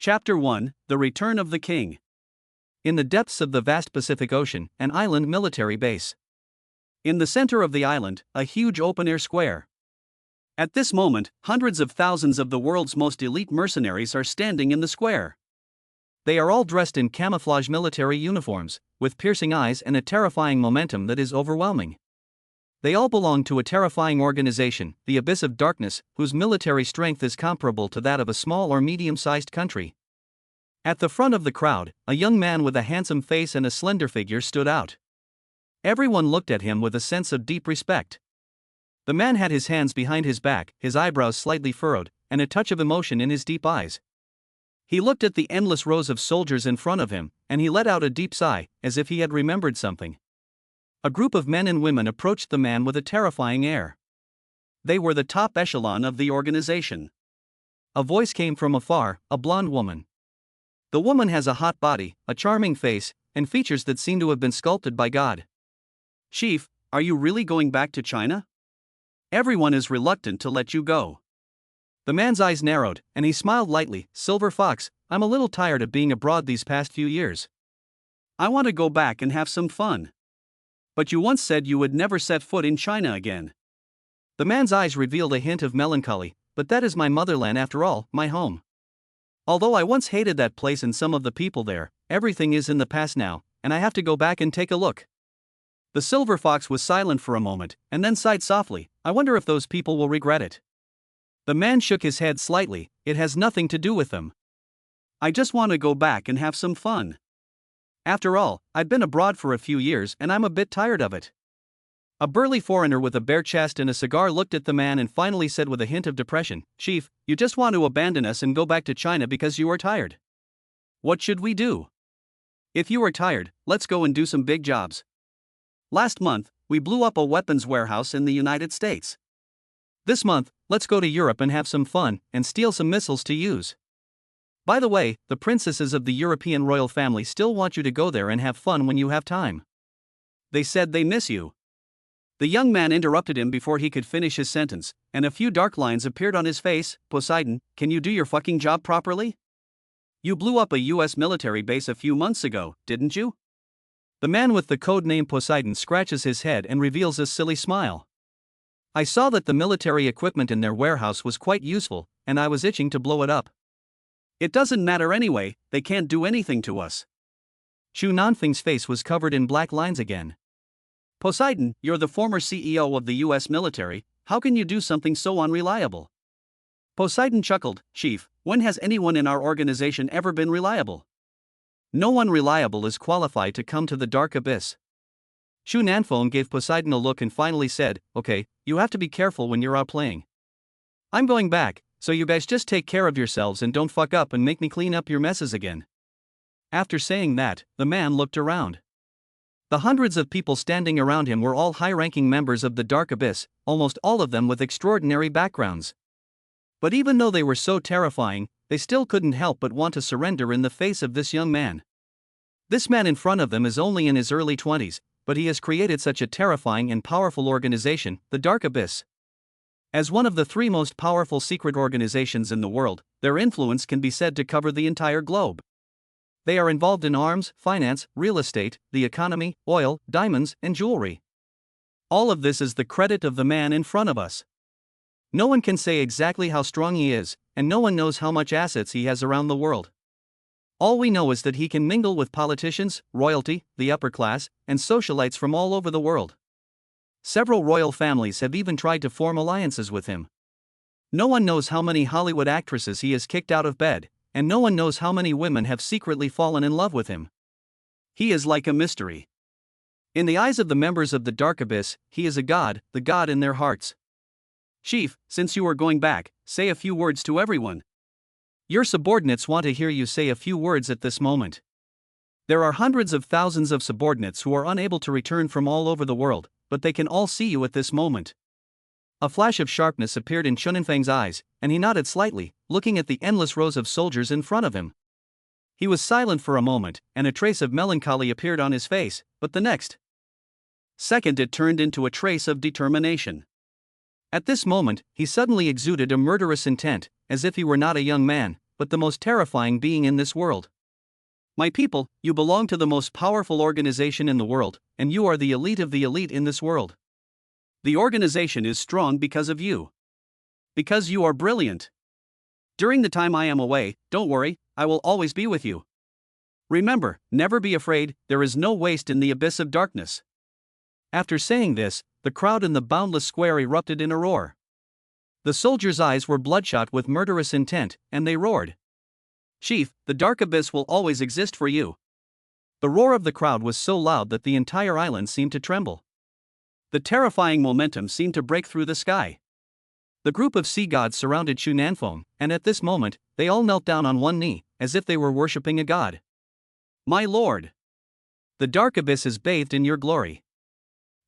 Chapter 1: The Return of the King. In the depths of the vast Pacific Ocean, an island military base. In the center of the island, a huge open-air square. At this moment, hundreds of thousands of the world's most elite mercenaries are standing in the square. They are all dressed in camouflage military uniforms, with piercing eyes and a terrifying momentum that is overwhelming. They all belong to a terrifying organization, the Abyss of Darkness, whose military strength is comparable to that of a small or medium-sized country. At the front of the crowd, a young man with a handsome face and a slender figure stood out. Everyone looked at him with a sense of deep respect. The man had his hands behind his back, his eyebrows slightly furrowed, and a touch of emotion in his deep eyes. He looked at the endless rows of soldiers in front of him, and he let out a deep sigh, as if he had remembered something. A group of men and women approached the man with a terrifying air. They were the top echelon of the organization. A voice came from afar, a blonde woman. The woman has a hot body, a charming face, and features that seem to have been sculpted by God. "Chief, are you really going back to China? Everyone is reluctant to let you go." The man's eyes narrowed, and he smiled lightly. "Silver Fox, I'm a little tired of being abroad these past few years. I want to go back and have some fun." "But you once said you would never set foot in China again." The man's eyes revealed a hint of melancholy. "But that is my motherland after all, my home. Although I once hated that place and some of the people there, everything is in the past now, and I have to go back and take a look." The Silver Fox was silent for a moment, and then sighed softly. "I wonder if those people will regret it." The man shook his head slightly. "It has nothing to do with them. I just want to go back and have some fun. After all, I've been abroad for a few years and I'm a bit tired of it." A burly foreigner with a bare chest and a cigar looked at the man and finally said with a hint of depression, "Chief, you just want to abandon us and go back to China because you are tired. What should we do? If you are tired, let's go and do some big jobs. Last month, we blew up a weapons warehouse in the United States. This month, let's go to Europe and have some fun and steal some missiles to use. By the way, the princesses of the European royal family still want you to go there and have fun when you have time. They said they miss you." The young man interrupted him before he could finish his sentence, and a few dark lines appeared on his face. "Poseidon, can you do your fucking job properly? You blew up a US military base a few months ago, didn't you?" The man with the code name Poseidon scratches his head and reveals a silly smile. "I saw that the military equipment in their warehouse was quite useful, and I was itching to blow it up. It doesn't matter anyway, they can't do anything to us." Chu Nanfeng's face was covered in black lines again. "Poseidon, you're the former CEO of the US military, how can you do something so unreliable?" Poseidon chuckled. "Chief, when has anyone in our organization ever been reliable? No one reliable is qualified to come to the dark abyss." Chu Nanfeng gave Poseidon a look and finally said, "Okay, you have to be careful when you're out playing. I'm going back, so you guys just take care of yourselves and don't fuck up and make me clean up your messes again." After saying that, the man looked around. The hundreds of people standing around him were all high-ranking members of the Dark Abyss, almost all of them with extraordinary backgrounds. But even though they were so terrifying, they still couldn't help but want to surrender in the face of this young man. This man in front of them is only in his early 20s, but he has created such a terrifying and powerful organization, the Dark Abyss. As one of the three most powerful secret organizations in the world, their influence can be said to cover the entire globe. They are involved in arms, finance, real estate, the economy, oil, diamonds, and jewelry. All of this is the credit of the man in front of us. No one can say exactly how strong he is, and no one knows how much assets he has around the world. All we know is that he can mingle with politicians, royalty, the upper class, and socialites from all over the world. Several royal families have even tried to form alliances with him. No one knows how many Hollywood actresses he has kicked out of bed, and no one knows how many women have secretly fallen in love with him. He is like a mystery. In the eyes of the members of the Dark Abyss, he is a god, the god in their hearts. "Chief, since you are going back, say a few words to everyone. Your subordinates want to hear you say a few words at this moment. There are hundreds of thousands of subordinates who are unable to return from all over the world, but they can all see you at this moment." A flash of sharpness appeared in Chunanfeng's eyes, and he nodded slightly, looking at the endless rows of soldiers in front of him. He was silent for a moment, and a trace of melancholy appeared on his face, but the next second it turned into a trace of determination. At this moment, he suddenly exuded a murderous intent, as if he were not a young man, but the most terrifying being in this world. My people, you belong to the most powerful organization in the world, and you are the elite of the elite in this world. The organization is strong because of you. Because you are brilliant. During the time I am away, don't worry, I will always be with you. Remember, never be afraid, there is no waste in the abyss of darkness. After saying this, the crowd in the boundless square erupted in a roar. The soldiers' eyes were bloodshot with murderous intent, and they roared. Chief, the dark abyss will always exist for you. The roar of the crowd was so loud that the entire island seemed to tremble. The terrifying momentum seemed to break through the sky. The group of sea gods surrounded Shu Nanfeng, and at this moment, they all knelt down on one knee, as if they were worshipping a god. My lord! The dark abyss is bathed in your glory.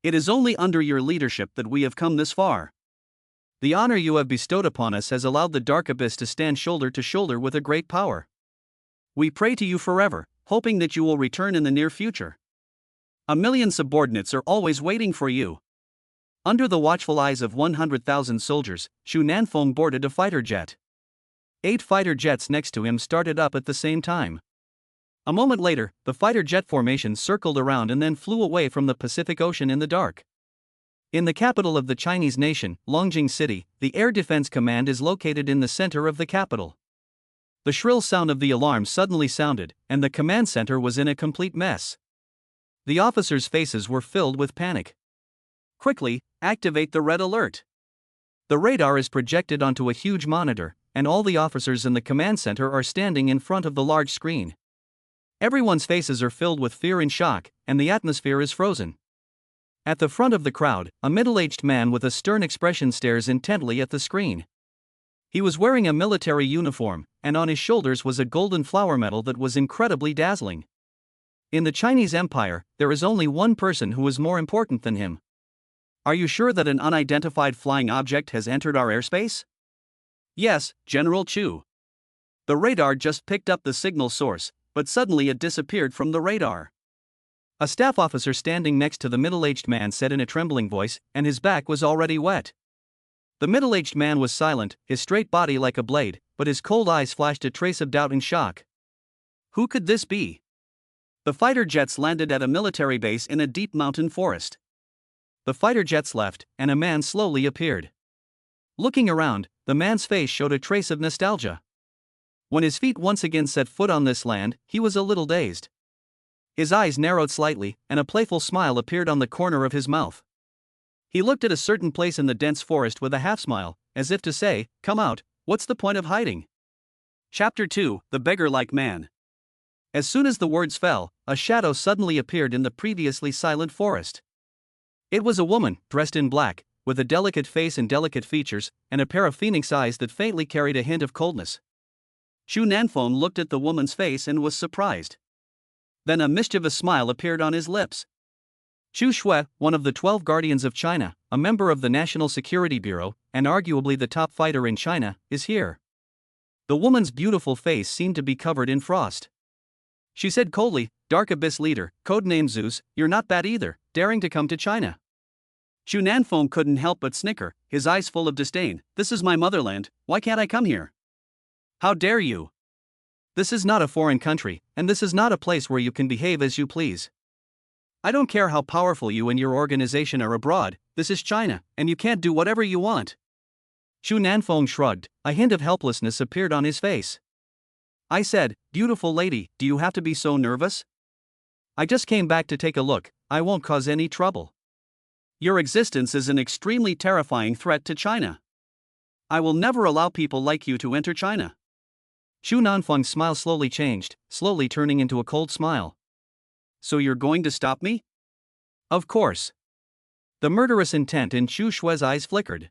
It is only under your leadership that we have come this far. The honor you have bestowed upon us has allowed the dark abyss to stand shoulder to shoulder with a great power. We pray to you forever, hoping that you will return in the near future. A million subordinates are always waiting for you. Under the watchful eyes of 100,000 soldiers, Shu Nanfeng boarded a fighter jet. 8 fighter jets next to him started up at the same time. A moment later, the fighter jet formation circled around and then flew away from the Pacific Ocean in the dark. In the capital of the Chinese nation, Longjing City, the Air Defense Command is located in the center of the capital. The shrill sound of the alarm suddenly sounded, and the command center was in a complete mess. The officers' faces were filled with panic. Quickly, activate the red alert. The radar is projected onto a huge monitor, and all the officers in the command center are standing in front of the large screen. Everyone's faces are filled with fear and shock, and the atmosphere is frozen. At the front of the crowd, a middle-aged man with a stern expression stares intently at the screen. He was wearing a military uniform, and on his shoulders was a golden flower medal that was incredibly dazzling. In the Chinese Empire, there is only one person who is more important than him. Are you sure that an unidentified flying object has entered our airspace? Yes, General Chu. The radar just picked up the signal source, but suddenly it disappeared from the radar. A staff officer standing next to the middle-aged man said in a trembling voice, and his back was already wet. The middle-aged man was silent, his straight body like a blade, but his cold eyes flashed a trace of doubt and shock. Who could this be? The fighter jets landed at a military base in a deep mountain forest. The fighter jets left, and a man slowly appeared. Looking around, the man's face showed a trace of nostalgia. When his feet once again set foot on this land, he was a little dazed. His eyes narrowed slightly, and a playful smile appeared on the corner of his mouth. He looked at a certain place in the dense forest with a half-smile, as if to say, "Come out, what's the point of hiding?" Chapter 2, The Beggar-Like Man. As soon as the words fell, a shadow suddenly appeared in the previously silent forest. It was a woman, dressed in black, with a delicate face and delicate features, and a pair of phoenix eyes that faintly carried a hint of coldness. Shu Nanfeng looked at the woman's face and was surprised. Then a mischievous smile appeared on his lips. Chu Shui, one of the 12 guardians of China, a member of the National Security Bureau, and arguably the top fighter in China, is here. The woman's beautiful face seemed to be covered in frost. She said coldly, "Dark Abyss Leader, codename Zeus, you're not bad either, daring to come to China." Shu Nanfeng couldn't help but snicker, his eyes full of disdain. "This is my motherland, why can't I come here? How dare you? This is not a foreign country, and this is not a place where you can behave as you please. I don't care how powerful you and your organization are abroad, this is China, and you can't do whatever you want." Shu Nanfeng shrugged, a hint of helplessness appeared on his face. "I said, beautiful lady, do you have to be so nervous? I just came back to take a look, I won't cause any trouble. Your existence is an extremely terrifying threat to China. I will never allow people like you to enter China." Shu Nanfeng's smile slowly changed, slowly turning into a cold smile. "So you're going to stop me?" "Of course." The murderous intent in Chu Shui's eyes flickered.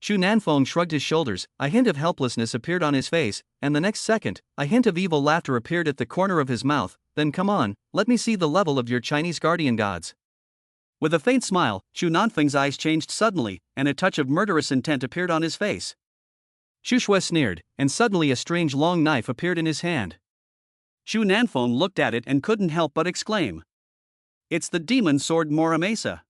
Shu Nanfeng shrugged his shoulders, a hint of helplessness appeared on his face, and the next second, a hint of evil laughter appeared at the corner of his mouth. "Then come on, let me see the level of your Chinese guardian gods." With a faint smile, Shu Nanfeng's eyes changed suddenly, and a touch of murderous intent appeared on his face. Shu Shui sneered, and suddenly a strange long knife appeared in his hand. Shu Nanfeng looked at it and couldn't help but exclaim. "It's the demon sword Muramasa.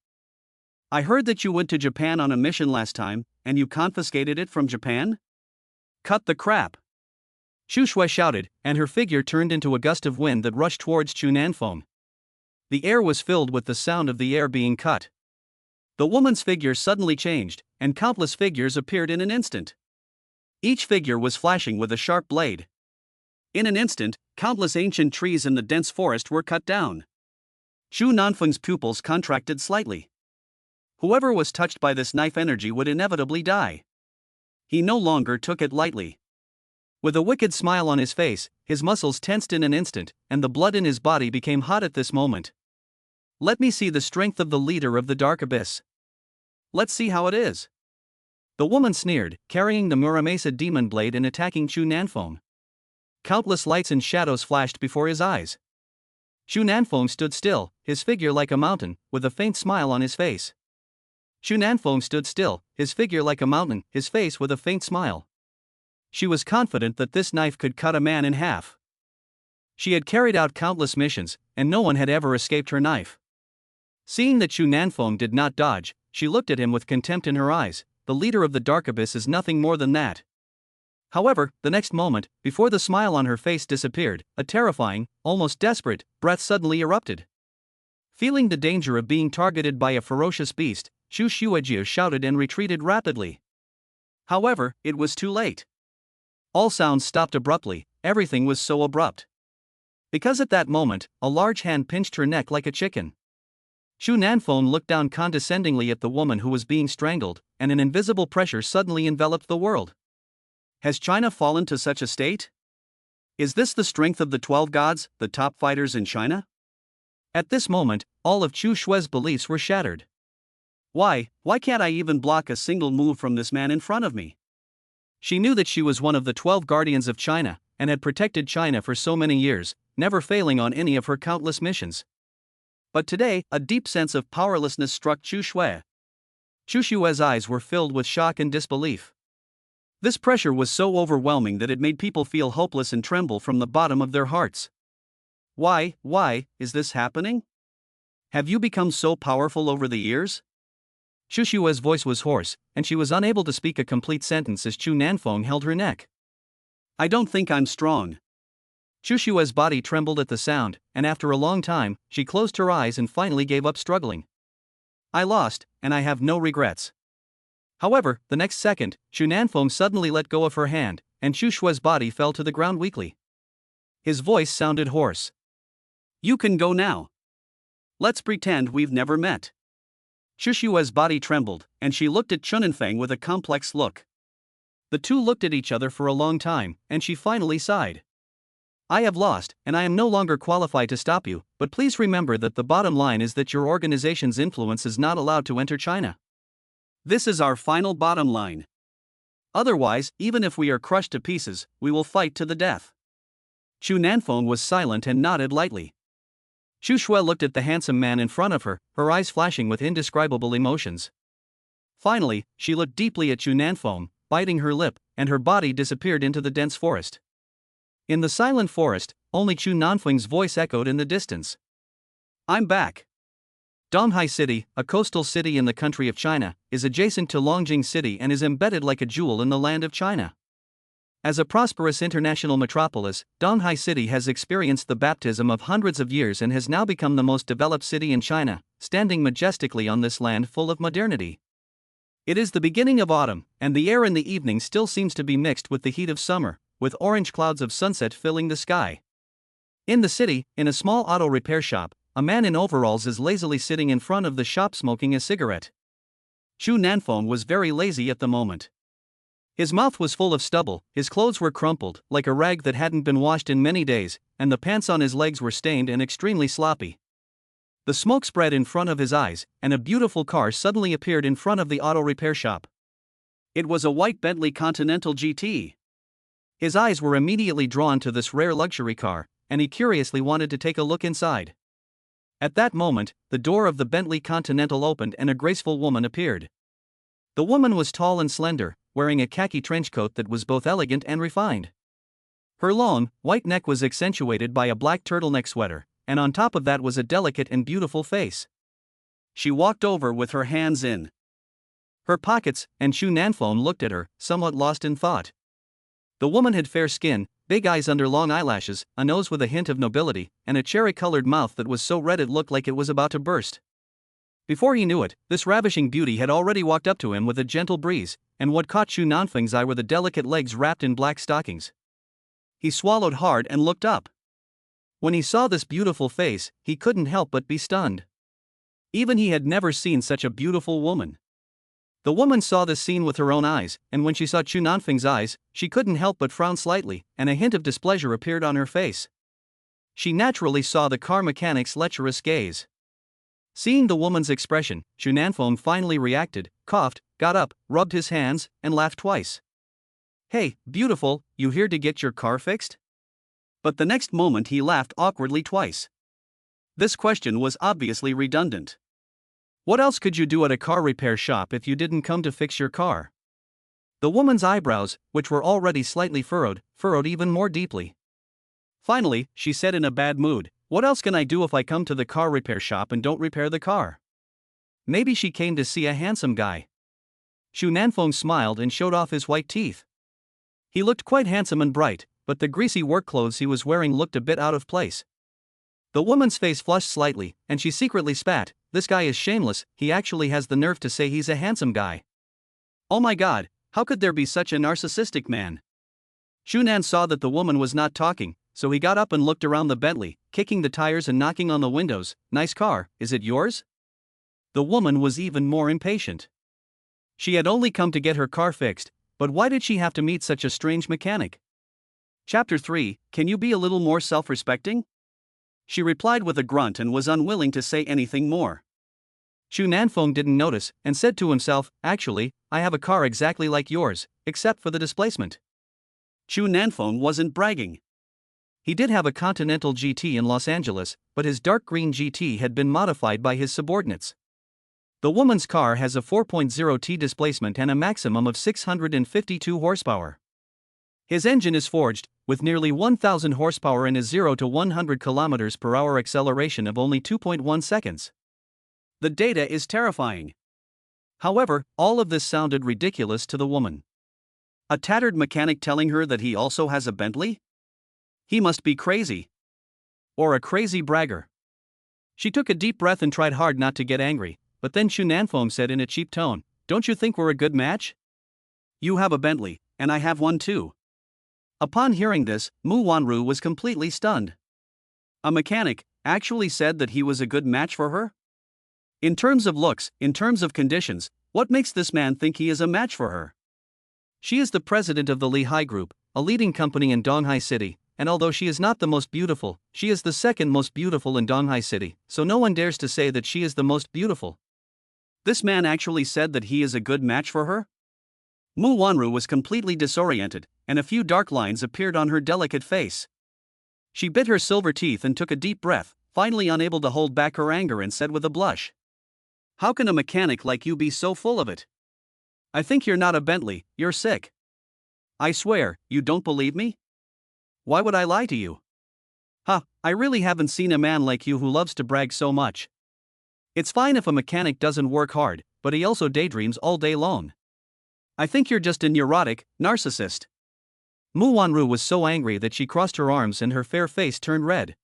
I heard that you went to Japan on a mission last time, and you confiscated it from Japan? Cut the crap. Xu Shui shouted, and her figure turned into a gust of wind that rushed towards Chu Nanfeng. The air was filled with the sound of the air being cut. The woman's figure suddenly changed, and countless figures appeared in an instant. Each figure was flashing with a sharp blade. In an instant, countless ancient trees in the dense forest were cut down. Chu Nanfeng's pupils contracted slightly. Whoever was touched by this knife energy would inevitably die. He no longer took it lightly. With a wicked smile on his face, his muscles tensed in an instant, and the blood in his body became hot at this moment. Let me see the strength of the leader of the Dark Abyss. Let's see how it is. The woman sneered, carrying the Muramasa demon blade and attacking Chu Nanfeng. Countless lights and shadows flashed before his eyes. Chu Nanfeng stood still, his figure like a mountain, with a faint smile on his face. Chu Nanfeng stood still, his figure like a mountain, his face with a faint smile. She was confident that this knife could cut a man in half. She had carried out countless missions, and no one had ever escaped her knife. Seeing that Chu Nanfeng did not dodge, she looked at him with contempt in her eyes. The leader of the Dark Abyss is nothing more than that. However, the next moment, before the smile on her face disappeared, a terrifying, almost desperate, breath suddenly erupted. Feeling the danger of being targeted by a ferocious beast, Xu Shuijie shouted and retreated rapidly. However, it was too late. All sounds stopped abruptly, everything was so abrupt. Because at that moment, a large hand pinched her neck like a chicken. Chu Nanfeng looked down condescendingly at the woman who was being strangled, and an invisible pressure suddenly enveloped the world. Has China fallen to such a state? Is this the strength of the 12 gods, the top fighters in China? At this moment, all of Chu Shui's beliefs were shattered. Why can't I even block a single move from this man in front of me? She knew that she was one of the 12 guardians of China, and had protected China for so many years, never failing on any of her countless missions. But today, a deep sense of powerlessness struck Chu Shui. Chu Shui's eyes were filled with shock and disbelief. This pressure was so overwhelming that it made people feel hopeless and tremble from the bottom of their hearts. Why is this happening? Have you become so powerful over the years? Chu Shui's voice was hoarse, and she was unable to speak a complete sentence as Chu Nanfeng held her neck. I don't think I'm strong. Chu Shui's body trembled at the sound, and after a long time, she closed her eyes and finally gave up struggling. I lost, and I have no regrets. However, the next second, Chu Nanfeng suddenly let go of her hand, and Chu Shui's body fell to the ground weakly. His voice sounded hoarse. You can go now. Let's pretend we've never met. Chu Shui's body trembled, and she looked at Chunanfeng with a complex look. The two looked at each other for a long time, and she finally sighed. I have lost, and I am no longer qualified to stop you, but please remember that the bottom line is that your organization's influence is not allowed to enter China. This is our final bottom line. Otherwise, even if we are crushed to pieces, we will fight to the death. Chu Nanfeng was silent and nodded lightly. Chu Shui looked at the handsome man in front of her, her eyes flashing with indescribable emotions. Finally, she looked deeply at Chu Nanfeng, biting her lip, and her body disappeared into the dense forest. In the silent forest, only Chu Nanfeng's voice echoed in the distance. I'm back. Donghai City, a coastal city in the country of China, is adjacent to Longjing City and is embedded like a jewel in the land of China. As a prosperous international metropolis, Donghai City has experienced the baptism of hundreds of years and has now become the most developed city in China, standing majestically on this land full of modernity. It is the beginning of autumn, and the air in the evening still seems to be mixed with the heat of summer, with orange clouds of sunset filling the sky. In the city, in a small auto repair shop, a man in overalls is lazily sitting in front of the shop smoking a cigarette. Chu Nanfeng was very lazy at the moment. His mouth was full of stubble, his clothes were crumpled, like a rag that hadn't been washed in many days, and the pants on his legs were stained and extremely sloppy. The smoke spread in front of his eyes, and a beautiful car suddenly appeared in front of the auto repair shop. It was a white Bentley Continental GT. His eyes were immediately drawn to this rare luxury car, and he curiously wanted to take a look inside. At that moment, the door of the Bentley Continental opened and a graceful woman appeared. The woman was tall and slender, wearing a khaki trench coat that was both elegant and refined. Her long, white neck was accentuated by a black turtleneck sweater, and on top of that was a delicate and beautiful face. She walked over with her hands in her pockets, and Chu Nanfeng looked at her, somewhat lost in thought. The woman had fair skin, big eyes under long eyelashes, a nose with a hint of nobility, and a cherry-colored mouth that was so red it looked like it was about to burst. Before he knew it, this ravishing beauty had already walked up to him with a gentle breeze, and what caught Xu Nanfeng's eye were the delicate legs wrapped in black stockings. He swallowed hard and looked up. When he saw this beautiful face, he couldn't help but be stunned. Even he had never seen such a beautiful woman. The woman saw this scene with her own eyes, and when she saw Xu Nanfeng's eyes, she couldn't help but frown slightly, and a hint of displeasure appeared on her face. She naturally saw the car mechanic's lecherous gaze. Seeing the woman's expression, Xu Nanfeng finally reacted, coughed, got up, rubbed his hands, and laughed twice. "Hey, beautiful, you here to get your car fixed?" But the next moment he laughed awkwardly twice. This question was obviously redundant. What else could you do at a car repair shop if you didn't come to fix your car? The woman's eyebrows, which were already slightly furrowed even more deeply. Finally, she said in a bad mood, "What else can I do if I come to the car repair shop and don't repair the car?" Maybe she came to see a handsome guy. Xu Nanfeng smiled and showed off his white teeth. He looked quite handsome and bright, but the greasy work clothes he was wearing looked a bit out of place. The woman's face flushed slightly, and she secretly spat. This guy is shameless, he actually has the nerve to say he's a handsome guy. Oh my god, how could there be such a narcissistic man? Shunan saw that the woman was not talking, so he got up and looked around the Bentley, kicking the tires and knocking on the windows. "Nice car, is it yours?" The woman was even more impatient. She had only come to get her car fixed, but why did she have to meet such a strange mechanic? Chapter 3, Can you be a little more self-respecting? She replied with a grunt and was unwilling to say anything more. Xu Nanfeng didn't notice, and said to himself, "Actually, I have a car exactly like yours, except for the displacement." Xu Nanfeng wasn't bragging. He did have a Continental GT in Los Angeles, but his dark green GT had been modified by his subordinates. The woman's car has a 4.0T displacement and a maximum of 652 horsepower. His engine is forged, with nearly 1,000 horsepower and a 0 to 100 km per hour acceleration of only 2.1 seconds. The data is terrifying. However, all of this sounded ridiculous to the woman. A tattered mechanic telling her that he also has a Bentley? He must be crazy. Or a crazy bragger. She took a deep breath and tried hard not to get angry, but then Xu Nanfeng said in a cheap tone, "Don't you think we're a good match? You have a Bentley, and I have one too." Upon hearing this, Mu Wanru was completely stunned. A mechanic actually said that he was a good match for her? In terms of looks, in terms of conditions, what makes this man think he is a match for her? She is the president of the Lehigh Group, a leading company in Donghai City, and although she is not the most beautiful, she is the second most beautiful in Donghai City, so no one dares to say that she is the most beautiful. This man actually said that he is a good match for her? Mu Wanru was completely disoriented, and a few dark lines appeared on her delicate face. She bit her silver teeth and took a deep breath, finally unable to hold back her anger, and said with a blush, "How can a mechanic like you be so full of it? I think you're not a Bentley, you're sick. I swear, you don't believe me? Why would I lie to you? I really haven't seen a man like you who loves to brag so much. It's fine if a mechanic doesn't work hard, but he also daydreams all day long. I think you're just a neurotic narcissist." Mu Wanru was so angry that she crossed her arms and her fair face turned red.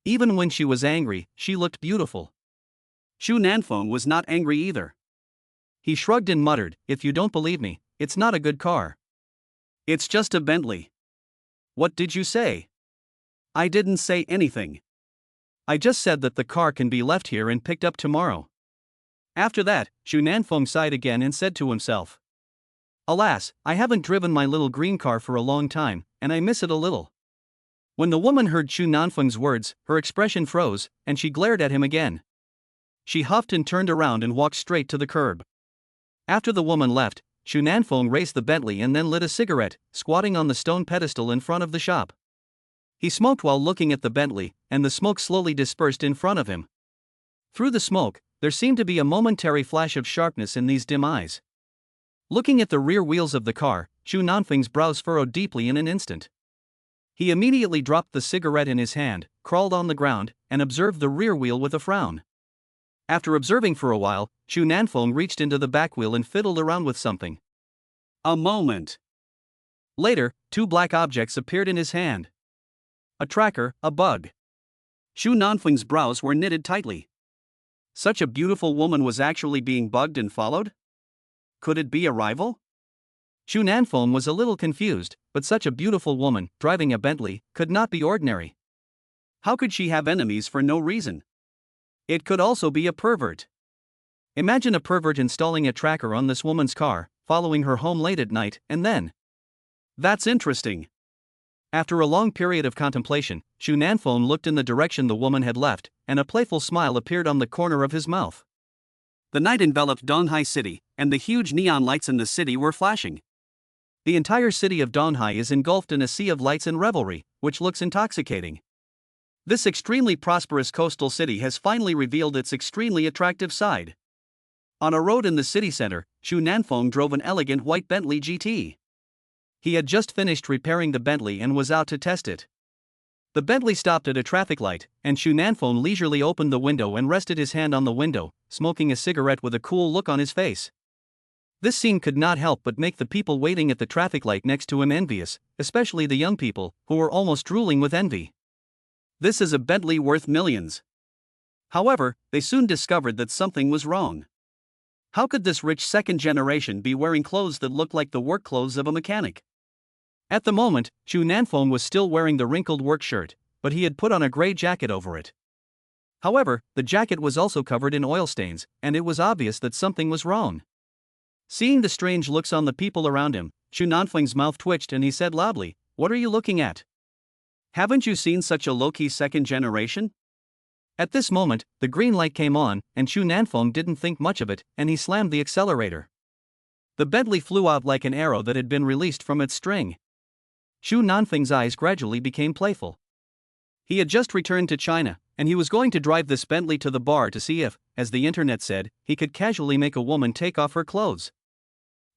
Even when she was angry, she looked beautiful. Xu Nanfeng was not angry either. He shrugged and muttered, "If you don't believe me, it's not a good car. It's just a Bentley." "What did you say?" "I didn't say anything. I just said that the car can be left here and picked up tomorrow." After that, Xu Nanfeng sighed again and said to himself, "Alas, I haven't driven my little green car for a long time, and I miss it a little." When the woman heard Xu Nanfeng's words, her expression froze, and she glared at him again. She huffed and turned around and walked straight to the curb. After the woman left, Xu Nanfeng raced the Bentley and then lit a cigarette, squatting on the stone pedestal in front of the shop. He smoked while looking at the Bentley, and the smoke slowly dispersed in front of him. Through the smoke, there seemed to be a momentary flash of sharpness in these dim eyes. Looking at the rear wheels of the car, Xu Nanfeng's brows furrowed deeply in an instant. He immediately dropped the cigarette in his hand, crawled on the ground, and observed the rear wheel with a frown. After observing for a while, Xu Nanfeng reached into the back wheel and fiddled around with something. A moment. Later, two black objects appeared in his hand. A tracker, a bug. Xu Nanfeng's brows were knitted tightly. Such a beautiful woman was actually being bugged and followed? Could it be a rival? Xu Nanfeng was a little confused, but such a beautiful woman, driving a Bentley, could not be ordinary. How could she have enemies for no reason? It could also be a pervert. Imagine a pervert installing a tracker on this woman's car, following her home late at night, and then. That's interesting. After a long period of contemplation, Xu Nanfeng looked in the direction the woman had left, and a playful smile appeared on the corner of his mouth. The night enveloped Donghai City, and the huge neon lights in the city were flashing. The entire city of Donghai is engulfed in a sea of lights and revelry, which looks intoxicating. This extremely prosperous coastal city has finally revealed its extremely attractive side. On a road in the city center, Xu Nanfeng drove an elegant white Bentley GT. He had just finished repairing the Bentley and was out to test it. The Bentley stopped at a traffic light, and Xu Nanfeng leisurely opened the window and rested his hand on the window, smoking a cigarette with a cool look on his face. This scene could not help but make the people waiting at the traffic light next to him envious, especially the young people, who were almost drooling with envy. This is a Bentley worth millions. However, they soon discovered that something was wrong. How could this rich second generation be wearing clothes that looked like the work clothes of a mechanic? At the moment, Xu Nanfeng was still wearing the wrinkled work shirt, but he had put on a gray jacket over it. However, the jacket was also covered in oil stains, and it was obvious that something was wrong. Seeing the strange looks on the people around him, Xu Nanfeng's mouth twitched and he said loudly, "What are you looking at? Haven't you seen such a low-key second generation?" At this moment, the green light came on, and Xu Nanfeng didn't think much of it, and he slammed the accelerator. The Bentley flew out like an arrow that had been released from its string. Xu Nanfeng's eyes gradually became playful. He had just returned to China, and he was going to drive this Bentley to the bar to see if, as the internet said, he could casually make a woman take off her clothes.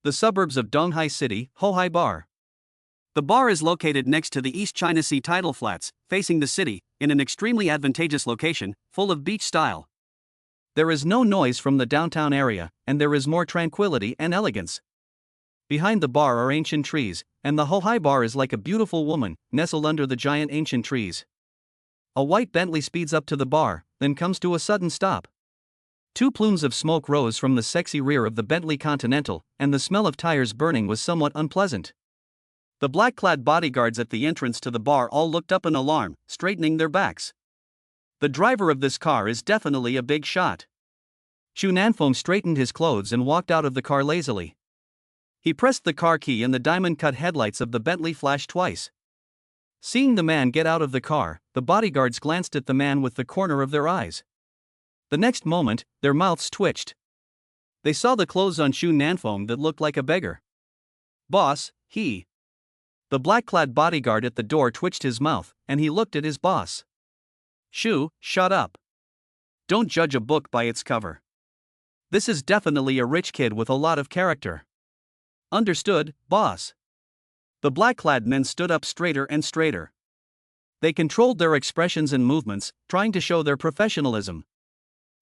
The suburbs of Donghai City, Hohai Bar. The bar is located next to the East China Sea tidal flats, facing the city, in an extremely advantageous location, full of beach style. There is no noise from the downtown area, and there is more tranquility and elegance. Behind the bar are ancient trees, and the Hohai Bar is like a beautiful woman, nestled under the giant ancient trees. A white Bentley speeds up to the bar, then comes to a sudden stop. Two plumes of smoke rose from the sexy rear of the Bentley Continental, and the smell of tires burning was somewhat unpleasant. The black-clad bodyguards at the entrance to the bar all looked up in alarm, straightening their backs. The driver of this car is definitely a big shot. Xu Nanfeng straightened his clothes and walked out of the car lazily. He pressed the car key and the diamond-cut headlights of the Bentley flashed twice. Seeing the man get out of the car, the bodyguards glanced at the man with the corner of their eyes. The next moment, their mouths twitched. They saw the clothes on Xu Nanfeng that looked like a beggar. "Boss, he." The black-clad bodyguard at the door twitched his mouth, and he looked at his boss. "Xu, shut up. Don't judge a book by its cover. This is definitely a rich kid with a lot of character." "Understood, boss." The black-clad men stood up straighter and straighter. They controlled their expressions and movements, trying to show their professionalism.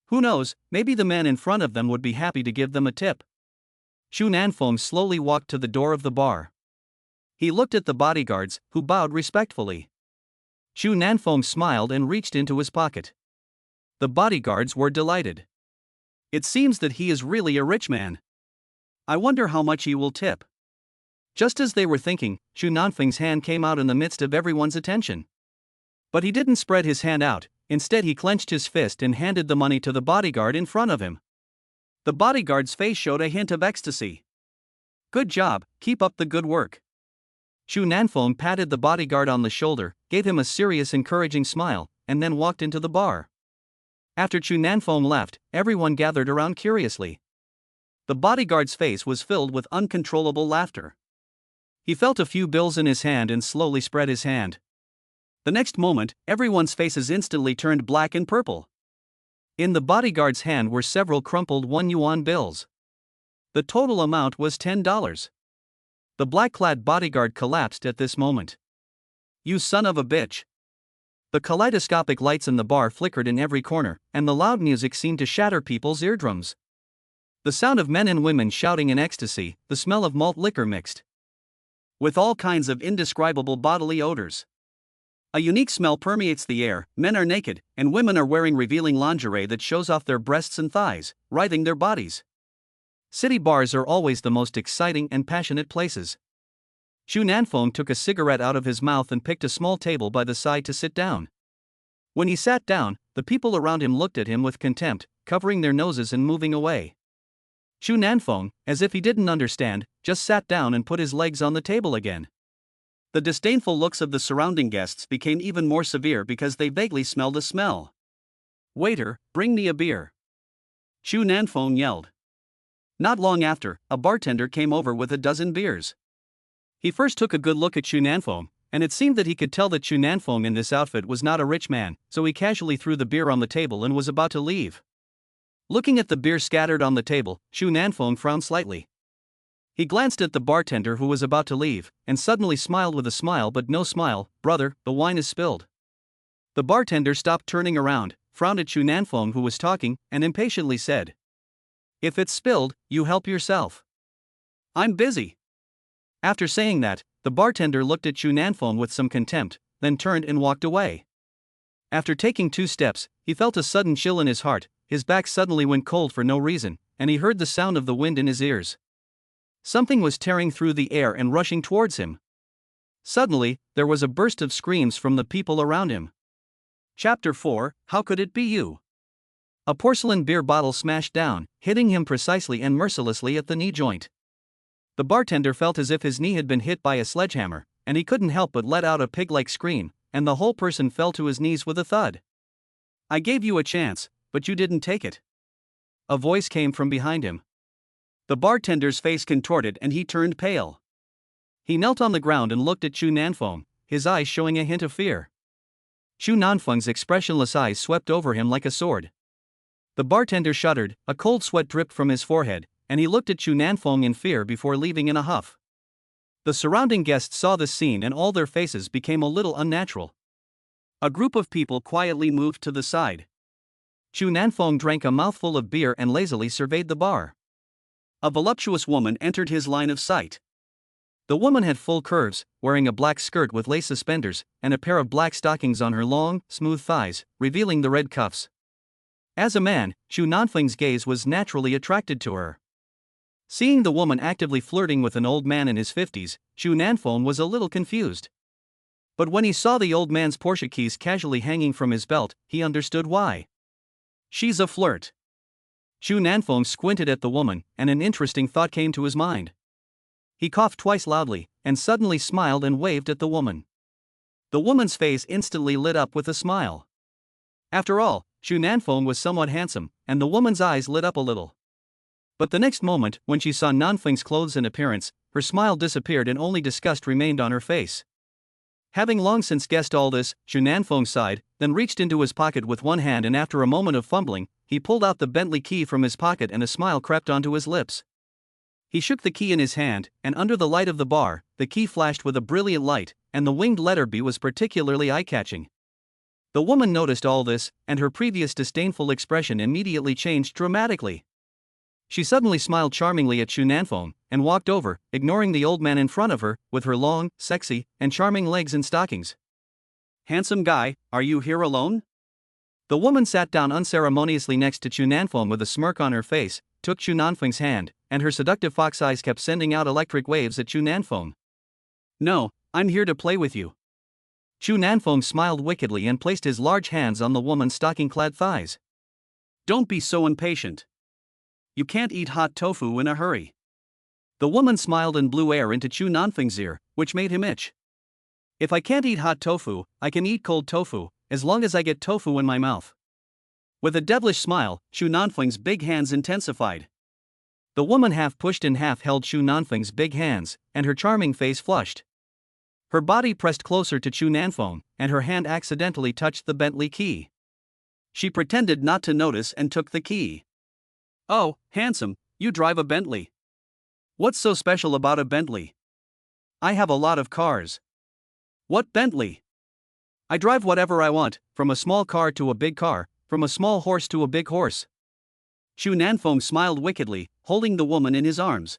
Who knows, maybe the man in front of them would be happy to give them a tip. Xu Nanfeng slowly walked to the door of the bar. He looked at the bodyguards, who bowed respectfully. Xu Nanfeng smiled and reached into his pocket. The bodyguards were delighted. It seems that he is really a rich man. I wonder how much he will tip. Just as they were thinking, Xu Nanfeng's hand came out in the midst of everyone's attention. But he didn't spread his hand out, instead he clenched his fist and handed the money to the bodyguard in front of him. The bodyguard's face showed a hint of ecstasy. "Good job, keep up the good work." Xu Nanfeng patted the bodyguard on the shoulder, gave him a serious encouraging smile, and then walked into the bar. After Xu Nanfeng left, everyone gathered around curiously. The bodyguard's face was filled with uncontrollable laughter. He felt a few bills in his hand and slowly spread his hand. The next moment, everyone's faces instantly turned black and purple. In the bodyguard's hand were several crumpled 1 yuan bills. The total amount was $10. The black-clad bodyguard collapsed at this moment. "You son of a bitch." The kaleidoscopic lights in the bar flickered in every corner, and the loud music seemed to shatter people's eardrums. The sound of men and women shouting in ecstasy, the smell of malt liquor mixed. with all kinds of indescribable bodily odors. A unique smell permeates the air. Men are naked, and women are wearing revealing lingerie that shows off their breasts and thighs, writhing their bodies. City bars are always the most exciting and passionate places. Xu Nanfeng took a cigarette out of his mouth and picked a small table by the side to sit down. When he sat down, the people around him looked at him with contempt, covering their noses and moving away. Xu Nanfeng, as if he didn't understand, just sat down and put his legs on the table again. The disdainful looks of the surrounding guests became even more severe because they vaguely smelled a smell. "Waiter, bring me a beer," Xu Nanfeng yelled. Not long after, a bartender came over with a dozen beers. He first took a good look at Xu Nanfeng, and it seemed that he could tell that Xu Nanfeng in this outfit was not a rich man, so he casually threw the beer on the table and was about to leave. Looking at the beer scattered on the table, Xu Nanfeng frowned slightly. He glanced at the bartender who was about to leave, and suddenly smiled with a smile but no smile. "Brother, the wine is spilled." The bartender stopped turning around, frowned at Xu Nanfeng who was talking, and impatiently said, "If it's spilled, you help yourself. I'm busy." After saying that, the bartender looked at Xu Nanfeng with some contempt, then turned and walked away. After taking 2 steps, he felt a sudden chill in his heart, his back suddenly went cold for no reason, and he heard the sound of the wind in his ears. Something was tearing through the air and rushing towards him. Suddenly, there was a burst of screams from the people around him. Chapter 4, How Could It Be You? A porcelain beer bottle smashed down, hitting him precisely and mercilessly at the knee joint. The bartender felt as if his knee had been hit by a sledgehammer, and he couldn't help but let out a pig-like scream, and the whole person fell to his knees with a thud. "I gave you a chance, but you didn't take it," a voice came from behind him. The bartender's face contorted and he turned pale. He knelt on the ground and looked at Xu Nanfeng, his eyes showing a hint of fear. Xu Nanfeng's expressionless eyes swept over him like a sword. The bartender shuddered, a cold sweat dripped from his forehead, and he looked at Xu Nanfeng in fear before leaving in a huff. The surrounding guests saw this scene and all their faces became a little unnatural. A group of people quietly moved to the side. Xu Nanfeng drank a mouthful of beer and lazily surveyed the bar. A voluptuous woman entered his line of sight. The woman had full curves, wearing a black skirt with lace suspenders, and a pair of black stockings on her long, smooth thighs, revealing the red cuffs. As a man, Xu Nanfeng's gaze was naturally attracted to her. Seeing the woman actively flirting with an old man in his 50s, Xu Nanfeng was a little confused. But when he saw the old man's Porsche keys casually hanging from his belt, he understood why. "She's a flirt." Xu Nanfeng squinted at the woman, and an interesting thought came to his mind. He coughed twice loudly, and suddenly smiled and waved at the woman. The woman's face instantly lit up with a smile. After all, Xu Nanfeng was somewhat handsome, and the woman's eyes lit up a little. But the next moment, when she saw Nanfeng's clothes and appearance, her smile disappeared and only disgust remained on her face. Having long since guessed all this, Xu Nanfeng sighed, then reached into his pocket with one hand and after a moment of fumbling, he pulled out the Bentley key from his pocket and a smile crept onto his lips. He shook the key in his hand, and under the light of the bar, the key flashed with a brilliant light, and the winged letter B was particularly eye-catching. The woman noticed all this, and her previous disdainful expression immediately changed dramatically. She suddenly smiled charmingly at Xu Nanfeng, and walked over, ignoring the old man in front of her, with her long, sexy, and charming legs in stockings. "Handsome guy, are you here alone?" The woman sat down unceremoniously next to Xu Nanfeng with a smirk on her face, took Xu Nanfeng's hand, and her seductive fox eyes kept sending out electric waves at Xu Nanfeng. "No, I'm here to play with you." Xu Nanfeng smiled wickedly and placed his large hands on the woman's stocking-clad thighs. "Don't be so impatient. You can't eat hot tofu in a hurry." The woman smiled and blew air into Xu Nanfeng's ear, which made him itch. "If I can't eat hot tofu, I can eat cold tofu, as long as I get tofu in my mouth." With a devilish smile, Xu Nanfeng's big hands intensified. The woman half pushed and half held Xu Nanfeng's big hands, and her charming face flushed. Her body pressed closer to Xu Nanfeng, and her hand accidentally touched the Bentley key. She pretended not to notice and took the key. "Oh, handsome, you drive a Bentley. What's so special about a Bentley?" "I have a lot of cars." "What Bentley?" "I drive whatever I want, from a small car to a big car, from a small horse to a big horse." Xu Nanfeng smiled wickedly, holding the woman in his arms,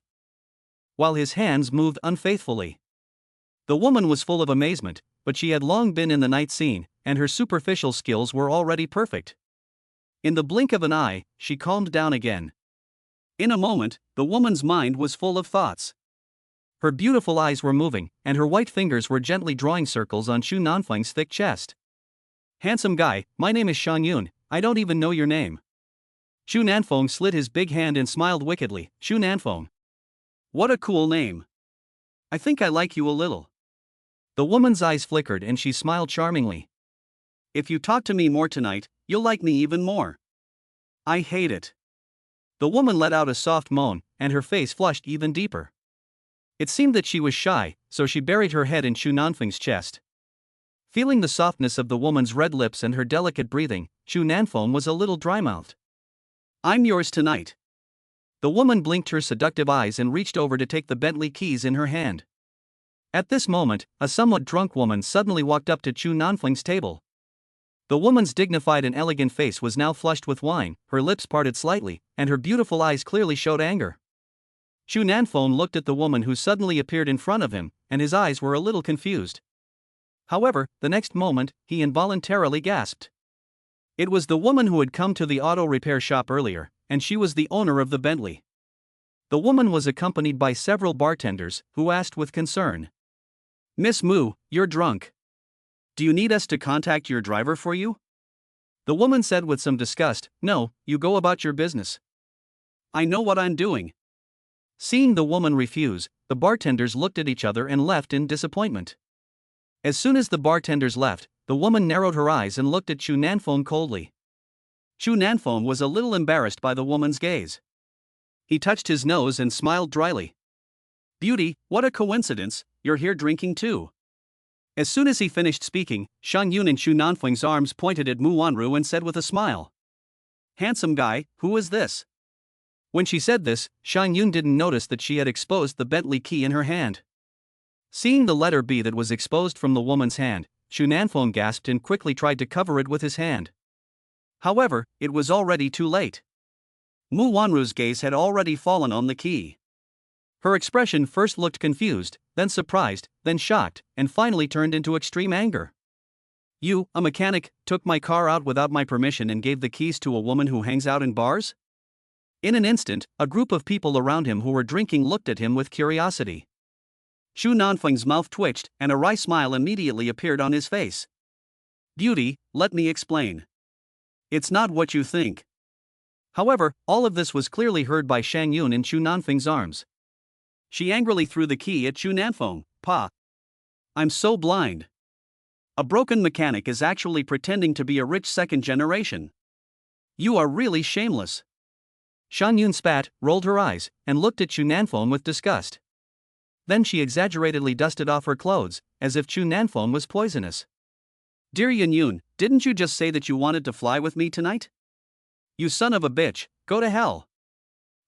while his hands moved unfaithfully. The woman was full of amazement, but she had long been in the night scene, and her superficial skills were already perfect. In the blink of an eye, she calmed down again. In a moment, the woman's mind was full of thoughts. Her beautiful eyes were moving, and her white fingers were gently drawing circles on Xu Nanfeng's thick chest. "Handsome guy, my name is Shan Yun, I don't even know your name." Xu Nanfeng slid his big hand and smiled wickedly. "Xu Nanfeng. What a cool name. I think I like you a little." The woman's eyes flickered and she smiled charmingly. "If you talk to me more tonight, you'll like me even more." "I hate it." The woman let out a soft moan, and her face flushed even deeper. It seemed that she was shy, so she buried her head in Xu Nanfeng's chest. Feeling the softness of the woman's red lips and her delicate breathing, Xu Nanfeng was a little dry-mouthed. "I'm yours tonight." The woman blinked her seductive eyes and reached over to take the Bentley keys in her hand. At this moment, a somewhat drunk woman suddenly walked up to Xu Nanfeng's table. The woman's dignified and elegant face was now flushed with wine, her lips parted slightly, and her beautiful eyes clearly showed anger. Xu Nanfeng looked at the woman who suddenly appeared in front of him, and his eyes were a little confused. However, the next moment, he involuntarily gasped. It was the woman who had come to the auto repair shop earlier, and she was the owner of the Bentley. The woman was accompanied by several bartenders, who asked with concern, "Miss Mu, you're drunk. Do you need us to contact your driver for you?" The woman said with some disgust, "No, you go about your business. I know what I'm doing." Seeing the woman refuse, the bartenders looked at each other and left in disappointment. As soon as the bartenders left, the woman narrowed her eyes and looked at Xu Nanfeng coldly. Xu Nanfeng was a little embarrassed by the woman's gaze. He touched his nose and smiled dryly. "Beauty, what a coincidence, you're here drinking too." As soon as he finished speaking, Shang Yun and Xu Nanfeng's arms pointed at Mu Wanru and said with a smile, "Handsome guy, who is this?" When she said this, Shang Yun didn't notice that she had exposed the Bentley key in her hand. Seeing the letter B that was exposed from the woman's hand, Xu Nanfeng gasped and quickly tried to cover it with his hand. However, it was already too late. Mu Wanru's gaze had already fallen on the key. Her expression first looked confused, then surprised, then shocked, and finally turned into extreme anger. "You, a mechanic, took my car out without my permission and gave the keys to a woman who hangs out in bars?" In an instant, a group of people around him who were drinking looked at him with curiosity. Xu Nanfeng's mouth twitched, and a wry smile immediately appeared on his face. "Beauty, let me explain. It's not what you think." However, all of this was clearly heard by Shang Yun in Xu Nanfeng's arms. She angrily threw the key at Xu Nanfeng. "Pa! I'm so blind. A broken mechanic is actually pretending to be a rich second generation. You are really shameless." Shang Yun spat, rolled her eyes, and looked at Xu Nanfeng with disgust. Then she exaggeratedly dusted off her clothes, as if Xu Nanfeng was poisonous. "Dear Yun Yun, didn't you just say that you wanted to fly with me tonight? You son of a bitch, go to hell.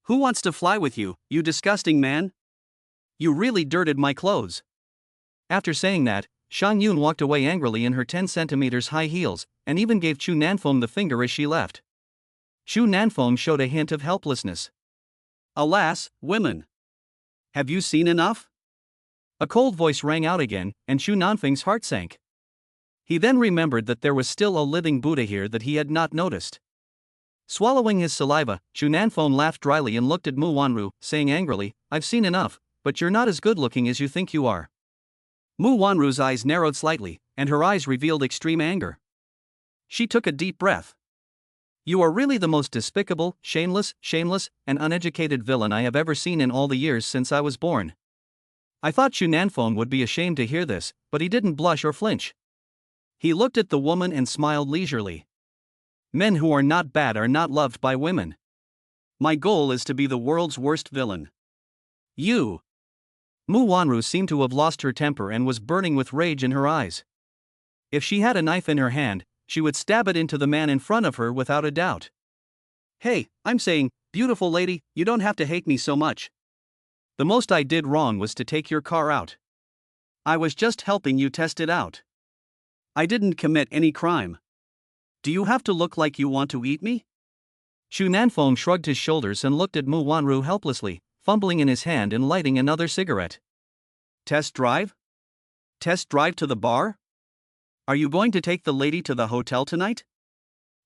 Who wants to fly with you, you disgusting man? You really dirted my clothes." After saying that, Shang Yun walked away angrily in her 10 centimeters high heels, and even gave Xu Nanfeng the finger as she left. Xu Nanfeng showed a hint of helplessness. "Alas, women. Have you seen enough?" A cold voice rang out again, and Xu Nanfeng's heart sank. He then remembered that there was still a living Buddha here that he had not noticed. Swallowing his saliva, Xu Nanfeng laughed dryly and looked at Mu Wanru, saying angrily, "I've seen enough, but you're not as good-looking as you think you are." Mu Wanru's eyes narrowed slightly, and her eyes revealed extreme anger. She took a deep breath. "You are really the most despicable, shameless, and uneducated villain I have ever seen in all the years since I was born." I thought Xu Nanfeng would be ashamed to hear this, but he didn't blush or flinch. He looked at the woman and smiled leisurely. "Men who are not bad are not loved by women. My goal is to be the world's worst villain. You." Mu Wanru seemed to have lost her temper and was burning with rage in her eyes. If she had a knife in her hand, she would stab it into the man in front of her without a doubt. "Hey, I'm saying, beautiful lady, you don't have to hate me so much. The most I did wrong was to take your car out. I was just helping you test it out. I didn't commit any crime. Do you have to look like you want to eat me?" Xu Nanfeng shrugged his shoulders and looked at Mu Wanru helplessly, fumbling in his hand and lighting another cigarette. "Test drive? Test drive to the bar? Are you going to take the lady to the hotel tonight?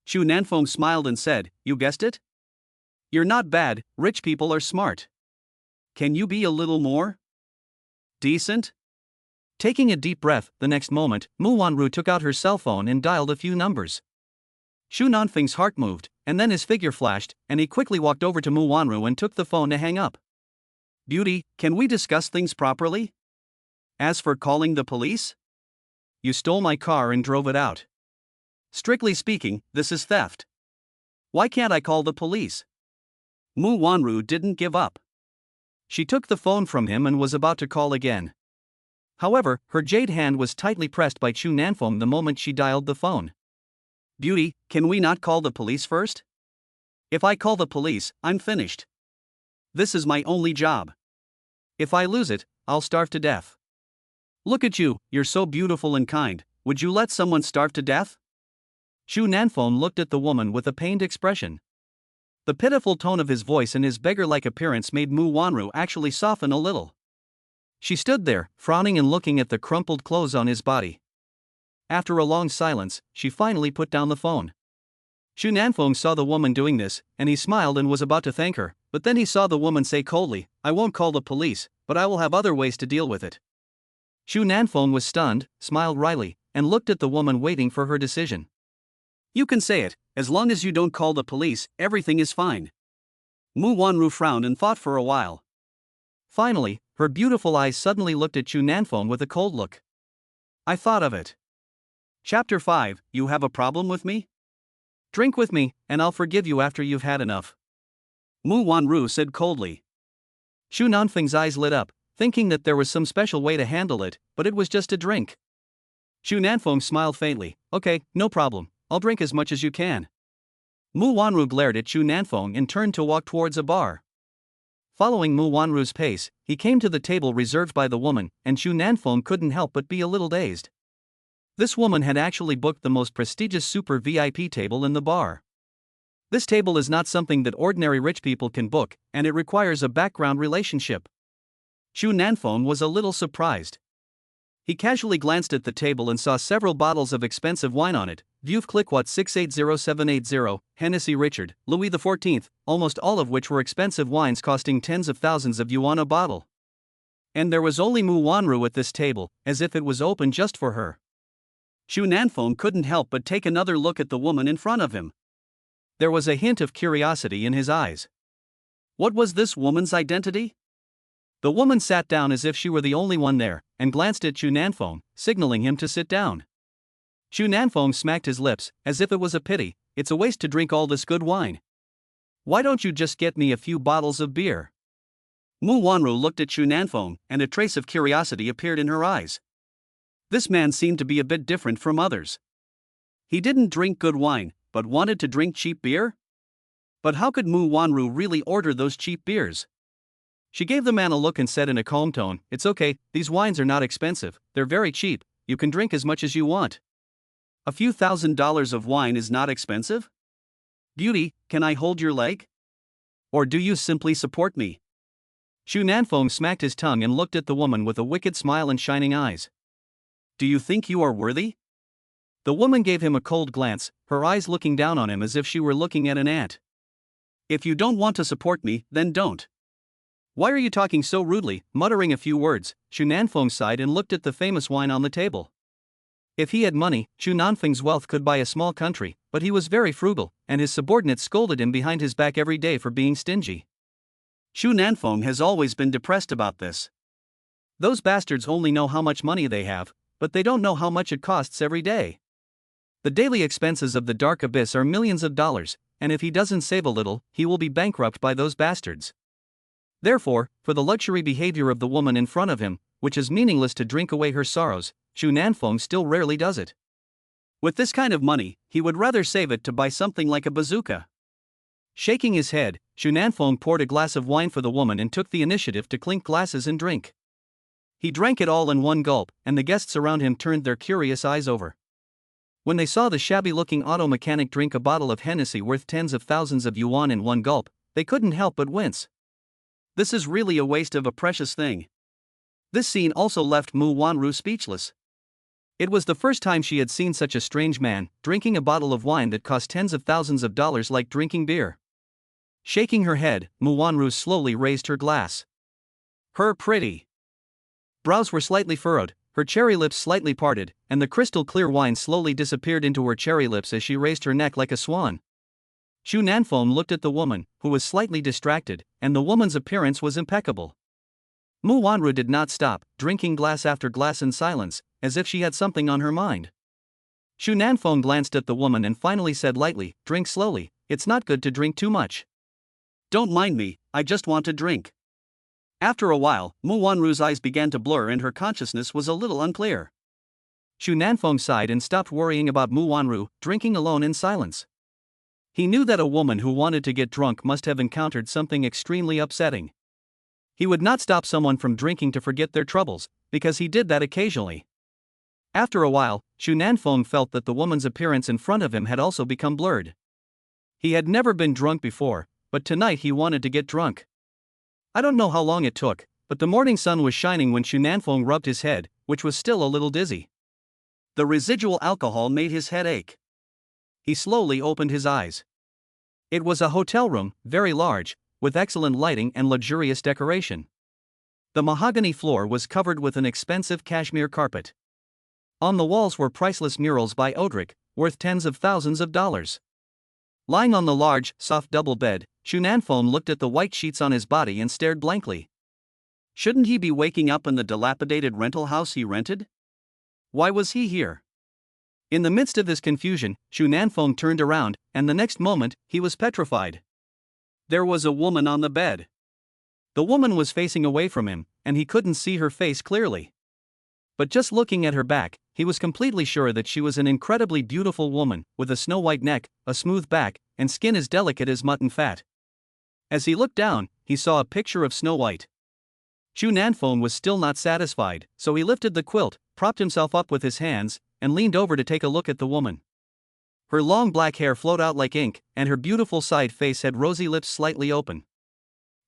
Chu Nanfeng smiled and said, you guessed it? You're not bad, rich people are smart. Can you be a little more decent? Taking a deep breath, the next moment, Mu Wanru took out her cell phone and dialed a few numbers. Chu Nanfeng's heart moved, and then his figure flashed, and he quickly walked over to Mu Wanru and took the phone to hang up. Beauty, can we discuss things properly? As for calling the police? You stole my car and drove it out. Strictly speaking, this is theft. Why can't I call the police? Mu Wanru didn't give up. She took the phone from him and was about to call again. However, her jade hand was tightly pressed by Chu Nanfeng the moment she dialed the phone. Beauty, can we not call the police first? If I call the police, I'm finished. This is my only job. If I lose it, I'll starve to death. Look at you, you're so beautiful and kind, would you let someone starve to death? Chu Nanfeng looked at the woman with a pained expression. The pitiful tone of his voice and his beggar-like appearance made Mu Wanru actually soften a little. She stood there, frowning and looking at the crumpled clothes on his body. After a long silence, she finally put down the phone. Chu Nanfeng saw the woman doing this, and he smiled and was about to thank her, but then he saw the woman say coldly, I won't call the police, but I will have other ways to deal with it. Chu Nanfeng was stunned, smiled wryly, and looked at the woman waiting for her decision. You can say it, as long as you don't call the police, everything is fine. Mu Wanru frowned and thought for a while. Finally, her beautiful eyes suddenly looked at Chu Nanfeng with a cold look. I thought of it. Chapter 5, You have a problem with me? Drink with me, and I'll forgive you after you've had enough. Mu Wanru said coldly. Chu Nanfeng's eyes lit up, thinking that there was some special way to handle it, but it was just a drink. Chu Nanfeng smiled faintly. Okay, no problem, I'll drink as much as you can. Mu Wanru glared at Chu Nanfeng and turned to walk towards a bar. Following Mu Wanru's pace, he came to the table reserved by the woman, and Chu Nanfeng couldn't help but be a little dazed. This woman had actually booked the most prestigious super VIP table in the bar. This table is not something that ordinary rich people can book, and it requires a background relationship. Chu Nanfeng was a little surprised. He casually glanced at the table and saw several bottles of expensive wine on it, Veuve Clicquot 680780, Hennessy Richard, Louis XIV, almost all of which were expensive wines costing tens of thousands of yuan a bottle. And there was only Mu Wanru at this table, as if it was open just for her. Chu Nanfeng couldn't help but take another look at the woman in front of him. There was a hint of curiosity in his eyes. What was this woman's identity? The woman sat down as if she were the only one there, and glanced at Chu Nanfeng, signaling him to sit down. Chu Nanfeng smacked his lips, as if it was a pity, it's a waste to drink all this good wine. Why don't you just get me a few bottles of beer? Mu Wanru looked at Chu Nanfeng, and a trace of curiosity appeared in her eyes. This man seemed to be a bit different from others. He didn't drink good wine, but wanted to drink cheap beer? But how could Mu Wanru really order those cheap beers? She gave the man a look and said in a calm tone, it's okay, these wines are not expensive, they're very cheap, you can drink as much as you want. A few $1,000s of wine is not expensive? Beauty, can I hold your leg? Or do you simply support me? Chu Nanfeng smacked his tongue and looked at the woman with a wicked smile and shining eyes. Do you think you are worthy? The woman gave him a cold glance, her eyes looking down on him as if she were looking at an ant. If you don't want to support me, then don't. Why are you talking so rudely? Muttering a few words, Chu Nanfeng sighed and looked at the famous wine on the table. If he had money, Chu Nanfeng's wealth could buy a small country, but he was very frugal, and his subordinates scolded him behind his back every day for being stingy. Chu Nanfeng has always been depressed about this. Those bastards only know how much money they have, but they don't know how much it costs every day. The daily expenses of the dark abyss are millions of dollars, and if he doesn't save a little, he will be bankrupt by those bastards. Therefore, for the luxury behavior of the woman in front of him, which is meaningless to drink away her sorrows, Chu Nanfeng still rarely does it. With this kind of money, he would rather save it to buy something like a bazooka. Shaking his head, Chu Nanfeng poured a glass of wine for the woman and took the initiative to clink glasses and drink. He drank it all in one gulp, and the guests around him turned their curious eyes over. When they saw the shabby-looking auto mechanic drink a bottle of Hennessy worth tens of thousands of yuan in one gulp, they couldn't help but wince. This is really a waste of a precious thing. This scene also left Mu Wanru speechless. It was the first time she had seen such a strange man, drinking a bottle of wine that cost tens of thousands of dollars like drinking beer. Shaking her head, Mu Wanru slowly raised her glass. Her pretty brows were slightly furrowed, her cherry lips slightly parted, and the crystal clear wine slowly disappeared into her cherry lips as she raised her neck like a swan. Xu Nanfeng looked at the woman, who was slightly distracted, and the woman's appearance was impeccable. Mu Wanru did not stop, drinking glass after glass in silence, as if she had something on her mind. Xu Nanfeng glanced at the woman and finally said lightly, "Drink slowly, it's not good to drink too much." "Don't mind me, I just want to drink." After a while, Mu Wanru's eyes began to blur and her consciousness was a little unclear. Xu Nanfeng sighed and stopped worrying about Mu Wanru, drinking alone in silence. He knew that a woman who wanted to get drunk must have encountered something extremely upsetting. He would not stop someone from drinking to forget their troubles, because he did that occasionally. After a while, Xu Nanfeng felt that the woman's appearance in front of him had also become blurred. He had never been drunk before, but tonight he wanted to get drunk. I don't know how long it took, but the morning sun was shining when Xu Nanfeng rubbed his head, which was still a little dizzy. The residual alcohol made his head ache. He slowly opened his eyes. It was a hotel room, very large, with excellent lighting and luxurious decoration. The mahogany floor was covered with an expensive cashmere carpet. On the walls were priceless murals by Odrick, worth tens of thousands of dollars. Lying on the large, soft double bed, Xu Nanfeng looked at the white sheets on his body and stared blankly. Shouldn't he be waking up in the dilapidated rental house he rented? Why was he here? In the midst of this confusion, Xu Nanfeng turned around, and the next moment, he was petrified. There was a woman on the bed. The woman was facing away from him, and he couldn't see her face clearly. But just looking at her back, he was completely sure that she was an incredibly beautiful woman, with a snow-white neck, a smooth back, and skin as delicate as mutton fat. As he looked down, he saw a picture of Snow White. Xu Nanfeng was still not satisfied, so he lifted the quilt, propped himself up with his hands, and leaned over to take a look at the woman. Her long black hair flowed out like ink, and her beautiful side face had rosy lips slightly open.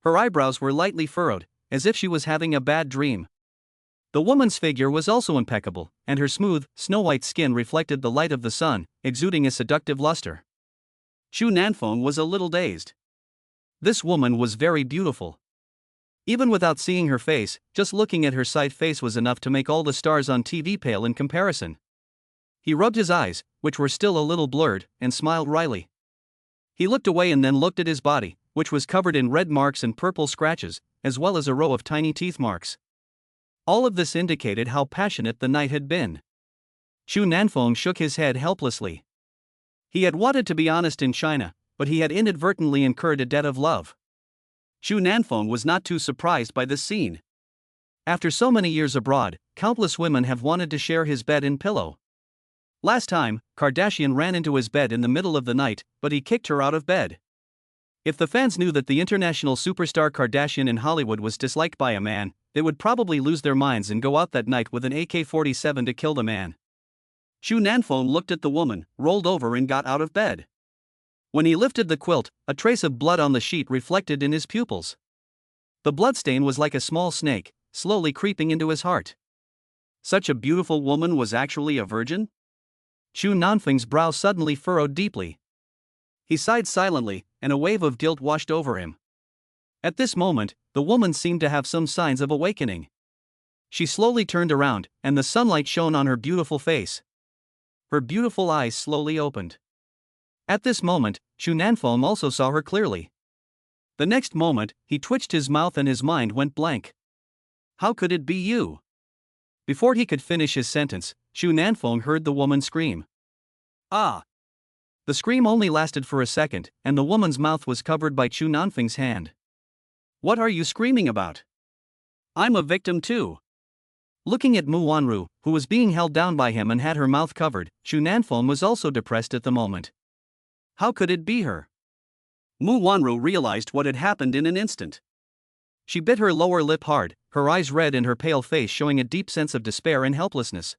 Her eyebrows were lightly furrowed, as if she was having a bad dream. The woman's figure was also impeccable, and her smooth, snow-white skin reflected the light of the sun, exuding a seductive luster. Xu Nanfeng was a little dazed. This woman was very beautiful. Even without seeing her face, just looking at her side face was enough to make all the stars on TV pale in comparison. He rubbed his eyes, which were still a little blurred, and smiled wryly. He looked away and then looked at his body, which was covered in red marks and purple scratches, as well as a row of tiny teeth marks. All of this indicated how passionate the night had been. Xu Nanfeng shook his head helplessly. He had wanted to be honest in China, but he had inadvertently incurred a debt of love. Xu Nanfeng was not too surprised by this scene. After so many years abroad, countless women have wanted to share his bed and pillow. Last time, Kardashian ran into his bed in the middle of the night, but he kicked her out of bed. If the fans knew that the international superstar Kardashian in Hollywood was disliked by a man, they would probably lose their minds and go out that night with an AK-47 to kill the man. Xu Nanfeng looked at the woman, rolled over and got out of bed. When he lifted the quilt, a trace of blood on the sheet reflected in his pupils. The bloodstain was like a small snake, slowly creeping into his heart. Such a beautiful woman was actually a virgin? Xu Nanfeng's brow suddenly furrowed deeply. He sighed silently, and a wave of guilt washed over him. At this moment, the woman seemed to have some signs of awakening. She slowly turned around, and the sunlight shone on her beautiful face. Her beautiful eyes slowly opened. At this moment, Xu Nanfeng also saw her clearly. The next moment, he twitched his mouth and his mind went blank. How could it be you? Before he could finish his sentence, Xu Nanfeng heard the woman scream. Ah! The scream only lasted for a second, and the woman's mouth was covered by Xu Nanfeng's hand. What are you screaming about? I'm a victim too. Looking at Mu Wanru, who was being held down by him and had her mouth covered, Xu Nanfeng was also depressed at the moment. How could it be her? Mu Wanru realized what had happened in an instant. She bit her lower lip hard, her eyes red and her pale face showing a deep sense of despair and helplessness.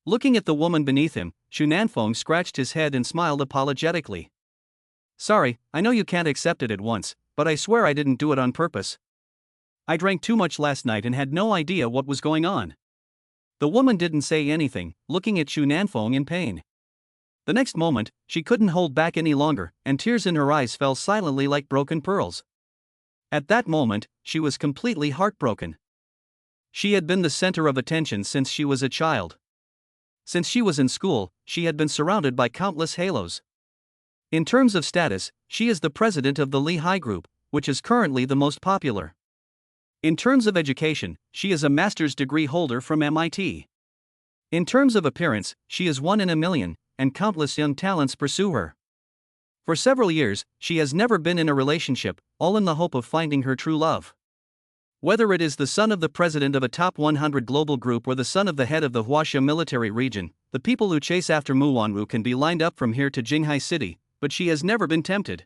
Looking at the woman beneath him, Xu Nanfeng scratched his head and smiled apologetically. Sorry, I know you can't accept it at once, but I swear I didn't do it on purpose. I drank too much last night and had no idea what was going on. The woman didn't say anything, looking at Xu Nanfeng in pain. The next moment, she couldn't hold back any longer, and tears in her eyes fell silently like broken pearls. At that moment, she was completely heartbroken. She had been the center of attention since she was a child. Since she was in school, she had been surrounded by countless halos. In terms of status, she is the president of the Lehigh Group, which is currently the most popular. In terms of education, she is a master's degree holder from MIT. In terms of appearance, she is one in a million, and countless young talents pursue her. For several years, she has never been in a relationship, all in the hope of finding her true love. Whether it is the son of the president of a top 100 global group or the son of the head of the Huaxia military region, the people who chase after Mu Wanru can be lined up from here to Jinghai City, but she has never been tempted.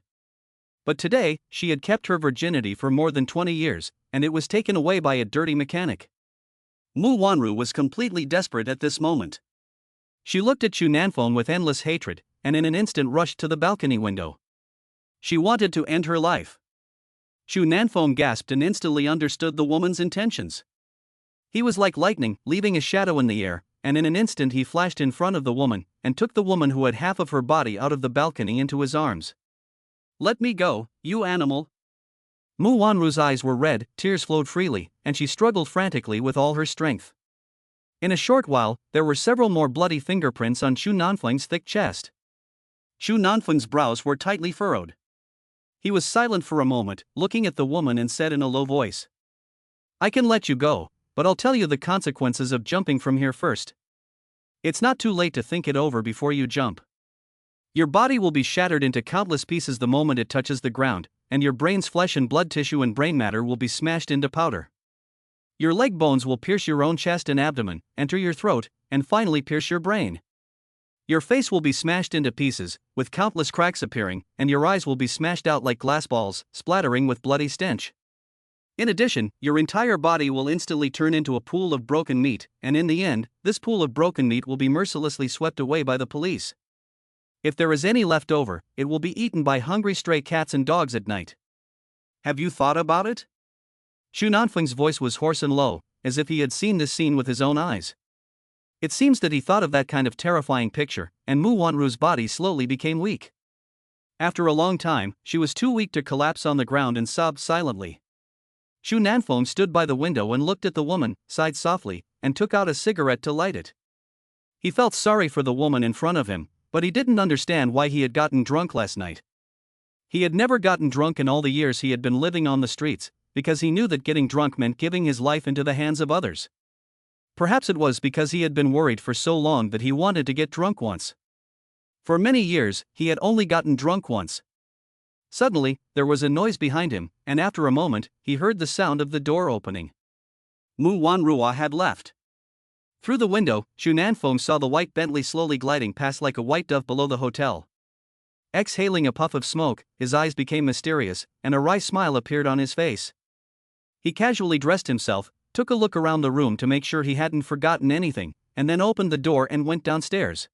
But today, she had kept her virginity for more than 20 years, and it was taken away by a dirty mechanic. Mu Wanru was completely desperate at this moment. She looked at Xu Nanfeng with endless hatred, and in an instant rushed to the balcony window. She wanted to end her life. Xu Nanfeng gasped and instantly understood the woman's intentions. He was like lightning, leaving a shadow in the air, and in an instant he flashed in front of the woman, and took the woman who had half of her body out of the balcony into his arms. "Let me go, you animal!" Mu Wanru's eyes were red, tears flowed freely, and she struggled frantically with all her strength. In a short while, there were several more bloody fingerprints on Xu Nanfeng's thick chest. Xu Nanfeng's brows were tightly furrowed. He was silent for a moment, looking at the woman, and said in a low voice, "I can let you go, but I'll tell you the consequences of jumping from here first. It's not too late to think it over before you jump. Your body will be shattered into countless pieces the moment it touches the ground, and your brain's flesh and blood tissue and brain matter will be smashed into powder. Your leg bones will pierce your own chest and abdomen, enter your throat, and finally pierce your brain. Your face will be smashed into pieces, with countless cracks appearing, and your eyes will be smashed out like glass balls, splattering with bloody stench. In addition, your entire body will instantly turn into a pool of broken meat, and in the end, this pool of broken meat will be mercilessly swept away by the police. If there is any left over, it will be eaten by hungry stray cats and dogs at night. Have you thought about it?" Xu Nanfeng's voice was hoarse and low, as if he had seen this scene with his own eyes. It seems that he thought of that kind of terrifying picture, and Mu Wanru's body slowly became weak. After a long time, she was too weak to collapse on the ground and sobbed silently. Xu Nanfeng stood by the window and looked at the woman, sighed softly, and took out a cigarette to light it. He felt sorry for the woman in front of him, but he didn't understand why he had gotten drunk last night. He had never gotten drunk in all the years he had been living on the streets, because he knew that getting drunk meant giving his life into the hands of others. Perhaps it was because he had been worried for so long that he wanted to get drunk once. For many years, he had only gotten drunk once. Suddenly, there was a noise behind him, and after a moment, he heard the sound of the door opening. Mu Wanrua had left. Through the window, Xu Nanfeng saw the white Bentley slowly gliding past like a white dove below the hotel. Exhaling a puff of smoke, his eyes became mysterious, and a wry smile appeared on his face. He casually dressed himself, took a look around the room to make sure he hadn't forgotten anything, and then opened the door and went downstairs.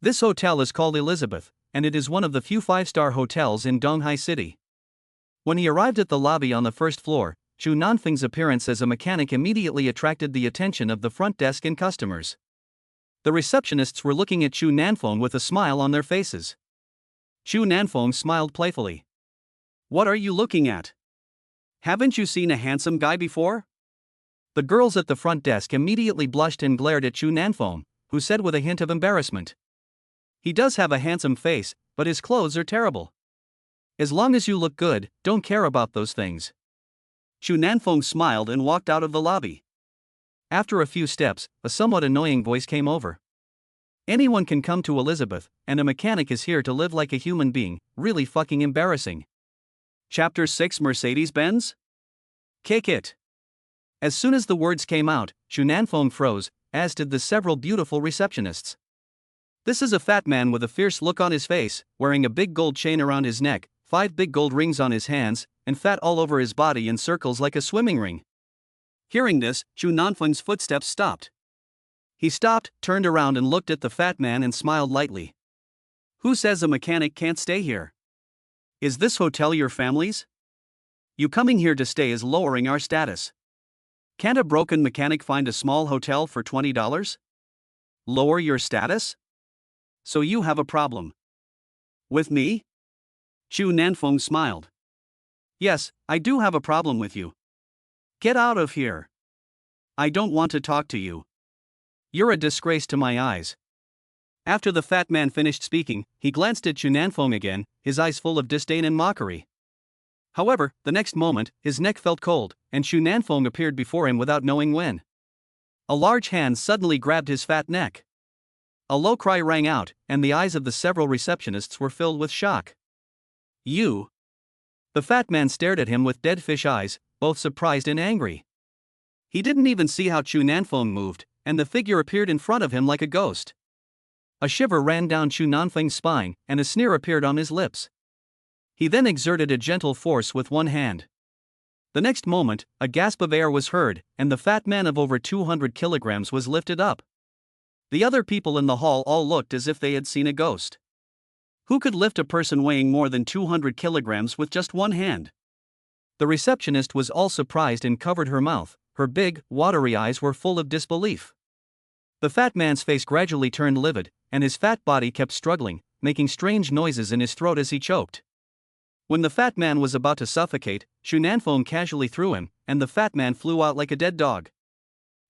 This hotel is called Elizabeth, and it is one of the few five-star hotels in Donghai City. When he arrived at the lobby on the first floor, Xu Nanfeng's appearance as a mechanic immediately attracted the attention of the front desk and customers. The receptionists were looking at Xu Nanfeng with a smile on their faces. Xu Nanfeng smiled playfully. "What are you looking at? Haven't you seen a handsome guy before?" The girls at the front desk immediately blushed and glared at Xu Nanfeng, who said with a hint of embarrassment, "He does have a handsome face, but his clothes are terrible. As long as you look good, don't care about those things." Xu Nanfeng smiled and walked out of the lobby. After a few steps, a somewhat annoying voice came over. "Anyone can come to Elizabeth, and a mechanic is here to live like a human being, really fucking embarrassing." Chapter 6 Mercedes-Benz? Kick it. As soon as the words came out, Xu Nanfeng froze, as did the several beautiful receptionists. This is a fat man with a fierce look on his face, wearing a big gold chain around his neck, 5 big gold rings on his hands, and fat all over his body in circles like a swimming ring. Hearing this, Xu Nanfeng's footsteps stopped. He stopped, turned around and looked at the fat man and smiled lightly. "Who says a mechanic can't stay here? Is this hotel your family's?" You coming here to stay is lowering our status. Can't a broken mechanic find a small hotel for $20? Lower your status? So you have a problem. With me? Chu Nanfeng smiled. Yes, I do have a problem with you. Get out of here. I don't want to talk to you. You're a disgrace to my eyes. After the fat man finished speaking, he glanced at Chu Nanfeng again, his eyes full of disdain and mockery. However, the next moment, his neck felt cold, and Chu Nanfeng appeared before him without knowing when. A large hand suddenly grabbed his fat neck. A low cry rang out, and the eyes of the several receptionists were filled with shock. You? The fat man stared at him with dead fish eyes, both surprised and angry. He didn't even see how Chu Nanfeng moved, and the figure appeared in front of him like a ghost. A shiver ran down Chu Nanfeng's spine, and a sneer appeared on his lips. He then exerted a gentle force with one hand. The next moment, a gasp of air was heard, and the fat man of over 200 kilograms was lifted up. The other people in the hall all looked as if they had seen a ghost. Who could lift a person weighing more than 200 kilograms with just one hand? The receptionist was all surprised and covered her mouth. Her big, watery eyes were full of disbelief. The fat man's face gradually turned livid, and his fat body kept struggling, making strange noises in his throat as he choked. When the fat man was about to suffocate, Chu Nanfeng casually threw him, and the fat man flew out like a dead dog.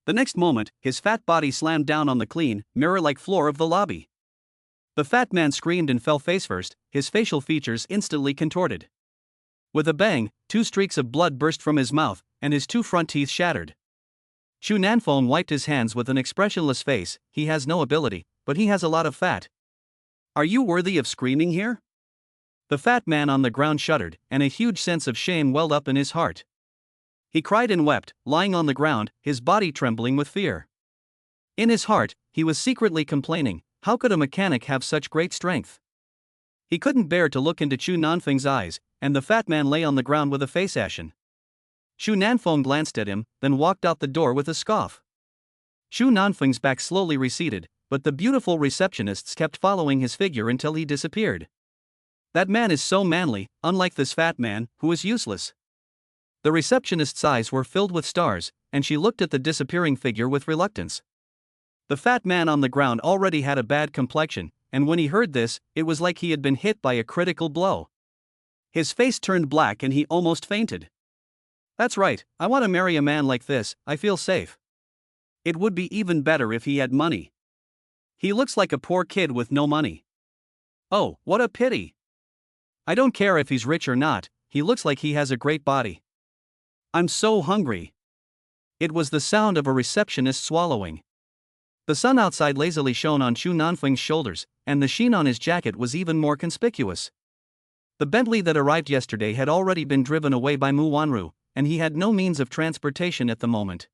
The next moment, his fat body slammed down on the clean, mirror-like floor of the lobby. The fat man screamed and fell face first, his facial features instantly contorted. With a bang, 2 streaks of blood burst from his mouth, and his 2 front teeth shattered. Chu Nanfeng wiped his hands with an expressionless face. He has no ability, but he has a lot of fat. Are you worthy of screaming here? The fat man on the ground shuddered, and a huge sense of shame welled up in his heart. He cried and wept, lying on the ground, his body trembling with fear. In his heart, he was secretly complaining, how could a mechanic have such great strength? He couldn't bear to look into Chu Nanfeng's eyes, and the fat man lay on the ground with a face ashen. Chu Nanfeng glanced at him, then walked out the door with a scoff. Chu Nanfeng's back slowly receded, but the beautiful receptionists kept following his figure until he disappeared. That man is so manly, unlike this fat man, who is useless. The receptionist's eyes were filled with stars, and she looked at the disappearing figure with reluctance. The fat man on the ground already had a bad complexion, and when he heard this, it was like he had been hit by a critical blow. His face turned black and he almost fainted. That's right, I want to marry a man like this, I feel safe. It would be even better if he had money. He looks like a poor kid with no money. Oh, what a pity. I don't care if he's rich or not, he looks like he has a great body. I'm so hungry. It was the sound of a receptionist swallowing. The sun outside lazily shone on Chu Nanfeng's shoulders, and the sheen on his jacket was even more conspicuous. The Bentley that arrived yesterday had already been driven away by Mu Wanru, and he had no means of transportation at the moment.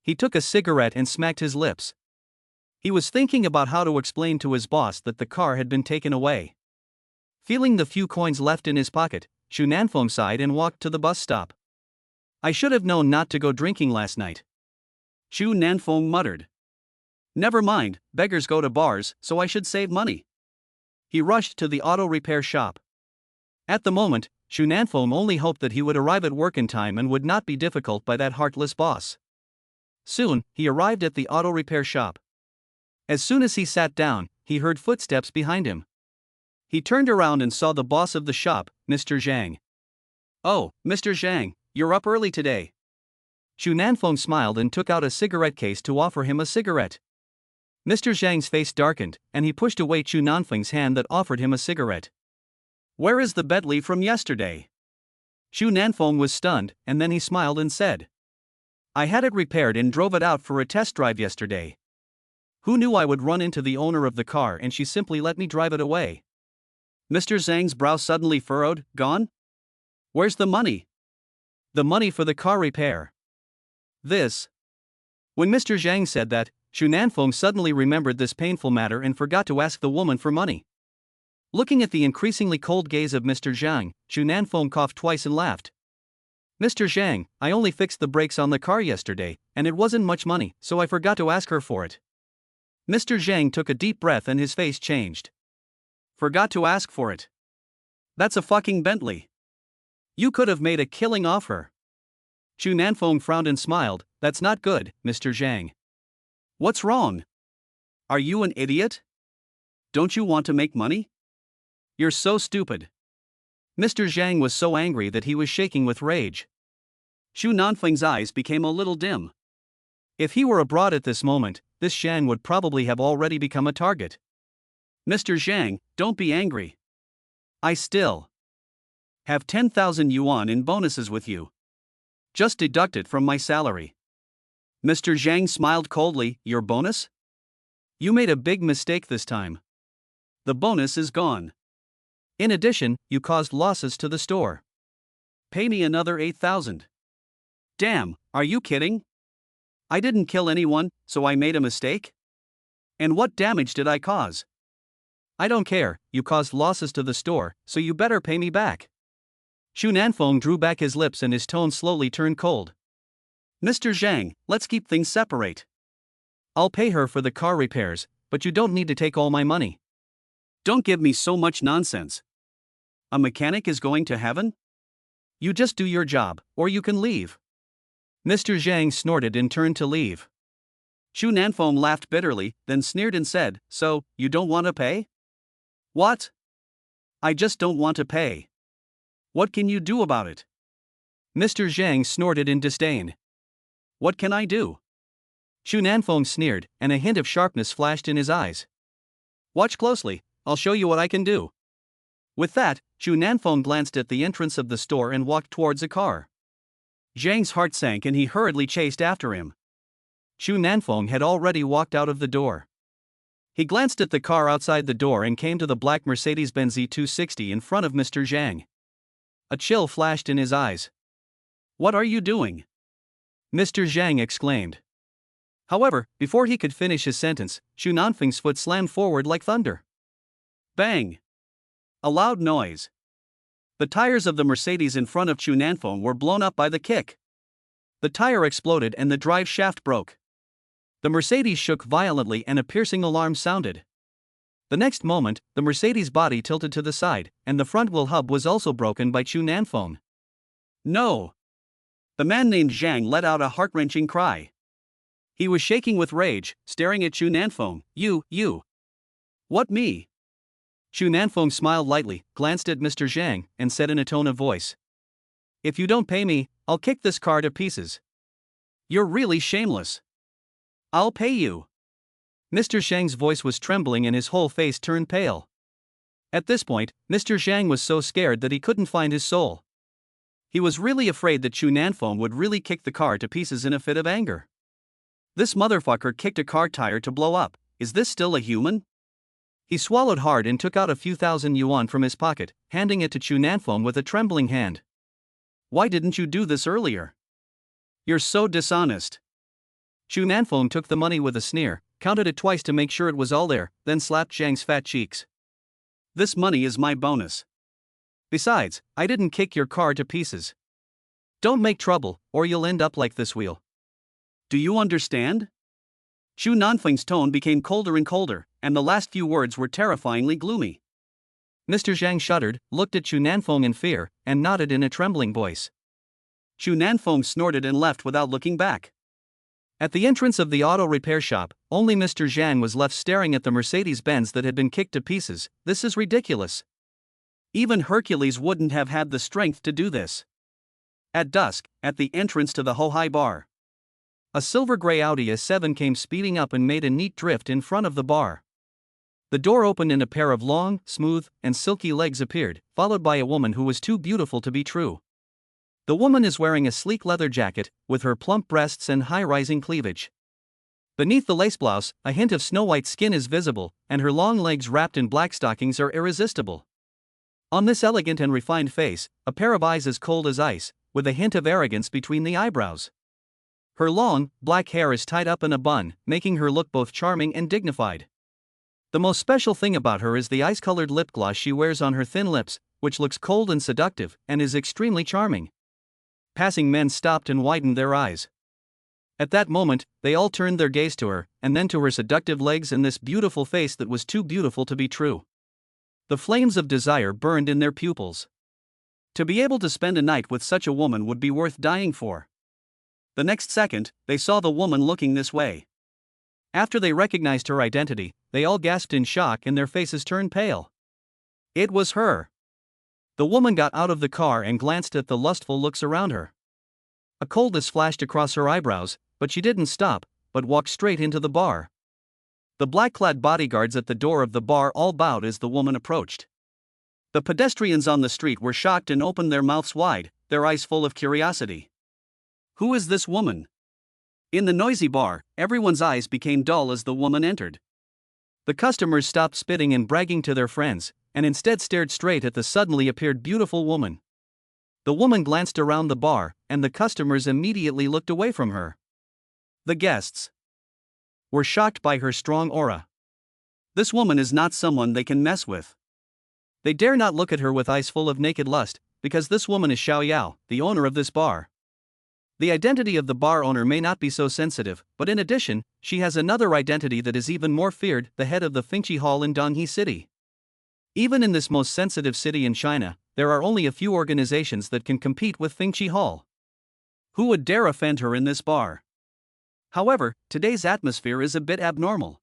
He took a cigarette and smacked his lips. He was thinking about how to explain to his boss that the car had been taken away. Feeling the few coins left in his pocket, Chu Nanfeng sighed and walked to the bus stop. I should have known not to go drinking last night. Chu Nanfeng muttered. Never mind, beggars go to bars, so I should save money. He rushed to the auto repair shop. At the moment, Chu Nanfeng only hoped that he would arrive at work in time and would not be difficult by that heartless boss. Soon, he arrived at the auto repair shop. As soon as he sat down, he heard footsteps behind him. He turned around and saw the boss of the shop, Mr. Zhang. Oh, Mr. Zhang, you're up early today. Chu Nanfeng smiled and took out a cigarette case to offer him a cigarette. Mr. Zhang's face darkened, and he pushed away Chu Nanfeng's hand that offered him a cigarette. Where is the Bentley from yesterday? Chu Nanfeng was stunned, and then he smiled and said. I had it repaired and drove it out for a test drive yesterday. Who knew I would run into the owner of the car and she simply let me drive it away? Mr. Zhang's brow suddenly furrowed. Gone? Where's the money? The money for the car repair. This. When Mr. Zhang said that, Chu Nanfeng suddenly remembered this painful matter and forgot to ask the woman for money. Looking at the increasingly cold gaze of Mr. Zhang, Chu Nanfeng coughed twice and laughed. Mr. Zhang, I only fixed the brakes on the car yesterday, and it wasn't much money, so I forgot to ask her for it. Mr. Zhang took a deep breath and his face changed. Forgot to ask for it. That's a fucking Bentley. You could have made a killing off her. Chu Nanfeng frowned and smiled. That's not good, Mr. Zhang. What's wrong? Are you an idiot? Don't you want to make money? You're so stupid. Mr. Zhang was so angry that he was shaking with rage. Chu Nanfeng's eyes became a little dim. If he were abroad at this moment, this Zhang would probably have already become a target. Mr. Zhang, don't be angry. I still have 10,000 yuan in bonuses with you. Just deduct it from my salary. Mr. Zhang smiled coldly. Your bonus? You made a big mistake this time. The bonus is gone. In addition, you caused losses to the store. Pay me another 8,000. Damn, are you kidding? I didn't kill anyone, so I made a mistake? And what damage did I cause? I don't care, you caused losses to the store, so you better pay me back. Chu Nanfeng drew back his lips and his tone slowly turned cold. Mr. Zhang, let's keep things separate. I'll pay her for the car repairs, but you don't need to take all my money. Don't give me so much nonsense. A mechanic is going to heaven? You just do your job, or you can leave. Mr. Zhang snorted and turned to leave. Chu Nanfeng laughed bitterly, then sneered and said, So, you don't want to pay? What? I just don't want to pay. What can you do about it? Mr. Zhang snorted in disdain. What can I do? Chu Nanfeng sneered, and a hint of sharpness flashed in his eyes. Watch closely, I'll show you what I can do. With that, Chu Nanfeng glanced at the entrance of the store and walked towards a car. Zhang's heart sank and he hurriedly chased after him. Chu Nanfeng had already walked out of the door. He glanced at the car outside the door and came to the black Mercedes-Benz E260 in front of Mr. Zhang. A chill flashed in his eyes. What are you doing? Mr. Zhang exclaimed. However, before he could finish his sentence, Chu Nanfeng's foot slammed forward like thunder. Bang! A loud noise. The tires of the Mercedes in front of Chu Nanfeng were blown up by the kick. The tire exploded and the drive shaft broke. The Mercedes shook violently and a piercing alarm sounded. The next moment, the Mercedes body tilted to the side, and the front wheel hub was also broken by Chu Nanfeng. No! The man named Zhang let out a heart-wrenching cry. He was shaking with rage, staring at Chu Nanfeng. You. What, me? Chu Nanfeng smiled lightly, glanced at Mr. Zhang, and said in a tone of voice. If you don't pay me, I'll kick this car to pieces. You're really shameless. I'll pay you. Mr. Zhang's voice was trembling and his whole face turned pale. At this point, Mr. Zhang was so scared that he couldn't find his soul. He was really afraid that Chu Nanfeng would really kick the car to pieces in a fit of anger. This motherfucker kicked a car tire to blow up. Is this still a human? He swallowed hard and took out a few thousand yuan from his pocket, handing it to Chu Nanfeng with a trembling hand. Why didn't you do this earlier? You're so dishonest. Chu Nanfeng took the money with a sneer, counted it twice to make sure it was all there, then slapped Zhang's fat cheeks. This money is my bonus. Besides, I didn't kick your car to pieces. Don't make trouble, or you'll end up like this wheel. Do you understand? Chu Nanfeng's tone became colder and colder, and the last few words were terrifyingly gloomy. Mr. Zhang shuddered, looked at Chu Nanfeng in fear, and nodded in a trembling voice. Chu Nanfeng snorted and left without looking back. At the entrance of the auto repair shop, only Mr. Zhang was left staring at the Mercedes-Benz that had been kicked to pieces. This is ridiculous. Even Hercules wouldn't have had the strength to do this. At dusk, at the entrance to the Hohai bar, a silver-gray Audi A7 came speeding up and made a neat drift in front of the bar. The door opened and a pair of long, smooth, and silky legs appeared, followed by a woman who was too beautiful to be true. The woman is wearing a sleek leather jacket, with her plump breasts and high-rising cleavage. Beneath the lace blouse, a hint of snow-white skin is visible, and her long legs wrapped in black stockings are irresistible. On this elegant and refined face, a pair of eyes as cold as ice, with a hint of arrogance between the eyebrows. Her long, black hair is tied up in a bun, making her look both charming and dignified. The most special thing about her is the ice-colored lip gloss she wears on her thin lips, which looks cold and seductive, and is extremely charming. Passing men stopped and widened their eyes. At that moment, they all turned their gaze to her, and then to her seductive legs and this beautiful face that was too beautiful to be true. The flames of desire burned in their pupils. To be able to spend a night with such a woman would be worth dying for. The next second, they saw the woman looking this way. After they recognized her identity, they all gasped in shock and their faces turned pale. It was her. The woman got out of the car and glanced at the lustful looks around her. A coldness flashed across her eyebrows, but she didn't stop, but walked straight into the bar. The black-clad bodyguards at the door of the bar all bowed as the woman approached. The pedestrians on the street were shocked and opened their mouths wide, their eyes full of curiosity. Who is this woman? In the noisy bar, everyone's eyes became dull as the woman entered. The customers stopped spitting and bragging to their friends, and instead stared straight at the suddenly appeared beautiful woman. The woman glanced around the bar, and the customers immediately looked away from her. The guests were shocked by her strong aura. This woman is not someone they can mess with. They dare not look at her with eyes full of naked lust, because this woman is Xiao Yao, the owner of this bar. The identity of the bar owner may not be so sensitive, but in addition, she has another identity that is even more feared, the head of the Fengqi Hall in Donghe City. Even in this most sensitive city in China, there are only a few organizations that can compete with Fengqi Hall. Who would dare offend her in this bar? However, today's atmosphere is a bit abnormal.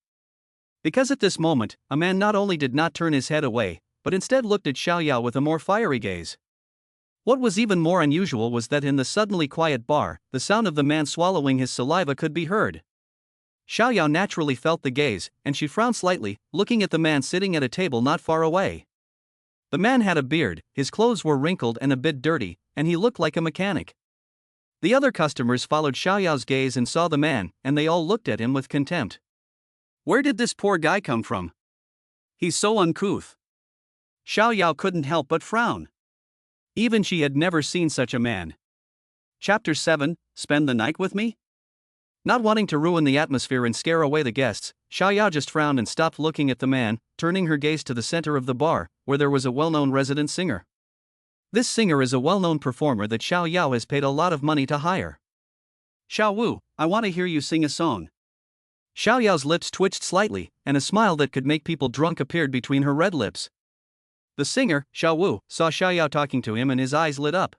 Because at this moment, a man not only did not turn his head away, but instead looked at Xiao Yao with a more fiery gaze. What was even more unusual was that in the suddenly quiet bar, the sound of the man swallowing his saliva could be heard. Xiao Yao naturally felt the gaze, and she frowned slightly, looking at the man sitting at a table not far away. The man had a beard, his clothes were wrinkled and a bit dirty, and he looked like a mechanic. The other customers followed Xiao Yao's gaze and saw the man, and they all looked at him with contempt. Where did this poor guy come from? He's so uncouth. Xiao Yao couldn't help but frown. Even she had never seen such a man. Chapter 7, Spend the Night with Me? Not wanting to ruin the atmosphere and scare away the guests, Xiao Yao just frowned and stopped looking at the man, turning her gaze to the center of the bar, where there was a well-known resident singer. This singer is a well-known performer that Xiao Yao has paid a lot of money to hire. Xiao Wu, I want to hear you sing a song. Xiao Yao's lips twitched slightly, and a smile that could make people drunk appeared between her red lips. The singer, Xiao Wu, saw Xiao Yao talking to him and his eyes lit up.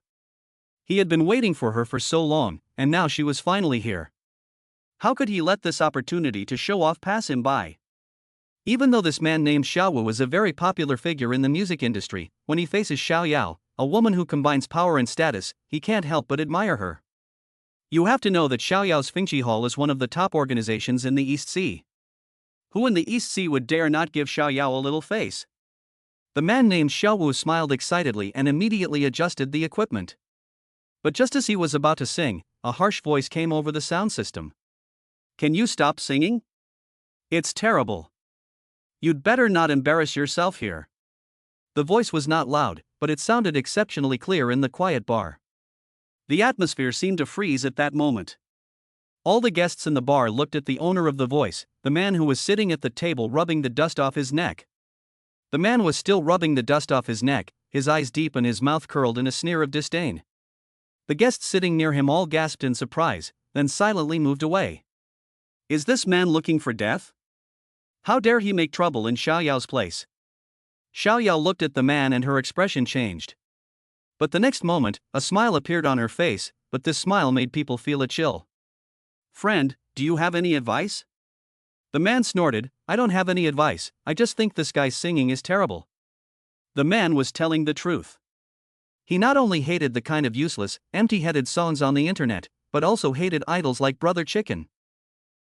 He had been waiting for her for so long, and now she was finally here. How could he let this opportunity to show off pass him by? Even though this man named Xiao Wu is a very popular figure in the music industry, when he faces Xiao Yao, a woman who combines power and status, he can't help but admire her. You have to know that Xiao Yao's Fengqi Hall is one of the top organizations in the East Sea. Who in the East Sea would dare not give Xiao Yao a little face? The man named Xiao Wu smiled excitedly and immediately adjusted the equipment. But just as he was about to sing, a harsh voice came over the sound system. Can you stop singing? It's terrible. You'd better not embarrass yourself here. The voice was not loud, but it sounded exceptionally clear in the quiet bar. The atmosphere seemed to freeze at that moment. All the guests in the bar looked at the owner of the voice, the man who was sitting at the table rubbing the dust off his neck. The man was still rubbing the dust off his neck, his eyes deep and his mouth curled in a sneer of disdain. The guests sitting near him all gasped in surprise, then silently moved away. Is this man looking for death? How dare he make trouble in Xiao Yao's place? Xiao Yao looked at the man and her expression changed. But the next moment, a smile appeared on her face, but this smile made people feel a chill. Friend, do you have any advice? The man snorted, I don't have any advice, I just think this guy's singing is terrible. The man was telling the truth. He not only hated the kind of useless, empty-headed songs on the internet, but also hated idols like Brother Chicken.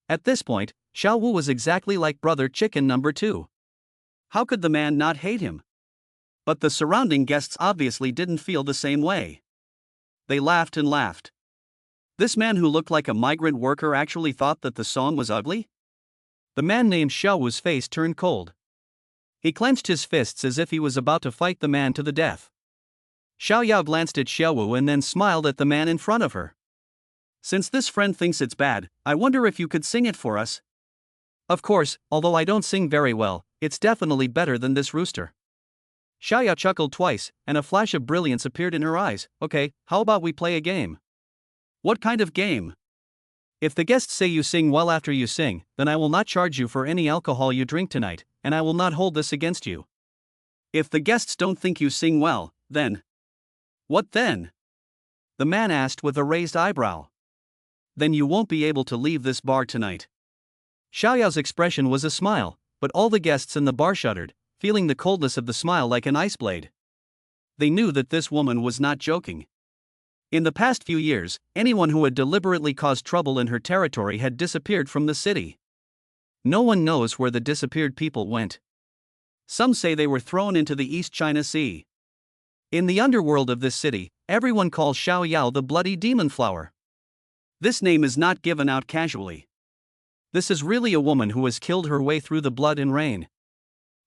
At this point, Xiao Wu was exactly like Brother Chicken number 2. How could the man not hate him? But the surrounding guests obviously didn't feel the same way. They laughed and laughed. This man who looked like a migrant worker actually thought that the song was ugly? The man named Xiao Wu's face turned cold. He clenched his fists as if he was about to fight the man to the death. Xiao Yao glanced at Xiao Wu and then smiled at the man in front of her. Since this friend thinks it's bad, I wonder if you could sing it for us. Of course, although I don't sing very well, it's definitely better than this rooster. Xiao Yao chuckled twice, and a flash of brilliance appeared in her eyes. Okay, how about we play a game? What kind of game? If the guests say you sing well after you sing, then I will not charge you for any alcohol you drink tonight, and I will not hold this against you. If the guests don't think you sing well, then What then? The man asked with a raised eyebrow. Then you won't be able to leave this bar tonight. Xiaoyao's expression was a smile, but all the guests in the bar shuddered, feeling the coldness of the smile like an ice blade. They knew that this woman was not joking. In the past few years, anyone who had deliberately caused trouble in her territory had disappeared from the city. No one knows where the disappeared people went. Some say they were thrown into the East China Sea. In the underworld of this city, everyone calls Xiaoyao the bloody demon flower. This name is not given out casually. This is really a woman who has killed her way through the blood and rain.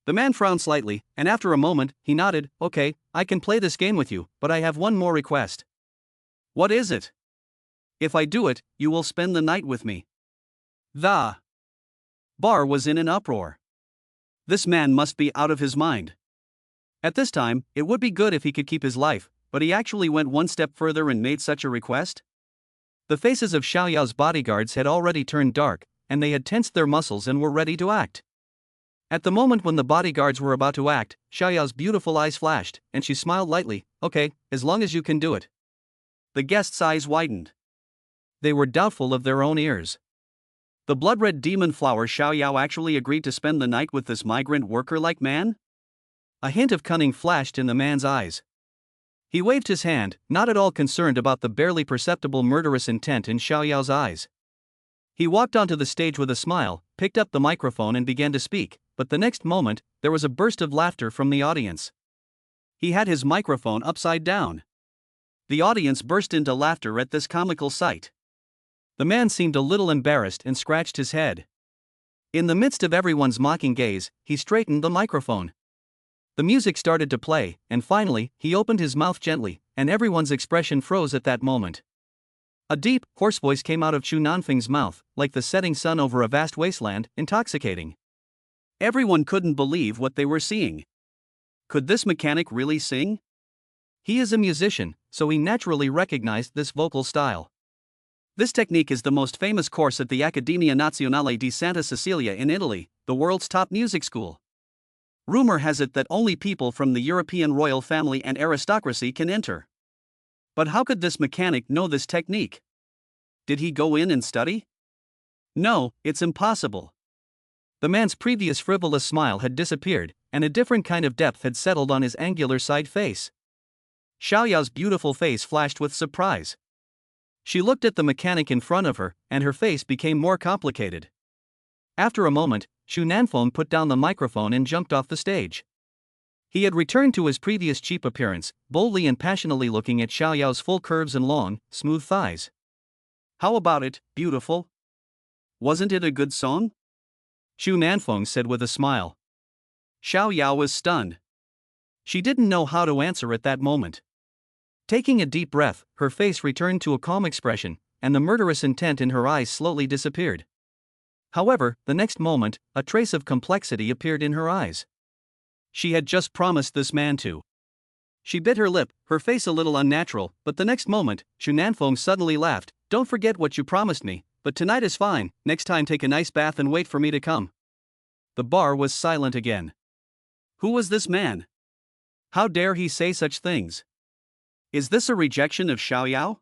The man frowned slightly, and after a moment, he nodded. Okay, I can play this game with you, but I have one more request. What is it? If I do it, you will spend the night with me. The bar was in an uproar. This man must be out of his mind. At this time, it would be good if he could keep his life, but he actually went one step further and made such a request? The faces of Xiaoyao's bodyguards had already turned dark, and they had tensed their muscles and were ready to act. At the moment when the bodyguards were about to act, Xiaoyao's beautiful eyes flashed, and she smiled lightly. Okay, as long as you can do it. The guests' eyes widened. They were doubtful of their own ears. The blood-red demon flower Xiaoyao actually agreed to spend the night with this migrant worker-like man? A hint of cunning flashed in the man's eyes. He waved his hand, not at all concerned about the barely perceptible murderous intent in Xiaoyao's eyes. He walked onto the stage with a smile, picked up the microphone and began to speak, but the next moment, there was a burst of laughter from the audience. He had his microphone upside down. The audience burst into laughter at this comical sight. The man seemed a little embarrassed and scratched his head. In the midst of everyone's mocking gaze, he straightened the microphone. The music started to play, and finally, he opened his mouth gently, and everyone's expression froze at that moment. A deep, hoarse voice came out of Chu Nanfeng's mouth, like the setting sun over a vast wasteland, intoxicating. Everyone couldn't believe what they were seeing. Could this mechanic really sing? He is a musician, so he naturally recognized this vocal style. This technique is the most famous course at the Accademia Nazionale di Santa Cecilia in Italy, the world's top music school. Rumor has it that only people from the European royal family and aristocracy can enter. But how could this mechanic know this technique? Did he go in and study? No, it's impossible. The man's previous frivolous smile had disappeared, and a different kind of depth had settled on his angular side face. Xiaoyao's beautiful face flashed with surprise. She looked at the mechanic in front of her, and her face became more complicated. After a moment, Xu Nanfeng put down the microphone and jumped off the stage. He had returned to his previous cheap appearance, boldly and passionately looking at Xiaoyao's full curves and long, smooth thighs. How about it, beautiful? Wasn't it a good song? Xu Nanfeng said with a smile. Xiaoyao was stunned. She didn't know how to answer at that moment. Taking a deep breath, her face returned to a calm expression, and the murderous intent in her eyes slowly disappeared. However, the next moment, a trace of complexity appeared in her eyes. She had just promised this man to. She bit her lip, her face a little unnatural, but the next moment, Xu Nanfeng suddenly laughed. Don't forget what you promised me, but tonight is fine, next time take a nice bath and wait for me to come. The bar was silent again. Who was this man? How dare he say such things? Is this a rejection of Xiaoyao?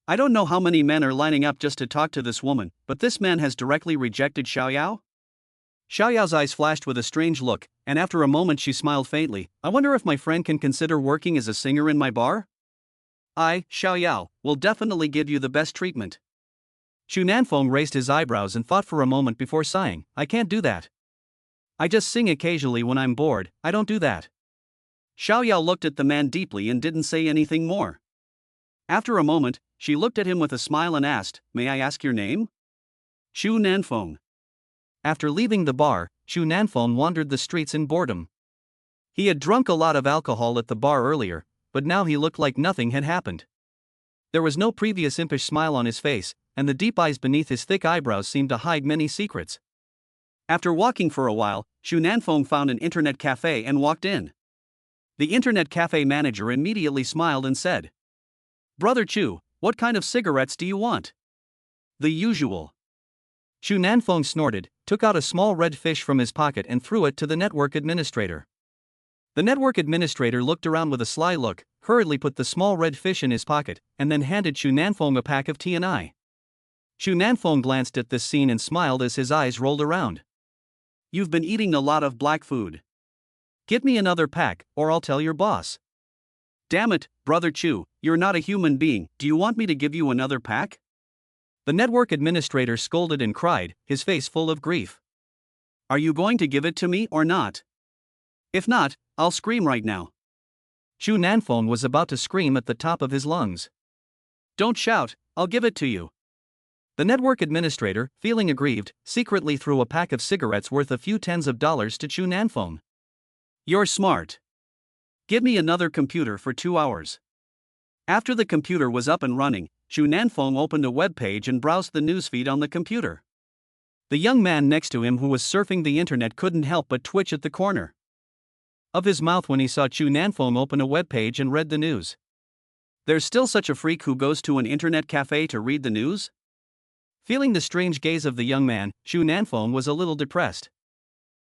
I don't know how many men are lining up just to talk to this woman, but this man has directly rejected Xiaoyao? Xiaoyao's eyes flashed with a strange look, and after a moment she smiled faintly. I wonder if my friend can consider working as a singer in my bar? I, Xiaoyao, will definitely give you the best treatment. Xu Nanfeng raised his eyebrows and thought for a moment before sighing. I can't do that. I just sing occasionally when I'm bored, I don't do that. Xiaoyao looked at the man deeply and didn't say anything more. After a moment, she looked at him with a smile and asked, May I ask your name? Xu Nanfeng. After leaving the bar, Xu Nanfeng wandered the streets in boredom. He had drunk a lot of alcohol at the bar earlier, but now he looked like nothing had happened. There was no previous impish smile on his face, and the deep eyes beneath his thick eyebrows seemed to hide many secrets. After walking for a while, Xu Nanfeng found an internet cafe and walked in. The internet cafe manager immediately smiled and said, Brother Chu, what kind of cigarettes do you want? The usual. Xu Nanfeng snorted, took out a small red fish from his pocket and threw it to the network administrator. The network administrator looked around with a sly look, hurriedly put the small red fish in his pocket, and then handed Xu Nanfeng a pack of TNI. Xu Nanfeng glanced at this scene and smiled as his eyes rolled around. "You've been eating a lot of black food. Get me another pack, or I'll tell your boss." "Damn it, Brother Chu, you're not a human being, do you want me to give you another pack?" The network administrator scolded and cried, his face full of grief. "Are you going to give it to me or not? If not, I'll scream right now." Xu Nanfeng was about to scream at the top of his lungs. "Don't shout, I'll give it to you." The network administrator, feeling aggrieved, secretly threw a pack of cigarettes worth a few tens of dollars to Xu Nanfeng. "You're smart. Give me another computer for 2 hours." After the computer was up and running, Xu Nanfeng opened a web page and browsed the newsfeed on the computer. The young man next to him who was surfing the internet couldn't help but twitch at the corner of his mouth when he saw Xu Nanfeng open a web page and read the news. There's still such a freak who goes to an internet cafe to read the news? Feeling the strange gaze of the young man, Xu Nanfeng was a little depressed.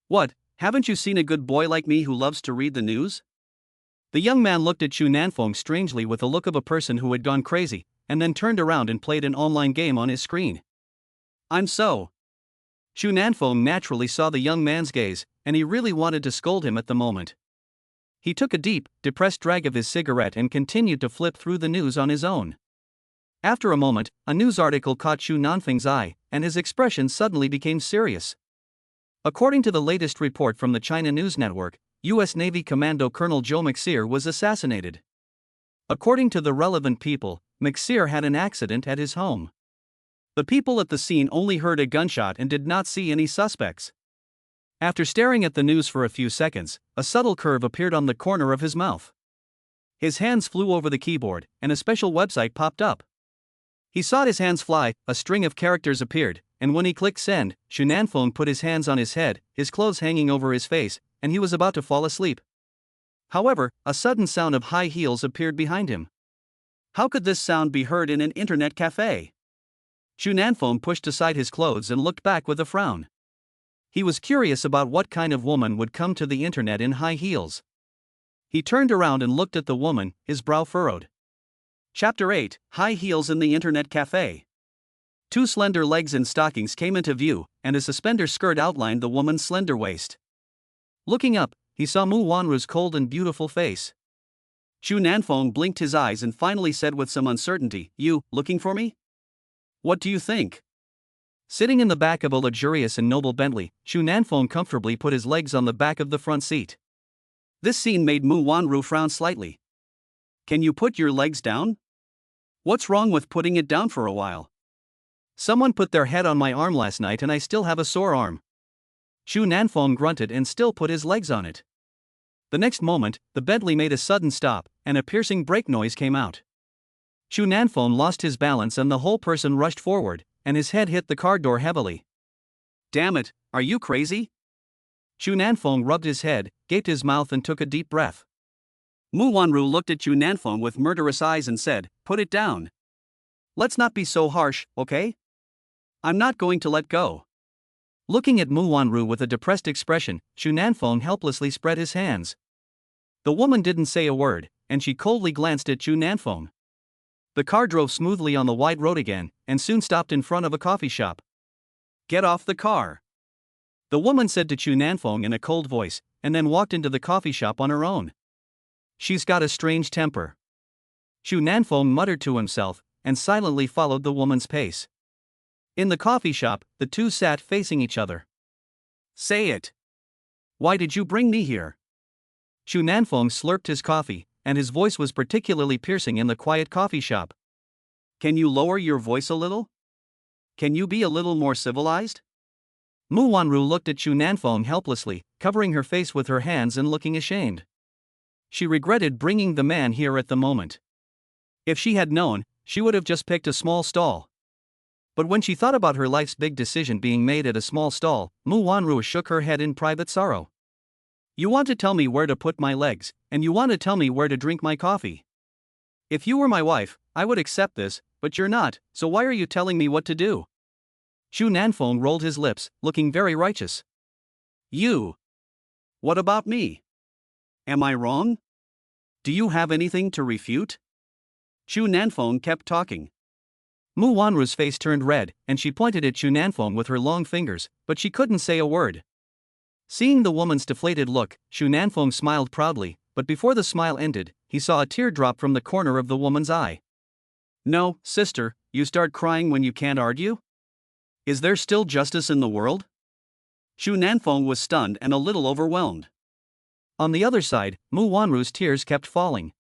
"What, haven't you seen a good boy like me who loves to read the news?" The young man looked at Xu Nanfeng strangely with the look of a person who had gone crazy, and then turned around and played an online game on his screen. "I'm so." Xu Nanfeng naturally saw the young man's gaze, and he really wanted to scold him at the moment. He took a deep, depressed drag of his cigarette and continued to flip through the news on his own. After a moment, a news article caught Xu Nanfeng's eye, and his expression suddenly became serious. According to the latest report from the China News Network, U.S. Navy Commando Colonel Joe McSear was assassinated. According to the relevant people, McSear had an accident at his home. The people at the scene only heard a gunshot and did not see any suspects. After staring at the news for a few seconds, a subtle curve appeared on the corner of his mouth. His hands flew over the keyboard, and a special website popped up. He saw his hands fly, a string of characters appeared, and when he clicked send, Xu Nanfeng put his hands on his head, his clothes hanging over his face, and he was about to fall asleep. However, a sudden sound of high heels appeared behind him. How could this sound be heard in an internet cafe? Xu Nanfeng pushed aside his clothes and looked back with a frown. He was curious about what kind of woman would come to the internet in high heels. He turned around and looked at the woman, his brow furrowed. Chapter 8: High Heels in the Internet Cafe. Two slender legs in stockings came into view, and a suspender skirt outlined the woman's slender waist. Looking up, he saw Mu Wanru's cold and beautiful face. Xu Nanfeng blinked his eyes and finally said with some uncertainty, "You, looking for me? What do you think?" Sitting in the back of a luxurious and noble Bentley, Xu Nanfeng comfortably put his legs on the back of the front seat. This scene made Mu Wanru frown slightly. "Can you put your legs down? What's wrong with putting it down for a while? Someone put their head on my arm last night and I still have a sore arm." Xu Nanfeng grunted and still put his legs on it. The next moment, the Bentley made a sudden stop, and a piercing brake noise came out. Xu Nanfeng lost his balance and the whole person rushed forward, and his head hit the car door heavily. "Damn it, are you crazy?" Xu Nanfeng rubbed his head, gaped his mouth and took a deep breath. Mu Wanru looked at Xu Nanfeng with murderous eyes and said, "Put it down. Let's not be so harsh, okay? I'm not going to let go." Looking at Mu Wanru with a depressed expression, Xu Nanfeng helplessly spread his hands. The woman didn't say a word, and she coldly glanced at Xu Nanfeng. The car drove smoothly on the wide road again, and soon stopped in front of a coffee shop. "Get off the car," the woman said to Xu Nanfeng in a cold voice, and then walked into the coffee shop on her own. "She's got a strange temper." Xu Nanfeng muttered to himself, and silently followed the woman's pace. In the coffee shop, the two sat facing each other. "Say it. Why did you bring me here?" Xu Nanfeng slurped his coffee, and his voice was particularly piercing in the quiet coffee shop. "Can you lower your voice a little? Can you be a little more civilized?" Mu Wanru looked at Xu Nanfeng helplessly, covering her face with her hands and looking ashamed. She regretted bringing the man here at the moment. If she had known, she would have just picked a small stall. But when she thought about her life's big decision being made at a small stall, Mu Wanru shook her head in private sorrow. "You want to tell me where to put my legs, and you want to tell me where to drink my coffee. If you were my wife, I would accept this, but you're not, so why are you telling me what to do?" Xu Nanfeng rolled his lips, looking very righteous. "You. What about me? Am I wrong? Do you have anything to refute? Chu Nanfeng kept talking. Mu Wanru's face turned red, and she pointed at Chu Nanfeng with her long fingers, but she couldn't say a word. Seeing the woman's deflated look, Chu Nanfeng smiled proudly, but before the smile ended, he saw a tear drop from the corner of the woman's eye. No, sister, you start crying when you can't argue? Is there still justice in the world? Chu Nanfeng was stunned and a little overwhelmed. On the other side, Mu Wanru's tears kept falling.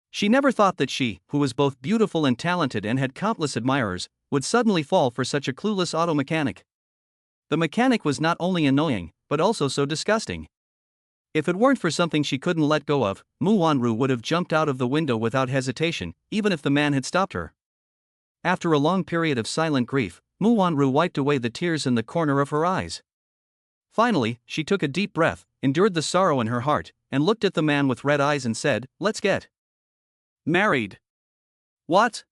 She never thought that she, who was both beautiful and talented and had countless admirers, would suddenly fall for such a clueless auto mechanic. The mechanic was not only annoying, but also so disgusting. If it weren't for something she couldn't let go of, Mu Wanru would have jumped out of the window without hesitation, even if the man had stopped her. After a long period of silent grief, Mu Wanru wiped away the tears in the corner of her eyes. Finally, she took a deep breath, endured the sorrow in her heart, and looked at the man with red eyes and said, "Let's get married." What?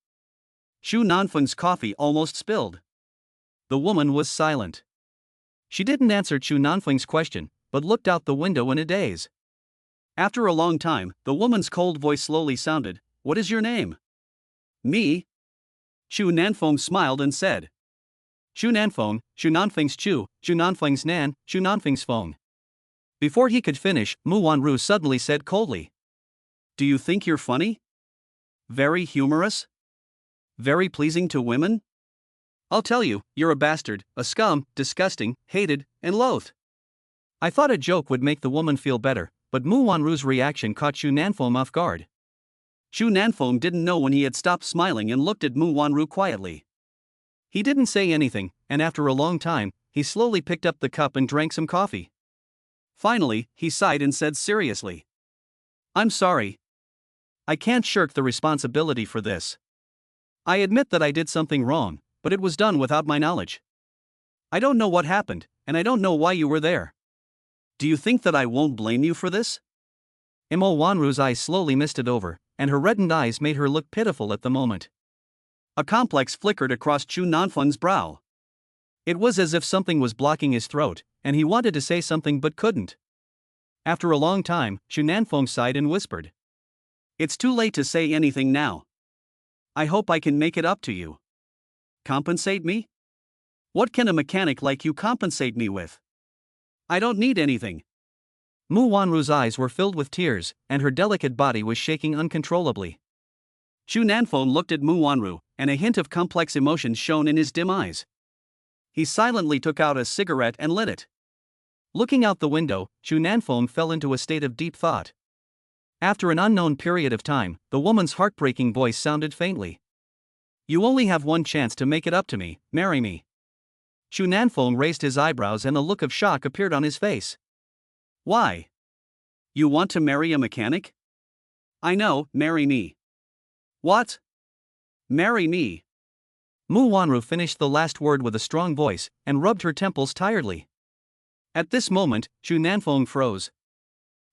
Chu Nanfeng's coffee almost spilled. The woman was silent. She didn't answer Chu Nanfeng's question, but looked out the window in a daze. After a long time, the woman's cold voice slowly sounded, "What is your name?" "Me?" Chu Nanfeng smiled and said. "Chu Nanfeng, Chu Nanfeng's Chu Nanfeng's Nan, Chu Nanfeng's Feng." Before he could finish, Mu Wanru suddenly said coldly, "Do you think you're funny? Very humorous? Very pleasing to women? I'll tell you, you're a bastard, a scum, disgusting, hated, and loathed." I thought a joke would make the woman feel better, but Mu Wanru's reaction caught Chu Nanfeng off guard. Chu Nanfeng didn't know when he had stopped smiling and looked at Mu Wanru quietly. He didn't say anything, and after a long time, he slowly picked up the cup and drank some coffee. Finally, he sighed and said seriously, "I'm sorry. I can't shirk the responsibility for this. I admit that I did something wrong, but it was done without my knowledge. I don't know what happened, and I don't know why you were there. Do you think that I won't blame you for this?" Mo Wanru's eyes slowly misted over, and her reddened eyes made her look pitiful at the moment. A complex flickered across Chu Nanfeng's brow. It was as if something was blocking his throat, and he wanted to say something but couldn't. After a long time, Chu Nanfeng sighed and whispered, "It's too late to say anything now. I hope I can make it up to you." "Compensate me? What can a mechanic like you compensate me with? I don't need anything." Mu Wanru's eyes were filled with tears, and her delicate body was shaking uncontrollably. Chu Nanfeng looked at Mu Wanru, and a hint of complex emotion shone in his dim eyes. He silently took out a cigarette and lit it. Looking out the window, Chu Nanfeng fell into a state of deep thought. After an unknown period of time, the woman's heartbreaking voice sounded faintly. "You only have one chance to make it up to me, marry me." Chu Nanfeng raised his eyebrows and a look of shock appeared on his face. "Why? You want to marry a mechanic?" "I know, marry me." "What? Marry me?" Mu Wanru finished the last word with a strong voice, and rubbed her temples tiredly. At this moment, Chu Nanfeng froze.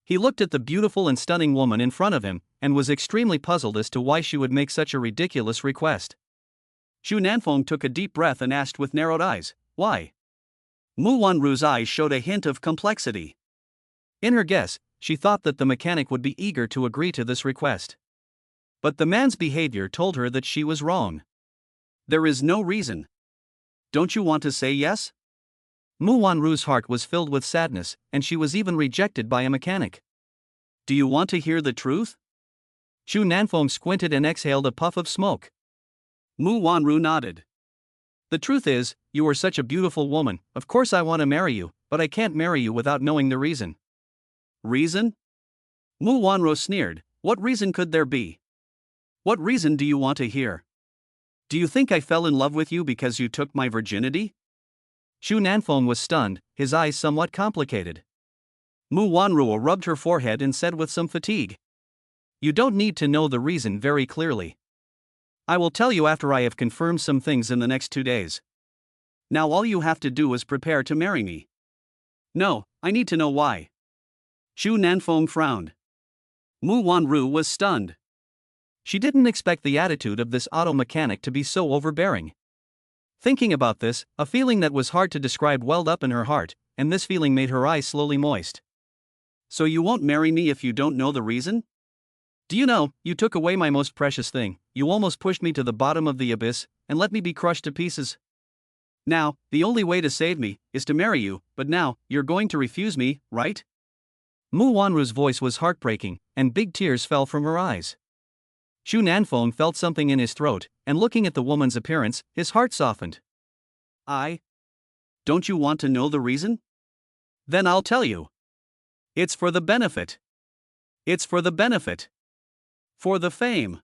He looked at the beautiful and stunning woman in front of him, and was extremely puzzled as to why she would make such a ridiculous request. Chu Nanfeng took a deep breath and asked with narrowed eyes, "Why?" Mu Wanru's eyes showed a hint of complexity. In her guess, she thought that the mechanic would be eager to agree to this request. But the man's behavior told her that she was wrong. "There is no reason. Don't you want to say yes?" Mu Wanru's heart was filled with sadness, and she was even rejected by a mechanic. "Do you want to hear the truth?" Chu Nanfeng squinted and exhaled a puff of smoke. Mu Wanru nodded. "The truth is, you are such a beautiful woman, of course I want to marry you, but I can't marry you without knowing the reason." "Reason?" Mu Wanru sneered, "What reason could there be? What reason do you want to hear? Do you think I fell in love with you because you took my virginity?" Chu Nanfeng was stunned, his eyes somewhat complicated. Mu Wanru rubbed her forehead and said with some fatigue, "You don't need to know the reason very clearly. I will tell you after I have confirmed some things in the next 2 days. Now all you have to do is prepare to marry me." "No, I need to know why." Chu Nanfeng frowned. Mu Wanru was stunned. She didn't expect the attitude of this auto mechanic to be so overbearing. Thinking about this, a feeling that was hard to describe welled up in her heart, and this feeling made her eyes slowly moist. "So you won't marry me if you don't know the reason?" Do you know, you took away my most precious thing, you almost pushed me to the bottom of the abyss, and let me be crushed to pieces. Now, the only way to save me is to marry you, but now, you're going to refuse me, right? Mu Wanru's voice was heartbreaking, and big tears fell from her eyes. Shu Nanfeng felt something in his throat, and looking at the woman's appearance, his heart softened. Don't you want to know the reason? Then I'll tell you. It's for the benefit. It's for the benefit. For the fame.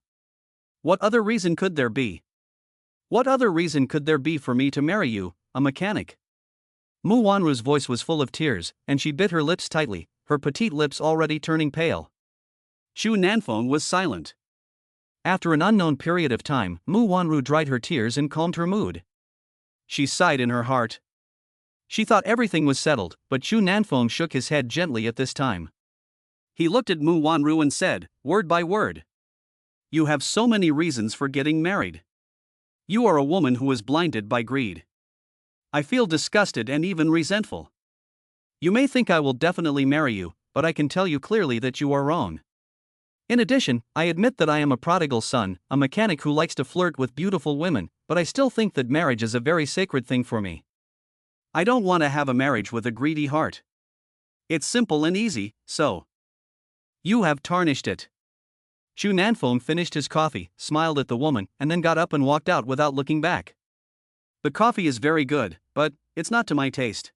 What other reason could there be? What other reason could there be for me to marry you, a mechanic? Mu Wanru's voice was full of tears, and she bit her lips tightly, her petite lips already turning pale. Shu Nanfeng was silent. After an unknown period of time, Mu Wanru dried her tears and calmed her mood. She sighed in her heart. She thought everything was settled, but Shu Nanfeng shook his head gently at this time. He looked at Mu Wanru and said, word by word. You have so many reasons for getting married. You are a woman who is blinded by greed. I feel disgusted and even resentful. You may think I will definitely marry you, but I can tell you clearly that you are wrong. In addition, I admit that I am a prodigal son, a mechanic who likes to flirt with beautiful women, but I still think that marriage is a very sacred thing for me. I don't want to have a marriage with a greedy heart. It's simple and easy, so. You have tarnished it. Shu Nanfeng finished his coffee, smiled at the woman, and then got up and walked out without looking back. The coffee is very good, but it's not to my taste.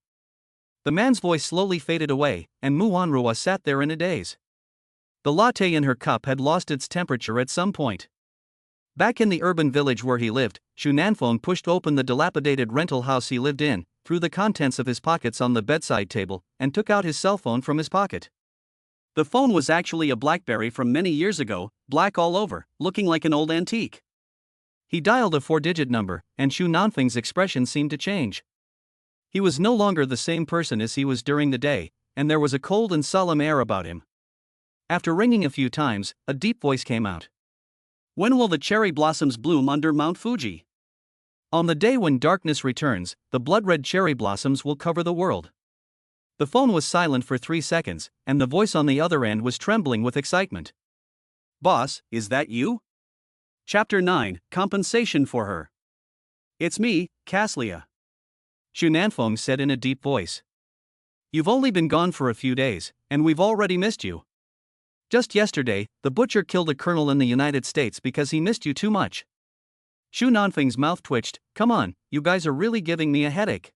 The man's voice slowly faded away, and Mu Wanru sat there in a daze. The latte in her cup had lost its temperature at some point. Back in the urban village where he lived, Shu Nanfeng pushed open the dilapidated rental house he lived in, threw the contents of his pockets on the bedside table, and took out his cell phone from his pocket. The phone was actually a BlackBerry from many years ago, black all over, looking like an old antique. He dialed a 4-digit number, and Shu Nanfeng's expression seemed to change. He was no longer the same person as he was during the day, and there was a cold and solemn air about him. After ringing a few times, a deep voice came out. When will the cherry blossoms bloom under Mount Fuji? On the day when darkness returns, the blood-red cherry blossoms will cover the world. The phone was silent for 3 seconds, and the voice on the other end was trembling with excitement. Boss, is that you? Chapter 9, Compensation for Her. It's me, Caslia. Shu Nanfeng said in a deep voice. You've only been gone for a few days, and we've already missed you. Just yesterday, the butcher killed a colonel in the United States because he missed you too much. Shu Nanfeng's mouth twitched. Come on, you guys are really giving me a headache.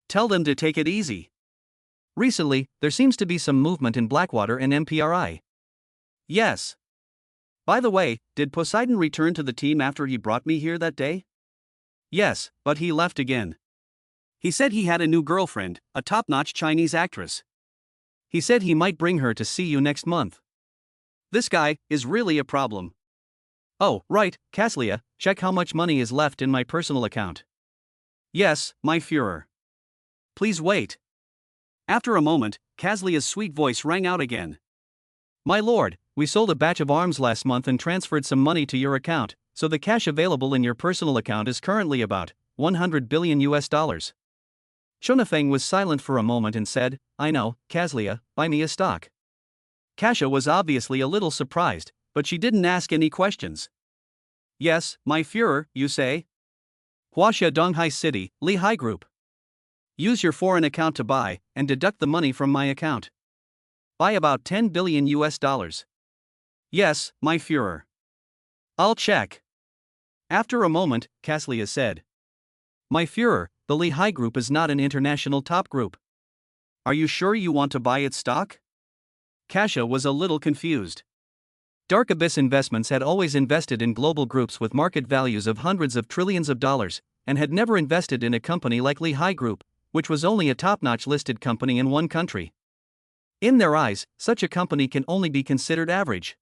Tell them to take it easy. Recently, there seems to be some movement in Blackwater and MPRI. Yes. By the way, did Poseidon return to the team after he brought me here that day? Yes, but he left again. He said he had a new girlfriend, a top-notch Chinese actress. He said he might bring her to see you next month. This guy is really a problem. Oh, right, Caslia, check how much money is left in my personal account. Yes, my Führer. Please wait. After a moment, Caslia's sweet voice rang out again. My lord, we sold a batch of arms last month and transferred some money to your account, so the cash available in your personal account is currently about $100 billion. Shunafeng was silent for a moment and said, I know, Caslia, buy me a stock. Kasha was obviously a little surprised, but she didn't ask any questions. Yes, my Führer, you say? Huaxia Donghai City, Lehigh Group. Use your foreign account to buy, and deduct the money from my account. Buy about $10 billion. Yes, my Führer. I'll check. After a moment, Caslia said. My Führer, the Lehigh Group is not an international top group. Are you sure you want to buy its stock? Kasha was a little confused. Dark Abyss Investments had always invested in global groups with market values of hundreds of trillions of dollars, and had never invested in a company like Lehigh Group, which was only a top-notch listed company in one country. In their eyes, such a company can only be considered average.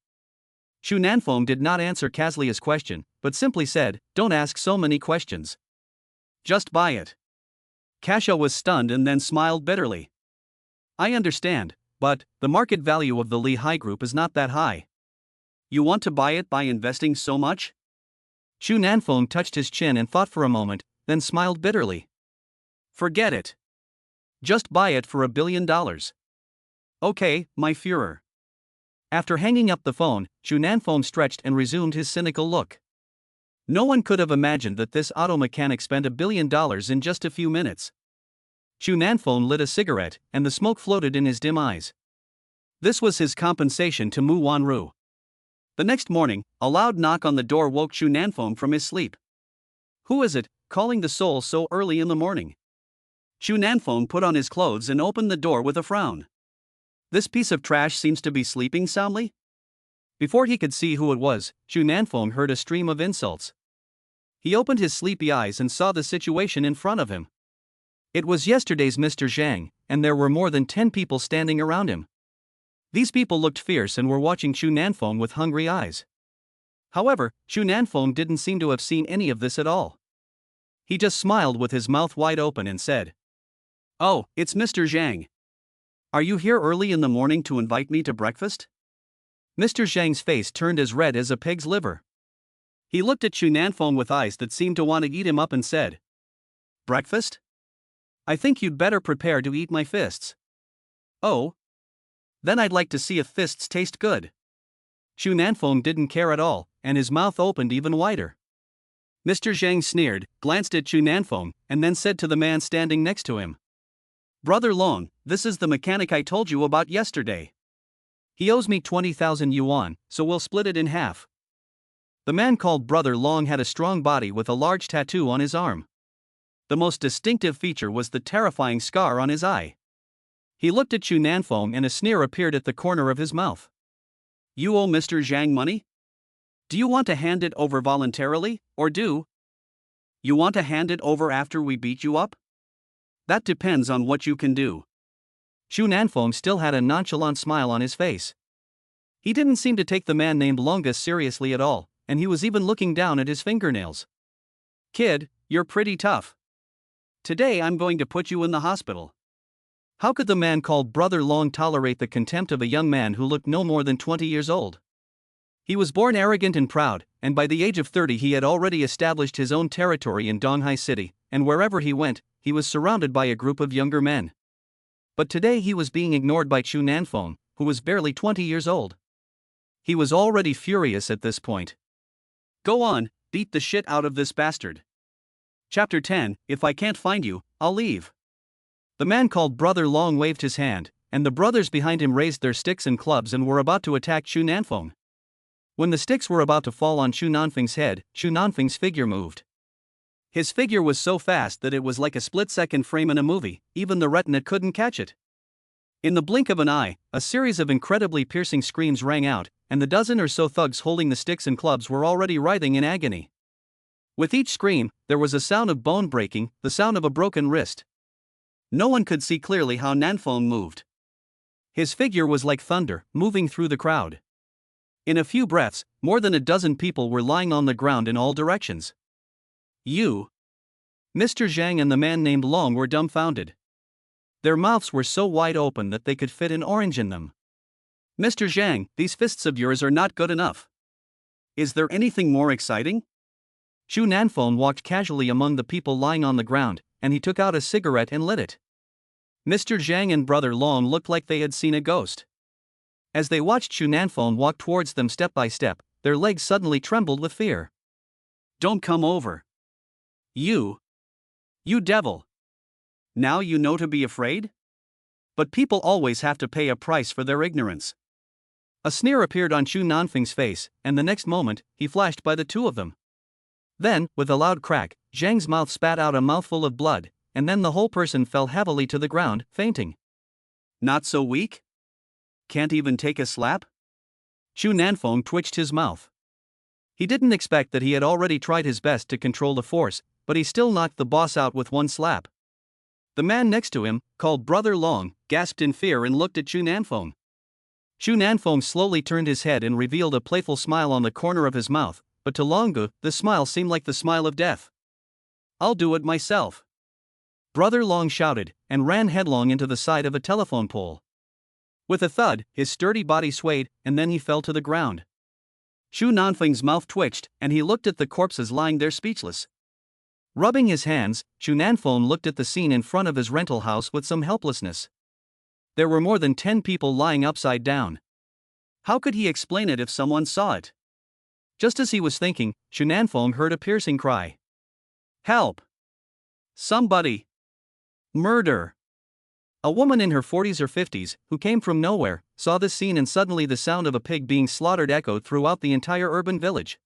Shu Nanfeng did not answer Caslia's question, but simply said, don't ask so many questions. Just buy it. Kasha was stunned and then smiled bitterly. I understand, but the market value of the Lehigh Group is not that high. You want to buy it by investing so much? Shu Nanfeng touched his chin and thought for a moment, then smiled bitterly. Forget it. Just buy it for $1 billion. Okay, my Führer. After hanging up the phone, Chu Nanfeng stretched and resumed his cynical look. No one could have imagined that this auto mechanic spent $1 billion in just a few minutes. Chu Nanfeng lit a cigarette, and the smoke floated in his dim eyes. This was his compensation to Mu Wanru. The next morning, a loud knock on the door woke Chu Nanfeng from his sleep. Who is it, calling the soul so early in the morning? Chu Nanfeng put on his clothes and opened the door with a frown. This piece of trash seems to be sleeping soundly? Before he could see who it was, Chu Nanfeng heard a stream of insults. He opened his sleepy eyes and saw the situation in front of him. It was yesterday's Mr. Zhang, and there were more than 10 people standing around him. These people looked fierce and were watching Chu Nanfeng with hungry eyes. However, Chu Nanfeng didn't seem to have seen any of this at all. He just smiled with his mouth wide open and said, "Oh, it's Mr. Zhang. Are you here early in the morning to invite me to breakfast?" Mr. Zhang's face turned as red as a pig's liver. He looked at Chu Nanfeng with eyes that seemed to want to eat him up and said, "Breakfast? I think you'd better prepare to eat my fists." "Oh? Then I'd like to see if fists taste good." Chu Nanfeng didn't care at all, and his mouth opened even wider. Mr. Zhang sneered, glanced at Chu Nanfeng, and then said to the man standing next to him, "Brother Long, this is the mechanic I told you about yesterday. He owes me 20,000 yuan, so we'll split it in half." The man called Brother Long had a strong body with a large tattoo on his arm. The most distinctive feature was the terrifying scar on his eye. He looked at Chu Nanfeng and a sneer appeared at the corner of his mouth. "You owe Mr. Zhang money? Do you want to hand it over voluntarily, or do you want to hand it over after we beat you up? That depends on what you can do." Chu Nanfeng still had a nonchalant smile on his face. He didn't seem to take the man named Longus seriously at all, and he was even looking down at his fingernails. "Kid, you're pretty tough. Today I'm going to put you in the hospital." How could the man called Brother Long tolerate the contempt of a young man who looked no more than 20 years old? He was born arrogant and proud, and by the age of 30 he had already established his own territory in Donghai City, and wherever he went, he was surrounded by a group of younger men. But today he was being ignored by Chu Nanfeng, who was barely 20 years old. He was already furious at this point. "Go on, beat the shit out of this bastard." Chapter 10, If I can't find you, I'll leave. The man called Brother Long waved his hand, and the brothers behind him raised their sticks and clubs and were about to attack Chu Nanfeng. When the sticks were about to fall on Chu Nanfeng's head, Chu Nanfeng's figure moved. His figure was so fast that it was like a split-second frame in a movie, even the retina couldn't catch it. In the blink of an eye, a series of incredibly piercing screams rang out, and the dozen or so thugs holding the sticks and clubs were already writhing in agony. With each scream, there was a sound of bone breaking, the sound of a broken wrist. No one could see clearly how Nanfeng moved. His figure was like thunder, moving through the crowd. In a few breaths, more than a dozen people were lying on the ground in all directions. "You?" Mr. Zhang and the man named Long were dumbfounded. Their mouths were so wide open that they could fit an orange in them. "Mr. Zhang, these fists of yours are not good enough. Is there anything more exciting?" Chu Nanfeng walked casually among the people lying on the ground, and he took out a cigarette and lit it. Mr. Zhang and Brother Long looked like they had seen a ghost. As they watched Chu Nanfeng walk towards them step by step, their legs suddenly trembled with fear. "Don't come over. You devil. Now you know to be afraid?" But people always have to pay a price for their ignorance. A sneer appeared on Chu Nanfeng's face, and the next moment, he flashed by the two of them. Then, with a loud crack, Zhang's mouth spat out a mouthful of blood, and then the whole person fell heavily to the ground, fainting. "Not so weak? Can't even take a slap?" Chu Nanfeng twitched his mouth. He didn't expect that he had already tried his best to control the force, but he still knocked the boss out with one slap. The man next to him, called Brother Long, gasped in fear and looked at Chu Nanfeng. Chu Nanfeng slowly turned his head and revealed a playful smile on the corner of his mouth, but to Longu, the smile seemed like the smile of death. "I'll do it myself." Brother Long shouted, and ran headlong into the side of a telephone pole. With a thud, his sturdy body swayed, and then he fell to the ground. Chu Nanfeng's mouth twitched, and he looked at the corpses lying there speechless. Rubbing his hands, Chu Nanfeng looked at the scene in front of his rental house with some helplessness. There were more than 10 people lying upside down. How could he explain it if someone saw it? Just as he was thinking, Xu Nanfeng heard a piercing cry. Help! Somebody! Murder! A woman in her 40s or 50s, who came from nowhere, saw this scene and suddenly the sound of a pig being slaughtered echoed throughout the entire urban village.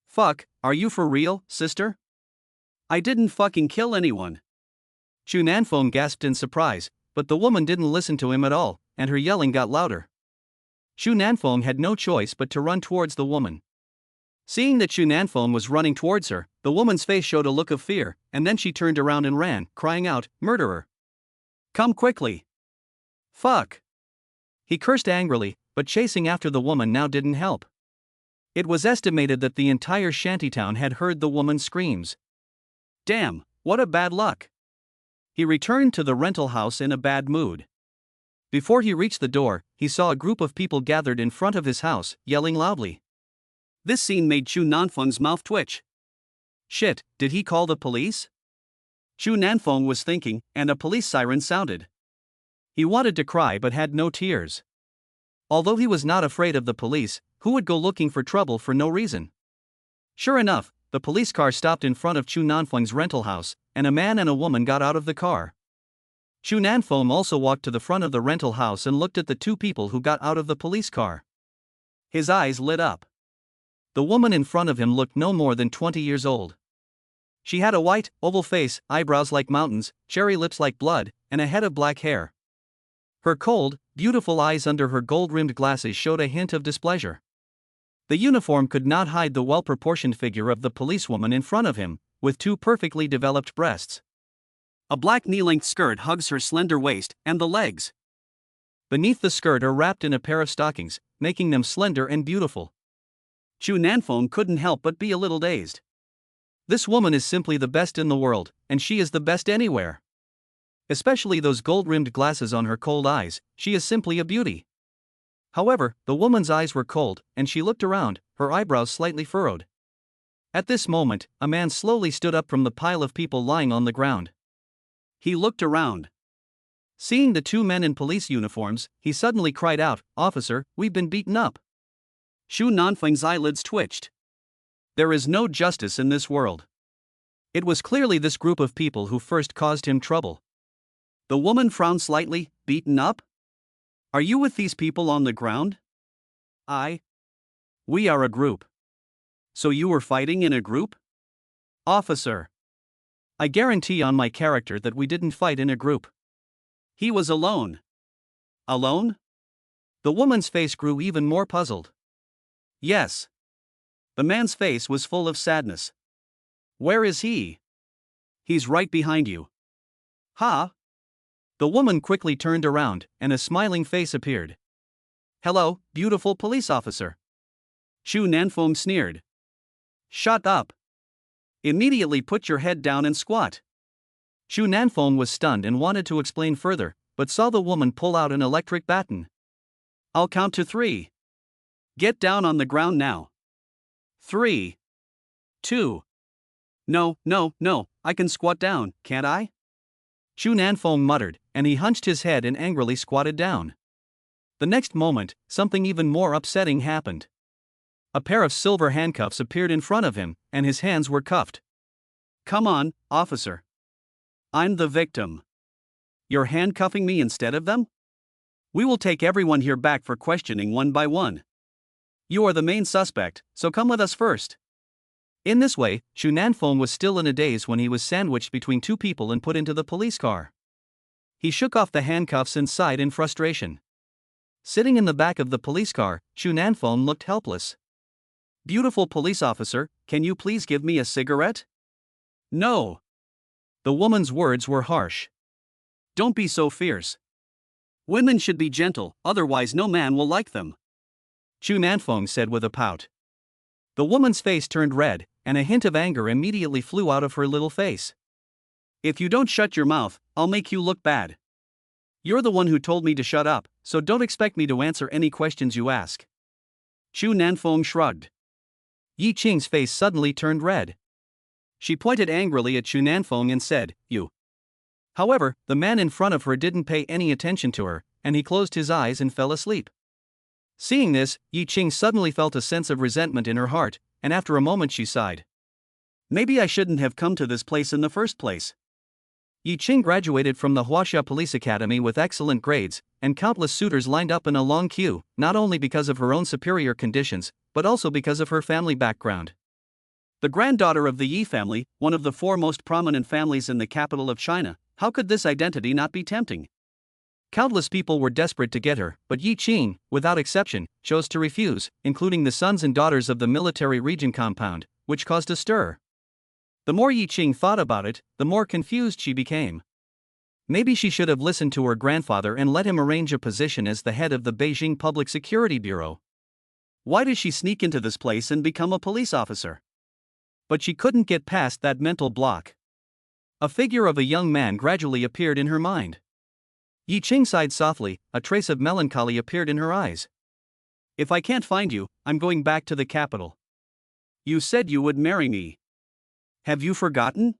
Fuck, are you for real, sister? I didn't fucking kill anyone. Xu Nanfeng gasped in surprise, but the woman didn't listen to him at all, and her yelling got louder. Xu Nanfeng had no choice but to run towards the woman. Seeing that Xu Nanfeng was running towards her, the woman's face showed a look of fear, and then she turned around and ran, crying out, "Murderer! Come quickly! Fuck!" He cursed angrily, but chasing after the woman now didn't help. It was estimated that the entire shantytown had heard the woman's screams. Damn, what a bad luck! He returned to the rental house in a bad mood. Before he reached the door, he saw a group of people gathered in front of his house, yelling loudly. This scene made Xu Nanfeng's mouth twitch. Shit, did he call the police? Xu Nanfeng was thinking, and a police siren sounded. He wanted to cry but had no tears. Although he was not afraid of the police, who would go looking for trouble for no reason? Sure enough, the police car stopped in front of Xu Nanfeng's rental house, and a man and a woman got out of the car. Xu Nanfeng also walked to the front of the rental house and looked at the two people who got out of the police car. His eyes lit up. The woman in front of him looked no more than 20 years old. She had a white, oval face, eyebrows like mountains, cherry lips like blood, and a head of black hair. Her cold, beautiful eyes under her gold-rimmed glasses showed a hint of displeasure. The uniform could not hide the well-proportioned figure of the policewoman in front of him, with two perfectly developed breasts. A black knee-length skirt hugs her slender waist and the legs. Beneath the skirt are wrapped in a pair of stockings, making them slender and beautiful. Xu Nanfeng couldn't help but be a little dazed. This woman is simply the best in the world, and she is the best anywhere. Especially those gold-rimmed glasses on her cold eyes, she is simply a beauty. However, the woman's eyes were cold, and she looked around, her eyebrows slightly furrowed. At this moment, a man slowly stood up from the pile of people lying on the ground. He looked around. Seeing the two men in police uniforms, he suddenly cried out, "Officer, we've been beaten up." Xu Nanfeng's eyelids twitched. There is no justice in this world. It was clearly this group of people who first caused him trouble. The woman frowned slightly. Beaten up? Are you with these people on the ground? We are a group. So you were fighting in a group? Officer. I guarantee on my character that we didn't fight in a group. He was alone. Alone? The woman's face grew even more puzzled. Yes. The man's face was full of sadness. Where is he? He's right behind you. Huh? The woman quickly turned around, and a smiling face appeared. Hello, beautiful police officer. Xu Nanfeng sneered. Shut up. Immediately put your head down and squat. Xu Nanfeng was stunned and wanted to explain further, but saw the woman pull out an electric baton. I'll count to 3. Get down on the ground now. 3. 2. No, I can squat down, can't I? Xu Nanfeng muttered, and he hunched his head and angrily squatted down. The next moment, something even more upsetting happened. A pair of silver handcuffs appeared in front of him, and his hands were cuffed. Come on, officer. I'm the victim. You're handcuffing me instead of them? We will take everyone here back for questioning one by one. You are the main suspect, so come with us first. In this way, Xu Nanfeng was still in a daze when he was sandwiched between two people and put into the police car. He shook off the handcuffs and sighed in frustration. Sitting in the back of the police car, Xu Nanfeng looked helpless. Beautiful police officer, can you please give me a cigarette? No. The woman's words were harsh. Don't be so fierce. Women should be gentle, otherwise no man will like them. Xu Nanfeng said with a pout. The woman's face turned red, and a hint of anger immediately flew out of her little face. If you don't shut your mouth, I'll make you look bad. You're the one who told me to shut up, so don't expect me to answer any questions you ask. Xu Nanfeng shrugged. Yi Qing's face suddenly turned red. She pointed angrily at Xu Nanfeng and said, You. However, the man in front of her didn't pay any attention to her, and he closed his eyes and fell asleep. Seeing this, Yi Qing suddenly felt a sense of resentment in her heart, and after a moment she sighed. Maybe I shouldn't have come to this place in the first place. Yi Qing graduated from the Huaxia Police Academy with excellent grades, and countless suitors lined up in a long queue, not only because of her own superior conditions, but also because of her family background. The granddaughter of the Yi family, one of the four most prominent families in the capital of China, how could this identity not be tempting? Countless people were desperate to get her, but Yi Qing, without exception, chose to refuse, including the sons and daughters of the military region compound, which caused a stir. The more Yi Qing thought about it, the more confused she became. Maybe she should have listened to her grandfather and let him arrange a position as the head of the Beijing Public Security Bureau. Why did she sneak into this place and become a police officer? But she couldn't get past that mental block. A figure of a young man gradually appeared in her mind. Yi Qing sighed softly, a trace of melancholy appeared in her eyes. If I can't find you, I'm going back to the capital. You said you would marry me. Have you forgotten?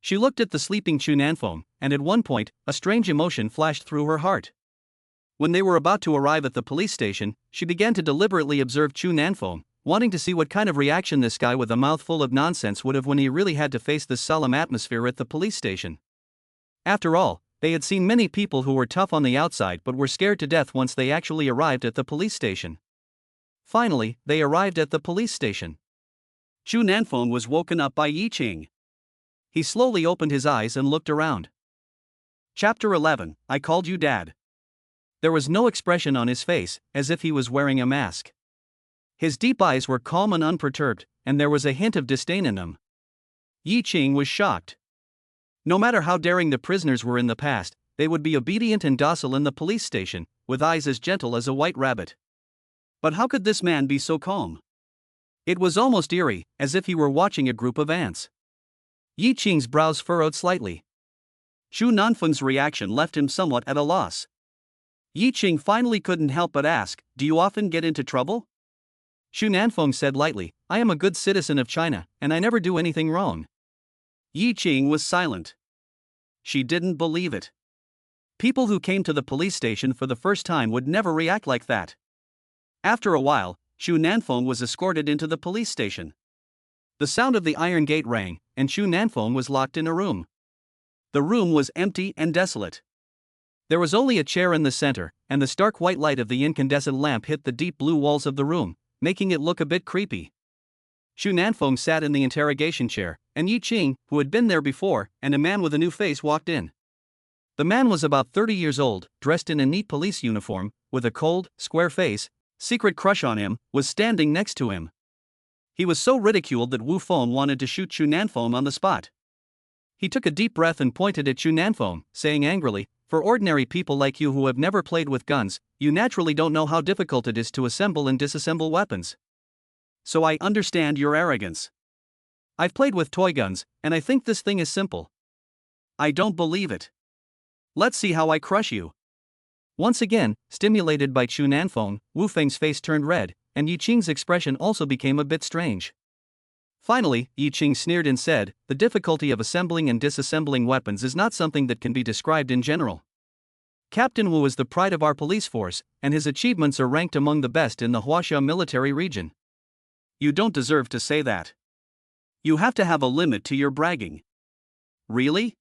She looked at the sleeping Chu Nanfeng, and at one point, a strange emotion flashed through her heart. When they were about to arrive at the police station, she began to deliberately observe Chu Nanfeng, wanting to see what kind of reaction this guy with a mouthful of nonsense would have when he really had to face the solemn atmosphere at the police station. After all, they had seen many people who were tough on the outside but were scared to death once they actually arrived at the police station. Finally, they arrived at the police station. Chu Nanfeng was woken up by Yi Qing. He slowly opened his eyes and looked around. Chapter 11, I Called You Dad. There was no expression on his face, as if he was wearing a mask. His deep eyes were calm and unperturbed, and there was a hint of disdain in them. Yi Qing was shocked. No matter how daring the prisoners were in the past, they would be obedient and docile in the police station, with eyes as gentle as a white rabbit. But how could this man be so calm? It was almost eerie, as if he were watching a group of ants. Yi Qing's brows furrowed slightly. Chu Nanfeng's reaction left him somewhat at a loss. Yi Qing finally couldn't help but ask, "Do you often get into trouble?" Chu Nanfeng said lightly, "I am a good citizen of China, and I never do anything wrong." Yi Qing was silent. She didn't believe it. People who came to the police station for the first time would never react like that. After a while, Chu Nanfeng was escorted into the police station. The sound of the iron gate rang, and Chu Nanfeng was locked in a room. The room was empty and desolate. There was only a chair in the center, and the stark white light of the incandescent lamp hit the deep blue walls of the room, making it look a bit creepy. Chu Nanfeng sat in the interrogation chair, and Yi Qing, who had been there before, and a man with a new face walked in. The man was about 30 years old, dressed in a neat police uniform, with a cold, square face. Secret crush on him, was standing next to him. He was so ridiculed that Wu Feng wanted to shoot Chu Nanfeng on the spot. He took a deep breath and pointed at Chu Nanfeng, saying angrily, "For ordinary people like you who have never played with guns, you naturally don't know how difficult it is to assemble and disassemble weapons. So I understand your arrogance. I've played with toy guns, and I think this thing is simple. I don't believe it. Let's see how I crush you." Once again, stimulated by Chu Nanfeng, Wu Feng's face turned red, and Yi Qing's expression also became a bit strange. Finally, Yi Qing sneered and said, "The difficulty of assembling and disassembling weapons is not something that can be described in general. Captain Wu is the pride of our police force, and his achievements are ranked among the best in the Huaxia military region. You don't deserve to say that. You have to have a limit to your bragging." "Really?"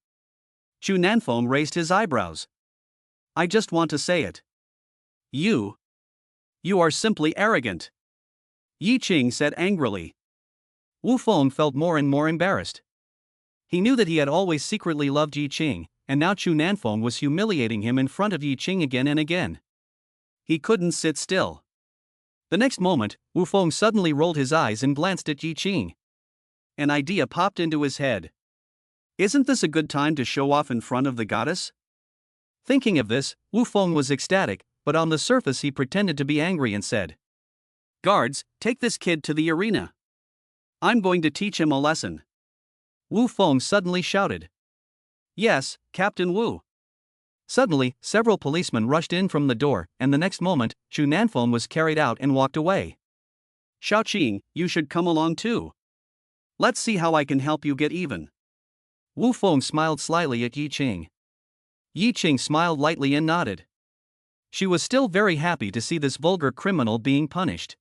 Chu Nanfeng raised his eyebrows. "I just want to say it. You are simply arrogant," Yi Qing said angrily. Wu Feng felt more and more embarrassed. He knew that he had always secretly loved Yi Qing, and now Chu Nanfeng was humiliating him in front of Yi Qing again and again. He couldn't sit still. The next moment, Wu Feng suddenly rolled his eyes and glanced at Yi Qing. An idea popped into his head. Isn't this a good time to show off in front of the goddess? Thinking of this, Wu Feng was ecstatic, but on the surface he pretended to be angry and said, "Guards, take this kid to the arena. I'm going to teach him a lesson." Wu Feng suddenly shouted, "Yes, Captain Wu." Suddenly, several policemen rushed in from the door, and the next moment, Chu Nanfeng was carried out and walked away. "Shaoqing, you should come along too. Let's see how I can help you get even." Wu Feng smiled slyly at Yi Qing. Yi Qing smiled lightly and nodded. She was still very happy to see this vulgar criminal being punished.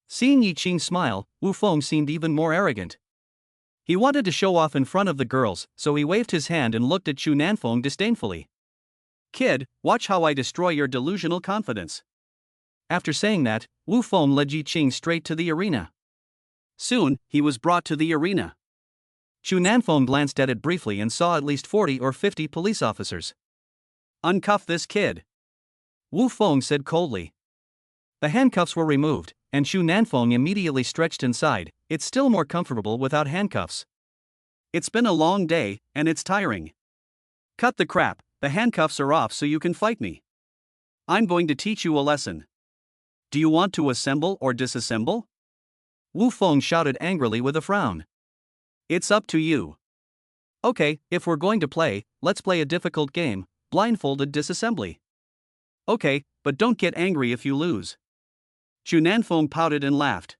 Seeing Yi Qing smile, Wu Feng seemed even more arrogant. He wanted to show off in front of the girls, so he waved his hand and looked at Chu Nanfeng disdainfully. "Kid, watch how I destroy your delusional confidence." After saying that, Wu Feng led Yi Qing straight to the arena. Soon, he was brought to the arena. Chu Nanfeng glanced at it briefly and saw at least 40 or 50 police officers. "Uncuff this kid," Wu Feng said coldly. The handcuffs were removed, and Chu Nanfeng immediately stretched inside. It's still more comfortable without handcuffs. "It's been a long day, and it's tiring. Cut the crap, the handcuffs are off so you can fight me. I'm going to teach you a lesson. Do you want to assemble or disassemble?" Wu Feng shouted angrily with a frown. "It's up to you." "Okay, if we're going to play, let's play a difficult game, blindfolded disassembly." "Okay, but don't get angry if you lose." Chu Nanfeng pouted and laughed.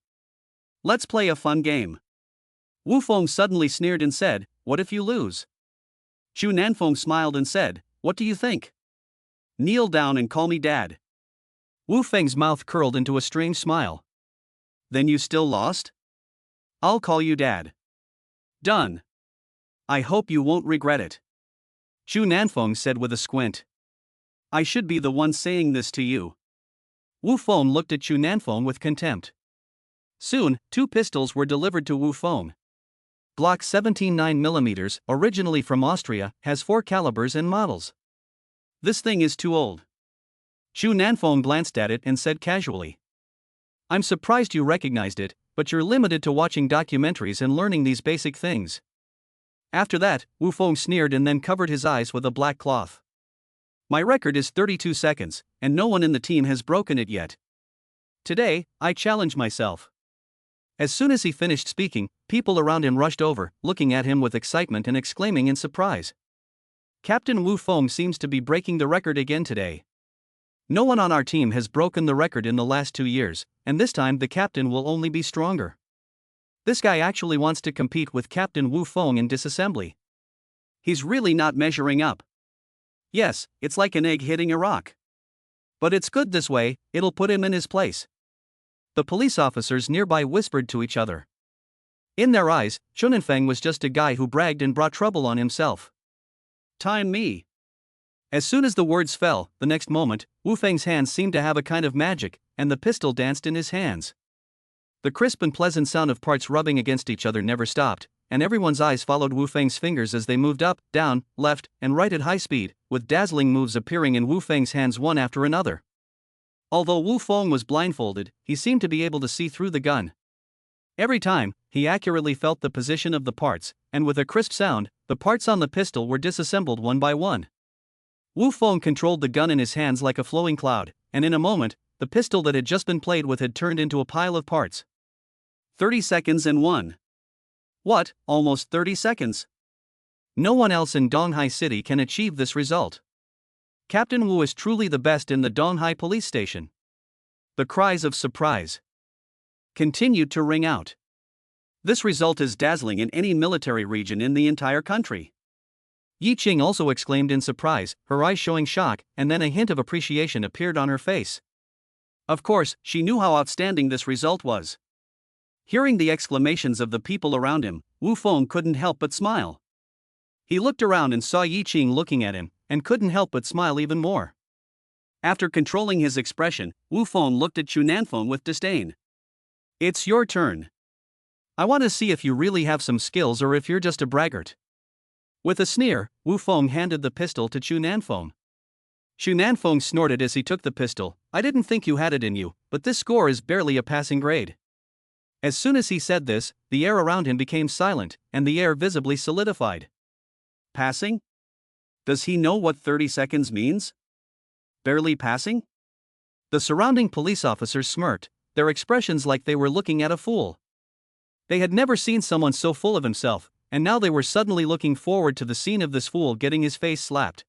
"Let's play a fun game." Wu Feng suddenly sneered and said, "What if you lose?" Chu Nanfeng smiled and said, "What do you think? Kneel down and call me dad." Wu Feng's mouth curled into a strange smile. "Then you still lost? I'll call you dad." "Done. I hope you won't regret it," Chu Nanfeng said with a squint. "I should be the one saying this to you." Wu Feng looked at Chu Nanfeng with contempt. Soon, 2 pistols were delivered to Wu Feng. Glock 17 9mm, originally from Austria, has 4 calibers and models. "This thing is too old." Chu Nanfeng glanced at it and said casually. "I'm surprised you recognized it, but you're limited to watching documentaries and learning these basic things." After that, Wu Feng sneered and then covered his eyes with a black cloth. "My record is 32 seconds, and no one in the team has broken it yet. Today, I challenge myself." As soon as he finished speaking, people around him rushed over, looking at him with excitement and exclaiming in surprise. "Captain Wu Feng seems to be breaking the record again today. No one on our team has broken the record in the last 2 years, and this time the captain will only be stronger. This guy actually wants to compete with Captain Wu Feng in disassembly. He's really not measuring up. Yes, it's like an egg hitting a rock. But it's good this way, it'll put him in his place." The police officers nearby whispered to each other. In their eyes, Chunanfeng was just a guy who bragged and brought trouble on himself. "Time me." As soon as the words fell, the next moment, Wu Feng's hands seemed to have a kind of magic, and the pistol danced in his hands. The crisp and pleasant sound of parts rubbing against each other never stopped, and everyone's eyes followed Wu Feng's fingers as they moved up, down, left, and right at high speed, with dazzling moves appearing in Wu Feng's hands one after another. Although Wu Feng was blindfolded, he seemed to be able to see through the gun. Every time, he accurately felt the position of the parts, and with a crisp sound, the parts on the pistol were disassembled one by one. Wu Feng controlled the gun in his hands like a flowing cloud, and in a moment, the pistol that had just been played with had turned into a pile of parts. 30 seconds and 1. What, almost 30 seconds? No one else in Donghai City can achieve this result. Captain Wu is truly the best in the Donghai police station. The cries of surprise continued to ring out. This result is dazzling in any military region in the entire country. Yi Qing also exclaimed in surprise, her eyes showing shock, and then a hint of appreciation appeared on her face. Of course, she knew how outstanding this result was. Hearing the exclamations of the people around him, Wu Feng couldn't help but smile. He looked around and saw Yi Qing looking at him, and couldn't help but smile even more. After controlling his expression, Wu Feng looked at Chu Nanfeng with disdain. "It's your turn. I want to see if you really have some skills or if you're just a braggart." With a sneer, Wu Feng handed the pistol to Chu Nanfeng. Chu Nanfeng snorted as he took the pistol. "I didn't think you had it in you, but this score is barely a passing grade." As soon as he said this, the air around him became silent, and the air visibly solidified. Passing? Does he know what 30 seconds means? Barely passing? The surrounding police officers smirked, their expressions like they were looking at a fool. They had never seen someone so full of himself, and now they were suddenly looking forward to the scene of this fool getting his face slapped.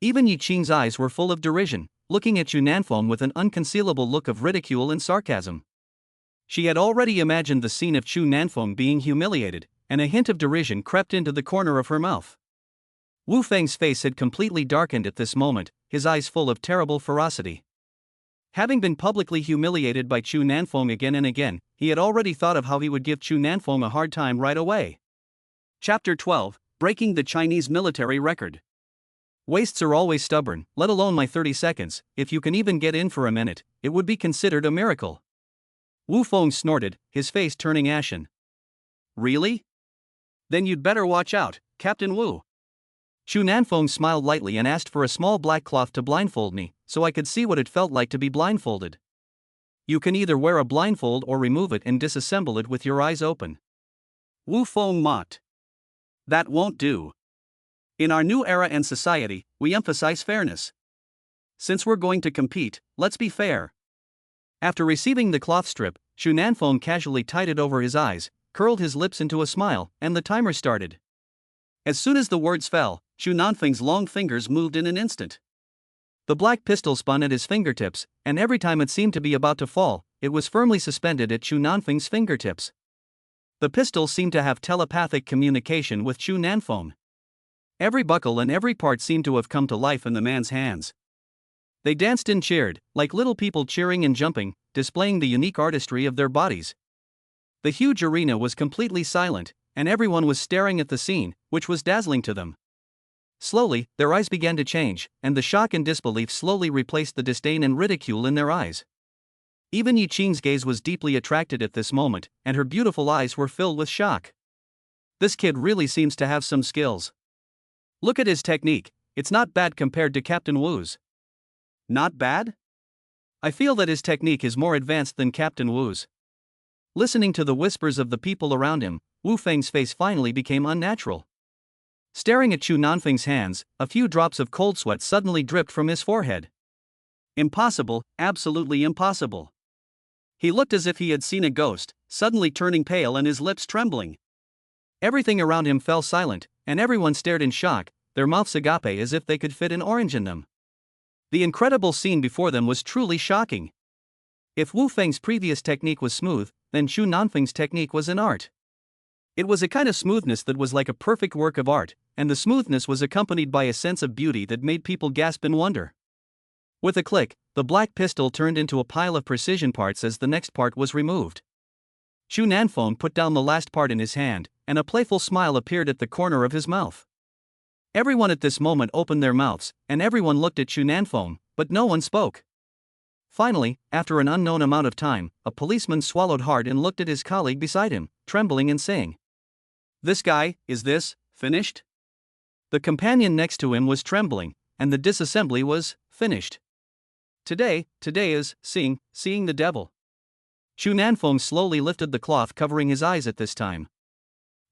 Even Yi Qing's eyes were full of derision, looking at Chu Nanfeng with an unconcealable look of ridicule and sarcasm. She had already imagined the scene of Chu Nanfeng being humiliated, and a hint of derision crept into the corner of her mouth. Wu Feng's face had completely darkened at this moment, his eyes full of terrible ferocity. Having been publicly humiliated by Chu Nanfeng again and again, he had already thought of how he would give Chu Nanfeng a hard time right away. Chapter 12, Breaking the Chinese Military Record. Waists are always stubborn, let alone my 30 seconds, if you can even get in for a minute, it would be considered a miracle. Wu Feng snorted, his face turning ashen. Really? Then you'd better watch out, Captain Wu. Chu Nanfeng smiled lightly and asked for a small black cloth to blindfold me, so I could see what it felt like to be blindfolded. You can either wear a blindfold or remove it and disassemble it with your eyes open. Wu Feng mocked. That won't do. In our new era and society, we emphasize fairness. Since we're going to compete, let's be fair. After receiving the cloth strip, Chu Nanfeng casually tied it over his eyes, curled his lips into a smile, and the timer started. As soon as the words fell, Chu Nanfeng's long fingers moved in an instant. The black pistol spun at his fingertips, and every time it seemed to be about to fall, it was firmly suspended at Chu Nanfeng's fingertips. The pistol seemed to have telepathic communication with Chu Nanfeng. Every buckle and every part seemed to have come to life in the man's hands. They danced and cheered, like little people cheering and jumping, displaying the unique artistry of their bodies. The huge arena was completely silent, and everyone was staring at the scene, which was dazzling to them. Slowly, their eyes began to change, and the shock and disbelief slowly replaced the disdain and ridicule in their eyes. Even Yi Qing's gaze was deeply attracted at this moment, and her beautiful eyes were filled with shock. This kid really seems to have some skills. Look at his technique, it's not bad compared to Captain Wu's. Not bad? I feel that his technique is more advanced than Captain Wu's. Listening to the whispers of the people around him, Wu Feng's face finally became unnatural. Staring at Chu Nanfeng's hands, a few drops of cold sweat suddenly dripped from his forehead. Impossible, absolutely impossible. He looked as if he had seen a ghost, suddenly turning pale and his lips trembling. Everything around him fell silent, and everyone stared in shock, their mouths agape as if they could fit an orange in them. The incredible scene before them was truly shocking. If Wu Feng's previous technique was smooth, then Chu Nanfeng's technique was an art. It was a kind of smoothness that was like a perfect work of art, and the smoothness was accompanied by a sense of beauty that made people gasp in wonder. With a click, the black pistol turned into a pile of precision parts as the next part was removed. Chu Nanfeng put down the last part in his hand, and a playful smile appeared at the corner of his mouth. Everyone at this moment opened their mouths, and everyone looked at Chu Nanfeng, but no one spoke. Finally, after an unknown amount of time, a policeman swallowed hard and looked at his colleague beside him, trembling and saying, "This guy, is this finished?" The companion next to him was trembling, and the disassembly was finished. Today is seeing the devil. Chu Nanfeng slowly lifted the cloth covering his eyes at this time.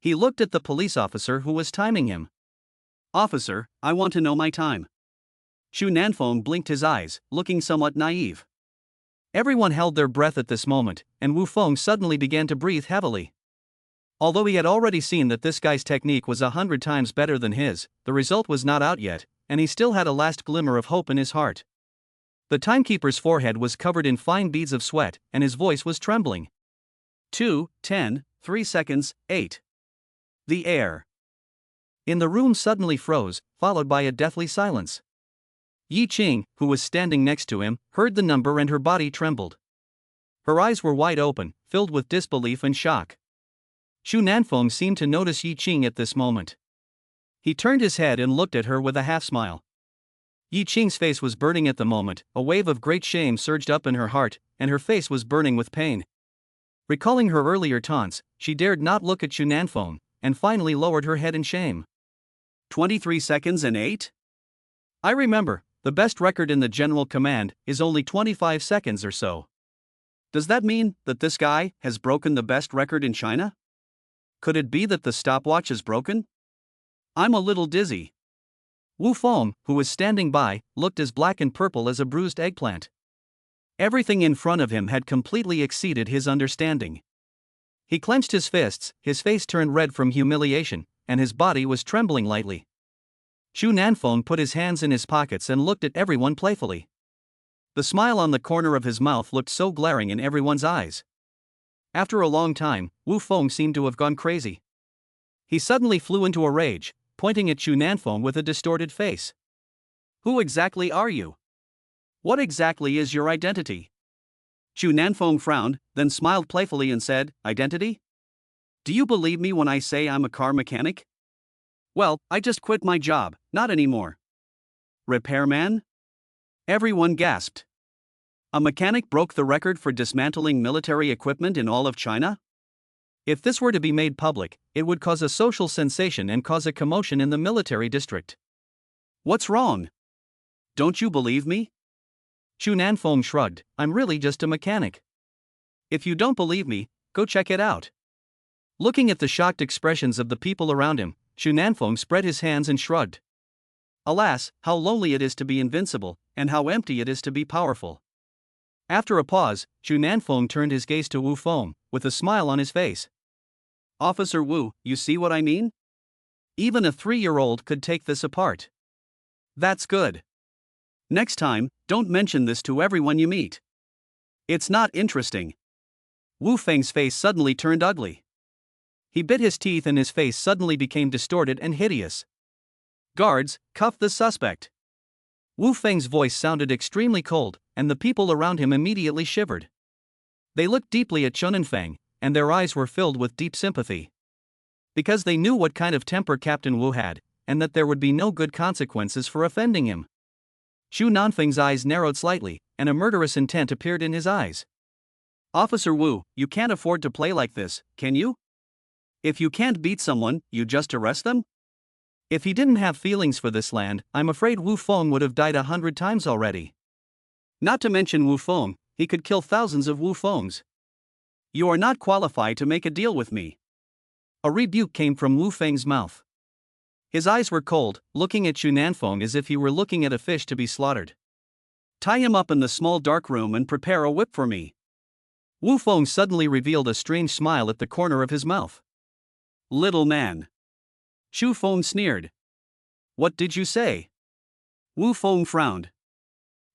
He looked at the police officer who was timing him. "Officer, I want to know my time." Chu Nanfeng blinked his eyes, looking somewhat naive. Everyone held their breath at this moment, and Wu Feng suddenly began to breathe heavily. Although he had already seen that this guy's technique was 100 times better than his, the result was not out yet, and he still had a last glimmer of hope in his heart. The timekeeper's forehead was covered in fine beads of sweat, and his voice was trembling. 2, 10, 3 seconds, 8. The air in the room suddenly froze, followed by a deathly silence. Yi Qing, who was standing next to him, heard the number and her body trembled. Her eyes were wide open, filled with disbelief and shock. Chu Nanfeng seemed to notice Yi Qing at this moment. He turned his head and looked at her with a half-smile. Yi Qing's face was burning at the moment, a wave of great shame surged up in her heart, and her face was burning with pain. Recalling her earlier taunts, she dared not look at Chu Nanfeng, and finally lowered her head in shame. 23 seconds and 8? I remember, the best record in the general command is only 25 seconds or so. Does that mean that this guy has broken the best record in China? Could it be that the stopwatch is broken? I'm a little dizzy. Wu Feng, who was standing by, looked as black and purple as a bruised eggplant. Everything in front of him had completely exceeded his understanding. He clenched his fists, his face turned red from humiliation, and his body was trembling lightly. Chu Nanfeng put his hands in his pockets and looked at everyone playfully. The smile on the corner of his mouth looked so glaring in everyone's eyes. After a long time, Wu Feng seemed to have gone crazy. He suddenly flew into a rage, pointing at Chu Nanfeng with a distorted face. Who exactly are you? What exactly is your identity? Chu Nanfeng frowned, then smiled playfully and said, Identity? Do you believe me when I say I'm a car mechanic? Well, I just quit my job, not anymore. Repairman? Everyone gasped. A mechanic broke the record for dismantling military equipment in all of China? If this were to be made public, it would cause a social sensation and cause a commotion in the military district. What's wrong? Don't you believe me? Chu Nanfeng shrugged, I'm really just a mechanic. If you don't believe me, go check it out. Looking at the shocked expressions of the people around him, Chu Nanfeng spread his hands and shrugged. Alas, how lonely it is to be invincible, and how empty it is to be powerful. After a pause, Chu Nanfeng turned his gaze to Wu Feng, with a smile on his face. Officer Wu, you see what I mean? Even a 3-year-old could take this apart. That's good. Next time, don't mention this to everyone you meet. It's not interesting. Wu Feng's face suddenly turned ugly. He bit his teeth and his face suddenly became distorted and hideous. Guards, cuff the suspect. Wu Feng's voice sounded extremely cold, and the people around him immediately shivered. They looked deeply at Chen Feng, and their eyes were filled with deep sympathy. Because they knew what kind of temper Captain Wu had, and that there would be no good consequences for offending him. Chu Nanfeng's eyes narrowed slightly, and a murderous intent appeared in his eyes. Officer Wu, you can't afford to play like this, can you? If you can't beat someone, you just arrest them? If he didn't have feelings for this land, I'm afraid Wu Feng would have died 100 times already. Not to mention Wu Feng, he could kill thousands of Wu Fengs. You are not qualified to make a deal with me. A rebuke came from Wu Feng's mouth. His eyes were cold, looking at Chu Nanfeng as if he were looking at a fish to be slaughtered. Tie him up in the small dark room and prepare a whip for me. Wu Feng suddenly revealed a strange smile at the corner of his mouth. Little man. Chu Feng sneered. What did you say? Wu Feng frowned.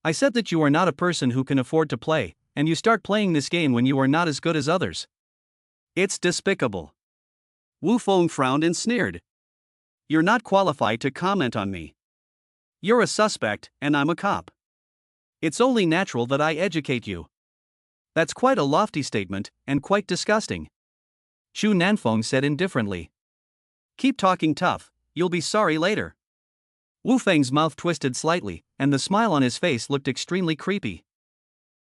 I said that you are not a person who can afford to play, and you start playing this game when you are not as good as others. It's despicable. Wu Feng frowned and sneered. You're not qualified to comment on me. You're a suspect, and I'm a cop. It's only natural that I educate you. That's quite a lofty statement, and quite disgusting. Chu Nanfeng said indifferently. Keep talking tough, you'll be sorry later. Wu Feng's mouth twisted slightly, and the smile on his face looked extremely creepy.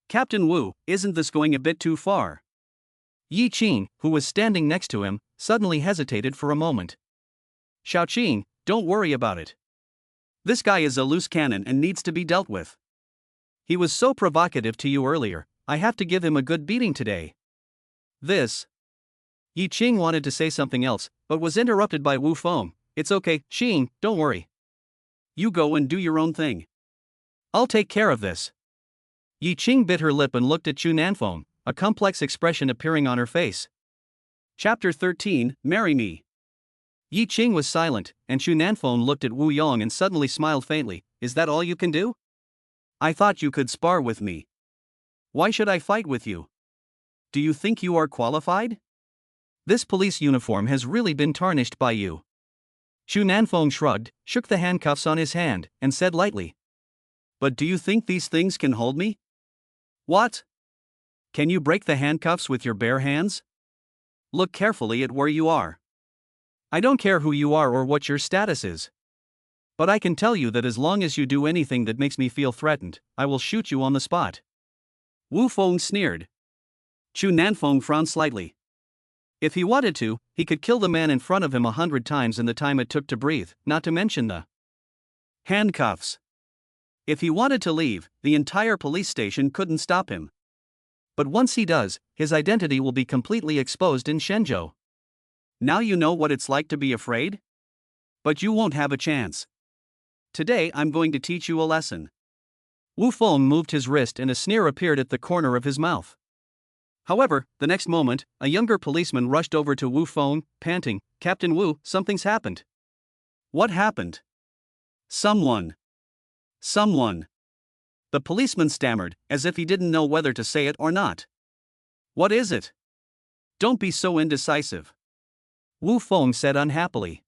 Captain Wu, isn't this going a bit too far? Yi Qing, who was standing next to him, suddenly hesitated for a moment. Xiao Qing, don't worry about it. This guy is a loose cannon and needs to be dealt with. He was so provocative to you earlier, I have to give him a good beating today. This. Yi Qing wanted to say something else, but was interrupted by Wu Feng. It's okay, Qing, don't worry. You go and do your own thing. I'll take care of this. Yi Qing bit her lip and looked at Chu Nanfeng, a complex expression appearing on her face. Chapter 13, Marry Me. Yi Qing was silent, and Chu Nanfeng looked at Wu Yong and suddenly smiled faintly. Is that all you can do? I thought you could spar with me. Why should I fight with you? Do you think you are qualified? This police uniform has really been tarnished by you. Chu Nanfeng shrugged, shook the handcuffs on his hand, and said lightly. But do you think these things can hold me? What? Can you break the handcuffs with your bare hands? Look carefully at where you are. I don't care who you are or what your status is. But I can tell you that as long as you do anything that makes me feel threatened, I will shoot you on the spot. Wu Feng sneered. Chu Nanfeng frowned slightly. If he wanted to, he could kill the man in front of him 100 times in the time it took to breathe, not to mention the handcuffs. If he wanted to leave, the entire police station couldn't stop him. But once he does, his identity will be completely exposed in Shenzhou. Now you know what it's like to be afraid? But you won't have a chance. Today I'm going to teach you a lesson. Wu Feng moved his wrist and a sneer appeared at the corner of his mouth. However, the next moment, a younger policeman rushed over to Wu Feng, panting, Captain Wu, something's happened. What happened? Someone. The policeman stammered, as if he didn't know whether to say it or not. What is it? Don't be so indecisive. Wu Feng said unhappily.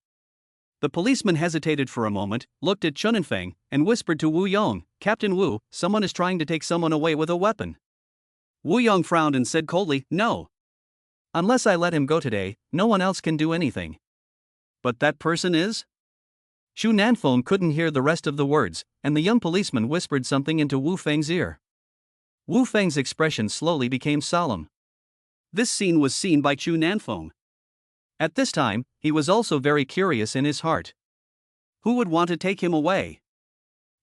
The policeman hesitated for a moment, looked at Chunanfeng, and whispered to Wu Yong, "Captain Wu, someone is trying to take someone away with a weapon." Wu Yong frowned and said coldly, "No. Unless I let him go today, no one else can do anything." "But that person is?" Xu Nanfeng couldn't hear the rest of the words, and the young policeman whispered something into Wu Feng's ear. Wu Feng's expression slowly became solemn. This scene was seen by Xu Nanfeng. At this time, he was also very curious in his heart. Who would want to take him away?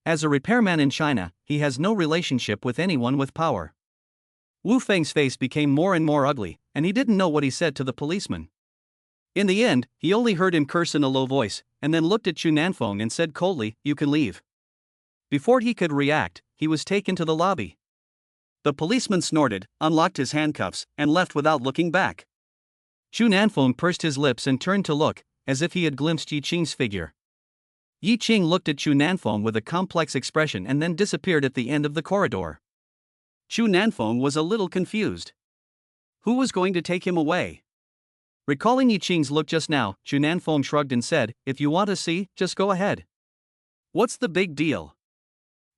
As a repairman in China, he has no relationship with anyone with power. Wu Feng's face became more and more ugly, and he didn't know what he said to the policeman. In the end, he only heard him curse in a low voice, and then looked at Xu Nanfeng and said coldly, "You can leave." Before he could react, he was taken to the lobby. The policeman snorted, unlocked his handcuffs, and left without looking back. Xu Nanfeng pursed his lips and turned to look, as if he had glimpsed Yi Qing's figure. Yi Qing looked at Xu Nanfeng with a complex expression and then disappeared at the end of the corridor. Xu Nanfeng was a little confused. Who was going to take him away? Recalling Yi Qing's look just now, Xu Nanfeng shrugged and said, "If you want to see, just go ahead. What's the big deal?"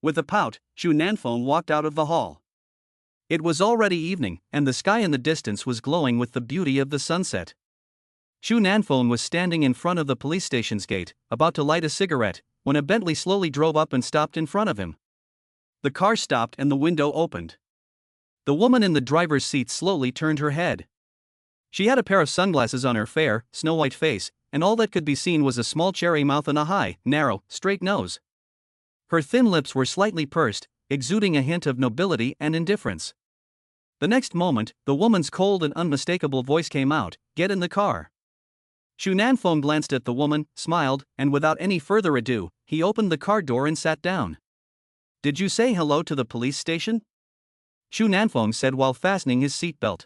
With a pout, Xu Nanfeng walked out of the hall. It was already evening, and the sky in the distance was glowing with the beauty of the sunset. Xu Nanfeng was standing in front of the police station's gate, about to light a cigarette, when a Bentley slowly drove up and stopped in front of him. The car stopped and the window opened. The woman in the driver's seat slowly turned her head. She had a pair of sunglasses on her fair, snow-white face, and all that could be seen was a small cherry mouth and a high, narrow, straight nose. Her thin lips were slightly pursed, exuding a hint of nobility and indifference. The next moment, the woman's cold and unmistakable voice came out, "Get in the car." Xu Nanfeng glanced at the woman, smiled, and without any further ado, he opened the car door and sat down. "Did you say hello to the police station?" Xu Nanfeng said while fastening his seatbelt.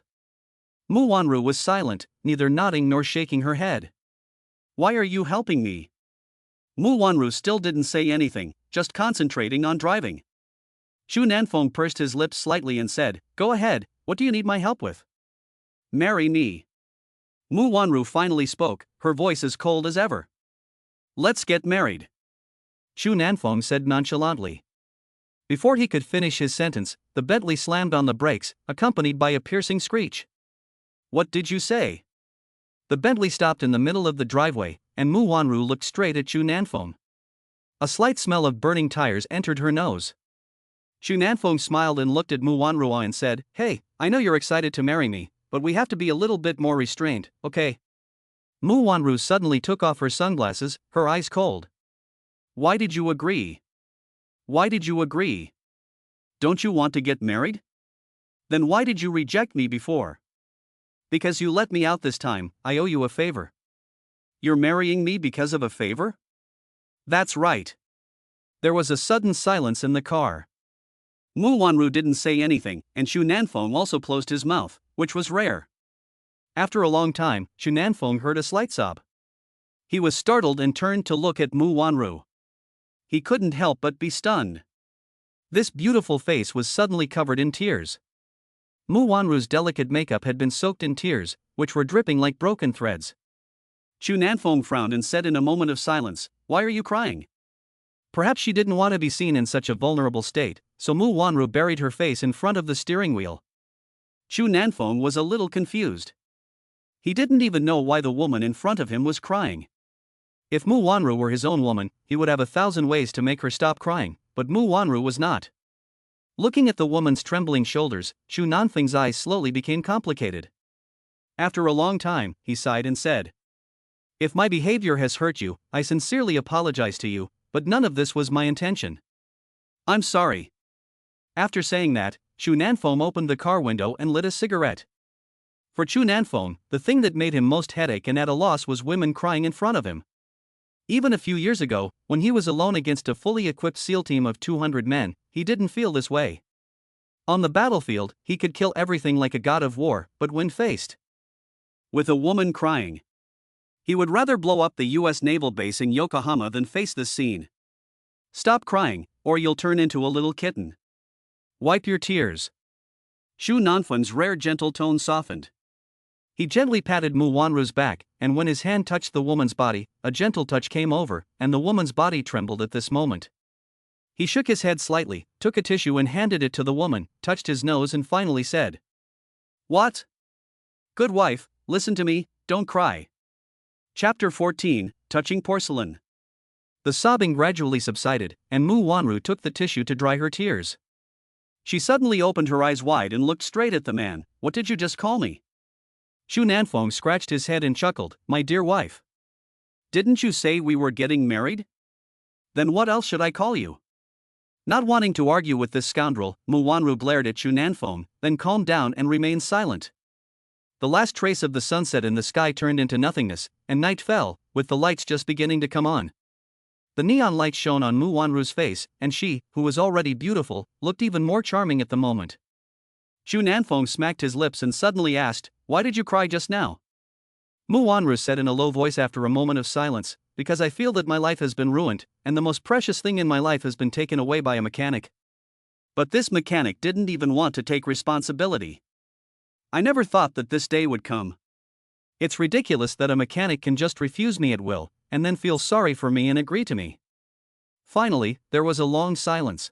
Mu Wanru was silent, neither nodding nor shaking her head. "Why are you helping me?" Mu Wanru still didn't say anything, just concentrating on driving. Xu Nanfeng pursed his lips slightly and said, "Go ahead, what do you need my help with?" "Marry me." Mu Wanru finally spoke, her voice as cold as ever. "Let's get married," Xu Nanfeng said nonchalantly. Before he could finish his sentence, the Bentley slammed on the brakes, accompanied by a piercing screech. "What did you say?" The Bentley stopped in the middle of the driveway, and Mu Wanru looked straight at Xu Nanfeng. A slight smell of burning tires entered her nose. Xu Nanfeng smiled and looked at Mu Wanru and said, "Hey, I know you're excited to marry me, but we have to be a little bit more restrained, okay?" Mu Wanru suddenly took off her sunglasses, her eyes cold. "Why did you agree? Why did you agree? Don't you want to get married? Then why did you reject me before?" "Because you let me out this time, I owe you a favor." "You're marrying me because of a favor?" "That's right." There was a sudden silence in the car. Mu Wanru didn't say anything, and Xu Nanfeng also closed his mouth, which was rare. After a long time, Xu Nanfeng heard a slight sob. He was startled and turned to look at Mu Wanru. He couldn't help but be stunned. This beautiful face was suddenly covered in tears. Mu Wanru's delicate makeup had been soaked in tears, which were dripping like broken threads. Xu Nanfeng frowned and said in a moment of silence, "Why are you crying?" Perhaps she didn't want to be seen in such a vulnerable state, so Mu Wanru buried her face in front of the steering wheel. Xu Nanfeng was a little confused. He didn't even know why the woman in front of him was crying. If Mu Wanru were his own woman, he would have 1,000 ways to make her stop crying, but Mu Wanru was not. Looking at the woman's trembling shoulders, Xu Nanfeng's eyes slowly became complicated. After a long time, he sighed and said, "If my behavior has hurt you, I sincerely apologize to you, but none of this was my intention. I'm sorry." After saying that, Xu Nanfeng opened the car window and lit a cigarette. For Xu Nanfeng, the thing that made him most headache and at a loss was women crying in front of him. Even a few years ago, when he was alone against a fully equipped SEAL team of 200 men, he didn't feel this way. On the battlefield, he could kill everything like a god of war, but when faced with a woman crying, he would rather blow up the US naval base in Yokohama than face this scene. "Stop crying, or you'll turn into a little kitten. Wipe your tears." Xu Nanfeng's rare gentle tone softened. He gently patted Mu Wanru's back, and when his hand touched the woman's body, a gentle touch came over, and the woman's body trembled at this moment. He shook his head slightly, took a tissue and handed it to the woman, touched his nose and finally said, "What? Good wife, listen to me, don't cry." Chapter 14, Touching Porcelain. The sobbing gradually subsided, and Mu Wanru took the tissue to dry her tears. She suddenly opened her eyes wide and looked straight at the man. "What did you just call me?" Xu Nanfeng scratched his head and chuckled, "My dear wife. Didn't you say we were getting married? Then what else should I call you?" Not wanting to argue with this scoundrel, Mu Wanru glared at Xu Nanfeng, then calmed down and remained silent. The last trace of the sunset in the sky turned into nothingness, and night fell, with the lights just beginning to come on. The neon light shone on Mu Wanru's face, and she, who was already beautiful, looked even more charming at the moment. Xu Nanfeng smacked his lips and suddenly asked, "Why did you cry just now?" Mu Wanru said in a low voice after a moment of silence, "Because I feel that my life has been ruined, and the most precious thing in my life has been taken away by a mechanic. But this mechanic didn't even want to take responsibility. I never thought that this day would come. It's ridiculous that a mechanic can just refuse me at will, and then feel sorry for me and agree to me." Finally, there was a long silence.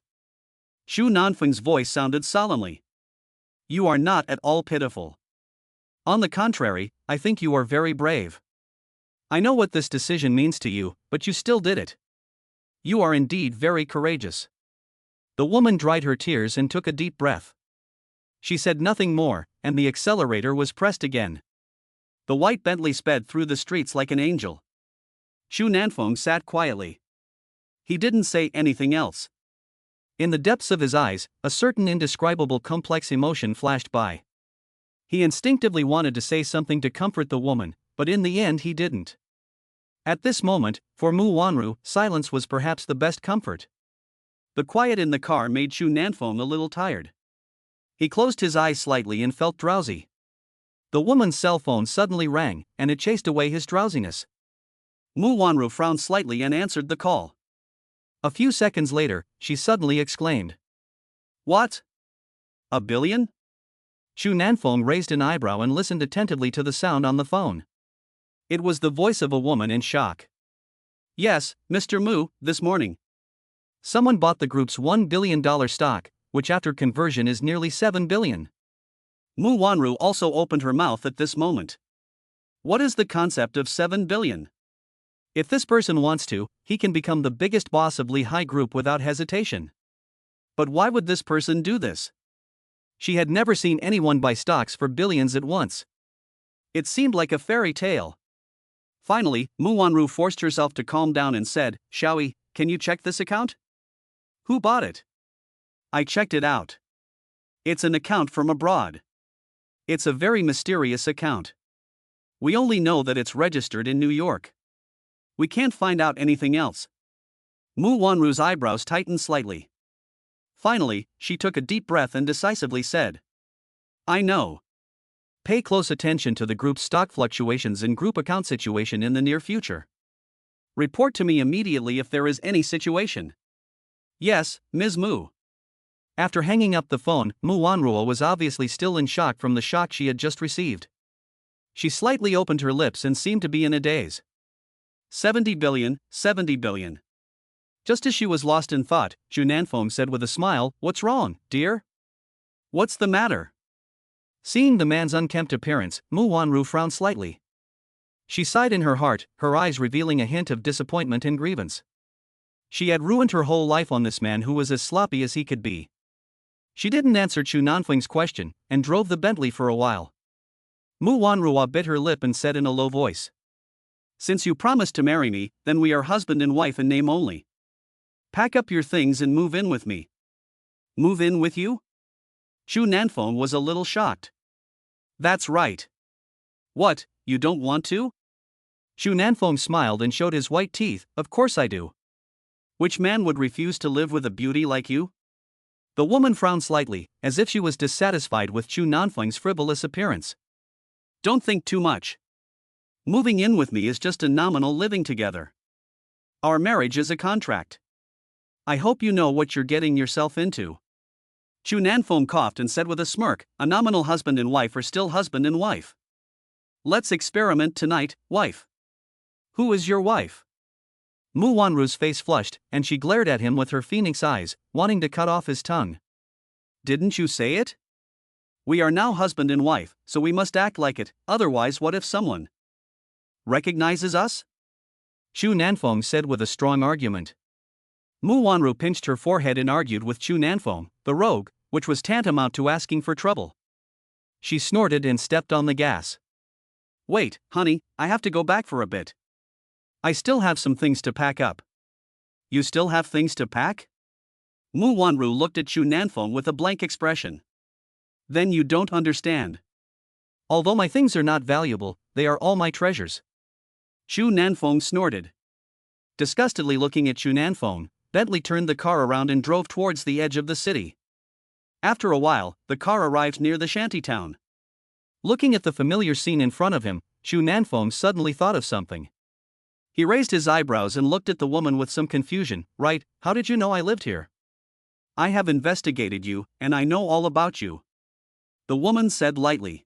Xu Nanfeng's voice sounded solemnly. "You are not at all pitiful. On the contrary, I think you are very brave. I know what this decision means to you, but you still did it. You are indeed very courageous." The woman dried her tears and took a deep breath. She said nothing more, and the accelerator was pressed again. The white Bentley sped through the streets like an angel. Xu Nanfeng sat quietly. He didn't say anything else. In the depths of his eyes, a certain indescribable complex emotion flashed by. He instinctively wanted to say something to comfort the woman, but in the end he didn't. At this moment, for Mu Wanru, silence was perhaps the best comfort. The quiet in the car made Xu Nanfeng a little tired. He closed his eyes slightly and felt drowsy. The woman's cell phone suddenly rang, and it chased away his drowsiness. Mu Wanru frowned slightly and answered the call. A few seconds later, she suddenly exclaimed, "What? $1 billion?" Xu Nanfeng raised an eyebrow and listened attentively to the sound on the phone. It was the voice of a woman in shock. "Yes, Mr. Mu, this morning. Someone bought the group's $1 billion stock, which after conversion is nearly $7 billion. Mu Wanru also opened her mouth at this moment. What is the concept of $7 billion? If this person wants to, he can become the biggest boss of Lehigh Group without hesitation. But why would this person do this? She had never seen anyone buy stocks for billions at once. It seemed like a fairy tale. Finally, Mu Wanru forced herself to calm down and said, "Xiaoyi, can you check this account? Who bought it?" "I checked it out. It's an account from abroad. It's a very mysterious account. We only know that it's registered in New York. We can't find out anything else." Mu Wanru's eyebrows tightened slightly. Finally, she took a deep breath and decisively said, "I know. Pay close attention to the group's stock fluctuations and group account situation in the near future. Report to me immediately if there is any situation." "Yes, Ms. Mu." After hanging up the phone, Mu Wanru was obviously still in shock from the shock she had just received. She slightly opened her lips and seemed to be in a daze. 70 billion, 70 billion. Just as she was lost in thought, Xu Nanfeng said with a smile, "What's wrong, dear? What's the matter?" Seeing the man's unkempt appearance, Mu Wanru frowned slightly. She sighed in her heart, her eyes revealing a hint of disappointment and grievance. She had ruined her whole life on this man who was as sloppy as he could be. She didn't answer Xu Nanfeng's question, and drove the Bentley for a while. Mu Wanru bit her lip and said in a low voice, "Since you promised to marry me, then we are husband and wife in name only. Pack up your things and move in with me." "Move in with you?" Xu Nanfeng was a little shocked. "That's right. What, you don't want to?" Xu Nanfeng smiled and showed his white teeth. "Of course I do. Which man would refuse to live with a beauty like you?" The woman frowned slightly, as if she was dissatisfied with Xu Nanfeng's frivolous appearance. "Don't think too much. Moving in with me is just a nominal living together. Our marriage is a contract. I hope you know what you're getting yourself into." Xu Nanfeng coughed and said with a smirk, "A nominal husband and wife are still husband and wife. Let's experiment tonight, wife. Who is your wife? Mu Wanru's face flushed, and she glared at him with her phoenix eyes, wanting to cut off his tongue. Didn't you say it? We are now husband and wife, so we must act like it, otherwise what if someone recognizes us? Chu Nanfeng said with a strong argument. Mu Wanru pinched her forehead and argued with Chu Nanfeng, the rogue, which was tantamount to asking for trouble. She snorted and stepped on the gas. Wait, honey, I have to go back for a bit. I still have some things to pack up. You still have things to pack? Mu Wanru looked at Chu Nanfeng with a blank expression. Then you don't understand. Although my things are not valuable, they are all my treasures. Chu Nanfeng snorted. Disgustedly looking at Chu Nanfeng, Bentley turned the car around and drove towards the edge of the city. After a while, the car arrived near the shantytown. Looking at the familiar scene in front of him, Chu Nanfeng suddenly thought of something. He raised his eyebrows and looked at the woman with some confusion. Right, how did you know I lived here? I have investigated you, and I know all about you. The woman said lightly.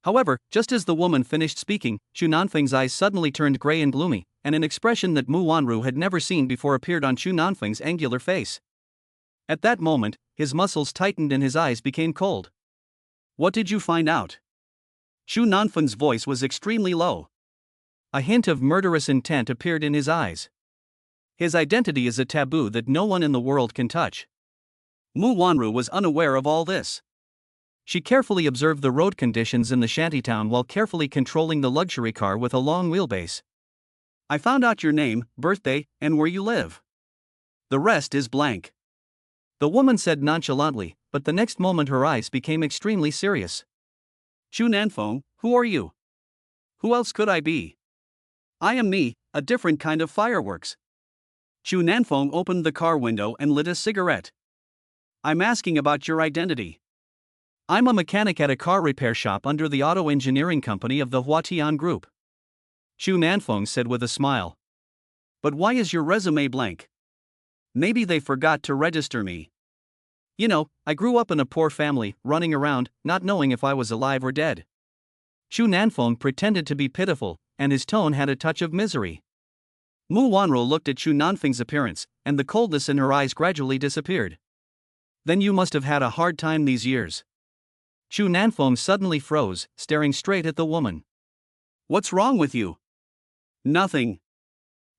However, just as the woman finished speaking, Chu Nanfeng's eyes suddenly turned gray and gloomy, and an expression that Mu Wanru had never seen before appeared on Chu Nanfeng's angular face. At that moment, his muscles tightened and his eyes became cold. What did you find out? Chu Nanfeng's voice was extremely low. A hint of murderous intent appeared in his eyes. His identity is a taboo that no one in the world can touch. Mu Wanru was unaware of all this. She carefully observed the road conditions in the shantytown while carefully controlling the luxury car with a long wheelbase. I found out your name, birthday, and where you live. The rest is blank. The woman said nonchalantly, but the next moment her eyes became extremely serious. Chu Nanfeng, who are you? Who else could I be? I am me, a different kind of fireworks. Chu Nanfeng opened the car window and lit a cigarette. I'm asking about your identity. I'm a mechanic at a car repair shop under the auto engineering company of the Huatian Group. Chu Nanfeng said with a smile. But why is your resume blank? Maybe they forgot to register me. You know, I grew up in a poor family, running around, not knowing if I was alive or dead. Chu Nanfeng pretended to be pitiful, and his tone had a touch of misery. Mu Wanru looked at Chu Nanfeng's appearance, and the coldness in her eyes gradually disappeared. Then you must have had a hard time these years. Chu Nanfeng suddenly froze, staring straight at the woman. What's wrong with you? Nothing.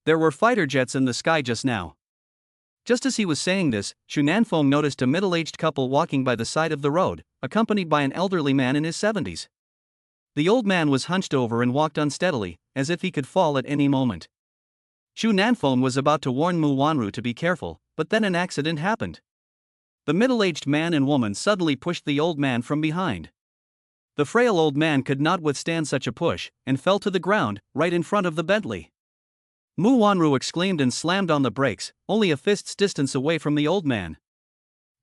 There were fighter jets in the sky just now. Just as he was saying this, Chu Nanfeng noticed a middle-aged couple walking by the side of the road, accompanied by an elderly man in his 70s. The old man was hunched over and walked unsteadily, as if he could fall at any moment. Chu Nanfeng was about to warn Mu Wanru to be careful, but then an accident happened. The middle-aged man and woman suddenly pushed the old man from behind. The frail old man could not withstand such a push, and fell to the ground, right in front of the Bentley. Mu Wanru exclaimed and slammed on the brakes, only a fist's distance away from the old man.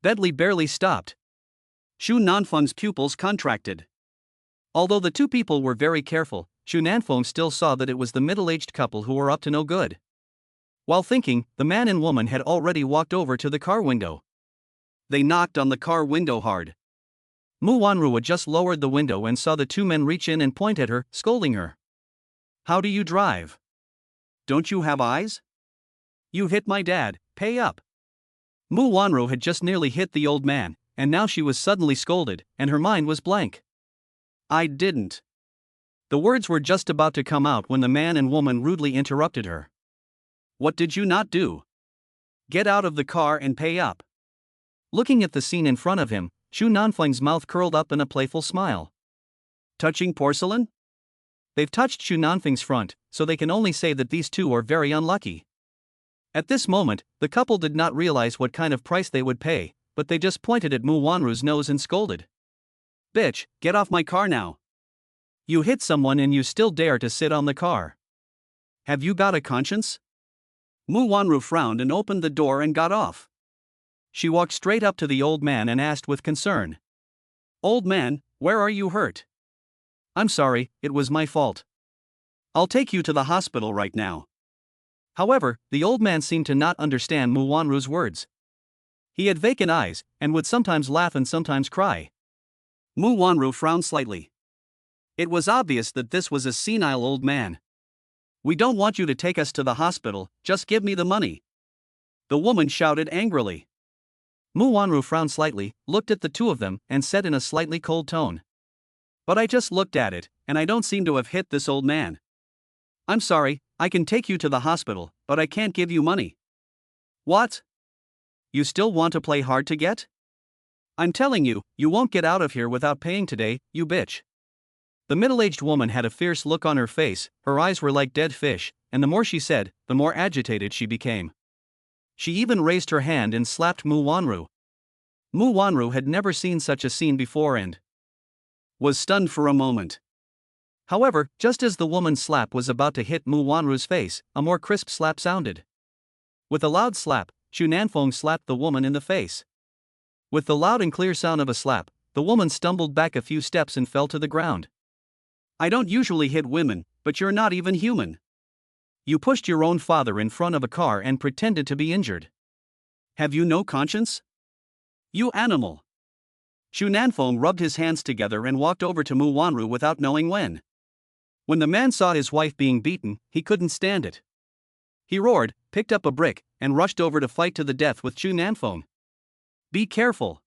Bentley barely stopped. Chu Nanfeng's pupils contracted. Although the two people were very careful, Chu Nanfeng still saw that it was the middle-aged couple who were up to no good. While thinking, the man and woman had already walked over to the car window. They knocked on the car window hard. Mu Wanru had just lowered the window and saw the two men reach in and point at her, scolding her. How do you drive? Don't you have eyes? You hit my dad, pay up. Mu Wanru had just nearly hit the old man, and now she was suddenly scolded, and her mind was blank. I didn't. The words were just about to come out when the man and woman rudely interrupted her. What did you not do? Get out of the car and pay up. Looking at the scene in front of him, Chu Nanfeng's mouth curled up in a playful smile. Touching porcelain? They've touched Chu Nanfeng's front, so they can only say that these two are very unlucky. At this moment, the couple did not realize what kind of price they would pay, but they just pointed at Mu Wanru's nose and scolded. Bitch, get off my car now. You hit someone and you still dare to sit on the car. Have you got a conscience? Mu Wanru frowned and opened the door and got off. She walked straight up to the old man and asked with concern. Old man, where are you hurt? I'm sorry, it was my fault. I'll take you to the hospital right now. However, the old man seemed to not understand Mu Wanru's words. He had vacant eyes, and would sometimes laugh and sometimes cry. Mu Wanru frowned slightly. It was obvious that this was a senile old man. "We don't want you to take us to the hospital, just give me the money," the woman shouted angrily. Mu Wanru frowned slightly, looked at the two of them, and said in a slightly cold tone, "But I just looked at it, and I don't seem to have hit this old man. I'm sorry, I can take you to the hospital, but I can't give you money." "What? You still want to play hard to get? I'm telling you, you won't get out of here without paying today, you bitch." The middle-aged woman had a fierce look on her face, her eyes were like dead fish, and the more she said, the more agitated she became. She even raised her hand and slapped Mu Wanru. Mu Wanru had never seen such a scene before and was stunned for a moment. However, just as the woman's slap was about to hit Mu Wanru's face, a more crisp slap sounded. With a loud slap, Xu Nanfeng slapped the woman in the face. With the loud and clear sound of a slap, the woman stumbled back a few steps and fell to the ground. "I don't usually hit women, but you're not even human. You pushed your own father in front of a car and pretended to be injured. Have you no conscience? You animal." Xu Nanfeng rubbed his hands together and walked over to Mu Wanru without knowing when. When the man saw his wife being beaten, he couldn't stand it. He roared, picked up a brick, and rushed over to fight to the death with Xu Nanfeng. "Be careful."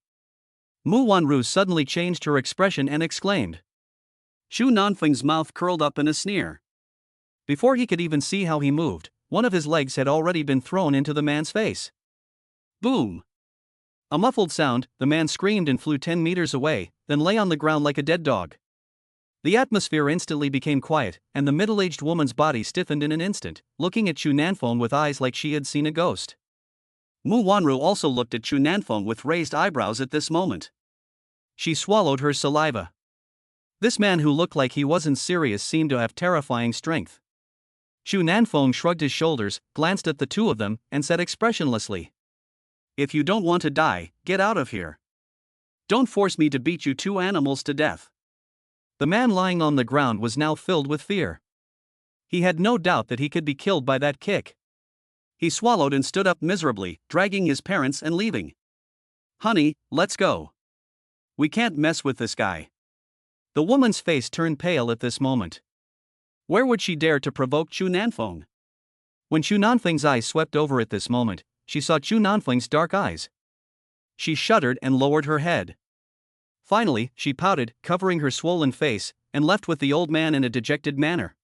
Mu Wanru suddenly changed her expression and exclaimed. Xu Nanfeng's mouth curled up in a sneer. Before he could even see how he moved, one of his legs had already been thrown into the man's face. Boom! A muffled sound, the man screamed and flew 10 meters away, then lay on the ground like a dead dog. The atmosphere instantly became quiet, and the middle-aged woman's body stiffened in an instant, looking at Xu Nanfeng with eyes like she had seen a ghost. Mu Wanru also looked at Xu Nanfeng with raised eyebrows at this moment. She swallowed her saliva. This man who looked like he wasn't serious seemed to have terrifying strength. Xu Nanfeng shrugged his shoulders, glanced at the two of them, and said expressionlessly, "If you don't want to die, get out of here. Don't force me to beat you two animals to death." The man lying on the ground was now filled with fear. He had no doubt that he could be killed by that kick. He swallowed and stood up miserably, dragging his parents and leaving. "Honey, let's go. We can't mess with this guy." The woman's face turned pale at this moment. Where would she dare to provoke Xu Nanfeng? When Xu Nanfeng's eyes swept over at this moment, she saw Xu Nanfeng's dark eyes. She shuddered and lowered her head. Finally, she pouted, covering her swollen face, and left with the old man in a dejected manner.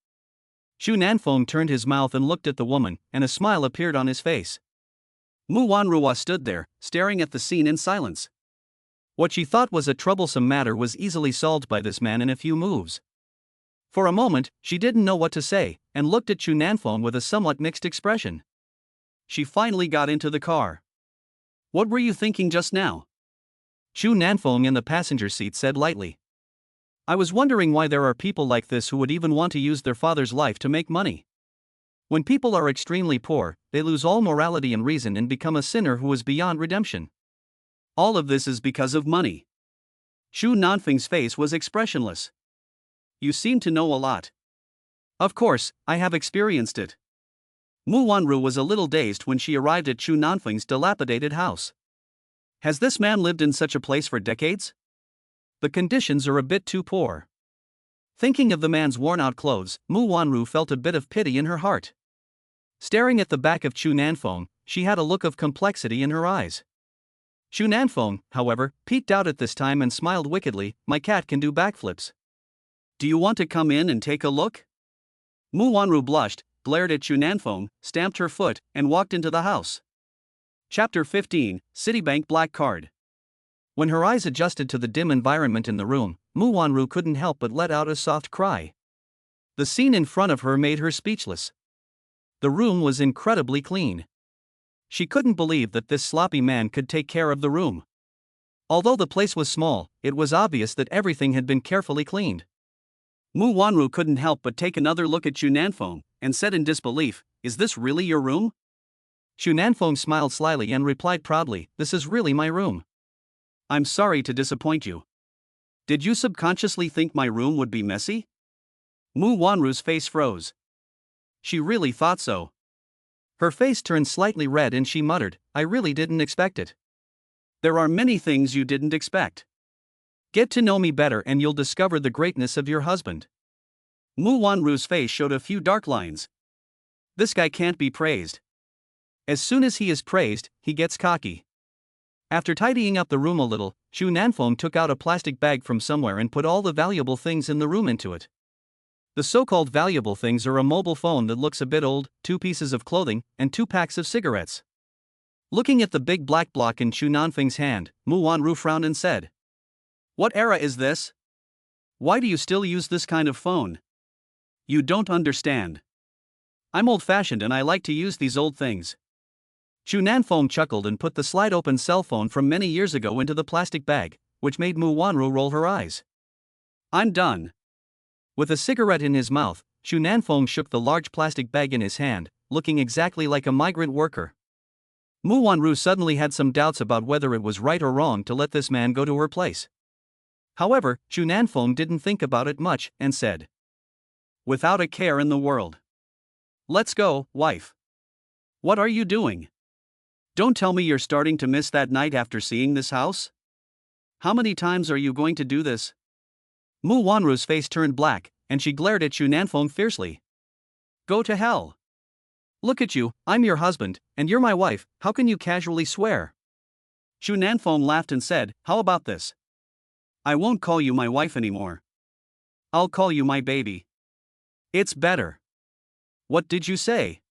Xu Nanfeng turned his mouth and looked at the woman, and a smile appeared on his face. Mu Wanru stood there, staring at the scene in silence. What she thought was a troublesome matter was easily solved by this man in a few moves. For a moment, she didn't know what to say, and looked at Xu Nanfeng with a somewhat mixed expression. She finally got into the car. "What were you thinking just now?" Xu Nanfeng in the passenger seat said lightly. "I was wondering why there are people like this who would even want to use their father's life to make money. When people are extremely poor, they lose all morality and reason and become a sinner who is beyond redemption. All of this is because of money." Xu Nanfeng's face was expressionless. "You seem to know a lot." "Of course, I have experienced it." Mu Wanru was a little dazed when she arrived at Xu Nanfeng's dilapidated house. Has this man lived in such a place for decades? The conditions are a bit too poor. Thinking of the man's worn-out clothes, Mu Wanru felt a bit of pity in her heart. Staring at the back of Xu Nanfeng, she had a look of complexity in her eyes. Xu Nanfeng, however, peeked out at this time and smiled wickedly. "My cat can do backflips. Do you want to come in and take a look?" Mu Wanru blushed, glared at Xu Nanfeng, stamped her foot, and walked into the house. Chapter 15, Citibank Black Card. When her eyes adjusted to the dim environment in the room, Mu Wanru couldn't help but let out a soft cry. The scene in front of her made her speechless. The room was incredibly clean. She couldn't believe that this sloppy man could take care of the room. Although the place was small, it was obvious that everything had been carefully cleaned. Mu Wanru couldn't help but take another look at Xu Nanfeng, and said in disbelief, "Is this really your room?" Xu Nanfeng smiled slyly and replied proudly, "This is really my room." "I'm sorry to disappoint you. Did you subconsciously think my room would be messy?" Mu Wanru's face froze. She really thought so. Her face turned slightly red and she muttered, "I really didn't expect it." "There are many things you didn't expect. Get to know me better and you'll discover the greatness of your husband. Mu Wanru's face showed a few dark lines. This guy can't be praised. As soon as he is praised, he gets cocky. After tidying up the room a little, Chu Nanfeng took out a plastic bag from somewhere and put all the valuable things in the room into it. The so-called valuable things are a mobile phone that looks a bit old, 2 pieces of clothing, and 2 packs of cigarettes. Looking at the big black block in Chu Nanfeng's hand, Mu Wanru frowned and said, "What era is this? Why do you still use this kind of phone? You don't understand. I'm old-fashioned and I like to use these old things." Chu Nanfeng chuckled and put the slide-open cell phone from many years ago into the plastic bag, which made Mu Wanru roll her eyes. "I'm done." With a cigarette in his mouth, Chu Nanfeng shook the large plastic bag in his hand, looking exactly like a migrant worker. Mu Wanru suddenly had some doubts about whether it was right or wrong to let this man go to her place. However, Chu Nanfeng didn't think about it much and said, "Without a care in the world. Let's go, wife." "What are you doing? Don't tell me you're starting to miss that night after seeing this house? How many times are you going to do this?" Mu Wanru's face turned black, and she glared at Chu Nanfeng fiercely. "Go to hell. Look at you, I'm your husband, and you're my wife, how can you casually swear?" Chu Nanfeng laughed and said, "How about this? I won't call you my wife anymore. I'll call you my baby. It's better." "What did you say?"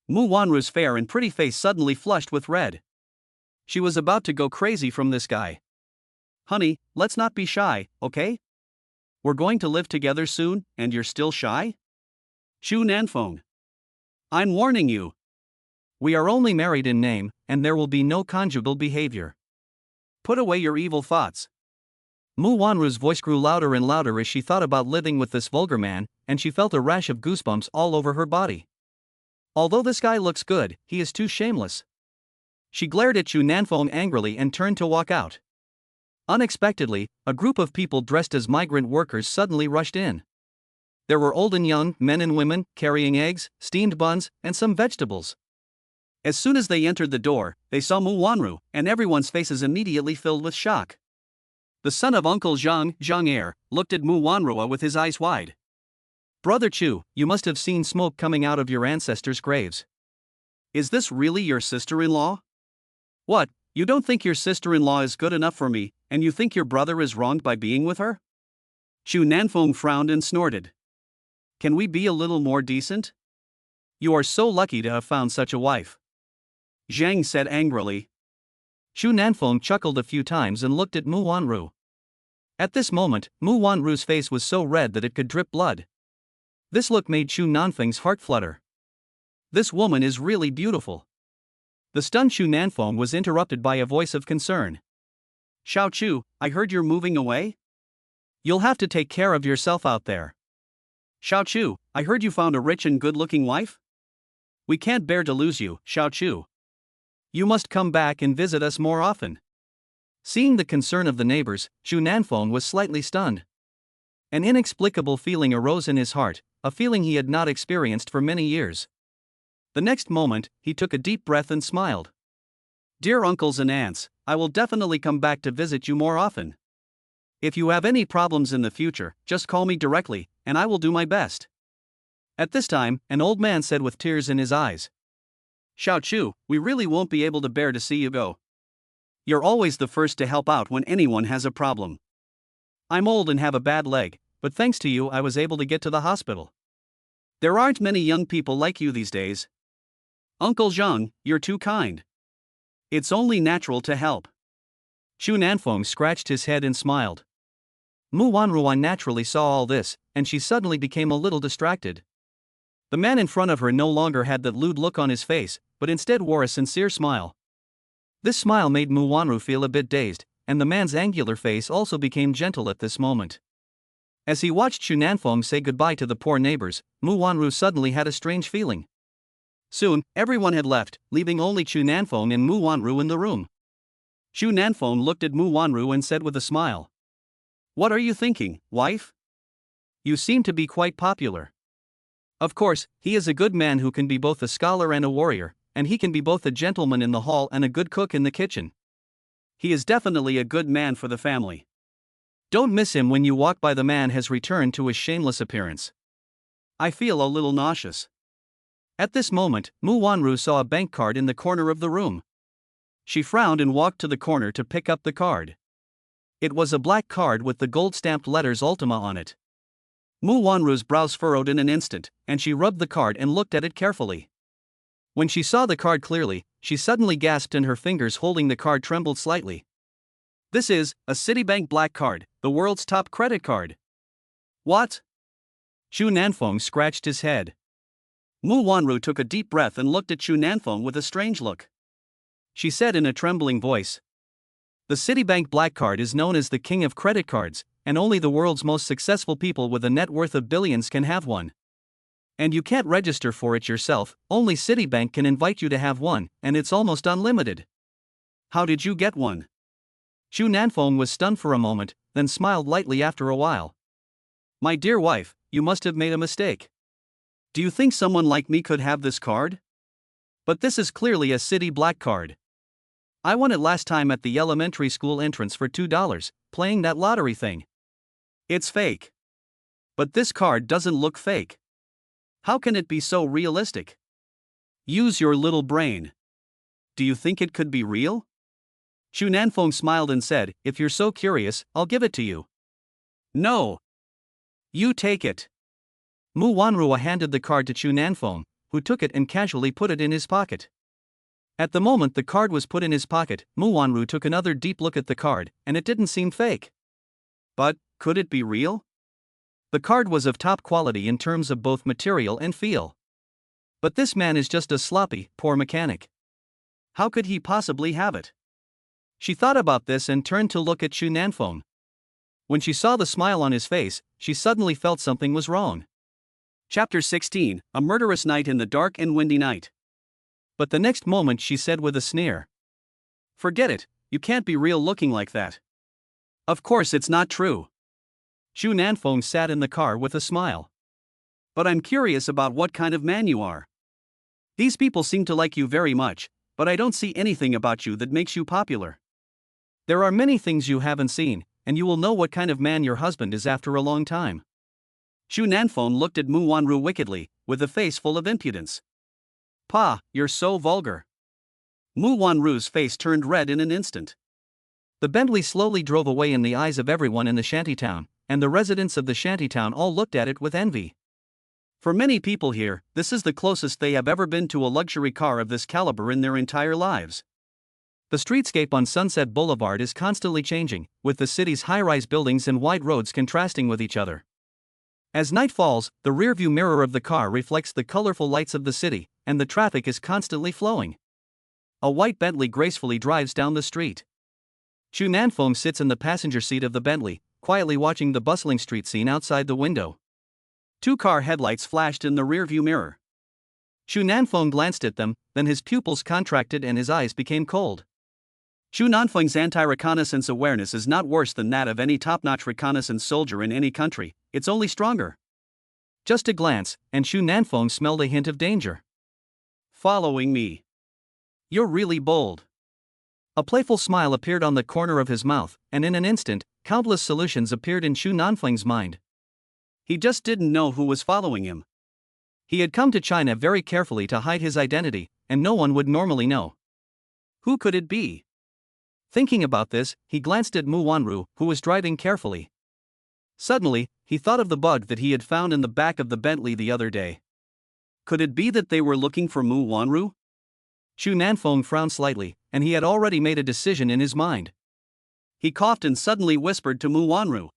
Mu Wanru's fair and pretty face suddenly flushed with red. She was about to go crazy from this guy. "Honey, let's not be shy, okay? We're going to live together soon, and you're still shy?" "Chu Nanfeng, I'm warning you. We are only married in name, and there will be no conjugal behavior. Put away your evil thoughts." Mu Wanru's voice grew louder and louder as she thought about living with this vulgar man, and she felt a rash of goosebumps all over her body. Although this guy looks good, he is too shameless. She glared at Chu Nanfeng angrily and turned to walk out. Unexpectedly, a group of people dressed as migrant workers suddenly rushed in. There were old and young, men and women, carrying eggs, steamed buns, and some vegetables. As soon as they entered the door, they saw Mu Wanru, and everyone's faces immediately filled with shock. The son of Uncle Zhang, Zhang Er, looked at Mu Wanru with his eyes wide. "Brother Chu, you must have seen smoke coming out of your ancestors' graves. Is this really your sister-in-law? What, you don't think your sister-in-law is good enough for me, and you think your brother is wronged by being with her?" Chu Nanfeng frowned and snorted. "Can we be a little more decent? You are so lucky to have found such a wife," Zhang said angrily. Chu Nanfeng chuckled a few times and looked at Mu Wanru. At this moment, Mu Wanru's face was so red that it could drip blood. This look made Chu Nanfeng's heart flutter. This woman is really beautiful. The stunned Chu Nanfeng was interrupted by a voice of concern. "Xiao Chu, I heard you're moving away? You'll have to take care of yourself out there." "Xiao Chu, I heard you found a rich and good-looking wife? We can't bear to lose you, Xiao Chu. You must come back and visit us more often." Seeing the concern of the neighbors, Chu Nanfeng was slightly stunned. An inexplicable feeling arose in his heart, a feeling he had not experienced for many years. The next moment, he took a deep breath and smiled. "Dear uncles and aunts, I will definitely come back to visit you more often. If you have any problems in the future, just call me directly, and I will do my best." At this time, an old man said with tears in his eyes, "Xiao Chu, we really won't be able to bear to see you go. You're always the first to help out when anyone has a problem. I'm old and have a bad leg, but thanks to you I was able to get to the hospital. There aren't many young people like you these days. Uncle Zhang, you're too kind. It's only natural to help." Chu Nanfeng scratched his head and smiled. Mu Wanruan naturally saw all this, and she suddenly became a little distracted. The man in front of her no longer had that lewd look on his face, but instead wore a sincere smile. This smile made Mu Wanru feel a bit dazed, and the man's angular face also became gentle at this moment. As he watched Chu Nanfeng say goodbye to the poor neighbors, Mu Wanru suddenly had a strange feeling. Soon, everyone had left, leaving only Chu Nanfeng and Mu Wanru in the room. Chu Nanfeng looked at Mu Wanru and said with a smile, "What are you thinking, wife? You seem to be quite popular. Of course, he is a good man who can be both a scholar and a warrior, and he can be both a gentleman in the hall and a good cook in the kitchen. He is definitely a good man for the family. Don't miss him when you walk by. The man has returned to his shameless appearance. I feel a little nauseous. At this moment, Mu Wanru saw a bank card in the corner of the room. She frowned and walked to the corner to pick up the card. It was a black card with the gold-stamped letters Ultima on it. Mu Wanru's brows furrowed in an instant, and she rubbed the card and looked at it carefully. When she saw the card clearly, she suddenly gasped and her fingers holding the card trembled slightly. This is a Citibank black card, the world's top credit card. What? Xu Nanfeng scratched his head. Mu Wanru took a deep breath and looked at Xu Nanfeng with a strange look. She said in a trembling voice, "The Citibank black card is known as the king of credit cards, and only the world's most successful people with a net worth of billions can have one. And you can't register for it yourself, only Citibank can invite you to have one, and it's almost unlimited. How did you get one?" Xu Nanfeng was stunned for a moment, then smiled lightly after a while. "My dear wife, you must have made a mistake. Do you think someone like me could have this card? But this is clearly a Citi black card. I won it last time at the elementary school entrance for $2, playing that lottery thing. It's fake. But this card doesn't look fake. How can it be so realistic? Use your little brain. Do you think it could be real?" Xu Nanfeng smiled and said, "If you're so curious, I'll give it to you." "No. You take it." Mu Wanru handed the card to Xu Nanfeng, who took it and casually put it in his pocket. At the moment the card was put in his pocket, Mu Wanru took another deep look at the card, and it didn't seem fake. But, could it be real? The card was of top quality in terms of both material and feel. But this man is just a sloppy, poor mechanic. How could he possibly have it? She thought about this and turned to look at Xu Nanfeng. When she saw the smile on his face, she suddenly felt something was wrong. Chapter 16, A Murderous Night in the Dark and Windy Night. But the next moment she said with a sneer, "Forget it, you can't be real looking like that." "Of course it's not true." Xu Nanfeng sat in the car with a smile. "But I'm curious about what kind of man you are. These people seem to like you very much, but I don't see anything about you that makes you popular. There are many things you haven't seen, and you will know what kind of man your husband is after a long time." Xu Nanfeng looked at Mu Wanru wickedly, with a face full of impudence. "Pa, you're so vulgar." Mu Wanru's face turned red in an instant. The Bentley slowly drove away in the eyes of everyone in the shantytown, and the residents of the shantytown all looked at it with envy. For many people here, this is the closest they have ever been to a luxury car of this caliber in their entire lives. The streetscape on Sunset Boulevard is constantly changing, with the city's high-rise buildings and wide roads contrasting with each other. As night falls, the rearview mirror of the car reflects the colorful lights of the city, and the traffic is constantly flowing. A white Bentley gracefully drives down the street. Xu Nanfeng sits in the passenger seat of the Bentley, quietly watching the bustling street scene outside the window. Two car headlights flashed in the rearview mirror. Xu Nanfeng glanced at them, then his pupils contracted and his eyes became cold. Xu Nanfeng's anti-reconnaissance awareness is not worse than that of any top-notch reconnaissance soldier in any country, it's only stronger. Just a glance, and Xu Nanfeng smelled a hint of danger. "Following me. You're really bold." A playful smile appeared on the corner of his mouth, and in an instant, countless solutions appeared in Xu Nanfeng's mind. He just didn't know who was following him. He had come to China very carefully to hide his identity, and no one would normally know. Who could it be? Thinking about this, he glanced at Mu Wanru, who was driving carefully. Suddenly, he thought of the bug that he had found in the back of the Bentley the other day. Could it be that they were looking for Mu Wanru? Xu Nanfeng frowned slightly, and he had already made a decision in his mind. He coughed and suddenly whispered to Mu Wanru,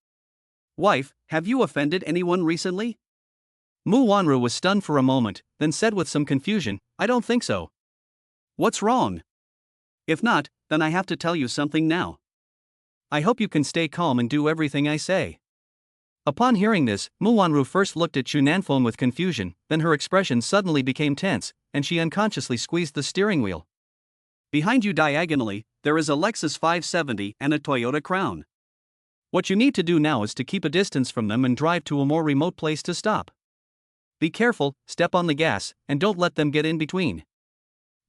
"Wife, have you offended anyone recently?" Mu Wanru was stunned for a moment, then said with some confusion, "I don't think so." "What's wrong? If not, then I have to tell you something now. I hope you can stay calm and do everything I say." Upon hearing this, Mu Wanru first looked at Xu Nanfeng with confusion, then her expression suddenly became tense, and she unconsciously squeezed the steering wheel. "Behind you diagonally, there is a Lexus 570 and a Toyota Crown. What you need to do now is to keep a distance from them and drive to a more remote place to stop. Be careful, step on the gas, and don't let them get in between."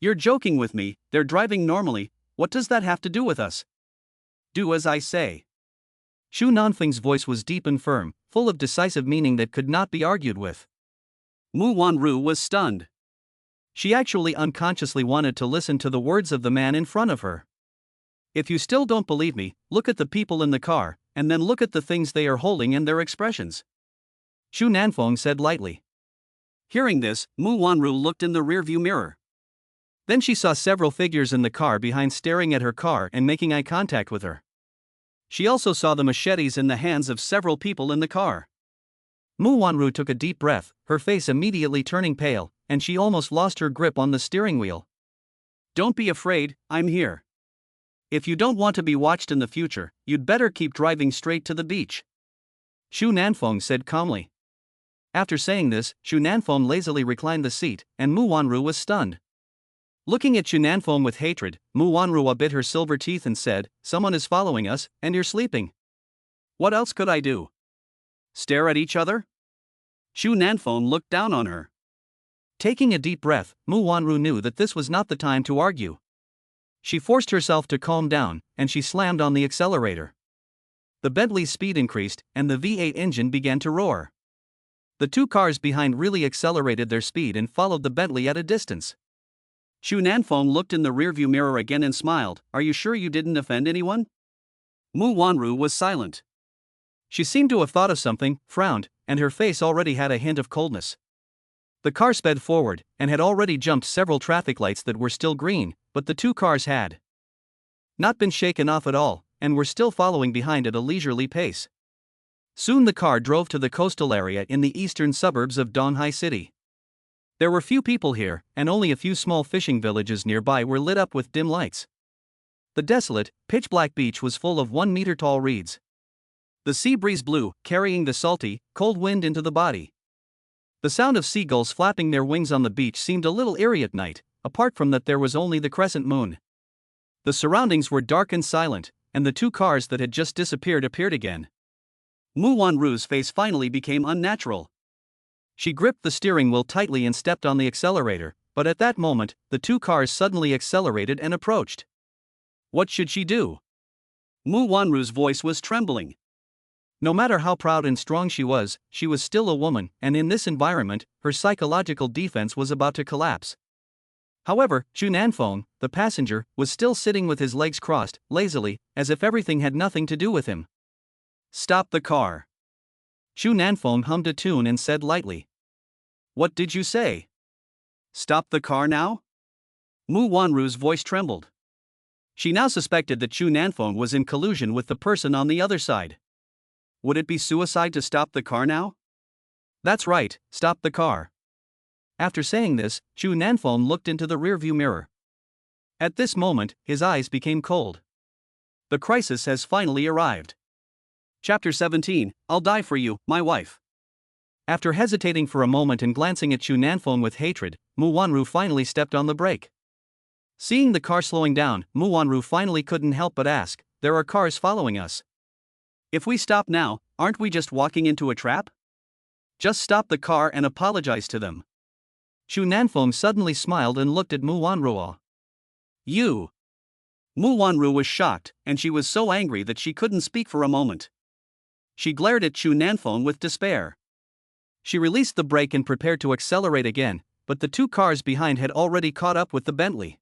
"You're joking with me, they're driving normally, what does that have to do with us?" "Do as I say." Shu Nanfeng's voice was deep and firm, full of decisive meaning that could not be argued with. Mu Wanru was stunned. She actually unconsciously wanted to listen to the words of the man in front of her. If you still don't believe me, look at the people in the car, and then look at the things they are holding and their expressions, Shu Nanfeng said lightly. Hearing this, Mu Wanru looked in the rearview mirror. Then she saw several figures in the car behind staring at her car and making eye contact with her. She also saw the machetes in the hands of several people in the car. Mu Wanru took a deep breath, her face immediately turning pale, and she almost lost her grip on the steering wheel. Don't be afraid, I'm here. If you don't want to be watched in the future, you'd better keep driving straight to the beach, Shu Nanfeng said calmly. After saying this, Shu Nanfeng lazily reclined the seat, and Mu Wanru was stunned. Looking at Shu Nanfeng with hatred, Mu Wanru bit her silver teeth and said, "Someone is following us, and you're sleeping. What else could I do? Stare at each other?" Shu Nanfeng looked down on her. Taking a deep breath, Mu Wanru knew that this was not the time to argue. She forced herself to calm down, and she slammed on the accelerator. The Bentley's speed increased, and the V8 engine began to roar. The two cars behind really accelerated their speed and followed the Bentley at a distance. Shu Nanfeng looked in the rearview mirror again and smiled. "Are you sure you didn't offend anyone?" Mu Wanru was silent. She seemed to have thought of something, frowned, and her face already had a hint of coldness. The car sped forward, and had already jumped several traffic lights that were still green, but the two cars had not been shaken off at all, and were still following behind at a leisurely pace. Soon the car drove to the coastal area in the eastern suburbs of Donghai City. There were few people here, and only a few small fishing villages nearby were lit up with dim lights. The desolate, pitch-black beach was full of 1-meter-tall reeds. The sea breeze blew, carrying the salty, cold wind into the body. The sound of seagulls flapping their wings on the beach seemed a little eerie at night. Apart from that, there was only the crescent moon. The surroundings were dark and silent, and the two cars that had just disappeared appeared again. Mu Wanru's face finally became unnatural. She gripped the steering wheel tightly and stepped on the accelerator, but at that moment, the two cars suddenly accelerated and approached. What should she do? Mu Wanru's voice was trembling. No matter how proud and strong she was still a woman, and in this environment, her psychological defense was about to collapse. However, Shu Nanfeng, the passenger, was still sitting with his legs crossed, lazily, as if everything had nothing to do with him. "Stop the car." Shu Nanfeng hummed a tune and said lightly. "What did you say? Stop the car now?" Mu Wanru's voice trembled. She now suspected that Shu Nanfeng was in collusion with the person on the other side. Would it be suicide to stop the car now? That's right, stop the car. After saying this, Shu Nanfeng looked into the rearview mirror. At this moment, his eyes became cold. The crisis has finally arrived. Chapter 17, I'll die for you, my wife. After hesitating for a moment and glancing at Shu Nanfeng with hatred, Mu Wanru finally stepped on the brake. Seeing the car slowing down, Mu Wanru finally couldn't help but ask, "There are cars following us. If we stop now, aren't we just walking into a trap? Just stop the car and apologize to them." Shu Nanfeng suddenly smiled and looked at Mu Wanru. "You." Mu Wanru was shocked, and she was so angry that she couldn't speak for a moment. She glared at Shu Nanfeng with despair. She released the brake and prepared to accelerate again, but the two cars behind had already caught up with the Bentley.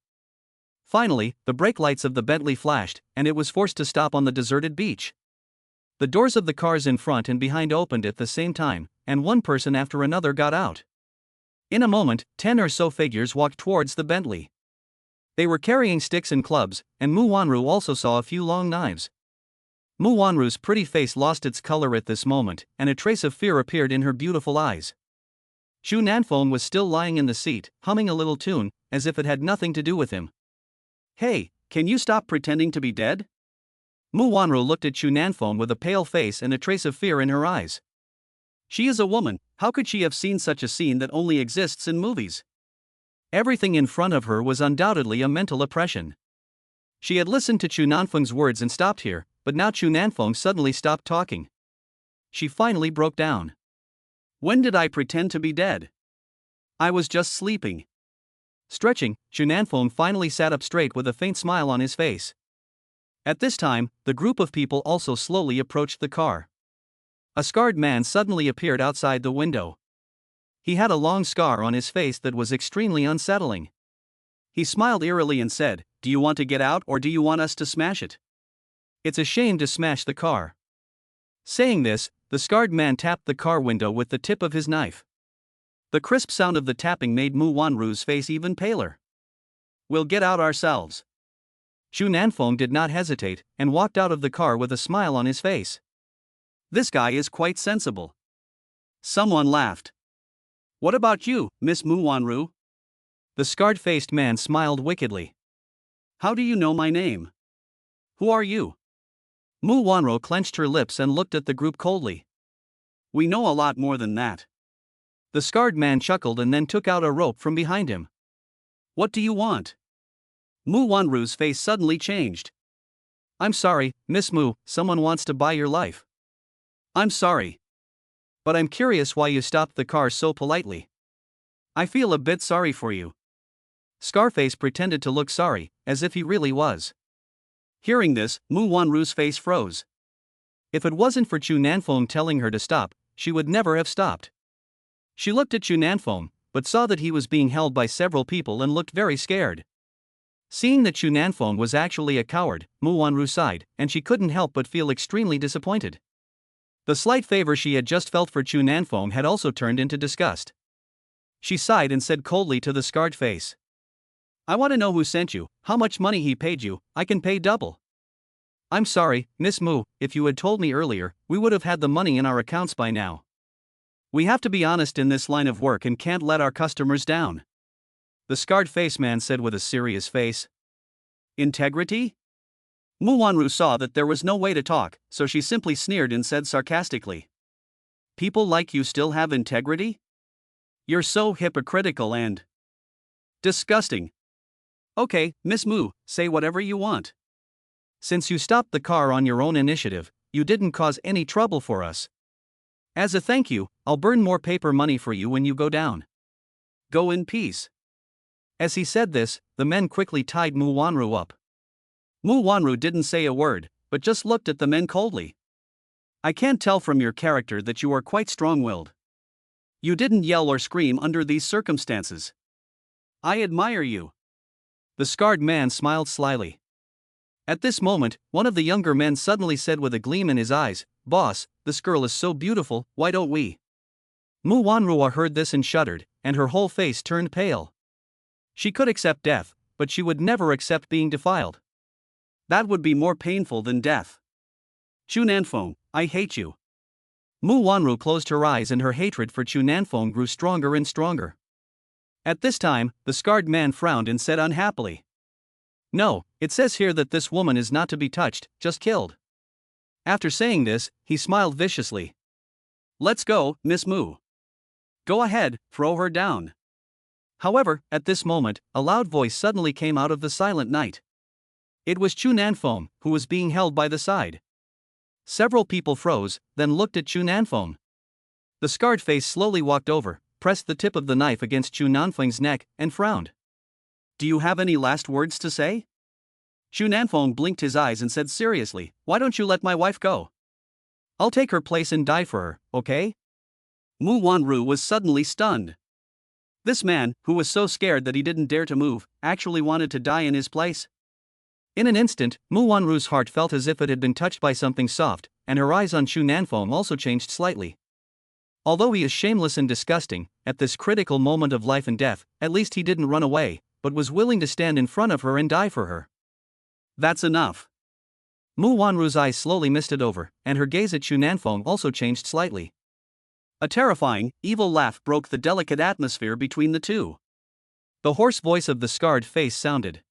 Finally, the brake lights of the Bentley flashed, and it was forced to stop on the deserted beach. The doors of the cars in front and behind opened at the same time, and one person after another got out. In a moment, 10 or so figures walked towards the Bentley. They were carrying sticks and clubs, and Mu Wanru also saw a few long knives. Mu Wanru's pretty face lost its color at this moment, and a trace of fear appeared in her beautiful eyes. Shu Nanfeng was still lying in the seat, humming a little tune, as if it had nothing to do with him. "Hey, can you stop pretending to be dead?" Mu Wanru looked at Shu Nanfeng with a pale face and a trace of fear in her eyes. She is a woman, how could she have seen such a scene that only exists in movies? Everything in front of her was undoubtedly a mental oppression. She had listened to Shu Nanfeng's words and stopped here, but now Shu Nanfeng suddenly stopped talking. She finally broke down. "When did I pretend to be dead? I was just sleeping." Stretching, Shu Nanfeng finally sat up straight with a faint smile on his face. At this time, the group of people also slowly approached the car. A scarred man suddenly appeared outside the window. He had a long scar on his face that was extremely unsettling. He smiled eerily and said, "Do you want to get out or do you want us to smash it? It's a shame to smash the car." Saying this, the scarred man tapped the car window with the tip of his knife. The crisp sound of the tapping made Mu Wanru's face even paler. "We'll get out ourselves." Chu Nanfeng did not hesitate and walked out of the car with a smile on his face. "This guy is quite sensible." Someone laughed. "What about you, Miss Mu Wanru?" The scarred-faced man smiled wickedly. "How do you know my name? Who are you?" Mu Wanru clenched her lips and looked at the group coldly. "We know a lot more than that." The scarred man chuckled and then took out a rope from behind him. "What do you want?" Mu Wanru's face suddenly changed. "I'm sorry, Miss Mu, someone wants to buy your life." "I'm sorry. But I'm curious why you stopped the car so politely. I feel a bit sorry for you." Scarface pretended to look sorry, as if he really was. Hearing this, Mu Wanru's face froze. If it wasn't for Chu Nanfeng telling her to stop, she would never have stopped. She looked at Chu Nanfeng, but saw that he was being held by several people and looked very scared. Seeing that Chu Nanfeng was actually a coward, Mu Wanru sighed, and she couldn't help but feel extremely disappointed. The slight favor she had just felt for Chu Nanfeng had also turned into disgust. She sighed and said coldly to the scarred face, "I want to know who sent you, how much money he paid you, I can pay double." "I'm sorry, Miss Mu, if you had told me earlier, we would have had the money in our accounts by now. We have to be honest in this line of work and can't let our customers down," the scarred face man said with a serious face. "Integrity?" Mu Wanru saw that there was no way to talk, so she simply sneered and said sarcastically, "People like you still have integrity? You're so hypocritical and disgusting." "Okay, Miss Mu, say whatever you want. Since you stopped the car on your own initiative, you didn't cause any trouble for us. As a thank you, I'll burn more paper money for you when you go down. Go in peace." As he said this, the men quickly tied Mu Wanru up. Mu Wanru didn't say a word, but just looked at the men coldly. "I can't tell from your character that you are quite strong-willed. You didn't yell or scream under these circumstances. I admire you." The scarred man smiled slyly. At this moment, one of the younger men suddenly said with a gleam in his eyes, "Boss, this girl is so beautiful, why don't we?" Mu Wanru heard this and shuddered, and her whole face turned pale. She could accept death, but she would never accept being defiled. That would be more painful than death. "Chu Nanfeng, I hate you." Mu Wanru closed her eyes and her hatred for Chu Nanfeng grew stronger and stronger. At this time, the scarred man frowned and said unhappily, "No, it says here that this woman is not to be touched, just killed." After saying this, he smiled viciously. "Let's go, Miss Mu. Go ahead, throw her down." However, at this moment, a loud voice suddenly came out of the silent night. It was Chu Nanfeng, who was being held by the side. Several people froze, then looked at Chu Nanfeng. The scarred face slowly walked over, pressed the tip of the knife against Chu Nanfeng's neck, and frowned. "Do you have any last words to say?" Chu Nanfeng blinked his eyes and said seriously, "Why don't you let my wife go? I'll take her place and die for her, okay?" Mu Wanru was suddenly stunned. This man, who was so scared that he didn't dare to move, actually wanted to die in his place. In an instant, Mu Wanru's heart felt as if it had been touched by something soft, and her eyes on Chu Nanfeng also changed slightly. Although he is shameless and disgusting, at this critical moment of life and death, at least he didn't run away, but was willing to stand in front of her and die for her. "That's enough." Mu Wanru's eyes slowly misted over, and her gaze at Chu Nanfeng also changed slightly. A terrifying, evil laugh broke the delicate atmosphere between the two. The hoarse voice of the scarred face sounded.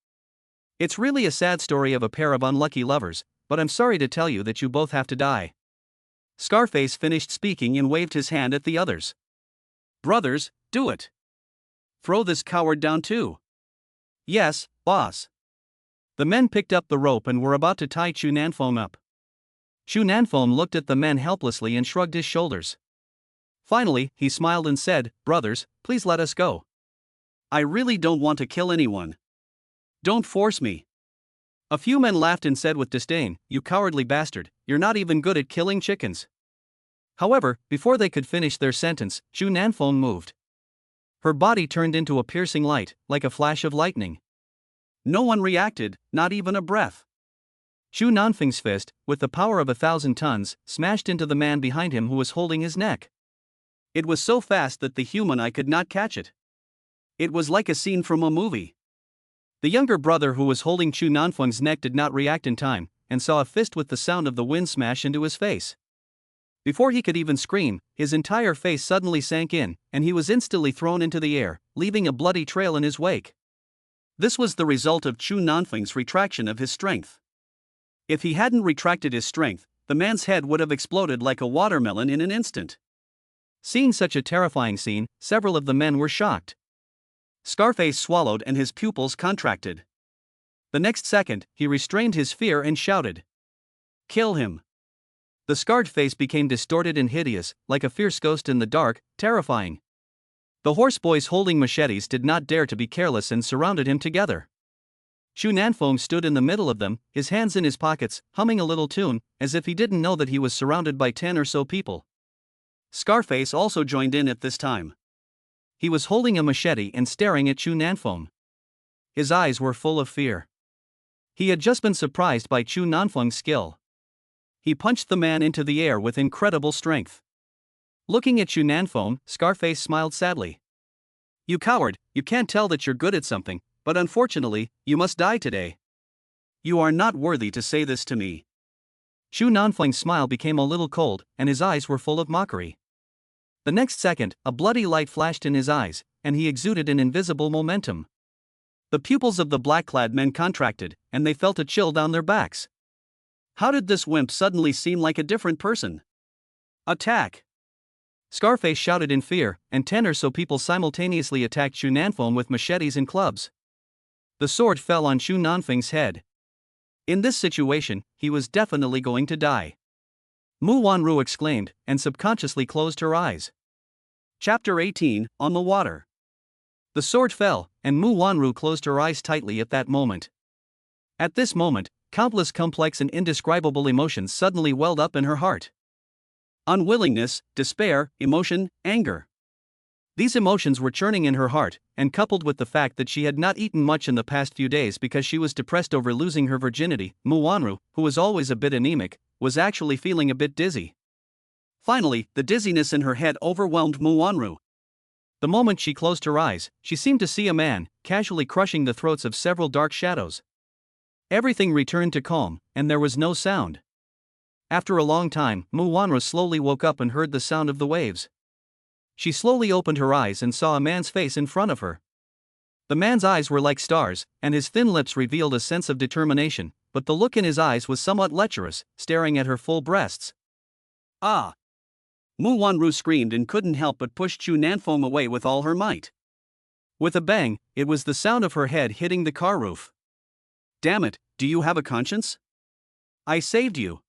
"It's really a sad story of a pair of unlucky lovers, but I'm sorry to tell you that you both have to die." Scarface finished speaking and waved his hand at the others. "Brothers, do it. Throw this coward down too." "Yes, boss." The men picked up the rope and were about to tie Chu Nanfeng up. Chu Nanfeng looked at the men helplessly and shrugged his shoulders. Finally, he smiled and said, "Brothers, please let us go. I really don't want to kill anyone. Don't force me." A few men laughed and said with disdain, "You cowardly bastard, you're not even good at killing chickens." However, before they could finish their sentence, Chu Nanfeng moved. Her body turned into a piercing light, like a flash of lightning. No one reacted, not even a breath. Chu Nanfeng's fist, with the power of 1,000 tons, smashed into the man behind him who was holding his neck. It was so fast that the human eye could not catch it. It was like a scene from a movie. The younger brother who was holding Chu Nanfeng's neck did not react in time, and saw a fist with the sound of the wind smash into his face. Before he could even scream, his entire face suddenly sank in, and he was instantly thrown into the air, leaving a bloody trail in his wake. This was the result of Chu Nanfeng's retraction of his strength. If he hadn't retracted his strength, the man's head would have exploded like a watermelon in an instant. Seeing such a terrifying scene, several of the men were shocked. Scarface swallowed and his pupils contracted. The next second, he restrained his fear and shouted, "Kill him!" The scarred face became distorted and hideous, like a fierce ghost in the dark, terrifying. The horseboys holding machetes did not dare to be careless and surrounded him together. Chu Nanfeng stood in the middle of them, his hands in his pockets, humming a little tune, as if he didn't know that he was surrounded by 10 or so people. Scarface also joined in at this time. He was holding a machete and staring at Chu Nanfeng. His eyes were full of fear. He had just been surprised by Chu Nanfeng's skill. He punched the man into the air with incredible strength. Looking at Chu Nanfeng, Scarface smiled sadly. "You coward, you can't tell that you're good at something, but unfortunately, you must die today. You are not worthy to say this to me." Chu Nanfeng's smile became a little cold, and his eyes were full of mockery. The next second, a bloody light flashed in his eyes, and he exuded an invisible momentum. The pupils of the black-clad men contracted, and they felt a chill down their backs. How did this wimp suddenly seem like a different person? "Attack!" Scarface shouted in fear, and 10 or so people simultaneously attacked Chu Nanfeng with machetes and clubs. The sword fell on Chu Nanfeng's head. In this situation, he was definitely going to die. Mu Wanru exclaimed, and subconsciously closed her eyes. Chapter 18, On the Water. The sword fell, and Mu Wanru closed her eyes tightly at that moment. At this moment, countless complex and indescribable emotions suddenly welled up in her heart. Unwillingness, despair, emotion, anger. These emotions were churning in her heart, and coupled with the fact that she had not eaten much in the past few days because she was depressed over losing her virginity, Mu Wanru, who was always a bit anemic, was actually feeling a bit dizzy. Finally, the dizziness in her head overwhelmed Mu Wanru. The moment she closed her eyes, she seemed to see a man, casually crushing the throats of several dark shadows. Everything returned to calm, and there was no sound. After a long time, Mu Wanru slowly woke up and heard the sound of the waves. She slowly opened her eyes and saw a man's face in front of her. The man's eyes were like stars, and his thin lips revealed a sense of determination, but the look in his eyes was somewhat lecherous, staring at her full breasts. "Ah!" Mu Wanru screamed and couldn't help but push Chu Nanfeng away with all her might. With a bang, it was the sound of her head hitting the car roof. "Damn it, do you have a conscience? I saved you."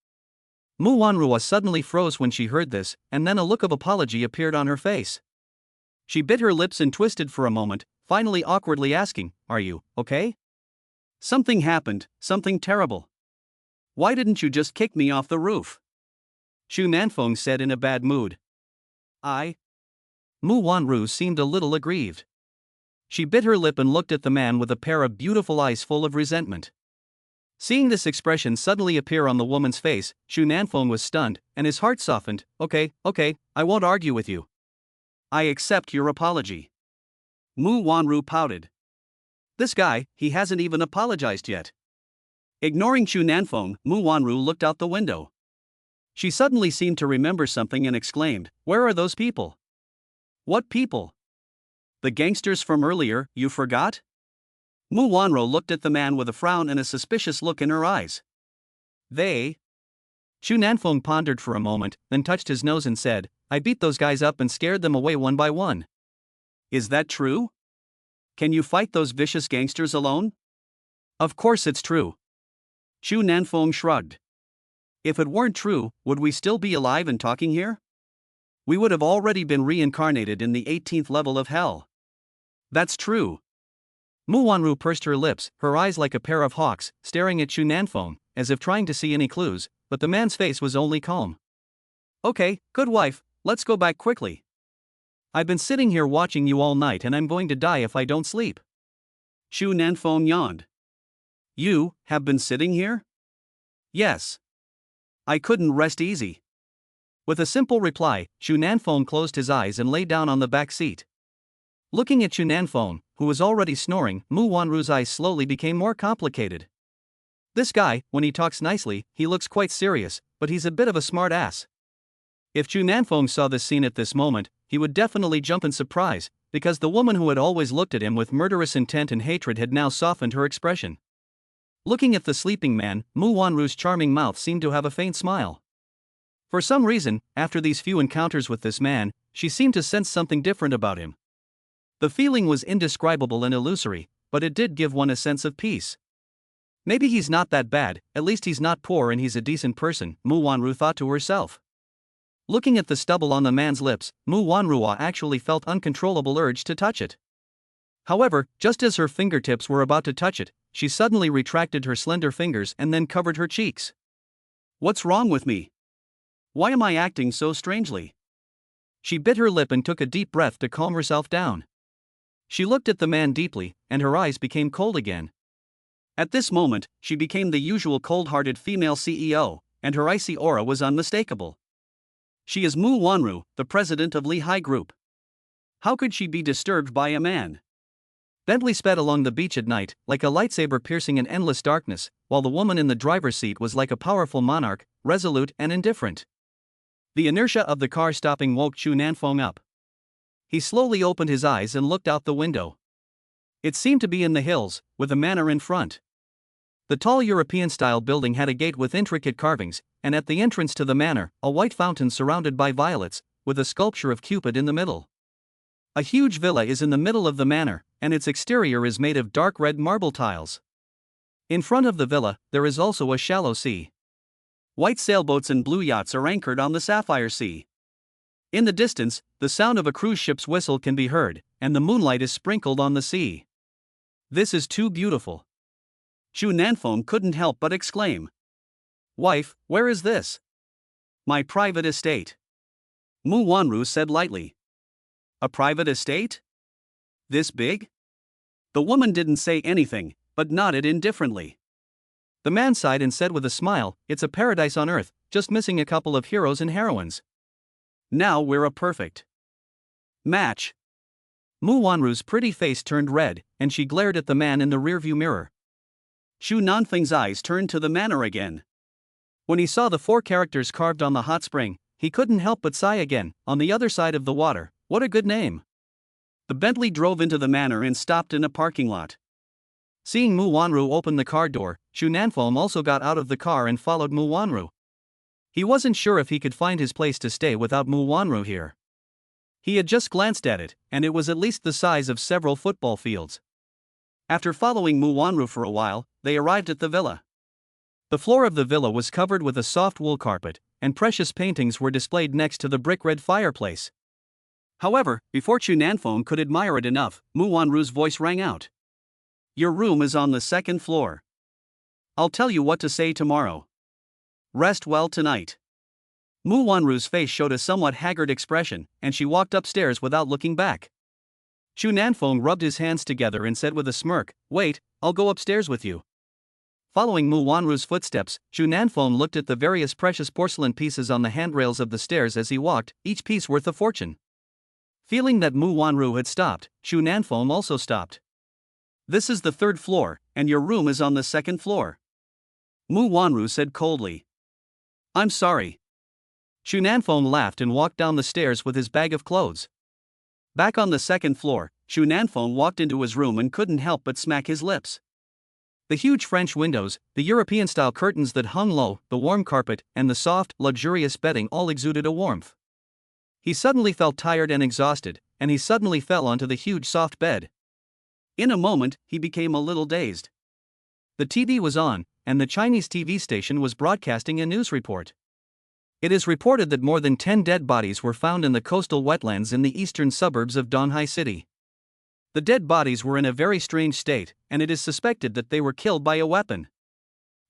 Mu Wanru suddenly froze when she heard this, and then a look of apology appeared on her face. She bit her lips and twisted for a moment, finally awkwardly asking, "Are you okay?" "Something happened, something terrible. Why didn't you just kick me off the roof?" Chu Nanfeng said in a bad mood. Mu Wanru seemed a little aggrieved. She bit her lip and looked at the man with a pair of beautiful eyes full of resentment. Seeing this expression suddenly appear on the woman's face, Chu Nanfeng was stunned, and his heart softened. Okay, I won't argue with you. I accept your apology." Mu Wanru pouted. This guy, he hasn't even apologized yet. Ignoring Chu Nanfeng, Mu Wanru looked out the window. She suddenly seemed to remember something and exclaimed, "Where are those people?" "What people?" "The gangsters from earlier, you forgot?" Mu Wanru looked at the man with a frown and a suspicious look in her eyes. "They?" Chu Nanfeng pondered for a moment, then touched his nose and said, "I beat those guys up and scared them away one by one." "Is that true? Can you fight those vicious gangsters alone?" "Of course it's true." Chu Nanfeng shrugged. "If it weren't true, would we still be alive and talking here? We would have already been reincarnated in the 18th level of hell." "That's true." Mu Wanru pursed her lips, her eyes like a pair of hawks, staring at Chu Nanfeng, as if trying to see any clues, but the man's face was only calm. Okay, good wife, let's go back quickly. I've been sitting here watching you all night and I'm going to die if I don't sleep. Chu Nanfeng yawned. You have been sitting here? Yes. I couldn't rest easy. With a simple reply, Chu Nanfeng closed his eyes and lay down on the back seat. Looking at Chu Nanfeng, who was already snoring, Mu Wanru's eyes slowly became more complicated. This guy, when he talks nicely, he looks quite serious, but he's a bit of a smart ass. If Chu Nanfeng saw this scene at this moment, he would definitely jump in surprise, because the woman who had always looked at him with murderous intent and hatred had now softened her expression. Looking at the sleeping man, Mu Wanru's charming mouth seemed to have a faint smile. For some reason, after these few encounters with this man, she seemed to sense something different about him. The feeling was indescribable and illusory, but it did give one a sense of peace. Maybe he's not that bad, at least he's not poor and he's a decent person, Mu Wanru thought to herself. Looking at the stubble on the man's lips, Mu Wanru actually felt uncontrollable urge to touch it. However, just as her fingertips were about to touch it, she suddenly retracted her slender fingers and then covered her cheeks. What's wrong with me? Why am I acting so strangely? She bit her lip and took a deep breath to calm herself down. She looked at the man deeply, and her eyes became cold again. At this moment, she became the usual cold-hearted female CEO, and her icy aura was unmistakable. She is Mu Wanru, the president of Lehigh Group. How could she be disturbed by a man? Bentley sped along the beach at night, like a lightsaber piercing an endless darkness, while the woman in the driver's seat was like a powerful monarch, resolute and indifferent. The inertia of the car stopping woke Chu Nanfeng up. He slowly opened his eyes and looked out the window. It seemed to be in the hills, with a manor in front. The tall European-style building had a gate with intricate carvings, and at the entrance to the manor, a white fountain surrounded by violets, with a sculpture of Cupid in the middle. A huge villa is in the middle of the manor, and its exterior is made of dark red marble tiles. In front of the villa, there is also a shallow sea. White sailboats and blue yachts are anchored on the sapphire sea. In the distance, the sound of a cruise ship's whistle can be heard, and the moonlight is sprinkled on the sea. This is too beautiful. Chu Nanfeng couldn't help but exclaim. Wife, where is this? My private estate. Mu Wanru said lightly. A private estate? This big? The woman didn't say anything, but nodded indifferently. The man sighed and said with a smile, it's a paradise on earth, just missing a couple of heroes and heroines. Now we're a perfect match. Mu Wanru's pretty face turned red, and she glared at the man in the rearview mirror. Chu Nanfeng's eyes turned to the manor again. When he saw the 4 characters carved on the hot spring, he couldn't help but sigh again. On the other side of the water, what a good name. The Bentley drove into the manor and stopped in a parking lot. Seeing Mu Wanru open the car door, Chu Nanfeng also got out of the car and followed Mu Wanru. He wasn't sure if he could find his place to stay without Mu Wanru here. He had just glanced at it, and it was at least the size of several football fields. After following Mu Wanru for a while, they arrived at the villa. The floor of the villa was covered with a soft wool carpet, and precious paintings were displayed next to the brick-red fireplace. However, before Chu Nanfeng could admire it enough, Mu Wanru's voice rang out. Your room is on the 2nd floor. I'll tell you what to say tomorrow. Rest well tonight. Mu Wanru's face showed a somewhat haggard expression, and she walked upstairs without looking back. Chu Nanfeng rubbed his hands together and said with a smirk, wait, I'll go upstairs with you. Following Mu Wanru's footsteps, Chu Nanfeng looked at the various precious porcelain pieces on the handrails of the stairs as he walked, each piece worth a fortune. Feeling that Mu Wanru had stopped, Chu Nanfeng also stopped. This is the 3rd floor, and your room is on the 2nd floor. Mu Wanru said coldly. I'm sorry. Chu Nanfeng laughed and walked down the stairs with his bag of clothes. Back on the 2nd floor, Chu Nanfeng walked into his room and couldn't help but smack his lips. The huge French windows, the European-style curtains that hung low, the warm carpet, and the soft, luxurious bedding all exuded a warmth. He suddenly felt tired and exhausted, and he suddenly fell onto the huge soft bed. In a moment, he became a little dazed. The TV was on, and the Chinese TV station was broadcasting a news report. It is reported that more than 10 dead bodies were found in the coastal wetlands in the eastern suburbs of Donghai City. The dead bodies were in a very strange state, and it is suspected that they were killed by a weapon.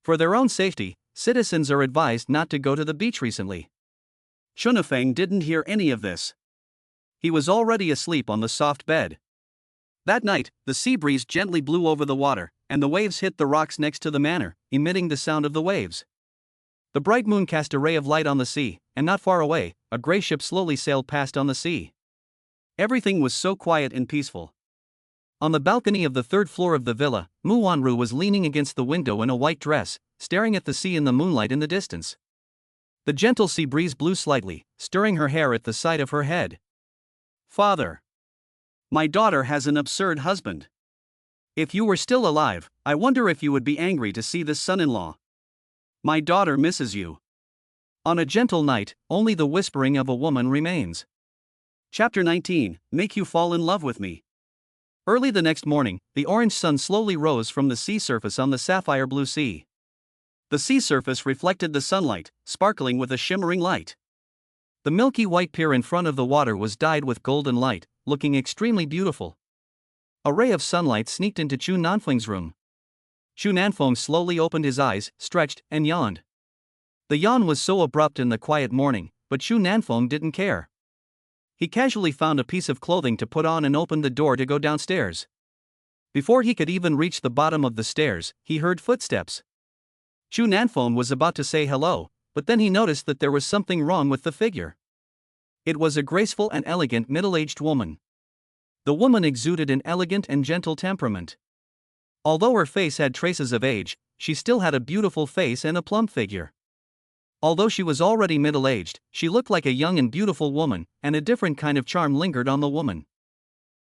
For their own safety, citizens are advised not to go to the beach recently. Shunafeng didn't hear any of this. He was already asleep on the soft bed. That night, the sea breeze gently blew over the water, and the waves hit the rocks next to the manor, emitting the sound of the waves. The bright moon cast a ray of light on the sea, and not far away, a gray ship slowly sailed past on the sea. Everything was so quiet and peaceful. On the balcony of the third floor of the villa, Mu Wanru was leaning against the window in a white dress, staring at the sea in the moonlight in the distance. The gentle sea breeze blew slightly, stirring her hair at the side of her head. Father. My daughter has an absurd husband. If you were still alive, I wonder if you would be angry to see this son-in-law. My daughter misses you. On a gentle night, only the whispering of a woman remains. Chapter 19, Make You Fall in Love with Me. Early the next morning, the orange sun slowly rose from the sea surface on the sapphire blue sea. The sea surface reflected the sunlight, sparkling with a shimmering light. The milky white pier in front of the water was dyed with golden light, looking extremely beautiful. A ray of sunlight sneaked into Chu Nanfeng's room. Chu Nanfeng slowly opened his eyes, stretched, and yawned. The yawn was so abrupt in the quiet morning, but Chu Nanfeng didn't care. He casually found a piece of clothing to put on and opened the door to go downstairs. Before he could even reach the bottom of the stairs, he heard footsteps. Chu Nanfeng was about to say hello, but then he noticed that there was something wrong with the figure. It was a graceful and elegant middle-aged woman. The woman exuded an elegant and gentle temperament. Although her face had traces of age, she still had a beautiful face and a plump figure. Although she was already middle-aged, she looked like a young and beautiful woman, and a different kind of charm lingered on the woman.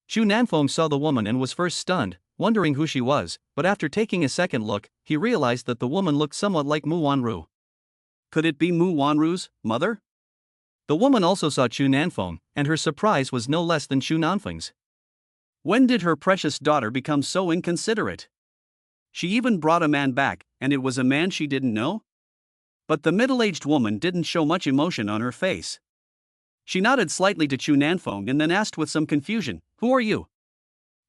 Chu Nanfeng saw the woman and was first stunned, wondering who she was, but after taking a second look, he realized that the woman looked somewhat like Mu Wanru. Could it be Mu Wanru's mother? The woman also saw Chu Nanfeng, and her surprise was no less than Chu Nanfeng's. When did her precious daughter become so inconsiderate? She even brought a man back, and it was a man she didn't know? But the middle-aged woman didn't show much emotion on her face. She nodded slightly to Chu Nanfeng and then asked with some confusion, "Who are you?"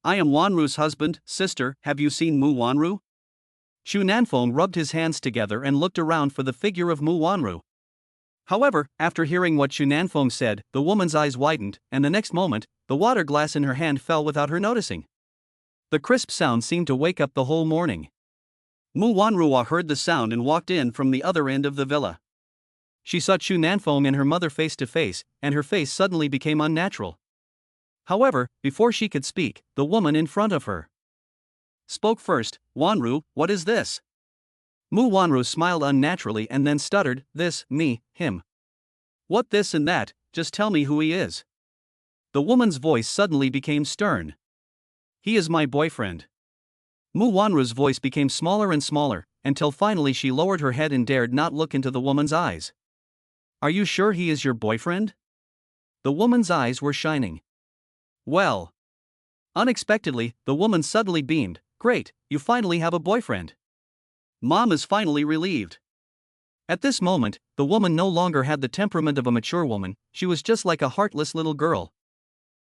"I am Wanru's husband, sister. Have you seen Mu Wanru?" Chu Nanfeng rubbed his hands together and looked around for the figure of Mu Wanru. However, after hearing what Chu Nanfeng said, the woman's eyes widened, and the next moment, the water glass in her hand fell without her noticing. The crisp sound seemed to wake up the whole morning. Mu Wanru heard the sound and walked in from the other end of the villa. She saw Chu Nanfeng and her mother face to face, and her face suddenly became unnatural. However, before she could speak, the woman in front of her spoke first. "Wanru, what is this?" Mu Wanru smiled unnaturally and then stuttered, "This, me, him. What this and that, just tell me who he is." The woman's voice suddenly became stern. "He is my boyfriend." Mu Wanru's voice became smaller and smaller, until finally she lowered her head and dared not look into the woman's eyes. "Are you sure he is your boyfriend?" The woman's eyes were shining. "Well." Unexpectedly, the woman suddenly beamed, "Great, you finally have a boyfriend. Mom is finally relieved." At this moment, the woman no longer had the temperament of a mature woman, she was just like a heartless little girl.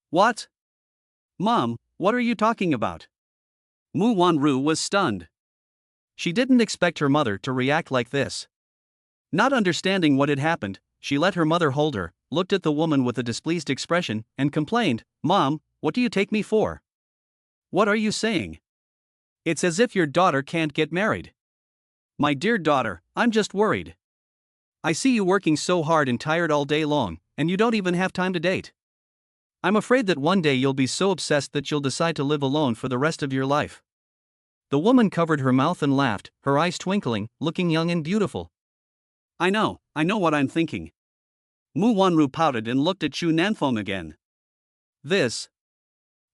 "What? Mom, what are you talking about?" Mu Wanru was stunned. She didn't expect her mother to react like this. Not understanding what had happened, she let her mother hold her, looked at the woman with a displeased expression, and complained, "Mom, what do you take me for? What are you saying? It's as if your daughter can't get married." "My dear daughter, I'm just worried. I see you working so hard and tired all day long, and you don't even have time to date. I'm afraid that one day you'll be so obsessed that you'll decide to live alone for the rest of your life." The woman covered her mouth and laughed, her eyes twinkling, looking young and beautiful. I know what I'm thinking." Mu Wanru pouted and looked at Chu Nanfeng again. This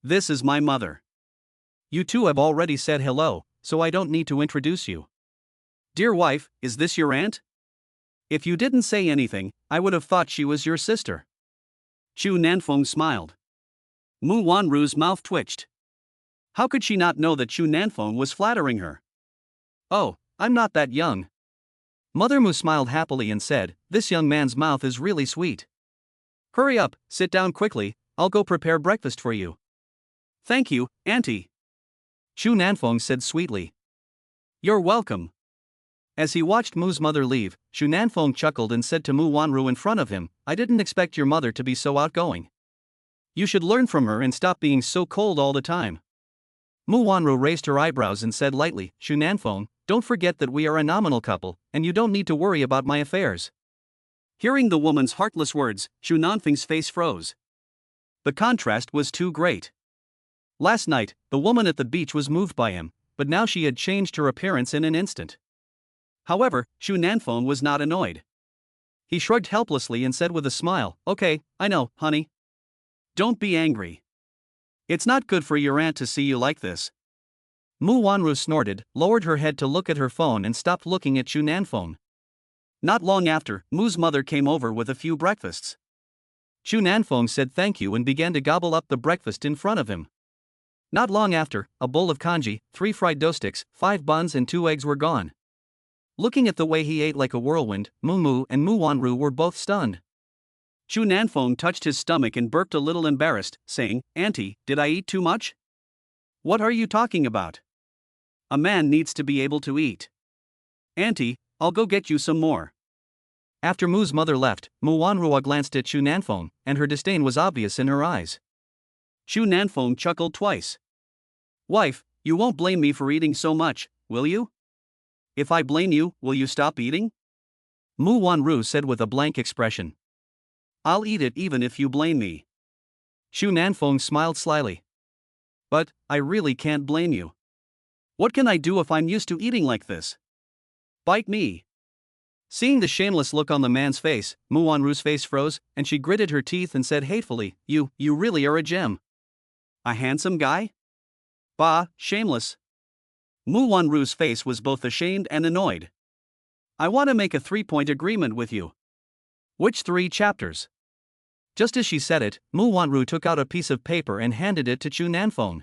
is my mother. You two have already said hello, so I don't need to introduce you. Dear wife, is this your aunt? If you didn't say anything, I would have thought she was your sister." Chu Nanfeng smiled. Mu Wanru's mouth twitched. How could she not know that Chu Nanfeng was flattering her? "Oh, I'm not that young." Mother Mu smiled happily and said, "This young man's mouth is really sweet. Hurry up, sit down quickly, I'll go prepare breakfast for you." Thank you, Auntie. Chu Nanfeng said sweetly. You're welcome. As he watched Mu's mother leave, Chu Nanfeng chuckled and said to Mu Wanru in front of him, I didn't expect your mother to be so outgoing. You should learn from her and stop being so cold all the time. Mu Wanru raised her eyebrows and said lightly, Chu Nanfeng, don't forget that we are a nominal couple, and you don't need to worry about my affairs. Hearing the woman's heartless words, Chu Nanfeng's face froze. The contrast was too great. Last night, the woman at the beach was moved by him, but now she had changed her appearance in an instant. However, Chu Nanfeng was not annoyed. He shrugged helplessly and said with a smile, Okay, I know, honey. Don't be angry. It's not good for your aunt to see you like this. Mu Wanru snorted, lowered her head to look at her phone and stopped looking at Chu Nanfeng. Not long after, Mu's mother came over with a few breakfasts. Chu Nanfeng said thank you and began to gobble up the breakfast in front of him. Not long after, a bowl of congee, 3 fried dough sticks, 5 buns and 2 eggs were gone. Looking at the way he ate like a whirlwind, Mu and Mu Wanru were both stunned. Chu Nanfeng touched his stomach and burped a little embarrassed, saying, Auntie, did I eat too much? What are you talking about? A man needs to be able to eat. Auntie, I'll go get you some more. After Mu's mother left, Mu Wanru glanced at Chu Nanfeng, and her disdain was obvious in her eyes. Chu Nanfeng chuckled twice. Wife, you won't blame me for eating so much, will you? If I blame you, will you stop eating? Mu Wanru said with a blank expression. I'll eat it even if you blame me. Chu Nanfeng smiled slyly. But, I really can't blame you. What can I do if I'm used to eating like this? Bite me. Seeing the shameless look on the man's face, Mu Wanru's face froze, and she gritted her teeth and said hatefully, You really are a gem. A handsome guy? Bah, shameless. Mu Wanru's face was both ashamed and annoyed. I want to make a 3-point agreement with you. Which 3 chapters? Just as she said it, Mu Wanru took out a piece of paper and handed it to Chu Nanfeng.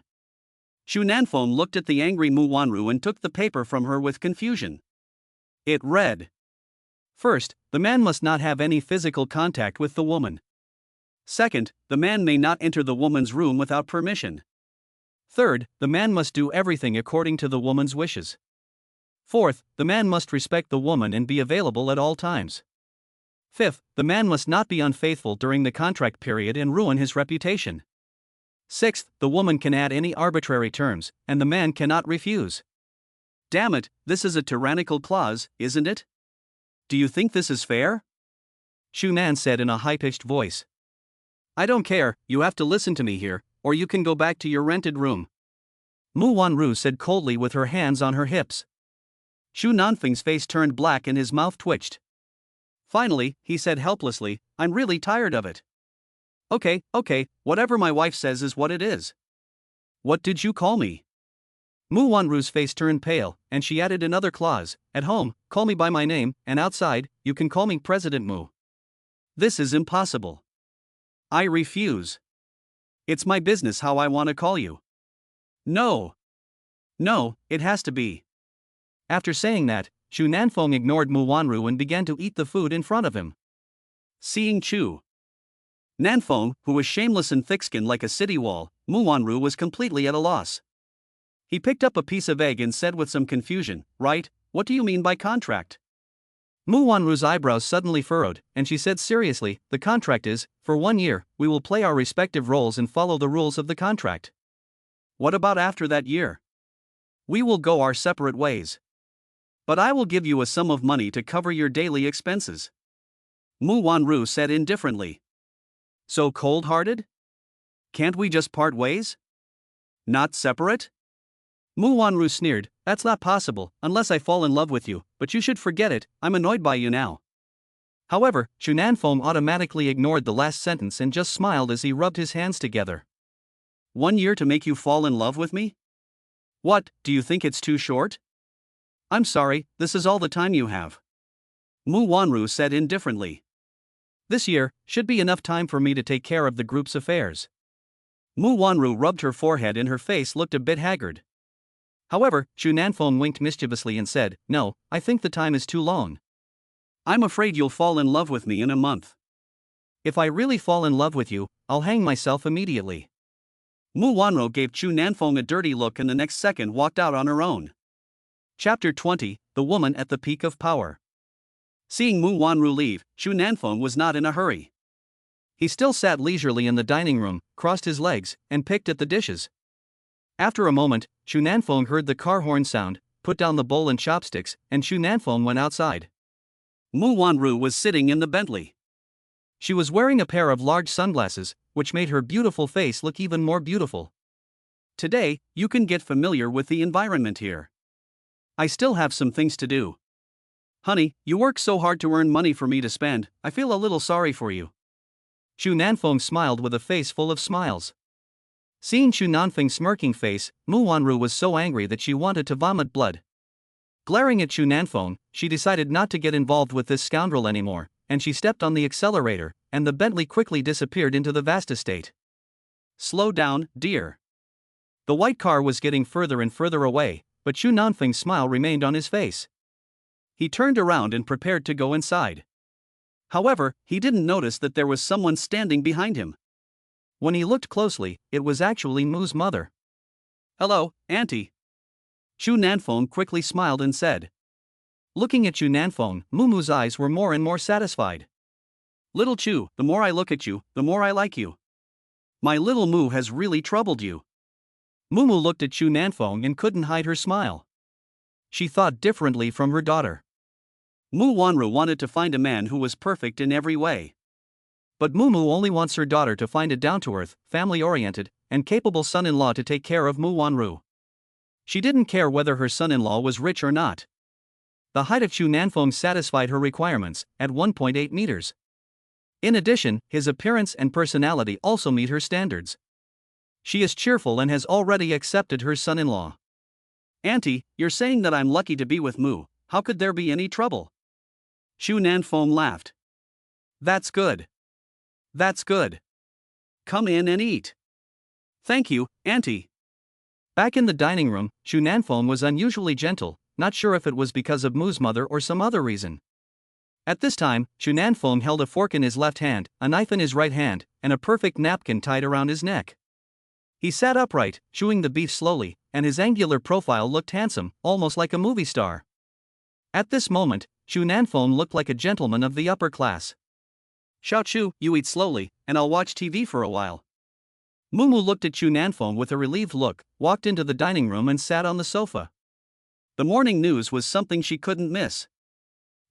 Chu Nanfeng looked at the angry Mu Wanru and took the paper from her with confusion. It read. First, the man must not have any physical contact with the woman. Second, the man may not enter the woman's room without permission. Third, the man must do everything according to the woman's wishes. Fourth, the man must respect the woman and be available at all times. Fifth, the man must not be unfaithful during the contract period and ruin his reputation. Sixth, the woman can add any arbitrary terms, and the man cannot refuse. Damn it, this is a tyrannical clause, isn't it? Do you think this is fair? Chu Nan said in a high-pitched voice. I don't care, you have to listen to me here, or you can go back to your rented room. Mu Wanru said coldly with her hands on her hips. Chu Nanfeng's face turned black and his mouth twitched. Finally, he said helplessly, I'm really tired of it. Okay, whatever my wife says is what it is. What did you call me? Mu Wanru's face turned pale, and she added another clause, at home, call me by my name, and outside, you can call me President Mu. This is impossible. I refuse. It's my business how I want to call you. No, it has to be. After saying that, Chu Nanfeng ignored Mu Wanru and began to eat the food in front of him. Seeing Chu Nanfeng, who was shameless and thick-skinned like a city wall, Mu Wanru was completely at a loss. He picked up a piece of egg and said with some confusion, Right, what do you mean by contract? Mu Wanru's eyebrows suddenly furrowed, and she said seriously, The contract is, for 1 year, we will play our respective roles and follow the rules of the contract. What about after that year? We will go our separate ways. But I will give you a sum of money to cover your daily expenses. Mu Wanru said indifferently. So cold-hearted? Can't we just part ways? Not separate? Mu Wanru sneered, That's not possible, unless I fall in love with you, but you should forget it, I'm annoyed by you now. However, Chu Nanfeng automatically ignored the last sentence and just smiled as he rubbed his hands together. 1 year to make you fall in love with me? What, do you think it's too short? I'm sorry, this is all the time you have. Mu Wanru said indifferently. This year should be enough time for me to take care of the group's affairs. Mu Wanru rubbed her forehead and her face looked a bit haggard. However, Chu Nanfeng winked mischievously and said, No, I think the time is too long. I'm afraid you'll fall in love with me in a month. If I really fall in love with you, I'll hang myself immediately. Mu Wanro gave Chu Nanfeng a dirty look and the next second walked out on her own. Chapter 20, The Woman at the Peak of Power. Seeing Mu Wanru leave, Chu Nanfeng was not in a hurry. He still sat leisurely in the dining room, crossed his legs, and picked at the dishes. After a moment, Chu Nanfeng heard the car horn sound, put down the bowl and chopsticks, and Chu Nanfeng went outside. Mu Wanru was sitting in the Bentley. She was wearing a pair of large sunglasses, which made her beautiful face look even more beautiful. Today, you can get familiar with the environment here. I still have some things to do. Honey, you work so hard to earn money for me to spend, I feel a little sorry for you. Chu Nanfeng smiled with a face full of smiles. Seeing Chu Nanfeng's smirking face, Mu Wanru was so angry that she wanted to vomit blood. Glaring at Chu Nanfeng, she decided not to get involved with this scoundrel anymore, and she stepped on the accelerator, and the Bentley quickly disappeared into the vast estate. Slow down, dear. The white car was getting further and further away, but Chu Nanfeng's smile remained on his face. He turned around and prepared to go inside. However, he didn't notice that there was someone standing behind him. When he looked closely, it was actually Mu's mother. Hello, Auntie. Chu Nanfeng quickly smiled and said. Looking at Chu Nanfeng, Mu's eyes were more and more satisfied. Little Chu, the more I look at you, the more I like you. My little Mu has really troubled you. Mumu looked at Chu Nanfeng and couldn't hide her smile. She thought differently from her daughter. Mu Wanru wanted to find a man who was perfect in every way. But Mumu only wants her daughter to find a down-to-earth, family-oriented, and capable son-in-law to take care of Mu Wanru. She didn't care whether her son-in-law was rich or not. The height of Chu Nanfeng satisfied her requirements, at 1.8 meters. In addition, his appearance and personality also meet her standards. She is cheerful and has already accepted her son-in-law. Auntie, you're saying that I'm lucky to be with Mu, how could there be any trouble? Chu Nanfeng laughed. That's good. That's good. Come in and eat. Thank you, Auntie. Back in the dining room, Chu Nanfeng was unusually gentle, not sure if it was because of Mu's mother or some other reason. At this time, Chu Nanfeng held a fork in his left hand, a knife in his right hand, and a perfect napkin tied around his neck. He sat upright, chewing the beef slowly, and his angular profile looked handsome, almost like a movie star. At this moment, Chu Nanfeng looked like a gentleman of the upper class. Xiao Chu, you eat slowly, and I'll watch TV for a while. Mumu looked at Chu Nanfeng with a relieved look, walked into the dining room and sat on the sofa. The morning news was something she couldn't miss.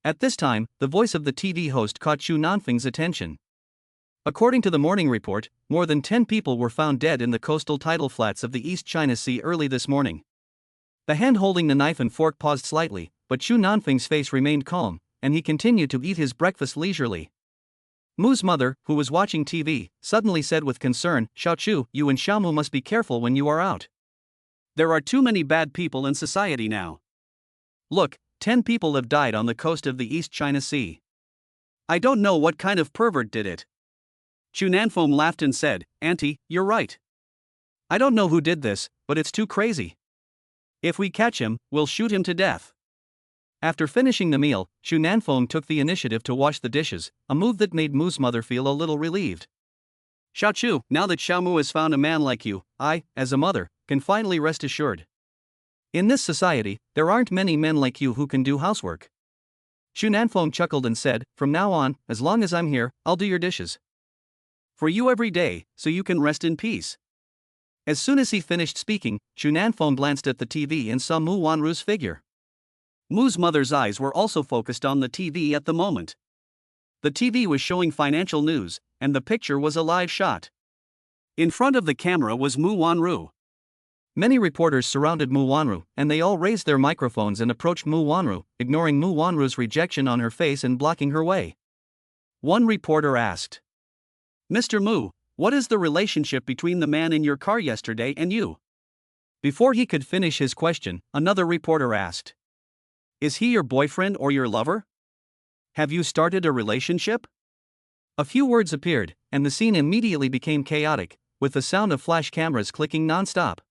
At this time, the voice of the TV host caught Chu Nanfeng's attention. According to the morning report, more than 10 people were found dead in the coastal tidal flats of the East China Sea early this morning. The hand holding the knife and fork paused slightly, but Chu Nanfeng's face remained calm, and he continued to eat his breakfast leisurely. Mu's mother, who was watching TV, suddenly said with concern, Xiao Chu, you and Xiaomu must be careful when you are out. There are too many bad people in society now. Look, 10 people have died on the coast of the East China Sea. I don't know what kind of pervert did it. Chu Nanfeng laughed and said, Auntie, you're right. I don't know who did this, but it's too crazy. If we catch him, we'll shoot him to death. After finishing the meal, Chu Nanfeng took the initiative to wash the dishes, a move that made Mu's mother feel a little relieved. Xiao Chu, now that Xiaomu has found a man like you, I, as a mother, can finally rest assured. In this society, there aren't many men like you who can do housework. Chu Nanfeng chuckled and said, from now on, as long as I'm here, I'll do your dishes. For you every day, so you can rest in peace. As soon as he finished speaking, Chu Nanfeng glanced at the TV and saw Mu Wanru's figure. Mu's mother's eyes were also focused on the TV at the moment. The TV was showing financial news, and the picture was a live shot. In front of the camera was Mu Wanru. Many reporters surrounded Mu Wanru, and they all raised their microphones and approached Mu Wanru, ignoring Mu Wanru's rejection on her face and blocking her way. One reporter asked, Mr. Mu, what is the relationship between the man in your car yesterday and you? Before he could finish his question, another reporter asked, is he your boyfriend or your lover? Have you started a relationship? A few words appeared, and the scene immediately became chaotic, with the sound of flash cameras clicking non-stop.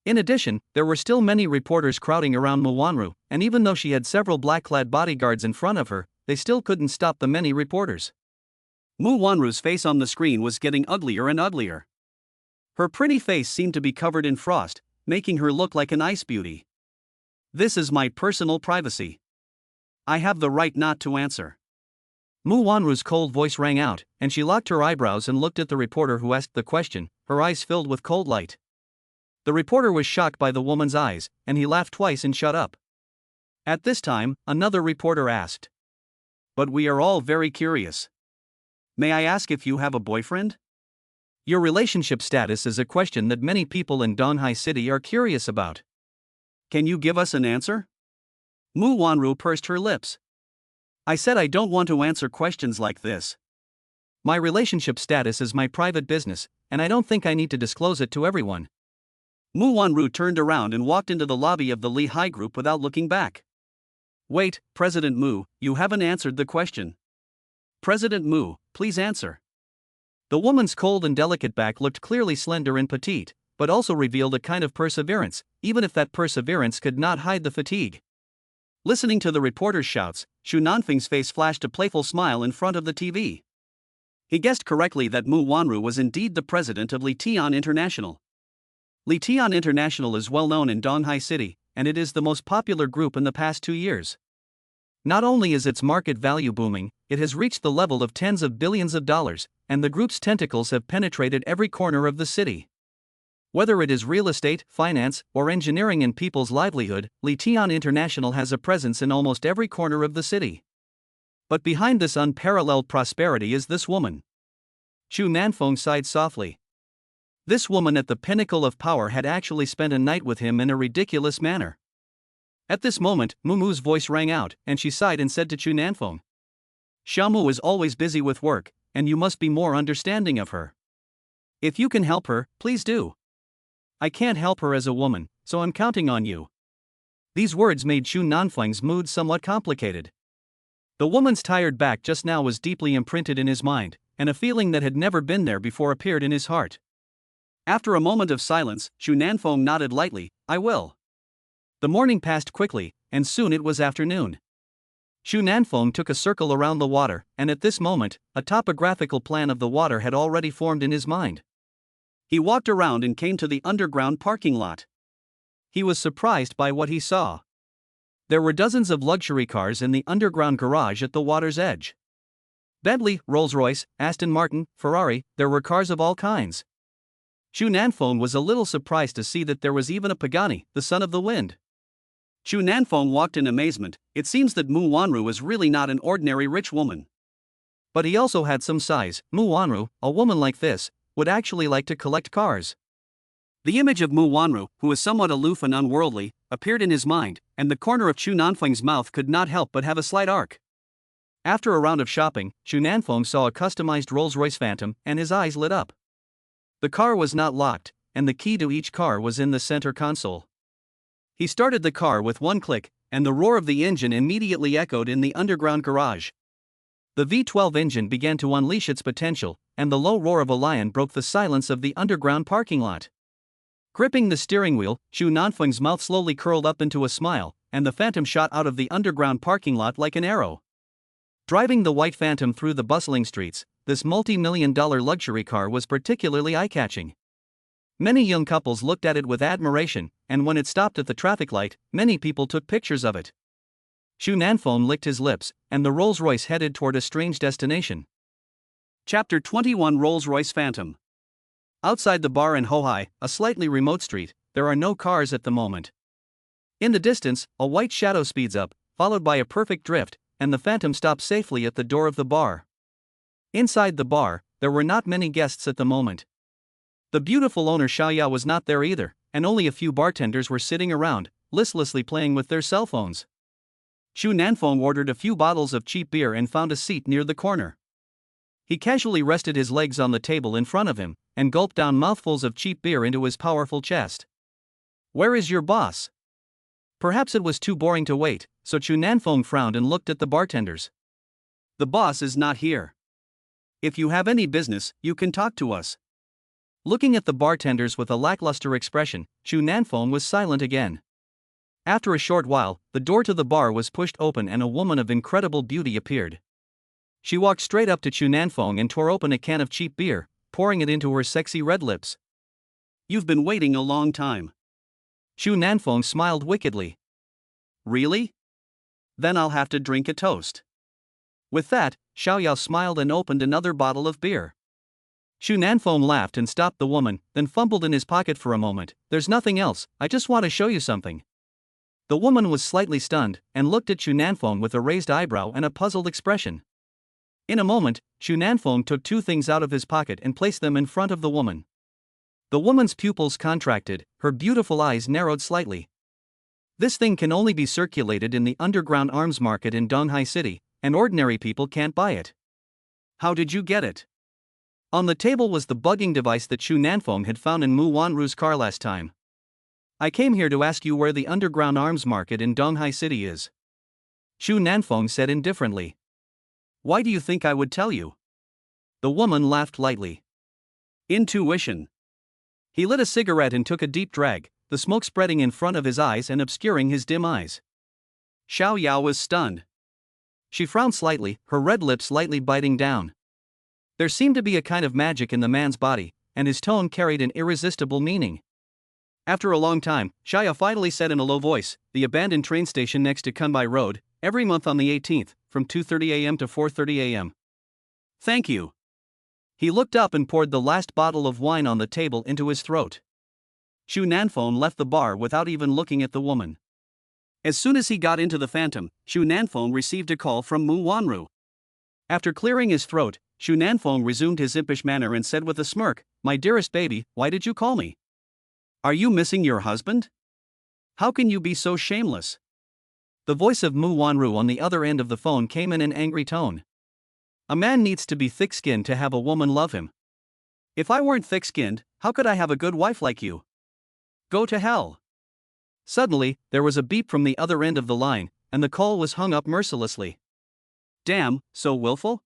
In addition, there were still many reporters crowding around Mu Wanru, and even though she had several black-clad bodyguards in front of her, they still couldn't stop the many reporters. Mu Wanru's face on the screen was getting uglier and uglier. Her pretty face seemed to be covered in frost, making her look like an ice beauty. This is my personal privacy. I have the right not to answer. Mu Wanru's cold voice rang out, and she locked her eyebrows and looked at the reporter who asked the question, her eyes filled with cold light. The reporter was shocked by the woman's eyes, and he laughed twice and shut up. At this time, another reporter asked. But we are all very curious. May I ask if you have a boyfriend? Your relationship status is a question that many people in Donghai City are curious about. Can you give us an answer? Mu Wanru pursed her lips. I said I don't want to answer questions like this. My relationship status is my private business, and I don't think I need to disclose it to everyone. Mu Wanru turned around and walked into the lobby of the Li Hai Group without looking back. Wait, President Mu, you haven't answered the question. President Mu, please answer. The woman's cold and delicate back looked clearly slender and petite, but also revealed a kind of perseverance, even if that perseverance could not hide the fatigue. Listening to the reporter's shouts, Xu Nanfeng's face flashed a playful smile in front of the TV. He guessed correctly that Mu Wanru was indeed the president of Li Tian International. Li Tian International is well known in Donghai City, and it is the most popular group in the past 2 years. Not only is its market value booming, it has reached the level of tens of billions of dollars, and the group's tentacles have penetrated every corner of the city. Whether it is real estate, finance, or engineering and people's livelihood, Li Tian International has a presence in almost every corner of the city. But behind this unparalleled prosperity is this woman. Xu Nanfeng sighed softly. This woman at the pinnacle of power had actually spent a night with him in a ridiculous manner. At this moment, Mumu's voice rang out, and she sighed and said to Xu Nanfeng, Xiaomu is always busy with work, and you must be more understanding of her. If you can help her, please do. I can't help her as a woman, so I'm counting on you. These words made Xu Nanfeng's mood somewhat complicated. The woman's tired back just now was deeply imprinted in his mind, and a feeling that had never been there before appeared in his heart. After a moment of silence, Xu Nanfeng nodded lightly, I will. The morning passed quickly, and soon it was afternoon. Xu Nanfeng took a circle around the water, and at this moment, a topographical plan of the water had already formed in his mind. He walked around and came to the underground parking lot. He was surprised by what he saw. There were dozens of luxury cars in the underground garage at the water's edge. Bentley, Rolls-Royce, Aston Martin, Ferrari, there were cars of all kinds. Xu Nanfeng was a little surprised to see that there was even a Pagani, the son of the wind. Xu Nanfeng walked in amazement. It seems that Mu Wanru was really not an ordinary rich woman. But he also had some size. Mu Wanru, a woman like this, would actually like to collect cars. The image of Mu Wanru, who is somewhat aloof and unworldly, appeared in his mind, and the corner of Xu Nanfeng's mouth could not help but have a slight arc. After a round of shopping, Xu Nanfeng saw a customized Rolls-Royce Phantom, and his eyes lit up. The car was not locked, and the key to each car was in the center console. He started the car with one click, and the roar of the engine immediately echoed in the underground garage. The V12 engine began to unleash its potential, and the low roar of a lion broke the silence of the underground parking lot. Gripping the steering wheel, Xu Nanfeng's mouth slowly curled up into a smile, and the Phantom shot out of the underground parking lot like an arrow. Driving the white Phantom through the bustling streets, this multi-million-dollar luxury car was particularly eye-catching. Many young couples looked at it with admiration, and when it stopped at the traffic light, many people took pictures of it. Xu Nanfeng licked his lips, and the Rolls-Royce headed toward a strange destination. Chapter 21 Rolls-Royce Phantom. Outside the bar in Hohai, a slightly remote street, there are no cars at the moment. In the distance, a white shadow speeds up, followed by a perfect drift, and the Phantom stops safely at the door of the bar. Inside the bar, there were not many guests at the moment. The beautiful owner Xiaoya was not there either, and only a few bartenders were sitting around, listlessly playing with their cell phones. Xu Nanfeng ordered a few bottles of cheap beer and found a seat near the corner. He casually rested his legs on the table in front of him, and gulped down mouthfuls of cheap beer into his powerful chest. Where is your boss? Perhaps it was too boring to wait, so Xu Nanfeng frowned and looked at the bartenders. The boss is not here. If you have any business, you can talk to us. Looking at the bartenders with a lackluster expression, Xu Nanfeng was silent again. After a short while, the door to the bar was pushed open and a woman of incredible beauty appeared. She walked straight up to Xu Nanfeng and tore open a can of cheap beer, pouring it into her sexy red lips. You've been waiting a long time. Shu Nanfeng smiled wickedly. Really? Then I'll have to drink a toast. With that, Xiao Yao smiled and opened another bottle of beer. Shu Nanfeng laughed and stopped the woman, then fumbled in his pocket for a moment. There's nothing else, I just want to show you something. The woman was slightly stunned, and looked at Shu Nanfeng with a raised eyebrow and a puzzled expression. In a moment, Shu Nanfeng took two things out of his pocket and placed them in front of the woman. The woman's pupils contracted, her beautiful eyes narrowed slightly. This thing can only be circulated in the underground arms market in Donghai City, and ordinary people can't buy it. How did you get it? On the table was the bugging device that Shu Nanfeng had found in Mu Wanru's car last time. I came here to ask you where the underground arms market in Donghai City is. Shu Nanfeng said indifferently. Why do you think I would tell you? The woman laughed lightly. Intuition. He lit a cigarette and took a deep drag, the smoke spreading in front of his eyes and obscuring his dim eyes. Xiao Yao was stunned. She frowned slightly, her red lips lightly biting down. There seemed to be a kind of magic in the man's body, and his tone carried an irresistible meaning. After a long time, Xiao Yao finally said in a low voice, the abandoned train station next to Kunbai Road, every month on the 18th, from 2:30 a.m. to 4:30 a.m. Thank you. He looked up and poured the last bottle of wine on the table into his throat. Shu Nanfeng left the bar without even looking at the woman. As soon as he got into the Phantom, Shu Nanfeng received a call from Mu Wanru. After clearing his throat, Shu Nanfeng resumed his impish manner and said with a smirk, My dearest baby, why did you call me? Are you missing your husband? How can you be so shameless? The voice of Mu Wanru on the other end of the phone came in an angry tone. A man needs to be thick-skinned to have a woman love him. If I weren't thick-skinned, how could I have a good wife like you? Go to hell. Suddenly, there was a beep from the other end of the line, and the call was hung up mercilessly. Damn, so willful?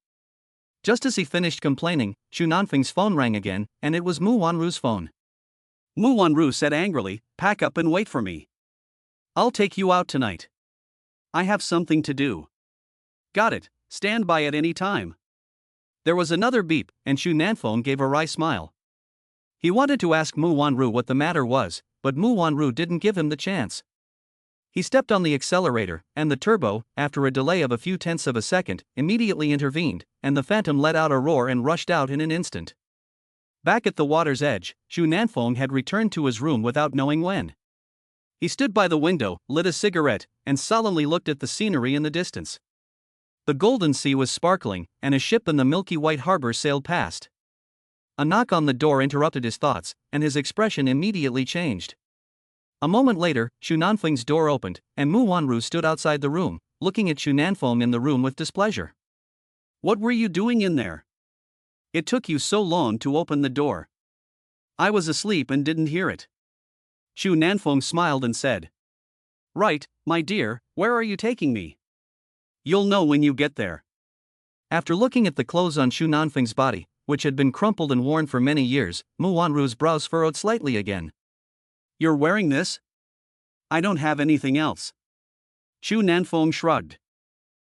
Just as he finished complaining, Shu Nanfeng's phone rang again, and it was Mu Wanru's phone. Mu Wanru said angrily, Pack up and wait for me. I'll take you out tonight. I have something to do. Got it, stand by at any time. There was another beep, and Shu Nanfeng gave a wry smile. He wanted to ask Mu Wanru what the matter was, but Mu Wanru didn't give him the chance. He stepped on the accelerator, and the turbo, after a delay of a few tenths of a second, immediately intervened, and the Phantom let out a roar and rushed out in an instant. Back at the water's edge, Shu Nanfeng had returned to his room without knowing when. He stood by the window, lit a cigarette, and solemnly looked at the scenery in the distance. The golden sea was sparkling, and a ship in the milky white harbor sailed past. A knock on the door interrupted his thoughts, and his expression immediately changed. A moment later, Shu Nanfeng's door opened, and Mu Wanru stood outside the room, looking at Shu Nanfeng in the room with displeasure. What were you doing in there? It took you so long to open the door. I was asleep and didn't hear it. Shu Nanfeng smiled and said. Right, my dear, where are you taking me? You'll know when you get there. After looking at the clothes on Shu Nanfeng's body, which had been crumpled and worn for many years, Mu Wanru's brows furrowed slightly again. You're wearing this? I don't have anything else. Shu Nanfeng shrugged.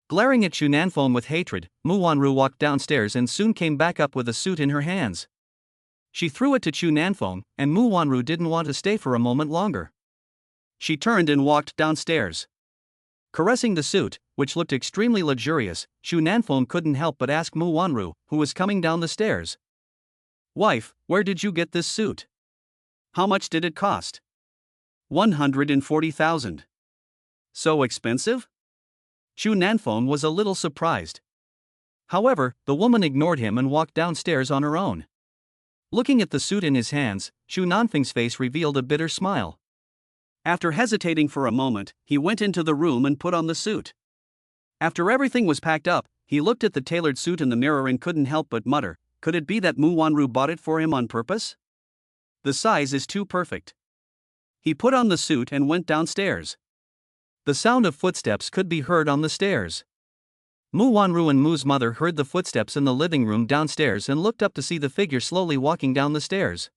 Glaring at Shu Nanfeng with hatred, Mu Wanru walked downstairs and soon came back up with a suit in her hands. She threw it to Shu Nanfeng, and Mu Wanru didn't want to stay for a moment longer. She turned and walked downstairs. Caressing the suit, which looked extremely luxurious, Shu Nanfeng couldn't help but ask Mu Wanru, who was coming down the stairs. Wife, where did you get this suit? How much did it cost? 140,000. So expensive? Shu Nanfeng was a little surprised. However, the woman ignored him and walked downstairs on her own. Looking at the suit in his hands, Shu Nanfeng's face revealed a bitter smile. After hesitating for a moment, he went into the room and put on the suit. After everything was packed up, he looked at the tailored suit in the mirror and couldn't help but mutter, could it be that Mu Wanru bought it for him on purpose? The size is too perfect. He put on the suit and went downstairs. The sound of footsteps could be heard on the stairs. Mu Wanru and Mu's mother heard the footsteps in the living room downstairs and looked up to see the figure slowly walking down the stairs.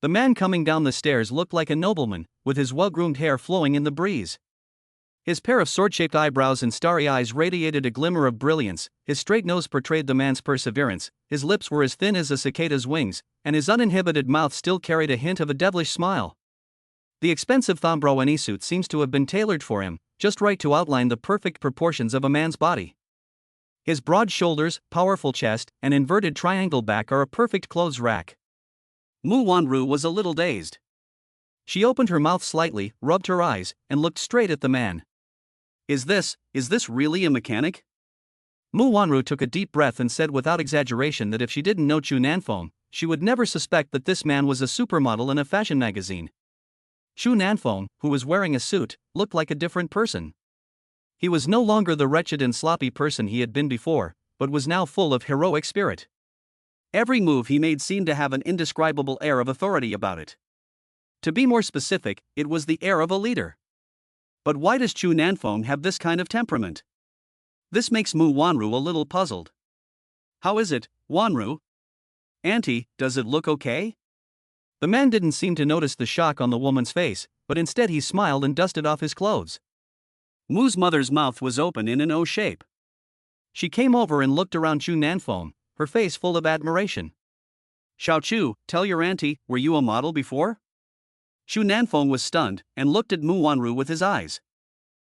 The man coming down the stairs looked like a nobleman, with his well-groomed hair flowing in the breeze. His pair of sword-shaped eyebrows and starry eyes radiated a glimmer of brilliance, his straight nose portrayed the man's perseverance, his lips were as thin as a cicada's wings, and his uninhibited mouth still carried a hint of a devilish smile. The expensive Thombrowini suit seems to have been tailored for him, just right to outline the perfect proportions of a man's body. His broad shoulders, powerful chest, and inverted triangle back are a perfect clothes rack. Mu Wanru was a little dazed. She opened her mouth slightly, rubbed her eyes, and looked straight at the man. Is this really a mechanic? Mu Wanru took a deep breath and said without exaggeration that if she didn't know Chu Nanfeng, she would never suspect that this man was a supermodel in a fashion magazine. Chu Nanfeng, who was wearing a suit, looked like a different person. He was no longer the wretched and sloppy person he had been before, but was now full of heroic spirit. Every move he made seemed to have an indescribable air of authority about it. To be more specific, it was the air of a leader. But why does Chu Nanfeng have this kind of temperament? This makes Mu Wanru a little puzzled. How is it, Wanru? Auntie, does it look okay? The man didn't seem to notice the shock on the woman's face, but instead he smiled and dusted off his clothes. Mu's mother's mouth was open in an O shape. She came over and looked around Chu Nanfeng, her face full of admiration. Xiao Chu, tell your auntie, were you a model before? Chu Nanfeng was stunned and looked at Mu Wanru with his eyes.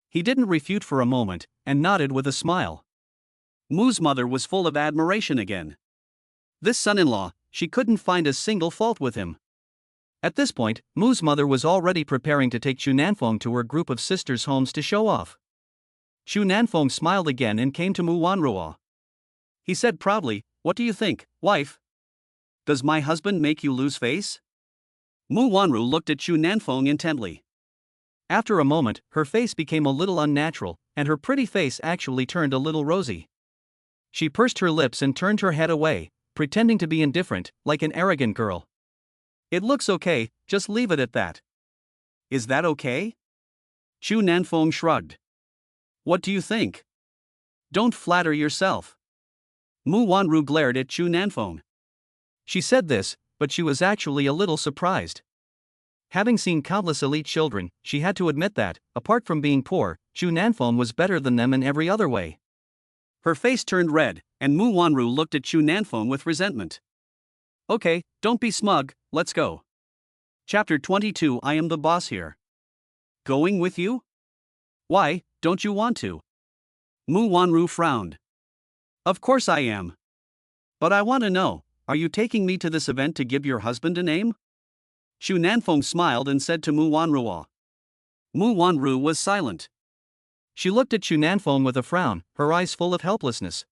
He didn't refute for a moment, and nodded with a smile. Mu's mother was full of admiration again. This son-in-law, she couldn't find a single fault with him. At this point, Mu's mother was already preparing to take Chu Nanfeng to her group of sisters' homes to show off. Chu Nanfeng smiled again and came to Mu Wanru. He said proudly, "What do you think, wife? Does my husband make you lose face?" Mu Wanru looked at Chu Nanfeng intently. After a moment, her face became a little unnatural, and her pretty face actually turned a little rosy. She pursed her lips and turned her head away, pretending to be indifferent, like an arrogant girl. It looks okay, just leave it at that. Is that okay? Chu Nanfeng shrugged. What do you think? Don't flatter yourself. Mu Wanru glared at Chu Nanfeng. She said this, but she was actually a little surprised. Having seen countless elite children, she had to admit that, apart from being poor, Chu Nanfeng was better than them in every other way. Her face turned red, and Mu Wanru looked at Chu Nanfeng with resentment. Okay, don't be smug, let's go. Chapter 22. I am the boss here. Going with you? Why, don't you want to? Mu Wanru frowned. Of course I am. But I want to know, are you taking me to this event to give your husband a name? Chu Nanfeng smiled and said to Mu Wanru. Mu Wanru was silent. She looked at Chu Nanfeng with a frown, her eyes full of helplessness.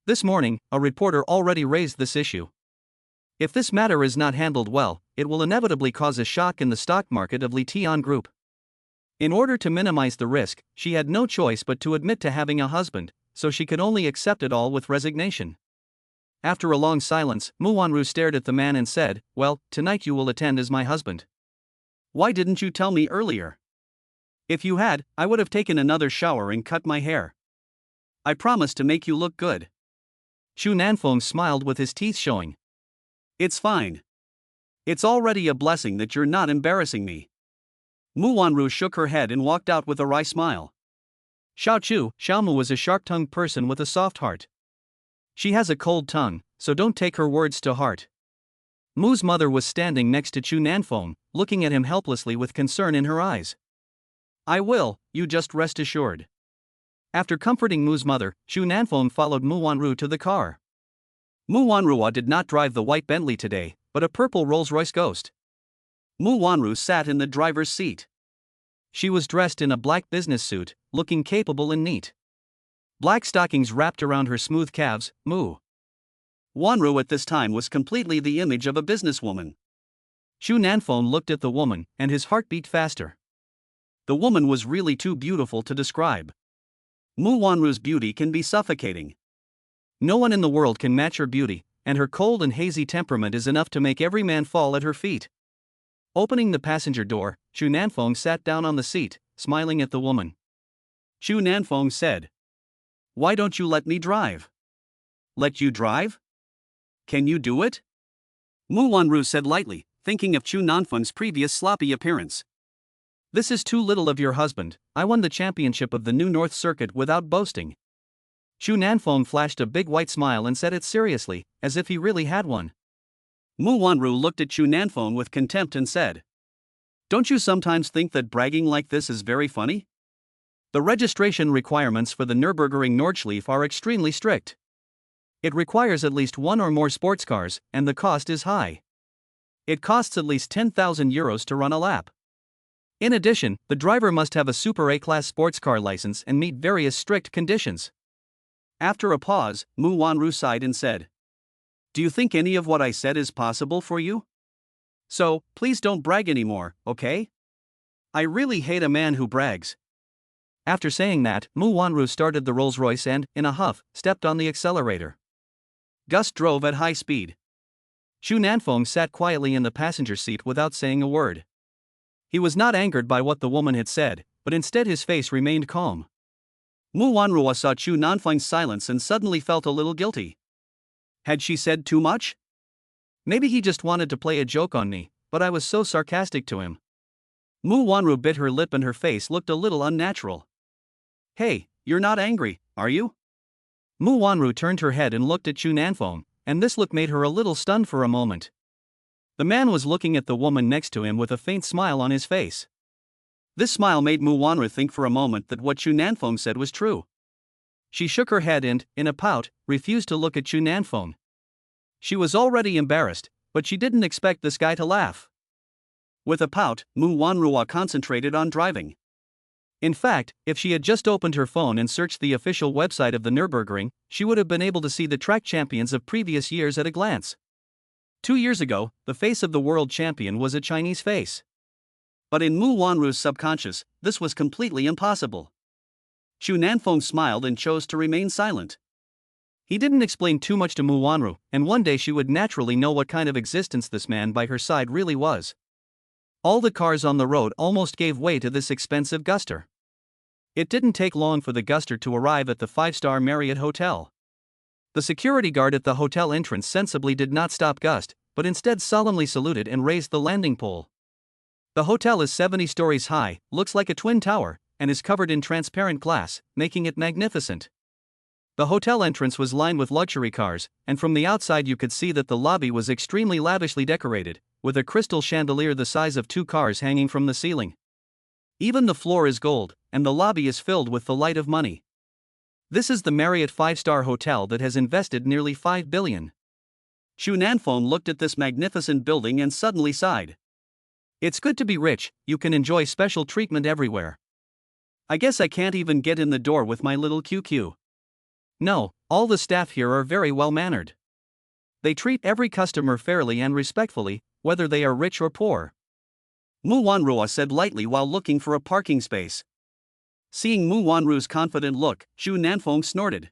This morning, a reporter already raised this issue. If this matter is not handled well, it will inevitably cause a shock in the stock market of Li Tian Group. In order to minimize the risk, she had no choice but to admit to having a husband, so she could only accept it all with resignation. After a long silence, Mu Wanru stared at the man and said, "Well, tonight you will attend as my husband. Why didn't you tell me earlier? If you had, I would have taken another shower and cut my hair. I promised to make you look good." Chu Nanfeng smiled with his teeth showing. It's fine. It's already a blessing that you're not embarrassing me. Mu Wanru shook her head and walked out with a wry smile. Xiaomu was a sharp-tongued person with a soft heart. She has a cold tongue, so don't take her words to heart. Mu's mother was standing next to Chu Nanfeng, looking at him helplessly with concern in her eyes. I will, you just rest assured. After comforting Mu's mother, Chu Nanfeng followed Mu Wanru to the car. Mu Wanru did not drive the white Bentley today, but a purple Rolls-Royce Ghost. Mu Wanru sat in the driver's seat. She was dressed in a black business suit, looking capable and neat. Black stockings wrapped around her smooth calves. Mu Wanru at this time was completely the image of a businesswoman. Chu Nanfeng looked at the woman, and his heart beat faster. The woman was really too beautiful to describe. Mu Wanru's beauty can be suffocating. No one in the world can match her beauty, and her cold and hazy temperament is enough to make every man fall at her feet. Opening the passenger door, Chu Nanfeng sat down on the seat, smiling at the woman. Chu Nanfeng said, "Why don't you let me drive?" Let you drive? Can you do it? Mu Wanru said lightly, thinking of Chu Nanfeng's previous sloppy appearance. This is too little of your husband. I won the championship of the New North Circuit without boasting. Xu Nanfeng flashed a big white smile and said it seriously, as if he really had one. Mu Wanru looked at Xu Nanfeng with contempt and said, "Don't you sometimes think that bragging like this is very funny? The registration requirements for the Nürburgring Nordschleife are extremely strict. It requires at least one or more sports cars, and the cost is high. It costs at least 10,000 euros to run a lap. In addition, the driver must have a Super A-class sports car license and meet various strict conditions." After a pause, Mu Wanru sighed and said, "Do you think any of what I said is possible for you? So, please don't brag anymore, okay? I really hate a man who brags." After saying that, Mu Wanru started the Rolls-Royce and, in a huff, stepped on the accelerator. Gus drove at high speed. Xu Nanfeng sat quietly in the passenger seat without saying a word. He was not angered by what the woman had said, but instead his face remained calm. Mu Wanru saw Xu Nanfeng's silence and suddenly felt a little guilty. Had she said too much? Maybe he just wanted to play a joke on me, but I was so sarcastic to him. Mu Wanru bit her lip and her face looked a little unnatural. "Hey, you're not angry, are you?" Mu Wanru turned her head and looked at Xu Nanfeng, and this look made her a little stunned for a moment. The man was looking at the woman next to him with a faint smile on his face. This smile made Mu Wanru think for a moment that what Xu Nanfeng said was true. She shook her head and, in a pout, refused to look at Xu Nanfeng. She was already embarrassed, but she didn't expect this guy to laugh. With a pout, Mu Wanru concentrated on driving. In fact, if she had just opened her phone and searched the official website of the Nürburgring, she would have been able to see the track champions of previous years at a glance. 2 years ago, the face of the world champion was a Chinese face. But in Mu Wanru's subconscious, this was completely impossible. Xu Nanfeng smiled and chose to remain silent. He didn't explain too much to Mu Wanru, and one day she would naturally know what kind of existence this man by her side really was. All the cars on the road almost gave way to this expensive Guster. It didn't take long for the Guster to arrive at the 5-star Marriott Hotel. The security guard at the hotel entrance sensibly did not stop Gust, but instead solemnly saluted and raised the landing pole. The hotel is 70 stories high, looks like a twin tower, and is covered in transparent glass, making it magnificent. The hotel entrance was lined with luxury cars, and from the outside you could see that the lobby was extremely lavishly decorated, with a crystal chandelier the size of 2 cars hanging from the ceiling. Even the floor is gold, and the lobby is filled with the light of money. This is the Marriott 5-star hotel that has invested nearly 5 billion. Xu Nanfeng looked at this magnificent building and suddenly sighed. It's good to be rich, you can enjoy special treatment everywhere. I guess I can't even get in the door with my little QQ. No, all the staff here are very well mannered. They treat every customer fairly and respectfully, whether they are rich or poor. Mu Wanru said lightly while looking for a parking space. Seeing Mu Wanru's confident look, Xu Nanfeng snorted.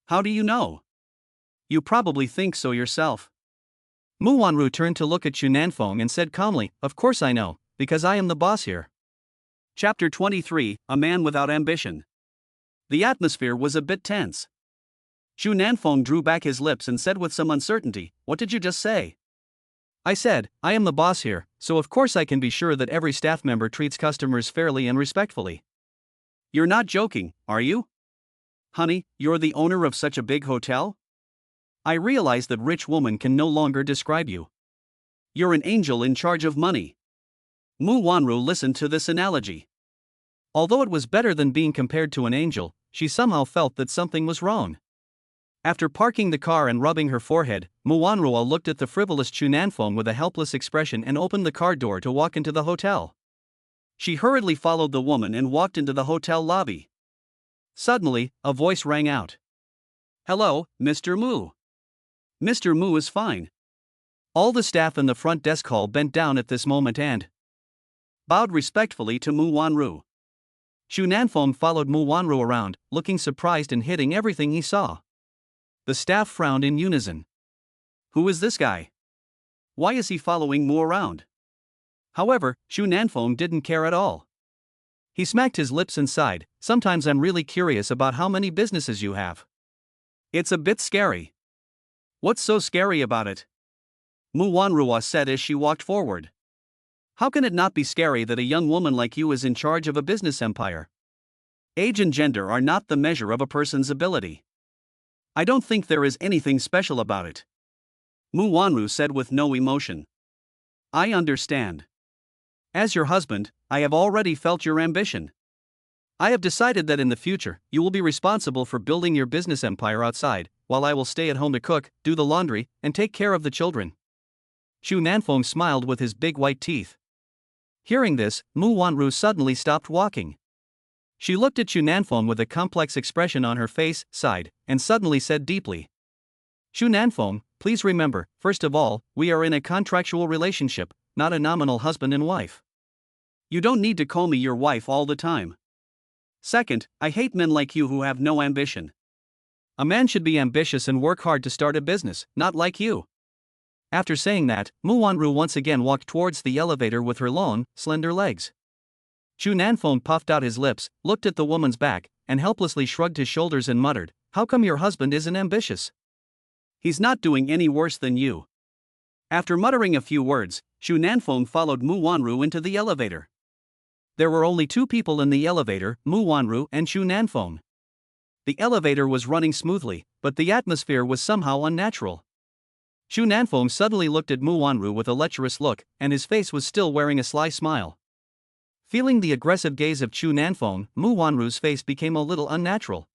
"How do you know? You probably think so yourself." Mu Wanru turned to look at Xu Nanfeng and said calmly, "Of course I know, because I am the boss here." Chapter 23, A Man Without Ambition. The atmosphere was a bit tense. Xu Nanfeng drew back his lips and said with some uncertainty, "What did you just say?" "I said, I am the boss here, so of course I can be sure that every staff member treats customers fairly and respectfully." "You're not joking, are you? Honey, you're the owner of such a big hotel? I realize that rich woman can no longer describe you. You're an angel in charge of money." Mu Wanru listened to this analogy. Although it was better than being compared to an angel, she somehow felt that something was wrong. After parking the car and rubbing her forehead, Mu Wanru looked at the frivolous Xu Nanfeng with a helpless expression and opened the car door to walk into the hotel. She hurriedly followed the woman and walked into the hotel lobby. Suddenly, a voice rang out. "Hello, Mr. Mu." Mr. Mu is fine. All the staff in the front desk hall bent down at this moment and bowed respectfully to Mu Wanru. Xu Nanfeng followed Mu Wanru around, looking surprised and hitting everything he saw. The staff frowned in unison. Who is this guy? Why is he following Mu around? However, Xu Nanfeng didn't care at all. He smacked his lips and sighed, "Sometimes I'm really curious about how many businesses you have. It's a bit scary." "What's so scary about it?" Mu Wanru said as she walked forward. How can it not be scary that a young woman like you is in charge of a business empire? Age and gender are not the measure of a person's ability. I don't think there is anything special about it. Mu Wanru said with no emotion. I understand. As your husband, I have already felt your ambition. I have decided that in the future, you will be responsible for building your business empire outside, while I will stay at home to cook, do the laundry, and take care of the children. Xu Nanfeng smiled with his big white teeth. Hearing this, Mu Wanru suddenly stopped walking. She looked at Xu Nanfeng with a complex expression on her face, sighed, and suddenly said deeply. Xu Nanfeng, please remember, first of all, we are in a contractual relationship, not a nominal husband and wife. You don't need to call me your wife all the time. Second, I hate men like you who have no ambition. A man should be ambitious and work hard to start a business, not like you. After saying that, Mu Wanru once again walked towards the elevator with her long, slender legs. Xu Nanfeng puffed out his lips, looked at the woman's back, and helplessly shrugged his shoulders and muttered, How come your husband isn't ambitious? He's not doing any worse than you. After muttering a few words, Xu Nanfeng followed Mu Wanru into the elevator. There were only two people in the elevator, Mu Wanru and Xu Nanfeng. The elevator was running smoothly, but the atmosphere was somehow unnatural. Xu Nanfeng suddenly looked at Mu Wanru with a lecherous look, and his face was still wearing a sly smile. Feeling the aggressive gaze of Xu Nanfeng, Mu Wanru's face became a little unnatural.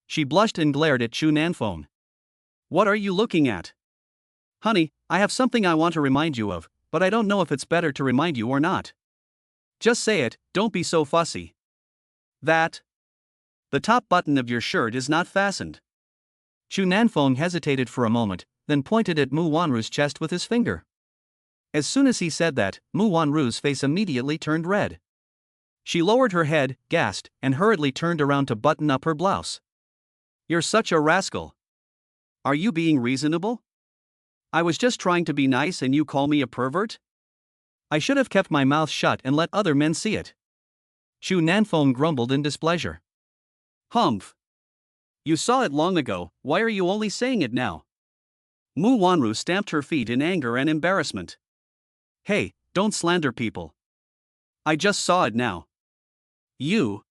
She blushed and glared at Xu Nanfeng. What are you looking at? Honey, I have something I want to remind you of, but I don't know if it's better to remind you or not. Just say it, don't be so fussy. That. The top button of your shirt is not fastened. Xu Nanfeng hesitated for a moment, then pointed at Mu Wanru's chest with his finger. As soon as he said that, Mu Wanru's face immediately turned red. She lowered her head, gasped, and hurriedly turned around to button up her blouse. You're such a rascal. Are you being reasonable? I was just trying to be nice and you call me a pervert? I should have kept my mouth shut and let other men see it. Xu Nanfeng grumbled in displeasure. Humph. You saw it long ago, why are you only saying it now? Mu Wanru stamped her feet in anger and embarrassment. Hey, don't slander people. I just saw it now. You.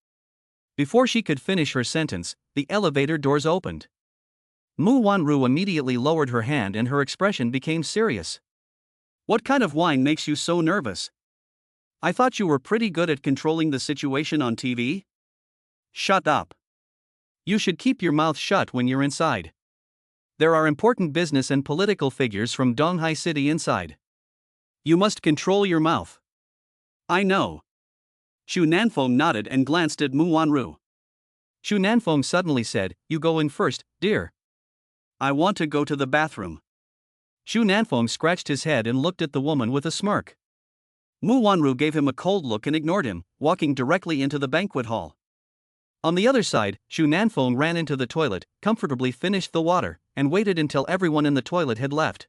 Before she could finish her sentence, the elevator doors opened. Mu Wanru immediately lowered her hand and her expression became serious. What kind of wine makes you so nervous? I thought you were pretty good at controlling the situation on TV. Shut up. You should keep your mouth shut when you're inside. There are important business and political figures from Donghai City inside. You must control your mouth. I know. Xu Nanfeng nodded and glanced at Mu Wanru. Xu Nanfeng suddenly said, You go in first, dear. I want to go to the bathroom. Xu Nanfeng scratched his head and looked at the woman with a smirk. Mu Wanru gave him a cold look and ignored him, walking directly into the banquet hall. On the other side, Xu Nanfeng ran into the toilet, comfortably finished the water, and waited until everyone in the toilet had left.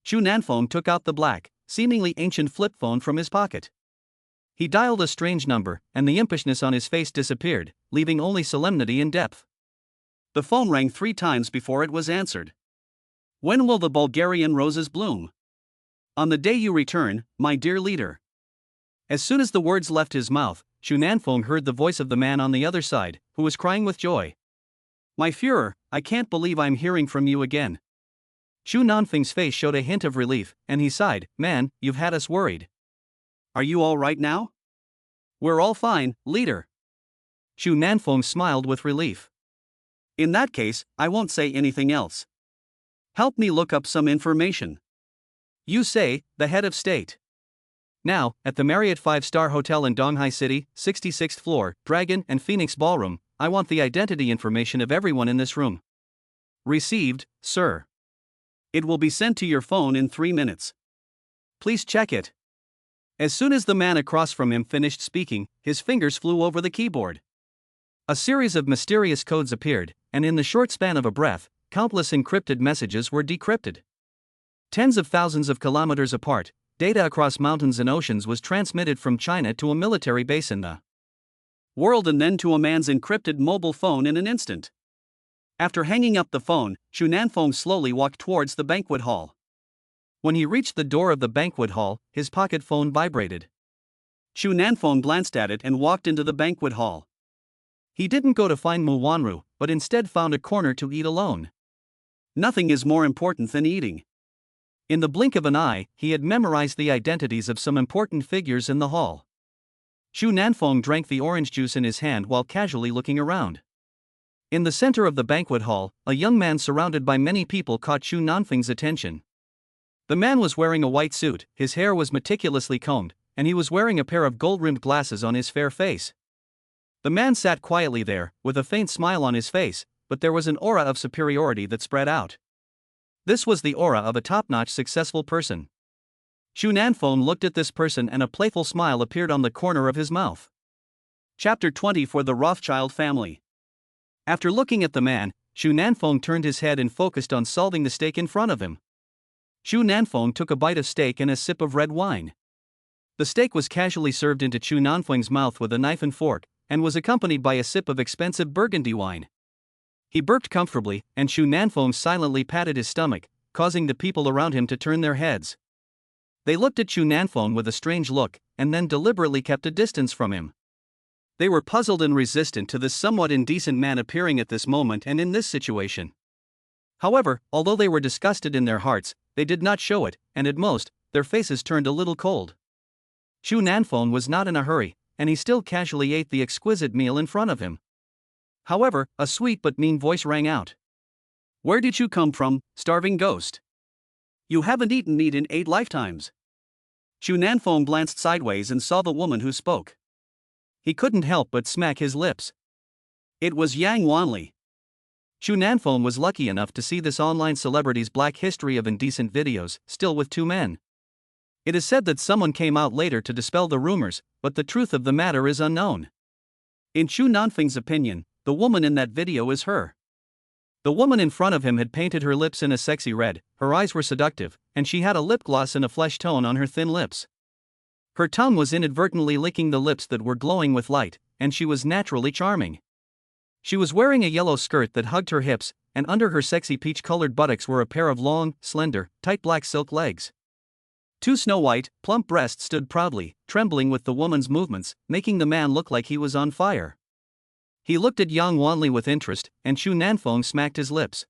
Xu Nanfeng took out the black, seemingly ancient flip phone from his pocket. He dialed a strange number, and the impishness on his face disappeared, leaving only solemnity and depth. The phone rang 3 times before it was answered. When will the Bulgarian roses bloom? On the day you return, my dear leader. As soon as the words left his mouth, Xu Nanfeng heard the voice of the man on the other side, who was crying with joy. My Führer, I can't believe I'm hearing from you again. Xu Nanfeng's face showed a hint of relief, and he sighed, Man, you've had us worried. Are you all right now? We're all fine, leader. Xu Nanfeng smiled with relief. In that case, I won't say anything else. Help me look up some information. You say, the head of state. Now, at the Marriott 5-star hotel in Donghai City, 66th floor, Dragon and Phoenix Ballroom, I want the identity information of everyone in this room. Received, sir. It will be sent to your phone in 3 minutes. Please check it. As soon as the man across from him finished speaking, his fingers flew over the keyboard. A series of mysterious codes appeared, and in the short span of a breath, countless encrypted messages were decrypted. Tens of thousands of kilometers apart, data across mountains and oceans was transmitted from China to a military base in the world and then to a man's encrypted mobile phone in an instant. After hanging up the phone, Xu Nanfeng slowly walked towards the banquet hall. When he reached the door of the banquet hall, his pocket phone vibrated. Chu Nanfeng glanced at it and walked into the banquet hall. He didn't go to find Mu Wanru, but instead found a corner to eat alone. Nothing is more important than eating. In the blink of an eye, he had memorized the identities of some important figures in the hall. Chu Nanfeng drank the orange juice in his hand while casually looking around. In the center of the banquet hall, a young man surrounded by many people caught Chu Nanfeng's attention. The man was wearing a white suit, his hair was meticulously combed, and he was wearing a pair of gold-rimmed glasses on his fair face. The man sat quietly there, with a faint smile on his face, but there was an aura of superiority that spread out. This was the aura of a top-notch successful person. Chu Nanfeng looked at this person and a playful smile appeared on the corner of his mouth. Chapter 20 for the Rothschild family. After looking at the man, Chu Nanfeng turned his head and focused on solving the steak in front of him. Chu Nanfeng took a bite of steak and a sip of red wine. The steak was casually served into Chu Nanfeng's mouth with a knife and fork, and was accompanied by a sip of expensive burgundy wine. He burped comfortably, and Chu Nanfeng silently patted his stomach, causing the people around him to turn their heads. They looked at Chu Nanfeng with a strange look, and then deliberately kept a distance from him. They were puzzled and resistant to this somewhat indecent man appearing at this moment and in this situation. However, although they were disgusted in their hearts, they did not show it, and at most, their faces turned a little cold. Chu Nanfeng was not in a hurry, and he still casually ate the exquisite meal in front of him. However, a sweet but mean voice rang out. "Where did you come from, starving ghost? You haven't eaten meat in 8 lifetimes." Chu Nanfeng glanced sideways and saw the woman who spoke. He couldn't help but smack his lips. It was Yang Wanli. Chu Nanfeng was lucky enough to see this online celebrity's black history of indecent videos, still with 2 men. It is said that someone came out later to dispel the rumors, but the truth of the matter is unknown. In Chu Nanfeng's opinion, the woman in that video is her. The woman in front of him had painted her lips in a sexy red, her eyes were seductive, and she had a lip gloss and a flesh tone on her thin lips. Her tongue was inadvertently licking the lips that were glowing with light, and she was naturally charming. She was wearing a yellow skirt that hugged her hips, and under her sexy peach-colored buttocks were a pair of long, slender, tight black silk legs. 2 snow-white, plump breasts stood proudly, trembling with the woman's movements, making the man look like he was on fire. He looked at Yang Wanli with interest, and Chu Nanfeng smacked his lips.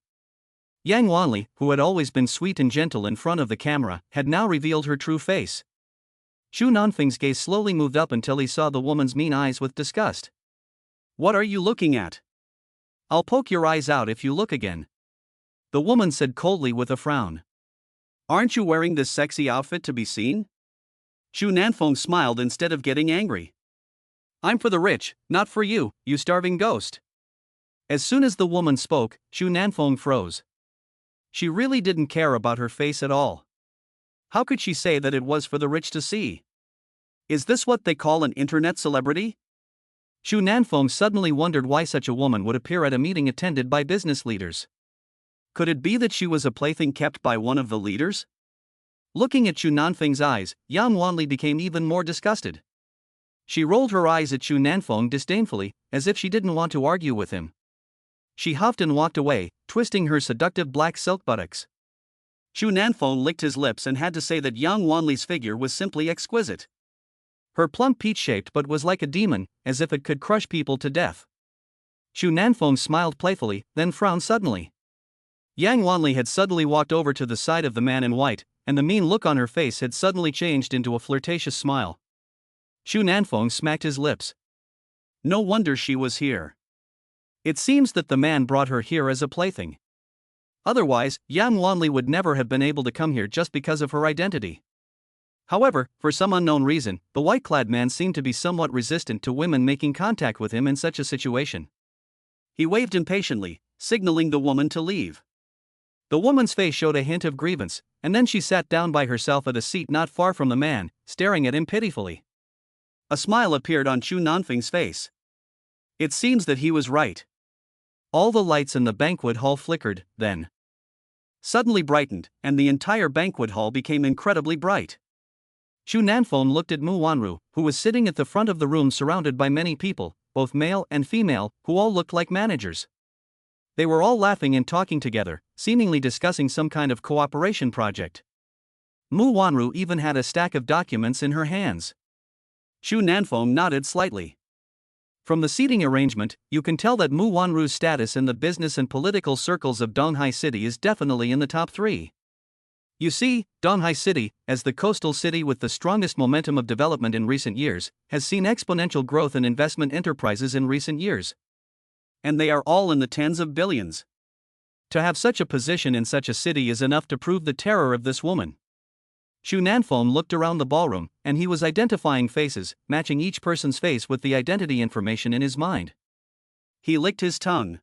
Yang Wanli, who had always been sweet and gentle in front of the camera, had now revealed her true face. Chu Nanfeng's gaze slowly moved up until he saw the woman's mean eyes with disgust. "What are you looking at? I'll poke your eyes out if you look again," the woman said coldly with a frown. "Aren't you wearing this sexy outfit to be seen?" Chu Nanfeng smiled instead of getting angry. "I'm for the rich, not for you, you starving ghost." As soon as the woman spoke, Chu Nanfeng froze. She really didn't care about her face at all. How could she say that it was for the rich to see? Is this what they call an internet celebrity? Chu Nanfeng suddenly wondered why such a woman would appear at a meeting attended by business leaders. Could it be that she was a plaything kept by one of the leaders? Looking at Chu Nanfeng's eyes, Yang Wanli became even more disgusted. She rolled her eyes at Chu Nanfeng disdainfully, as if she didn't want to argue with him. She huffed and walked away, twisting her seductive black silk buttocks. Chu Nanfeng licked his lips and had to say that Yang Wanli's figure was simply exquisite. Her plump peach-shaped butt was like a demon, as if it could crush people to death. Chu Nanfeng smiled playfully, then frowned suddenly. Yang Wanli had suddenly walked over to the side of the man in white, and the mean look on her face had suddenly changed into a flirtatious smile. Chu Nanfeng smacked his lips. No wonder she was here. It seems that the man brought her here as a plaything. Otherwise, Yang Wanli would never have been able to come here just because of her identity. However, for some unknown reason, the white-clad man seemed to be somewhat resistant to women making contact with him in such a situation. He waved impatiently, signaling the woman to leave. The woman's face showed a hint of grievance, and then she sat down by herself at a seat not far from the man, staring at him pitifully. A smile appeared on Chu Nanfeng's face. It seems that he was right. All the lights in the banquet hall flickered, then suddenly brightened, and the entire banquet hall became incredibly bright. Chu Nanfeng looked at Mu Wanru, who was sitting at the front of the room surrounded by many people, both male and female, who all looked like managers. They were all laughing and talking together, seemingly discussing some kind of cooperation project. Mu Wanru even had a stack of documents in her hands. Xu Nanfeng nodded slightly. From the seating arrangement, you can tell that Mu Wanru's status in the business and political circles of Donghai City is definitely in the top 3. You see, Donghai City, as the coastal city with the strongest momentum of development in recent years, has seen exponential growth in investment enterprises in recent years. And they are all in the tens of billions. To have such a position in such a city is enough to prove the terror of this woman. Xu Nanfeng looked around the ballroom, and he was identifying faces, matching each person's face with the identity information in his mind. He licked his tongue.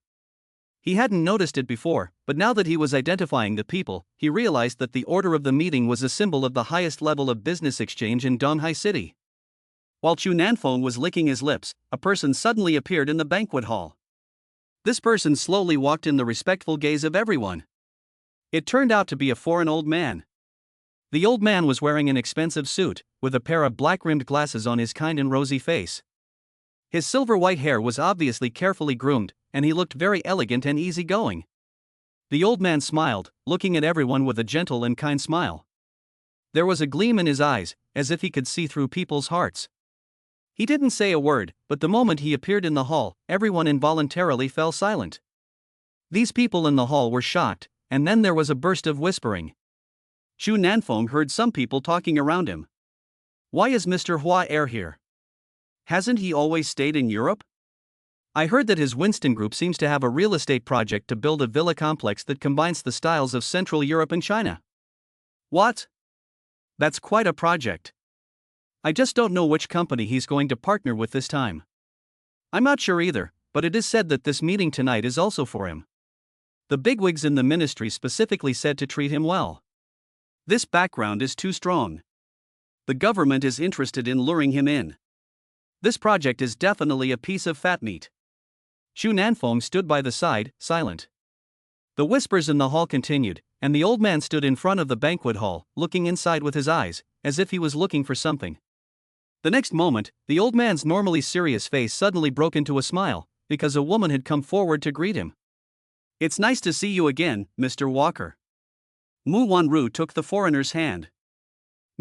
He hadn't noticed it before, but now that he was identifying the people, he realized that the order of the meeting was a symbol of the highest level of business exchange in Donghai City. While Xu Nanfeng was licking his lips, a person suddenly appeared in the banquet hall. This person slowly walked in the respectful gaze of everyone. It turned out to be a foreign old man. The old man was wearing an expensive suit, with a pair of black-rimmed glasses on his kind and rosy face. His silver-white hair was obviously carefully groomed, and he looked very elegant and easygoing. The old man smiled, looking at everyone with a gentle and kind smile. There was a gleam in his eyes, as if he could see through people's hearts. He didn't say a word, but the moment he appeared in the hall, everyone involuntarily fell silent. These people in the hall were shocked, and then there was a burst of whispering. Xu Nanfeng heard some people talking around him. Why is Mr. Hua Er here? Hasn't he always stayed in Europe? I heard that his Winston Group seems to have a real estate project to build a villa complex that combines the styles of Central Europe and China. What? That's quite a project. I just don't know which company he's going to partner with this time. I'm not sure either, but it is said that this meeting tonight is also for him. The bigwigs in the ministry specifically said to treat him well. This background is too strong. The government is interested in luring him in. This project is definitely a piece of fat meat. Xu Nanfeng stood by the side, silent. The whispers in the hall continued, and the old man stood in front of the banquet hall, looking inside with his eyes, as if he was looking for something. The next moment, the old man's normally serious face suddenly broke into a smile, because a woman had come forward to greet him. It's nice to see you again, Mr. Walker. Mu Wanru took the foreigner's hand.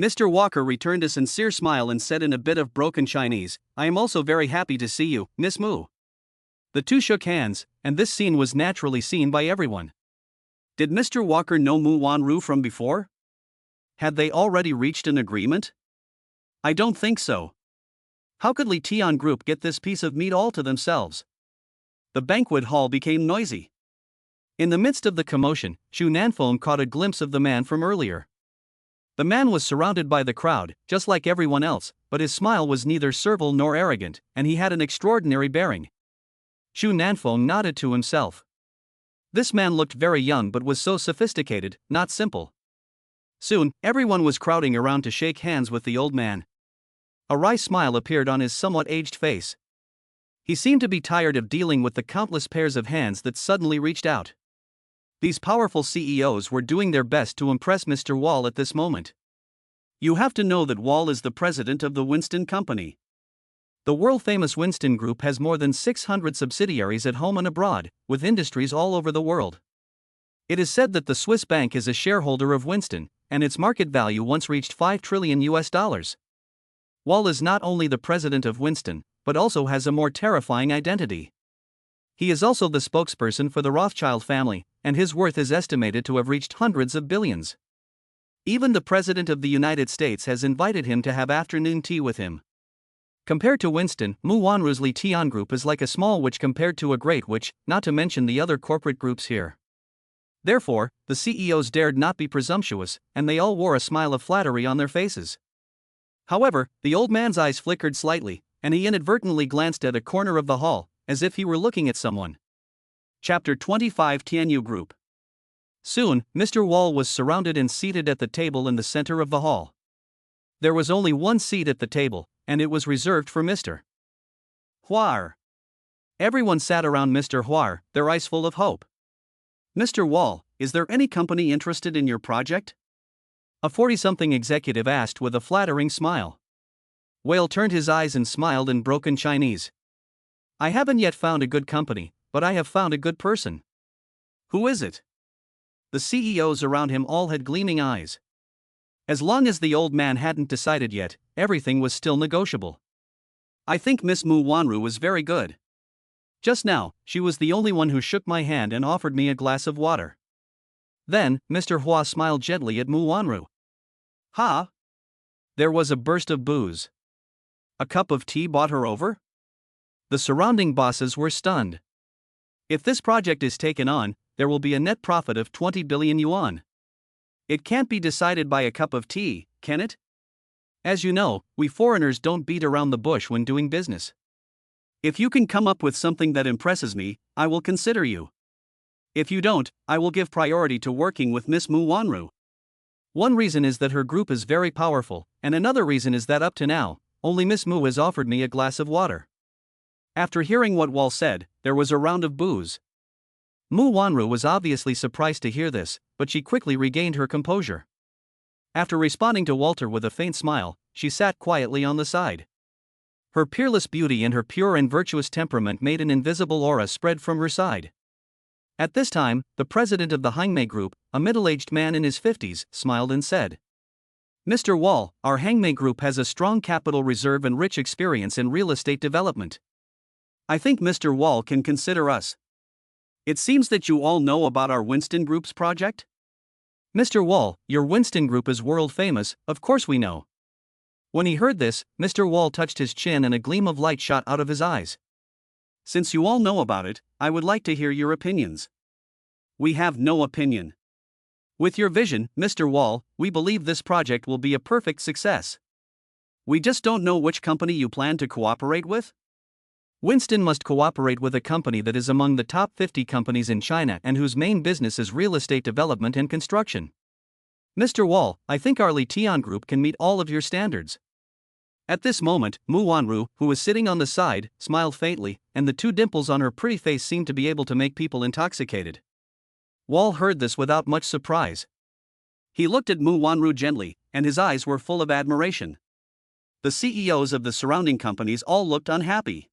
Mr. Walker returned a sincere smile and said in a bit of broken Chinese, I am also very happy to see you, Miss Mu. The two shook hands, and this scene was naturally seen by everyone. Did Mr. Walker know Mu Wanru from before? Had they already reached an agreement? I don't think so. How could Li Tian Group get this piece of meat all to themselves? The banquet hall became noisy. In the midst of the commotion, Xu Nanfeng caught a glimpse of the man from earlier. The man was surrounded by the crowd, just like everyone else, but his smile was neither servile nor arrogant, and he had an extraordinary bearing. Xu Nanfeng nodded to himself. This man looked very young but was so sophisticated, not simple. Soon, everyone was crowding around to shake hands with the old man. A wry smile appeared on his somewhat aged face. He seemed to be tired of dealing with the countless pairs of hands that suddenly reached out. These powerful CEOs were doing their best to impress Mr. Wall at this moment. You have to know that Wall is the president of the Winston Company. The world-famous Winston Group has more than 600 subsidiaries at home and abroad, with industries all over the world. It is said that the Swiss bank is a shareholder of Winston, and its market value once reached $5 trillion. Wall is not only the president of Winston, but also has a more terrifying identity. He is also the spokesperson for the Rothschild family, and his worth is estimated to have reached hundreds of billions. Even the President of the United States has invited him to have afternoon tea with him. Compared to Winston, Mu Wanru's Li Tian Group is like a small witch compared to a great witch, not to mention the other corporate groups here. Therefore, the CEOs dared not be presumptuous, and they all wore a smile of flattery on their faces. However, the old man's eyes flickered slightly, and he inadvertently glanced at a corner of the hall, as if he were looking at someone. Chapter 25 Tianyu Group. Soon, Mr. Wall was surrounded and seated at the table in the center of the hall. There was only one seat at the table, and it was reserved for Mr. Huar. Everyone sat around Mr. Huar, their eyes full of hope. Mr. Wall, is there any company interested in your project? A 40-something executive asked with a flattering smile. Whale turned his eyes and smiled in broken Chinese. I haven't yet found a good company, but I have found a good person. Who is it? The CEOs around him all had gleaming eyes. As long as the old man hadn't decided yet, everything was still negotiable. I think Miss Mu Wanru was very good. Just now, she was the only one who shook my hand and offered me a glass of water. Then, Mr. Hua smiled gently at Mu Wanru. Ha! There was a burst of boos. A cup of tea bought her over? The surrounding bosses were stunned. If this project is taken on, there will be a net profit of 20 billion yuan. It can't be decided by a cup of tea, can it? As you know, we foreigners don't beat around the bush when doing business. If you can come up with something that impresses me, I will consider you. If you don't, I will give priority to working with Miss Mu Wanru. One reason is that her group is very powerful, and another reason is that up to now, only Miss Mu has offered me a glass of water. After hearing what Wall said, there was a round of boos. Mu Wanru was obviously surprised to hear this, but she quickly regained her composure. After responding to Walter with a faint smile, she sat quietly on the side. Her peerless beauty and her pure and virtuous temperament made an invisible aura spread from her side. At this time, the president of the Hangmei Group, a middle-aged man in his 50s, smiled and said, "Mr. Wall, our Hangmei Group has a strong capital reserve and rich experience in real estate development. I think Mr. Wall can consider us. It seems that you all know about our Winston Group's project? Mr. Wall, your Winston Group is world famous, of course we know." When he heard this, Mr. Wall touched his chin and a gleam of light shot out of his eyes. "Since you all know about it, I would like to hear your opinions." "We have no opinion. With your vision, Mr. Wall, we believe this project will be a perfect success. We just don't know which company you plan to cooperate with." Winston must cooperate with a company that is among the top 50 companies in China and whose main business is real estate development and construction. "Mr. Wall, I think our Li Tian Group can meet all of your standards." At this moment, Mu Wanru, who was sitting on the side, smiled faintly, and the two dimples on her pretty face seemed to be able to make people intoxicated. Wall heard this without much surprise. He looked at Mu Wanru gently, and his eyes were full of admiration. The CEOs of the surrounding companies all looked unhappy.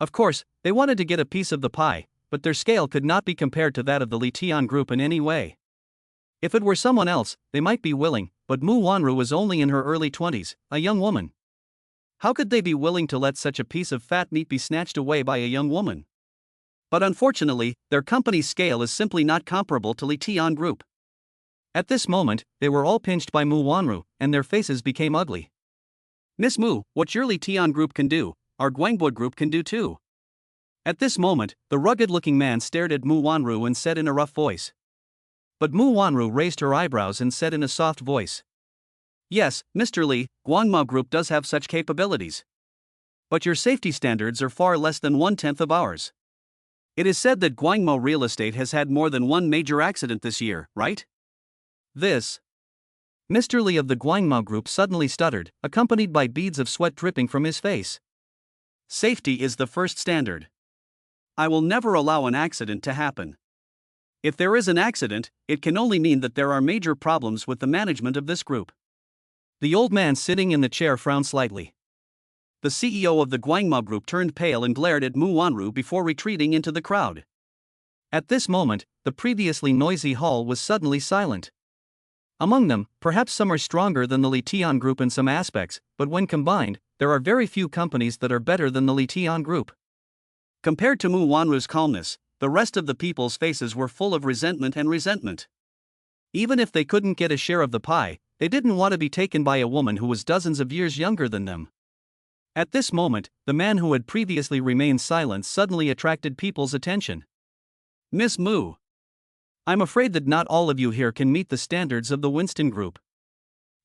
Of course, they wanted to get a piece of the pie, but their scale could not be compared to that of the Li Tian Group in any way. If it were someone else, they might be willing, but Mu Wanru was only in her early 20s, a young woman. How could they be willing to let such a piece of fat meat be snatched away by a young woman? But unfortunately, their company's scale is simply not comparable to Li Tian Group. At this moment, they were all pinched by Mu Wanru, and their faces became ugly. "Miss Mu, what your Li Tian Group can do, our Guangbo Group can do too." At this moment, the rugged-looking man stared at Mu Wanru and said in a rough voice. But Mu Wanru raised her eyebrows and said in a soft voice, "Yes, Mr. Li, Guangmo Group does have such capabilities. But your safety standards are far less than 1/10 of ours. It is said that Guangmo real estate has had more than one major accident this year, right?" This. Mr. Li of the Guangmo Group suddenly stuttered, accompanied by beads of sweat dripping from his face. "Safety is the first standard. I will never allow an accident to happen. If there is an accident, it can only mean that there are major problems with the management of this group." The old man sitting in the chair frowned slightly. The CEO of the Guangmo Group turned pale and glared at Mu Wanru before retreating into the crowd. At this moment, the previously noisy hall was suddenly silent. Among them, perhaps some are stronger than the Li Tian Group in some aspects, but when combined, there are very few companies that are better than the Li Tian Group. Compared to Mu Wanru's calmness, the rest of the people's faces were full of resentment and resentment. Even if they couldn't get a share of the pie, they didn't want to be taken by a woman who was dozens of years younger than them. At this moment, the man who had previously remained silent suddenly attracted people's attention. "Miss Mu, I'm afraid that not all of you here can meet the standards of the Winston Group,"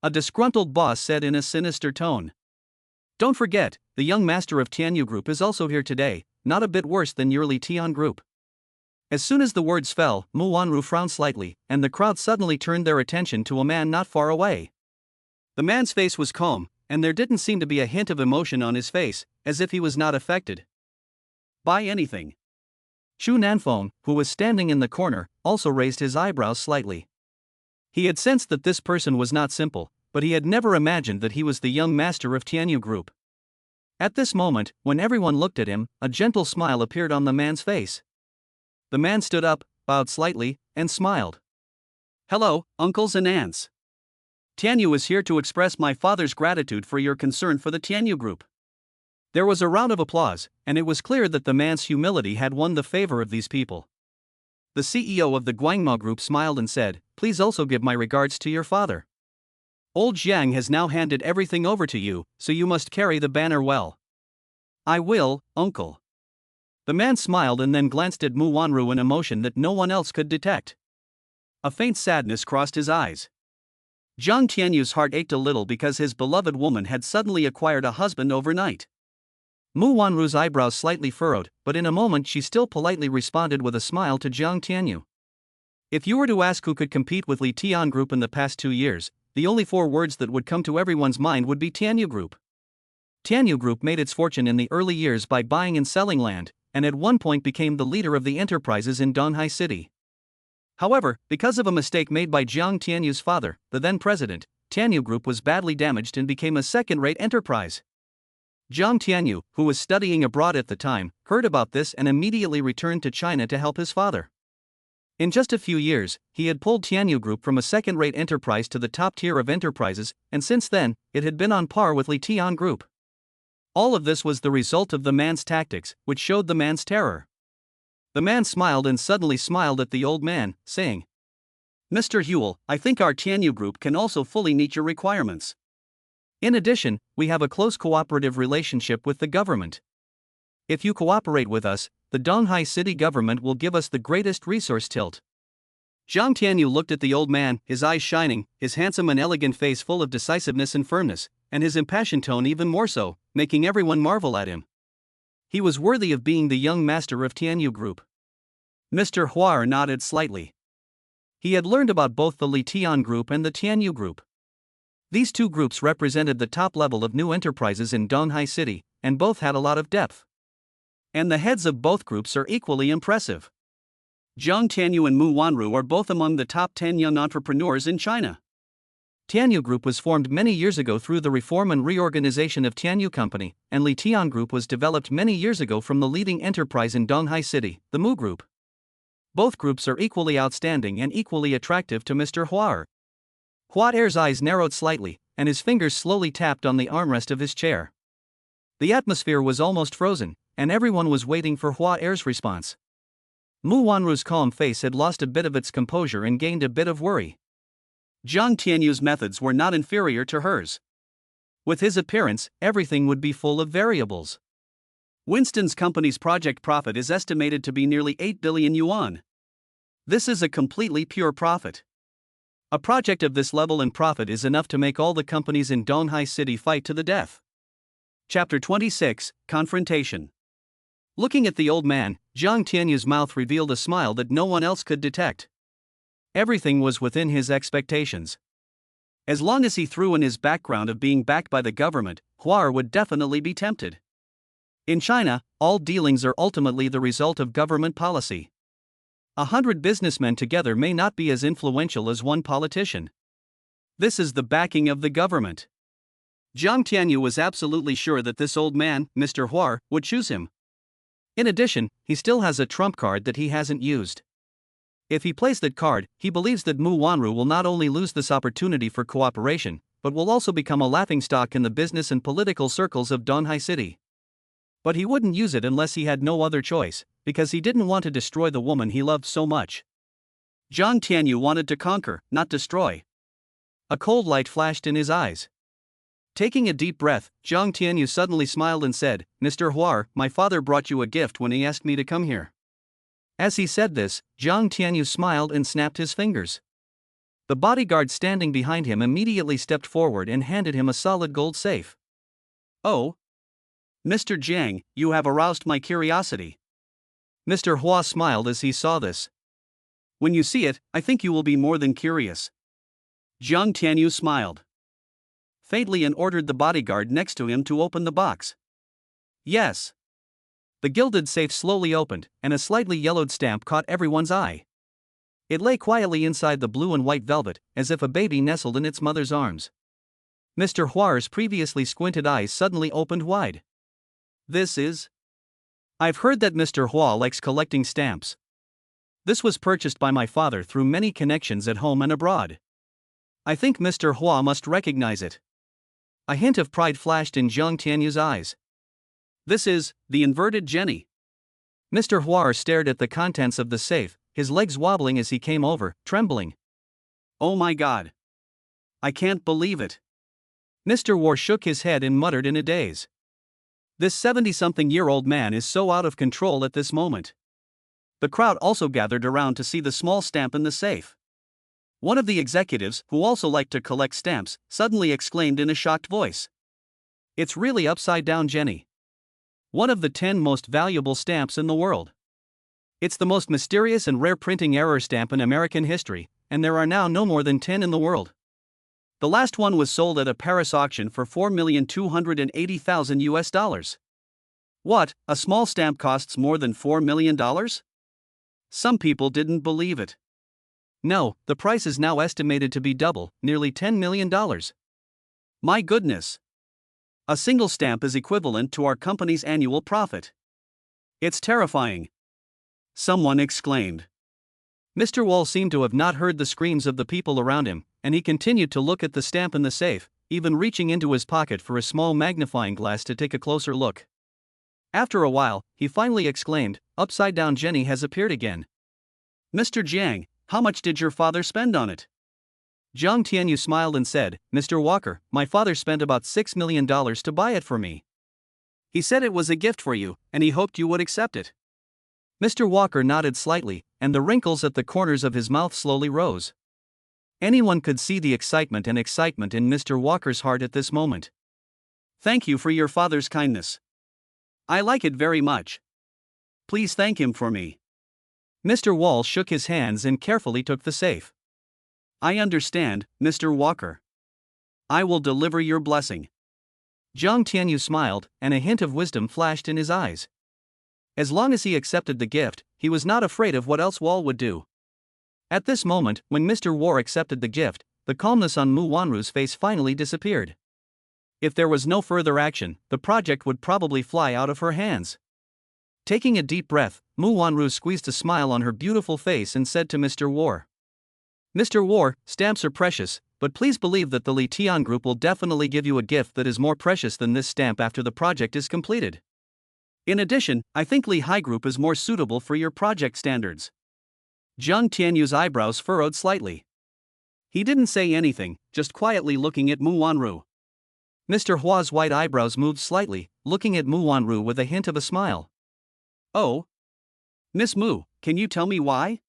a disgruntled boss said in a sinister tone. "Don't forget, the young master of Tianyu Group is also here today, not a bit worse than your Li Tian Group." As soon as the words fell, Mu Wanru frowned slightly, and the crowd suddenly turned their attention to a man not far away. The man's face was calm, and there didn't seem to be a hint of emotion on his face, as if he was not affected by anything. Chu Nanfeng, who was standing in the corner, also raised his eyebrows slightly. He had sensed that this person was not simple, but he had never imagined that he was the young master of Tianyu Group. At this moment, when everyone looked at him, a gentle smile appeared on the man's face. The man stood up, bowed slightly, and smiled. "Hello, uncles and aunts. Tianyu is here to express my father's gratitude for your concern for the Tianyu group. There was a round of applause, and it was clear that the man's humility had won the favor of these people. The CEO of the Guangma group smiled and said, "Please also give my regards to your father. Old Jiang has now handed everything over to you, so you must carry the banner well." "I will, uncle." The man smiled and then glanced at Mu Wanru in emotion that no one else could detect. A faint sadness crossed his eyes. Jiang Tianyu's heart ached a little because his beloved woman had suddenly acquired a husband overnight. Mu Wanru's eyebrows slightly furrowed, but in a moment she still politely responded with a smile to Jiang Tianyu. If you were to ask who could compete with Li Tian Group in the past 2 years, the only 4 words that would come to everyone's mind would be Tianyu Group. Tianyu Group made its fortune in the early years by buying and selling land, and at one point became the leader of the enterprises in Donghai City. However, because of a mistake made by Jiang Tianyu's father, the then president, Tianyu Group was badly damaged and became a second-rate enterprise. Jiang Tianyu, who was studying abroad at the time, heard about this and immediately returned to China to help his father. In just a few years, he had pulled Tianyu Group from a second-rate enterprise to the top tier of enterprises, and since then, it had been on par with Li Tian Group. All of this was the result of the man's tactics, which showed the man's terror. The man smiled and suddenly smiled at the old man, saying, "Mr. Huel, I think our Tianyu Group can also fully meet your requirements. In addition, we have a close cooperative relationship with the government. If you cooperate with us, the Donghai City government will give us the greatest resource tilt." Jiang Tianyu looked at the old man, his eyes shining, his handsome and elegant face full of decisiveness and firmness, and his impassioned tone even more so, making everyone marvel at him. He was worthy of being the young master of Tianyu Group. Mr. Huar nodded slightly. He had learned about both the Li Tian Group and the Tianyu Group. These two groups represented the top level of new enterprises in Donghai City, and both had a lot of depth. And the heads of both groups are equally impressive. Jiang Tianyu and Mu Wanru are both among the top 10 young entrepreneurs in China. Tianyu Group was formed many years ago through the reform and reorganization of Tianyu Company, and Li Tian Group was developed many years ago from the leading enterprise in Donghai City, the Mu Group. Both groups are equally outstanding and equally attractive to Mr. Huar. Huar's eyes narrowed slightly, and his fingers slowly tapped on the armrest of his chair. The atmosphere was almost frozen, and everyone was waiting for Huar's response. Mu Wanru's calm face had lost a bit of its composure and gained a bit of worry. Jiang Tianyu's methods were not inferior to hers. With his appearance, everything would be full of variables. Winston's company's project profit is estimated to be nearly 8 billion yuan. This is a completely pure profit. A project of this level in profit is enough to make all the companies in Donghai City fight to the death. Chapter 26, Confrontation. Looking at the old man, Jiang Tianyu's mouth revealed a smile that no one else could detect. Everything was within his expectations. As long as he threw in his background of being backed by the government, Huar would definitely be tempted. In China, all dealings are ultimately the result of government policy. 100 businessmen together may not be as influential as one politician. This is the backing of the government. Jiang Tianyu was absolutely sure that this old man, Mr. Huar, would choose him. In addition, he still has a trump card that he hasn't used. If he plays that card, he believes that Mu Wanru will not only lose this opportunity for cooperation, but will also become a laughingstock in the business and political circles of Donghai City. But he wouldn't use it unless he had no other choice, because he didn't want to destroy the woman he loved so much. Jiang Tianyu wanted to conquer, not destroy. A cold light flashed in his eyes. Taking a deep breath, Jiang Tianyu suddenly smiled and said, "Mr. Huar, my father brought you a gift when he asked me to come here." As he said this, Jiang Tianyu smiled and snapped his fingers. The bodyguard standing behind him immediately stepped forward and handed him a solid gold safe. "Oh, Mr. Jiang, you have aroused my curiosity." Mr. Hua smiled as he saw this. "When you see it, I think you will be more than curious." Jiang Tianyu smiled faintly and ordered the bodyguard next to him to open the box. Yes. The gilded safe slowly opened, and a slightly yellowed stamp caught everyone's eye. It lay quietly inside the blue and white velvet, as if a baby nestled in its mother's arms. Mr. Huar's previously squinted eyes suddenly opened wide. "This is..." "I've heard that Mr. Hua likes collecting stamps. This was purchased by my father through many connections at home and abroad. I think Mr. Hua must recognize it. A hint of pride flashed in Zhang Tianyu's eyes. This is the inverted Jenny. Mr. Hua stared at the contents of the safe, his legs wobbling as he came over, trembling. Oh my god. I can't believe it. Mr. Hua shook his head and muttered in a daze. This 70-something-year-old man is so out of control at this moment. The crowd also gathered around to see the small stamp in the safe. One of the executives, who also liked to collect stamps, suddenly exclaimed in a shocked voice. It's really upside down Jenny. One of the 10 most valuable stamps in the world. It's the most mysterious and rare printing error stamp in American history, and there are now no more than 10 in the world. The last one was sold at a Paris auction for $4,280,000 US. What, a small stamp costs more than $4 million? Some people didn't believe it. No, the price is now estimated to be double, nearly $10 million. My goodness. A single stamp is equivalent to our company's annual profit. It's terrifying. Someone exclaimed. Mr. Wall seemed to have not heard the screams of the people around him, and he continued to look at the stamp in the safe, even reaching into his pocket for a small magnifying glass to take a closer look. After a while, he finally exclaimed, Upside Down Jenny has appeared again. Mr. Jiang, how much did your father spend on it? Zhang Tianyu smiled and said, Mr. Walker, my father spent about $6 million to buy it for me. He said it was a gift for you, and he hoped you would accept it. Mr. Walker nodded slightly, and the wrinkles at the corners of his mouth slowly rose. Anyone could see the excitement in Mr. Walker's heart at this moment. Thank you for your father's kindness. I like it very much. Please thank him for me. Mr. Wall shook his hands and carefully took the safe. I understand, Mr. Walker. I will deliver your blessing. Zhang Tianyu smiled, and a hint of wisdom flashed in his eyes. As long as he accepted the gift, he was not afraid of what else Wall would do. At this moment, when Mr. War accepted the gift, the calmness on Mu Wanru's face finally disappeared. If there was no further action, the project would probably fly out of her hands. Taking a deep breath, Mu Wanru squeezed a smile on her beautiful face and said to Mr. War. Mr. War, stamps are precious, but please believe that the Li Tian Group will definitely give you a gift that is more precious than this stamp after the project is completed. In addition, I think Li Hai Group is more suitable for your project standards. Zhang Tianyu's eyebrows furrowed slightly. He didn't say anything, just quietly looking at Mu Wanru. Mr. Hua's white eyebrows moved slightly, looking at Mu Wanru with a hint of a smile. Oh? Miss Mu, can you tell me why?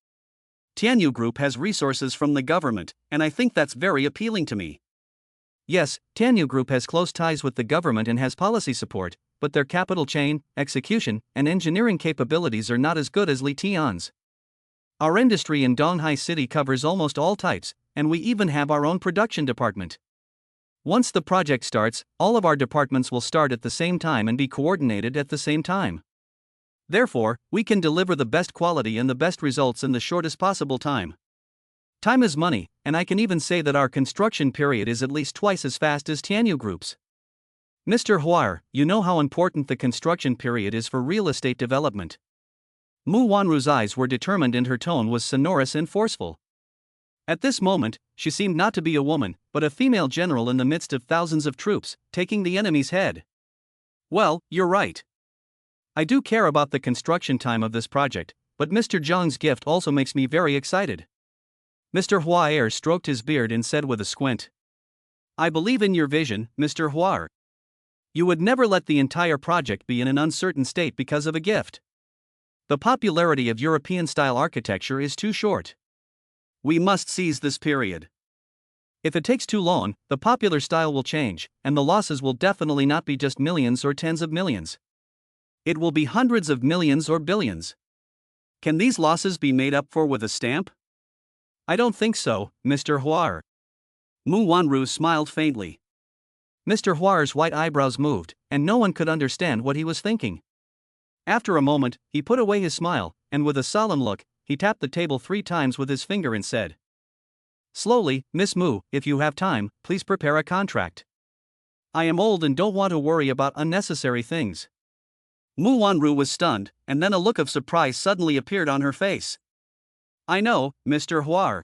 Tianyu Group has resources from the government, and I think that's very appealing to me. Yes, Tianyu Group has close ties with the government and has policy support, but their capital chain, execution, and engineering capabilities are not as good as Li Tian's. Our industry in Donghai City covers almost all types, and we even have our own production department. Once the project starts, all of our departments will start at the same time and be coordinated at the same time. Therefore, we can deliver the best quality and the best results in the shortest possible time. Time is money, and I can even say that our construction period is at least twice as fast as Tianyu Group's. Mr. Huar, you know how important the construction period is for real estate development. Mu Wanru's eyes were determined and her tone was sonorous and forceful. At this moment, she seemed not to be a woman, but a female general in the midst of thousands of troops, taking the enemy's head. Well, you're right. I do care about the construction time of this project, but Mr. Zhang's gift also makes me very excited. Mr. Huaer stroked his beard and said with a squint. I believe in your vision, Mr. Huar. You would never let the entire project be in an uncertain state because of a gift. The popularity of European-style architecture is too short. We must seize this period. If it takes too long, the popular style will change, and the losses will definitely not be just millions or tens of millions. It will be hundreds of millions or billions. Can these losses be made up for with a stamp? I don't think so, Mr. Huar. Mu Wanru smiled faintly. Mr. Huar's white eyebrows moved, and no one could understand what he was thinking. After a moment, he put away his smile, and with a solemn look, he tapped the table 3 times with his finger and said, Slowly, Miss Mu, if you have time, please prepare a contract. I am old and don't want to worry about unnecessary things. Mu Wanru was stunned, and then a look of surprise suddenly appeared on her face. I know, Mr. Huar.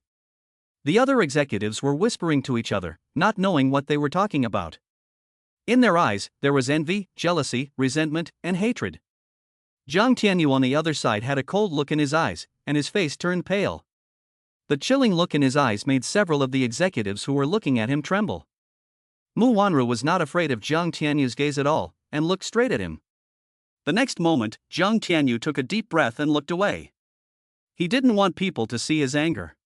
The other executives were whispering to each other, not knowing what they were talking about. In their eyes, there was envy, jealousy, resentment, and hatred. Jiang Tianyu on the other side had a cold look in his eyes, and his face turned pale. The chilling look in his eyes made several of the executives who were looking at him tremble. Mu Wanru was not afraid of Jiang Tianyu's gaze at all, and looked straight at him. The next moment, Jiang Tianyu took a deep breath and looked away. He didn't want people to see his anger.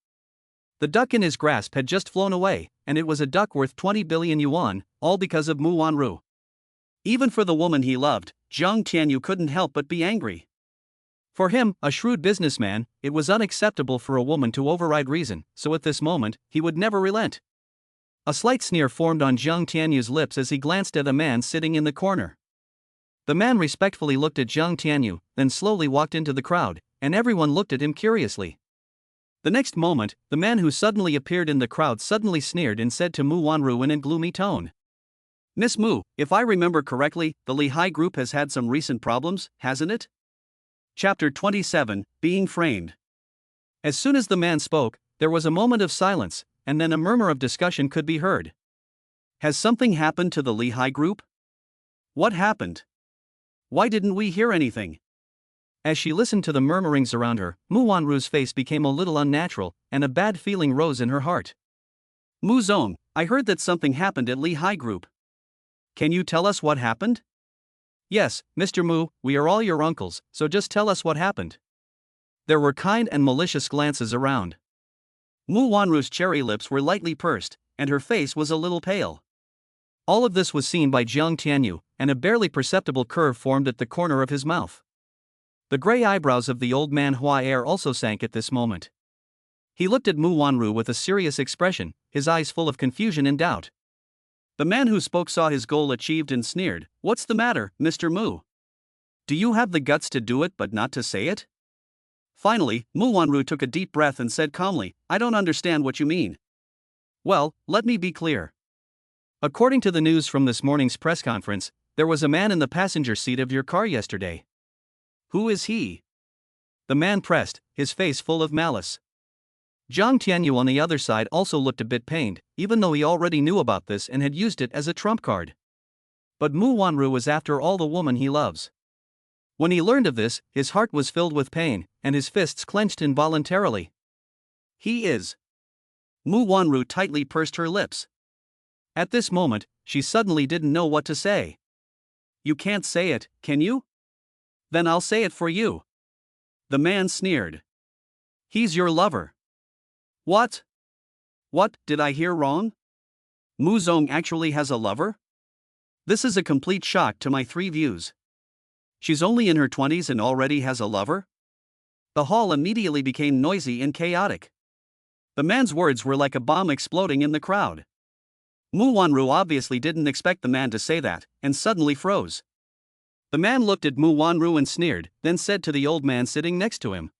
The duck in his grasp had just flown away, and it was a duck worth 20 billion yuan, all because of Mu Wanru. Even for the woman he loved, Jiang Tianyu couldn't help but be angry. For him, a shrewd businessman, it was unacceptable for a woman to override reason, so at this moment, he would never relent. A slight sneer formed on Jiang Tianyu's lips as he glanced at a man sitting in the corner. The man respectfully looked at Jiang Tianyu, then slowly walked into the crowd, and everyone looked at him curiously. The next moment, the man who suddenly appeared in the crowd suddenly sneered and said to Mu Wanru in a gloomy tone, "Miss Mu, if I remember correctly, the Lehigh Group has had some recent problems, hasn't it?" Chapter 27, Being Framed. As soon as the man spoke, there was a moment of silence, and then a murmur of discussion could be heard. Has something happened to the Lehigh Group? What happened? Why didn't we hear anything? As she listened to the murmurings around her, Mu Wanru's face became a little unnatural, and a bad feeling rose in her heart. Mu Zong, I heard that something happened at Lehigh Group. Can you tell us what happened? Yes, Mr. Mu, we are all your uncles, so just tell us what happened. There were kind and malicious glances around. Mu Wanru's cherry lips were lightly pursed, and her face was a little pale. All of this was seen by Jiang Tianyu, and a barely perceptible curve formed at the corner of his mouth. The gray eyebrows of the old man Hua Er also sank at this moment. He looked at Mu Wanru with a serious expression, his eyes full of confusion and doubt. The man who spoke saw his goal achieved and sneered, "What's the matter, Mr. Mu? Do you have the guts to do it but not to say it?" Finally, Mu Wanru took a deep breath and said calmly, "I don't understand what you mean." Well, let me be clear. According to the news from this morning's press conference, there was a man in the passenger seat of your car yesterday. Who is he? The man pressed, his face full of malice. Jiang Tianyu on the other side also looked a bit pained, even though he already knew about this and had used it as a trump card. But Mu Wanru was after all the woman he loves. When he learned of this, his heart was filled with pain, and his fists clenched involuntarily. He is. Mu Wanru tightly pursed her lips. At this moment, she suddenly didn't know what to say. You can't say it, can you? Then I'll say it for you. The man sneered. He's your lover. What? What, did I hear wrong? Mu Zong actually has a lover? This is a complete shock to my three views. She's only in her 20s and already has a lover? The hall immediately became noisy and chaotic. The man's words were like a bomb exploding in the crowd. Mu Wanru obviously didn't expect the man to say that, and suddenly froze. The man looked at Mu Wanru and sneered, then said to the old man sitting next to him,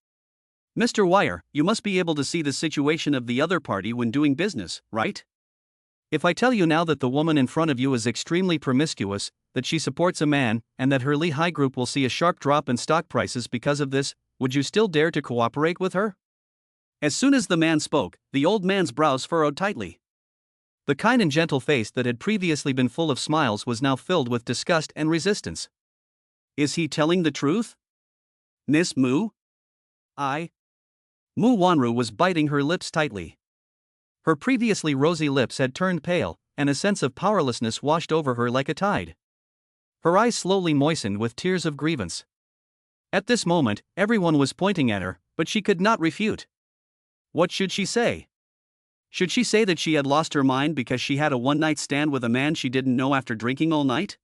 "Mr. Wire, you must be able to see the situation of the other party when doing business, right? If I tell you now that the woman in front of you is extremely promiscuous, that she supports a man, and that her Lehigh Group will see a sharp drop in stock prices because of this, would you still dare to cooperate with her?" As soon as the man spoke, the old man's brows furrowed tightly. The kind and gentle face that had previously been full of smiles was now filled with disgust and resistance. Is he telling the truth? Miss Mu? Mu Wanru was biting her lips tightly. Her previously rosy lips had turned pale, and a sense of powerlessness washed over her like a tide. Her eyes slowly moistened with tears of grievance. At this moment, everyone was pointing at her, but she could not refute. What should she say? Should she say that she had lost her mind because she had a one-night stand with a man she didn't know after drinking all night?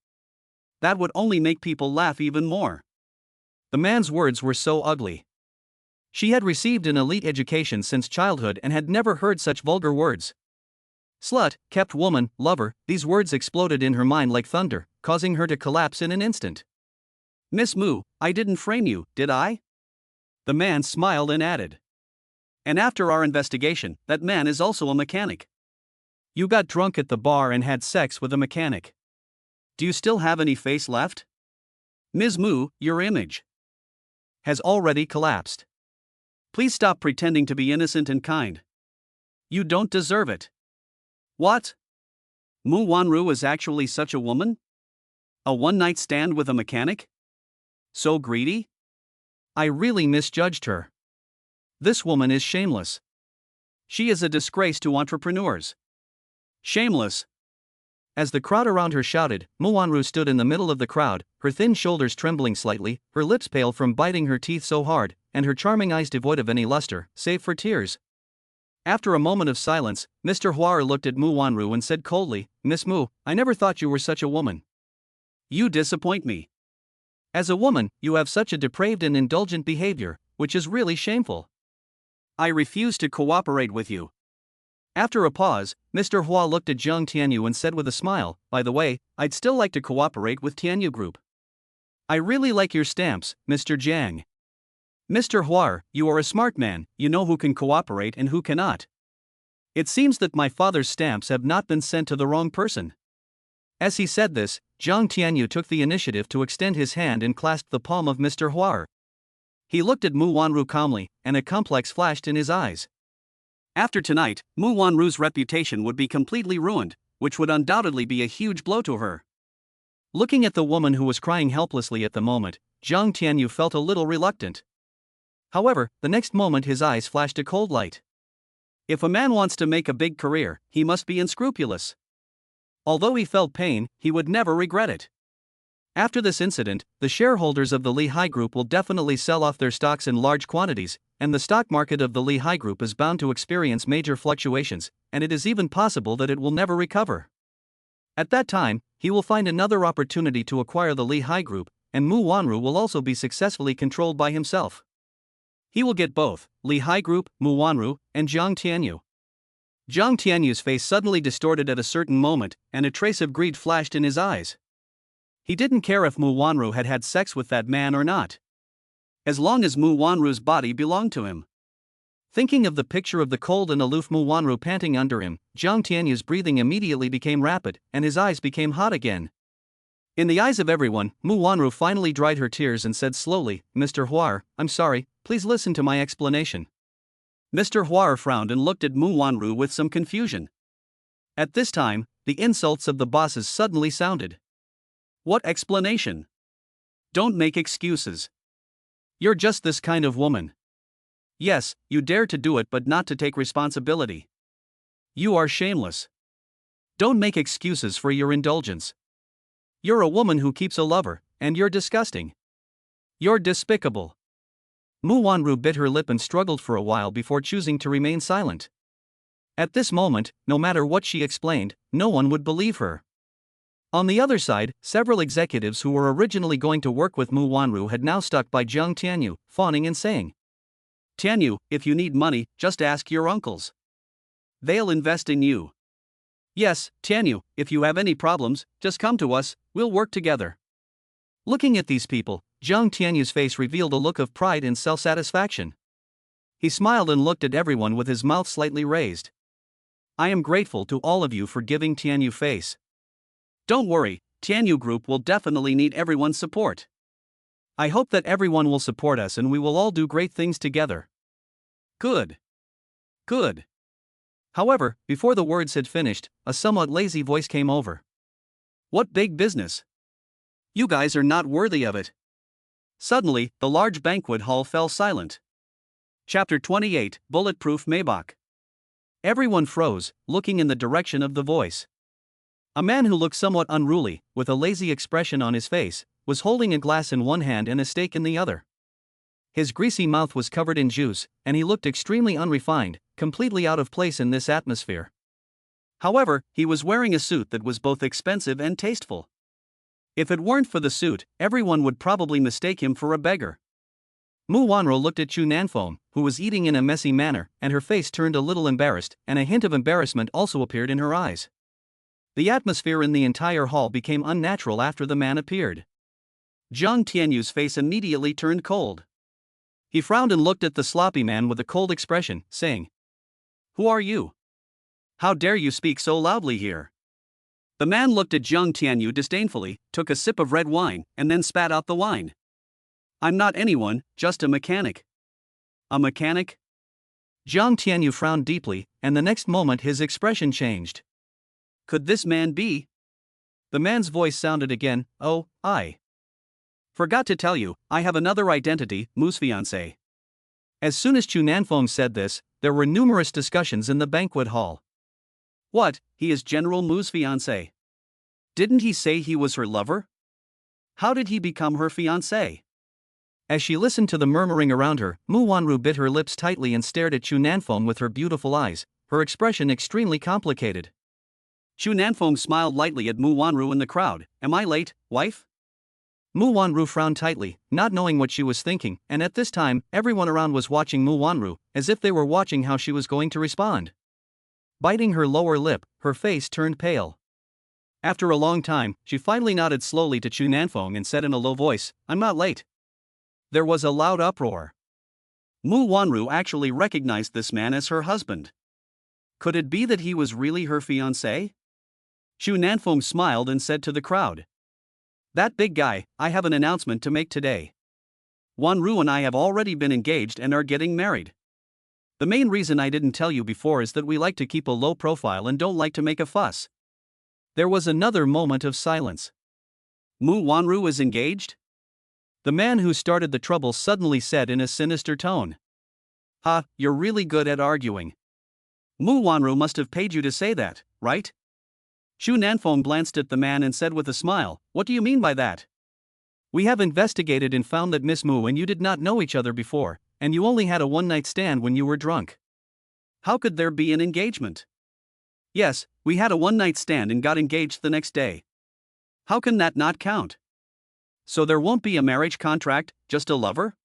That would only make people laugh even more. The man's words were so ugly. She had received an elite education since childhood and had never heard such vulgar words. Slut, kept woman, lover, these words exploded in her mind like thunder, causing her to collapse in an instant. Miss Mu, I didn't frame you, did I? The man smiled and added. And after our investigation, that man is also a mechanic. You got drunk at the bar and had sex with a mechanic. Do you still have any face left? Ms. Mu, your image has already collapsed. Please stop pretending to be innocent and kind. You don't deserve it. What? Mu Wanru is actually such a woman? A one-night stand with a mechanic? So greedy? I really misjudged her. This woman is shameless. She is a disgrace to entrepreneurs. Shameless. As the crowd around her shouted, Mu Wanru stood in the middle of the crowd, her thin shoulders trembling slightly, her lips pale from biting her teeth so hard, and her charming eyes devoid of any luster, save for tears. After a moment of silence, Mr. Huar looked at Mu Wanru and said coldly, "Miss Mu, I never thought you were such a woman. You disappoint me. As a woman, you have such a depraved and indulgent behavior, which is really shameful. I refuse to cooperate with you." After a pause, Mr. Hua looked at Jiang Tianyu and said with a smile, "By the way, I'd still like to cooperate with Tianyu Group. I really like your stamps, Mr. Jiang. Mr. Huar, you are a smart man, you know who can cooperate and who cannot. It seems that my father's stamps have not been sent to the wrong person." As he said this, Jiang Tianyu took the initiative to extend his hand and clasped the palm of Mr. Huar. He looked at Mu Wanru calmly, and a complex flashed in his eyes. After tonight, Mu Wanru's reputation would be completely ruined, which would undoubtedly be a huge blow to her. Looking at the woman who was crying helplessly at the moment, Jiang Tianyu felt a little reluctant. However, the next moment his eyes flashed a cold light. If a man wants to make a big career, he must be unscrupulous. Although he felt pain, he would never regret it. After this incident, the shareholders of the Lehigh Group will definitely sell off their stocks in large quantities, and the stock market of the Lehigh Group is bound to experience major fluctuations, and it is even possible that it will never recover. At that time, he will find another opportunity to acquire the Lehigh Group, and Mu Wanru will also be successfully controlled by himself. He will get both, Lehigh Group, Mu Wanru, and Jiang Tianyu. Jiang Tianyu's face suddenly distorted at a certain moment, and a trace of greed flashed in his eyes. He didn't care if Mu Wanru had had sex with that man or not, as long as Mu Wanru's body belonged to him. Thinking of the picture of the cold and aloof Mu Wanru panting under him, Jiang Tianyu's breathing immediately became rapid, and his eyes became hot again. In the eyes of everyone, Mu Wanru finally dried her tears and said slowly, "Mr. Huar, I'm sorry, please listen to my explanation." Mr. Huar frowned and looked at Mu Wanru with some confusion. At this time, the insults of the bosses suddenly sounded. What explanation? Don't make excuses. You're just this kind of woman. Yes, you dare to do it but not to take responsibility. You are shameless. Don't make excuses for your indulgence. You're a woman who keeps a lover, and you're disgusting. You're despicable. Mu Wanru bit her lip and struggled for a while before choosing to remain silent. At this moment, no matter what she explained, no one would believe her. On the other side, several executives who were originally going to work with Mu Wanru had now stuck by Jiang Tianyu, fawning and saying, "Tianyu, if you need money, just ask your uncles. They'll invest in you. Yes, Tianyu, if you have any problems, just come to us, we'll work together." Looking at these people, Jiang Tianyu's face revealed a look of pride and self-satisfaction. He smiled and looked at everyone with his mouth slightly raised. "I am grateful to all of you for giving Tianyu face. Don't worry, Tianyu Group will definitely need everyone's support. I hope that everyone will support us and we will all do great things together." Good. Good. However, before the words had finished, a somewhat lazy voice came over. "What big business? You guys are not worthy of it." Suddenly, the large banquet hall fell silent. Chapter 28, Bulletproof Maybach. Everyone froze, looking in the direction of the voice. A man who looked somewhat unruly, with a lazy expression on his face, was holding a glass in one hand and a steak in the other. His greasy mouth was covered in juice, and he looked extremely unrefined, completely out of place in this atmosphere. However, he was wearing a suit that was both expensive and tasteful. If it weren't for the suit, everyone would probably mistake him for a beggar. Mu Wanru looked at Chu Nanfeng, who was eating in a messy manner, and her face turned a little embarrassed, and a hint of embarrassment also appeared in her eyes. The atmosphere in the entire hall became unnatural after the man appeared. Jiang Tianyu's face immediately turned cold. He frowned and looked at the sloppy man with a cold expression, saying, "Who are you? How dare you speak so loudly here?" The man looked at Jiang Tianyu disdainfully, took a sip of red wine, and then spat out the wine. "I'm not anyone, just a mechanic." "A mechanic? Jiang Tianyu frowned deeply, and the next moment his expression changed. Could this man be? The man's voice sounded again. Oh, I forgot to tell you, I have another identity, Mu's fiancé. As soon as Chu Nanfeng said this, there were numerous discussions in the banquet hall. What, he is General Mu's fiancé? Didn't he say he was her lover? How did he become her fiancé? As she listened to the murmuring around her, Mu Wanru bit her lips tightly and stared at Chu Nanfeng with her beautiful eyes, her expression extremely complicated. Chu Nanfeng smiled lightly at Mu Wanru in the crowd. Am I late, wife? Mu Wanru frowned tightly, not knowing what she was thinking, and at this time, everyone around was watching Mu Wanru, as if they were watching how she was going to respond. Biting her lower lip, her face turned pale. After a long time, she finally nodded slowly to Chu Nanfeng and said in a low voice, I'm not late. There was a loud uproar. Mu Wanru actually recognized this man as her husband. Could it be that he was really her fiancé? Chu Nanfeng smiled and said to the crowd, That big guy, I have an announcement to make today. Wanru and I have already been engaged and are getting married. The main reason I didn't tell you before is that we like to keep a low profile and don't like to make a fuss. There was another moment of silence. Mu Wanru is engaged? The man who started the trouble suddenly said in a sinister tone. Ha, you're really good at arguing. Mu Wanru must have paid you to say that, right? Chu Nanfeng glanced at the man and said with a smile, What do you mean by that? We have investigated and found that Miss Mu and you did not know each other before, and you only had a one-night stand when you were drunk. How could there be an engagement? Yes, we had a one-night stand and got engaged the next day. How can that not count? So there won't be a marriage contract, just a lover?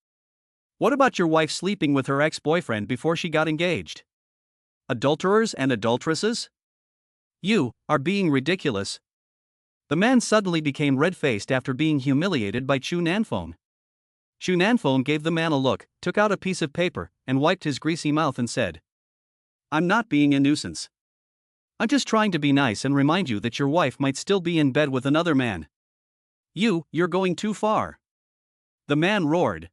What about your wife sleeping with her ex-boyfriend before she got engaged? Adulterers and adulteresses? You are being ridiculous. The man suddenly became red-faced after being humiliated by Chu Nanfeng. Chu Nanfeng gave the man a look, took out a piece of paper, and wiped his greasy mouth and said, I'm not being a nuisance. I'm just trying to be nice and remind you that your wife might still be in bed with another man. You're going too far. The man roared.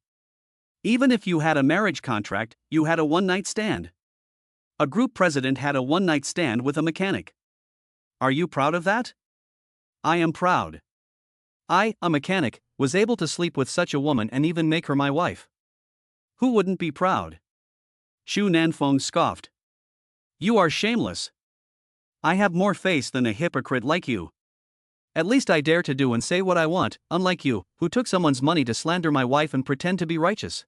Even if you had a marriage contract, you had a one-night stand. A group president had a one-night stand with a mechanic. Are you proud of that? I am proud. I, a mechanic, was able to sleep with such a woman and even make her my wife. Who wouldn't be proud? Chu Nanfeng scoffed. You are shameless. I have more face than a hypocrite like you. At least I dare to do and say what I want, unlike you, who took someone's money to slander my wife and pretend to be righteous.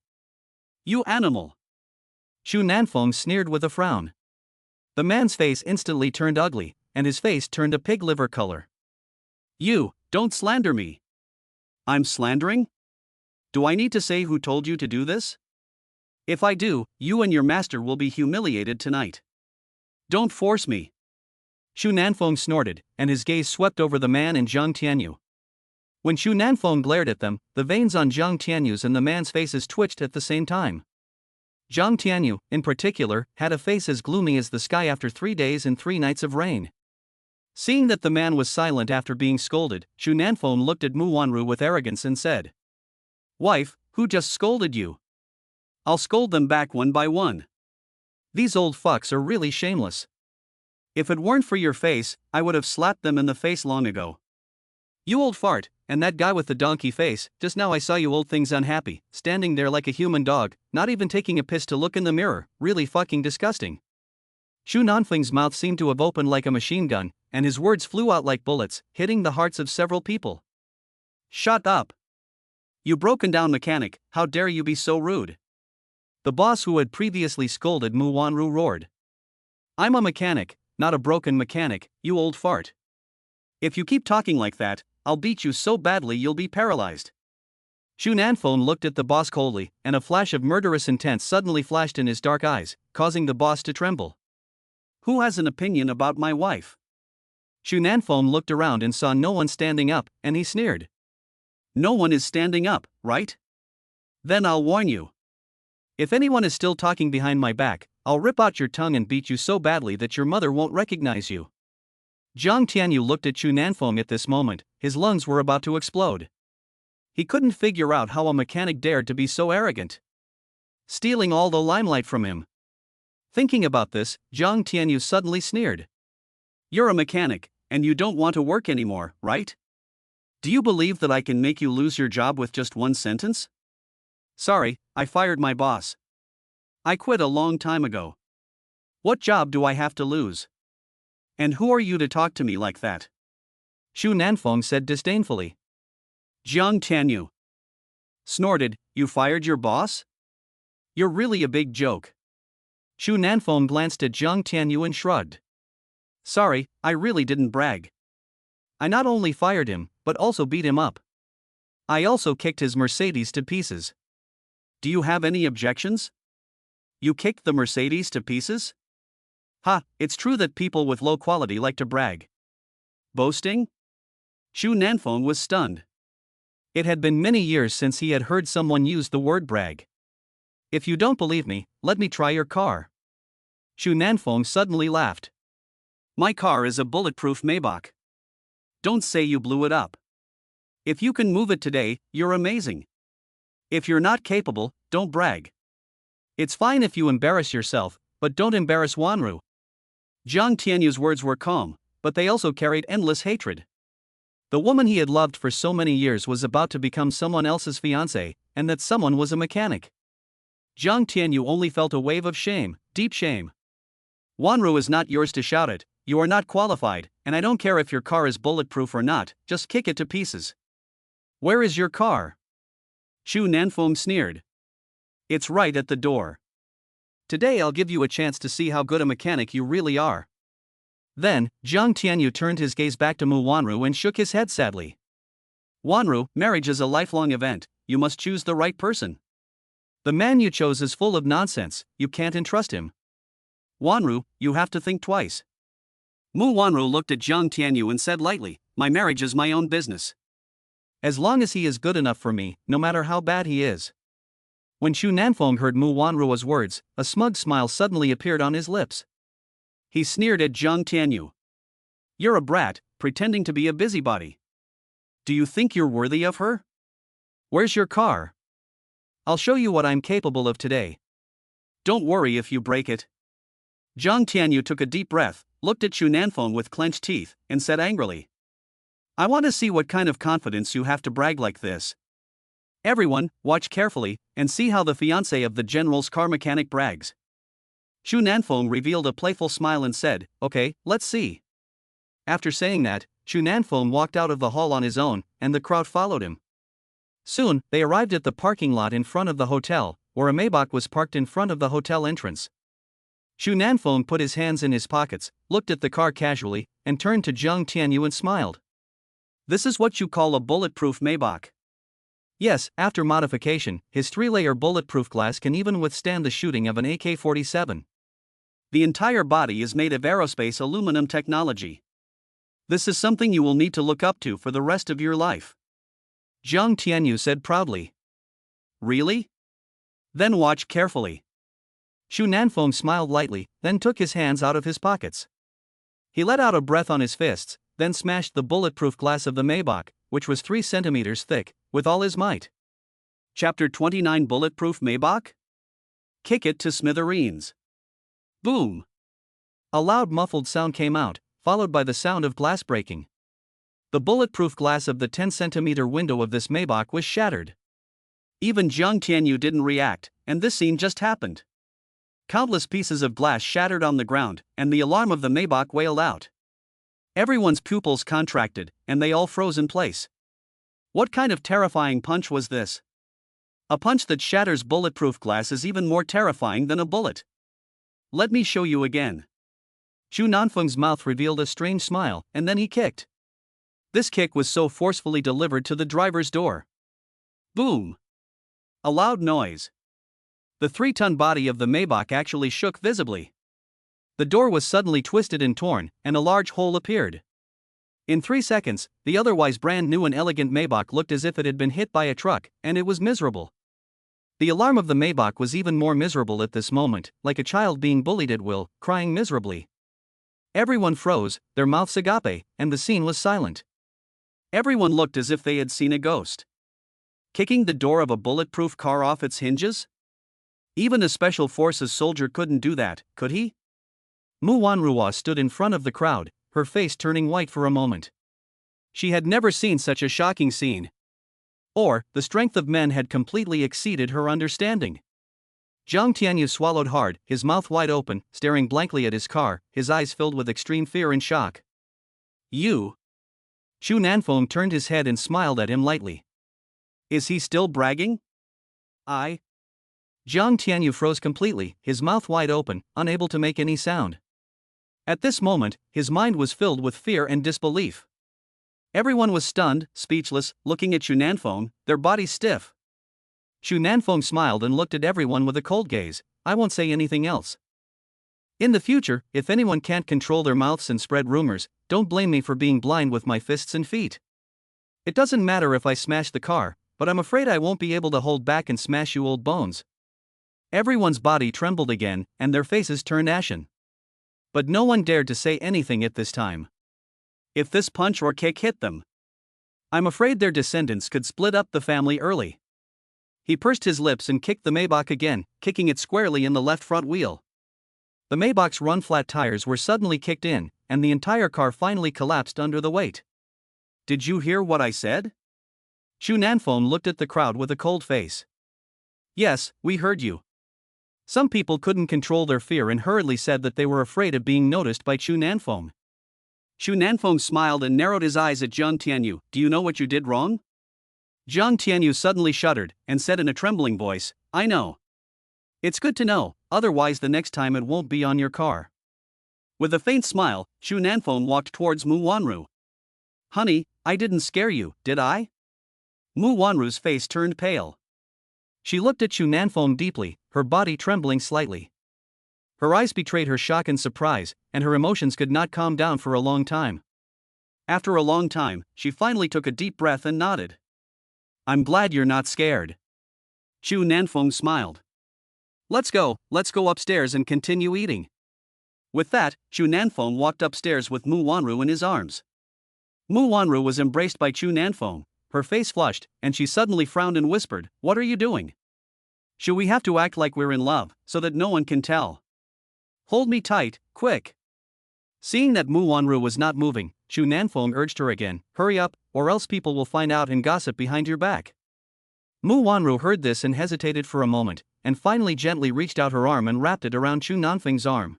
You animal. Chu Nanfeng sneered with a frown. The man's face instantly turned ugly, and his face turned a pig liver color. You, don't slander me. I'm slandering? Do I need to say who told you to do this? If I do, you and your master will be humiliated tonight. Don't force me. Chu Nanfeng snorted, and his gaze swept over the man and Jiang Tianyu. When Chu Nanfeng glared at them, the veins on Jiang Tianyu's and the man's faces twitched at the same time. Jiang Tianyu, in particular, had a face as gloomy as the sky after 3 days and 3 nights of rain. Seeing that the man was silent after being scolded, Chu Nanfeng looked at Mu Wanru with arrogance and said, Wife, who just scolded you? I'll scold them back one by one. These old fucks are really shameless. If it weren't for your face, I would have slapped them in the face long ago. You old fart, and that guy with the donkey face, just now I saw you old things unhappy, standing there like a human dog, not even taking a piss to look in the mirror, really fucking disgusting. Chu Nanfeng's mouth seemed to have opened like a machine gun, and his words flew out like bullets, hitting the hearts of several people. Shut up. You broken down mechanic, how dare you be so rude? The boss who had previously scolded Mu Wanru roared. I'm a mechanic, not a broken mechanic, you old fart. If you keep talking like that, I'll beat you so badly you'll be paralyzed. Chu Nanfeng looked at the boss coldly, and a flash of murderous intent suddenly flashed in his dark eyes, causing the boss to tremble. Who has an opinion about my wife? Chu Nanfeng looked around and saw no one standing up, and he sneered. No one is standing up, right? Then I'll warn you. If anyone is still talking behind my back, I'll rip out your tongue and beat you so badly that your mother won't recognize you. Jiang Tianyu looked at Chu Nanfeng at this moment, his lungs were about to explode. He couldn't figure out how a mechanic dared to be so arrogant. Stealing all the limelight from him. Thinking about this, Jiang Tianyu suddenly sneered. You're a mechanic, and you don't want to work anymore, right? Do you believe that I can make you lose your job with just one sentence? Sorry, I fired my boss. I quit a long time ago. What job do I have to lose? And who are you to talk to me like that? Xu Nanfeng said disdainfully. Jiang Tianyu snorted, you fired your boss? You're really a big joke. Xu Nanfeng glanced at Jiang Tianyu and shrugged. Sorry, I really didn't brag. I not only fired him, but also beat him up. I also kicked his Mercedes to pieces. Do you have any objections? You kicked the Mercedes to pieces? Ha, it's true that people with low quality like to brag. Boasting? Xu Nanfeng was stunned. It had been many years since he had heard someone use the word brag. If you don't believe me, let me try your car. Xu Nanfeng suddenly laughed. My car is a bulletproof Maybach. Don't say you blew it up. If you can move it today, you're amazing. If you're not capable, don't brag. It's fine if you embarrass yourself, but don't embarrass Wanru. Jiang Tianyu's words were calm, but they also carried endless hatred. The woman he had loved for so many years was about to become someone else's fiancée, and that someone was a mechanic. Jiang Tianyu only felt a wave of shame, deep shame. Wanru is not yours to shout at, you are not qualified, and I don't care if your car is bulletproof or not, just kick it to pieces. Where is your car? Xu Nanfeng sneered. It's right at the door. Today I'll give you a chance to see how good a mechanic you really are. Then, Jiang Tianyu turned his gaze back to Mu Wanru and shook his head sadly. Wanru, marriage is a lifelong event, you must choose the right person. The man you chose is full of nonsense, you can't entrust him. Wanru, you have to think twice. Mu Wanru looked at Jiang Tianyu and said lightly, my marriage is my own business. As long as he is good enough for me, no matter how bad he is. When Xu Nanfeng heard Mu Wanru's words, a smug smile suddenly appeared on his lips. He sneered at Jiang Tianyu. You're a brat, pretending to be a busybody. Do you think you're worthy of her? Where's your car? I'll show you what I'm capable of today. Don't worry if you break it. Jiang Tianyu took a deep breath, looked at Xu Nanfeng with clenched teeth, and said angrily. I want to see what kind of confidence you have to brag like this. Everyone, watch carefully, and see how the fiancé of the general's car mechanic brags. Xu Nanfeng revealed a playful smile and said, okay, let's see. After saying that, Xu Nanfeng walked out of the hall on his own, and the crowd followed him. Soon, they arrived at the parking lot in front of the hotel, where a Maybach was parked in front of the hotel entrance. Xu Nanfeng put his hands in his pockets, looked at the car casually, and turned to Jiang Tianyu and smiled. This is what you call a bulletproof Maybach. Yes, after modification, his 3-layer bulletproof glass can even withstand the shooting of an AK-47. The entire body is made of aerospace aluminum technology. This is something you will need to look up to for the rest of your life. Jiang Tianyu said proudly. Really? Then watch carefully. Xu Nanfeng smiled lightly, then took his hands out of his pockets. He let out a breath on his fists, then smashed the bulletproof glass of the Maybach, which was 3 centimeters thick, with all his might. Chapter 29 Bulletproof Maybach? Kick it to smithereens. Boom! A loud muffled sound came out, followed by the sound of glass breaking. The bulletproof glass of the 10-centimeter window of this Maybach was shattered. Even Jiang Tianyu didn't react, and this scene just happened. Countless pieces of glass shattered on the ground, and the alarm of the Maybach wailed out. Everyone's pupils contracted, and they all froze in place. What kind of terrifying punch was this? A punch that shatters bulletproof glass is even more terrifying than a bullet. Let me show you again. Xu Nanfeng's mouth revealed a strange smile, and then he kicked. This kick was so forcefully delivered to the driver's door. Boom! A loud noise. The 3-ton body of the Maybach actually shook visibly. The door was suddenly twisted and torn, and a large hole appeared. In 3 seconds, the otherwise brand new and elegant Maybach looked as if it had been hit by a truck, and it was miserable. The alarm of the Maybach was even more miserable at this moment, like a child being bullied at will, crying miserably. Everyone froze, their mouths agape, and the scene was silent. Everyone looked as if they had seen a ghost. Kicking the door of a bulletproof car off its hinges? Even a special forces soldier couldn't do that, could he? Mu Wanruo stood in front of the crowd, her face turning white for a moment. She had never seen such a shocking scene. Or, the strength of men had completely exceeded her understanding. Zhang Tianyu swallowed hard, his mouth wide open, staring blankly at his car, his eyes filled with extreme fear and shock. You? Xu Nanfeng turned his head and smiled at him lightly. Is he still bragging? I? Zhang Tianyu froze completely, his mouth wide open, unable to make any sound. At this moment, his mind was filled with fear and disbelief. Everyone was stunned, speechless, looking at Xu Nanfeng, their bodies stiff. Xu Nanfeng smiled and looked at everyone with a cold gaze. I won't say anything else. In the future, if anyone can't control their mouths and spread rumors, don't blame me for being blind with my fists and feet. It doesn't matter if I smash the car, but I'm afraid I won't be able to hold back and smash you old bones. Everyone's body trembled again, and their faces turned ashen. But no one dared to say anything at this time. If this punch or kick hit them, I'm afraid their descendants could split up the family early. He pursed his lips and kicked the Maybach again, kicking it squarely in the left front wheel. The Maybach's run-flat tires were suddenly kicked in, and the entire car finally collapsed under the weight. Did you hear what I said? Xu Nanfeng looked at the crowd with a cold face. Yes, we heard you. Some people couldn't control their fear and hurriedly said that they were afraid of being noticed by Xu Nanfeng. Xu Nanfeng smiled and narrowed his eyes at Zhang Tianyu. Do you know what you did wrong? Zhang Tianyu suddenly shuddered and said in a trembling voice, I know. It's good to know, otherwise the next time it won't be on your car. With a faint smile, Xu Nanfeng walked towards Mu Wanru. Honey, I didn't scare you, did I? Mu Wanru's face turned pale. She looked at Xu Nanfeng deeply, her body trembling slightly. Her eyes betrayed her shock and surprise, and her emotions could not calm down for a long time. After a long time, she finally took a deep breath and nodded. I'm glad you're not scared. Xu Nanfeng smiled. Let's go upstairs and continue eating. With that, Xu Nanfeng walked upstairs with Mu Wanru in his arms. Mu Wanru was embraced by Xu Nanfeng, her face flushed, and she suddenly frowned and whispered, What are you doing? Should we have to act like we're in love, so that no one can tell? Hold me tight, quick. Seeing that Mu Wanru was not moving, Xu Nanfeng urged her again, Hurry up, or else people will find out and gossip behind your back. Mu Wanru heard this and hesitated for a moment, and finally gently reached out her arm and wrapped it around Xu Nanfeng's arm.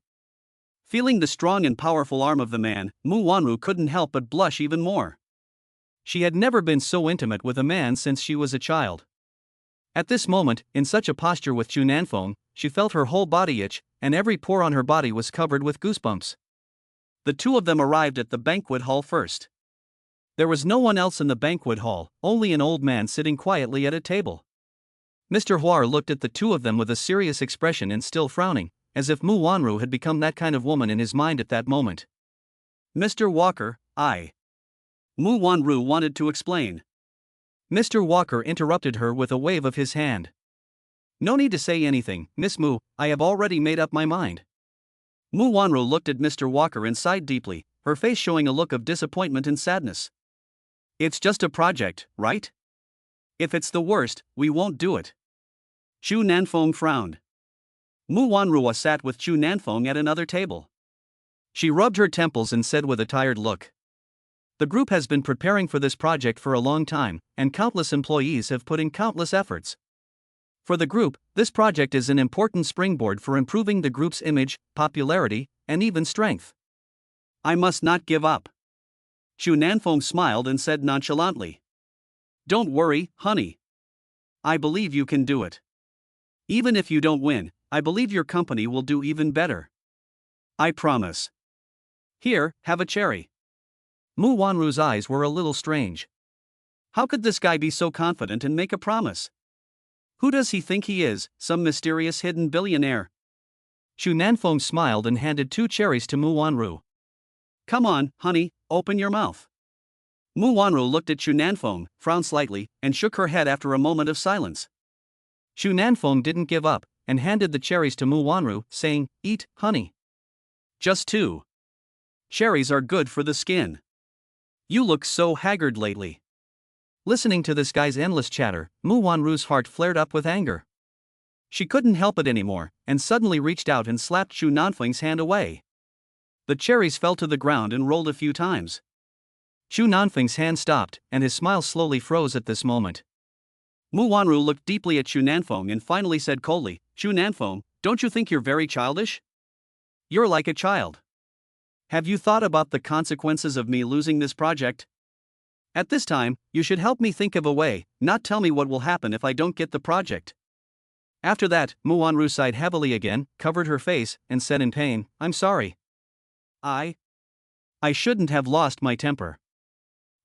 Feeling the strong and powerful arm of the man, Mu Wanru couldn't help but blush even more. She had never been so intimate with a man since she was a child. At this moment, in such a posture with Xu Nanfeng, she felt her whole body itch, and every pore on her body was covered with goosebumps. The two of them arrived at the banquet hall first. There was no one else in the banquet hall, only an old man sitting quietly at a table. Mr. Huar looked at the two of them with a serious expression and still frowning, as if Mu Wanru had become that kind of woman in his mind at that moment. Mr. Walker, Mu Wanru wanted to explain. Mr. Walker interrupted her with a wave of his hand. No need to say anything, Miss Mu, I have already made up my mind. Mu Wanru looked at Mr. Walker and sighed deeply, her face showing a look of disappointment and sadness. It's just a project, right? If it's the worst, we won't do it. Xu Nanfeng frowned. Mu Wanru sat with Xu Nanfeng at another table. She rubbed her temples and said with a tired look. The group has been preparing for this project for a long time, and countless employees have put in countless efforts. For the group, this project is an important springboard for improving the group's image, popularity, and even strength. I must not give up. Xu Nanfeng smiled and said nonchalantly. Don't worry, honey. I believe you can do it. Even if you don't win, I believe your company will do even better. I promise. Here, have a cherry. Mu Wanru's eyes were a little strange. How could this guy be so confident and make a promise? Who does he think he is, some mysterious hidden billionaire? Xu Nanfeng smiled and handed 2 cherries to Mu Wanru. Come on, honey, open your mouth. Mu Wanru looked at Xu Nanfeng, frowned slightly, and shook her head after a moment of silence. Xu Nanfeng didn't give up, and handed the cherries to Mu Wanru, saying, Eat, honey. Just 2. Cherries are good for the skin. You look so haggard lately. Listening to this guy's endless chatter, Mu Wanru's heart flared up with anger. She couldn't help it anymore, and suddenly reached out and slapped Chu Nanfeng's hand away. The cherries fell to the ground and rolled a few times. Chu Nanfeng's hand stopped, and his smile slowly froze at this moment. Mu Wanru looked deeply at Chu Nanfeng and finally said coldly, "Chu Nanfeng, don't you think you're very childish? You're like a child. Have you thought about the consequences of me losing this project? At this time, you should help me think of a way, not tell me what will happen if I don't get the project." After that, Mu Wanru sighed heavily again, covered her face, and said in pain, "I'm sorry. I shouldn't have lost my temper.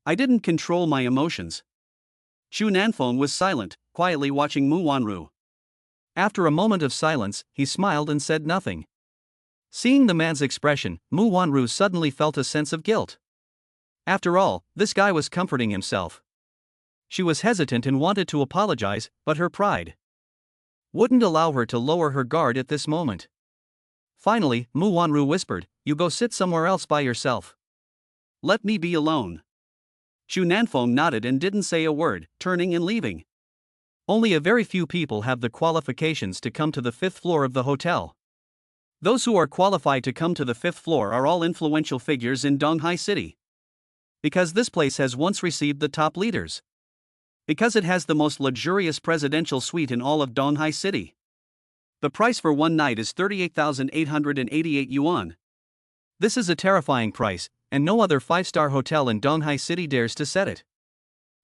I didn't control my emotions." Chu Nanfeng was silent, quietly watching Mu Wanru. After a moment of silence, he smiled and said nothing. Seeing the man's expression, Mu Wanru suddenly felt a sense of guilt. After all, this guy was comforting himself. She was hesitant and wanted to apologize, but her pride wouldn't allow her to lower her guard at this moment. Finally, Mu Wanru whispered, "You go sit somewhere else by yourself. Let me be alone." Chu Nanfeng nodded and didn't say a word, turning and leaving. Only a very few people have the qualifications to come to the 5th floor of the hotel. Those who are qualified to come to the 5th floor are all influential figures in Donghai City. Because this place has once received the top leaders. Because it has the most luxurious presidential suite in all of Donghai City. The price for one night is 38,888 yuan. This is a terrifying price, and no other 5-star hotel in Donghai City dares to set it.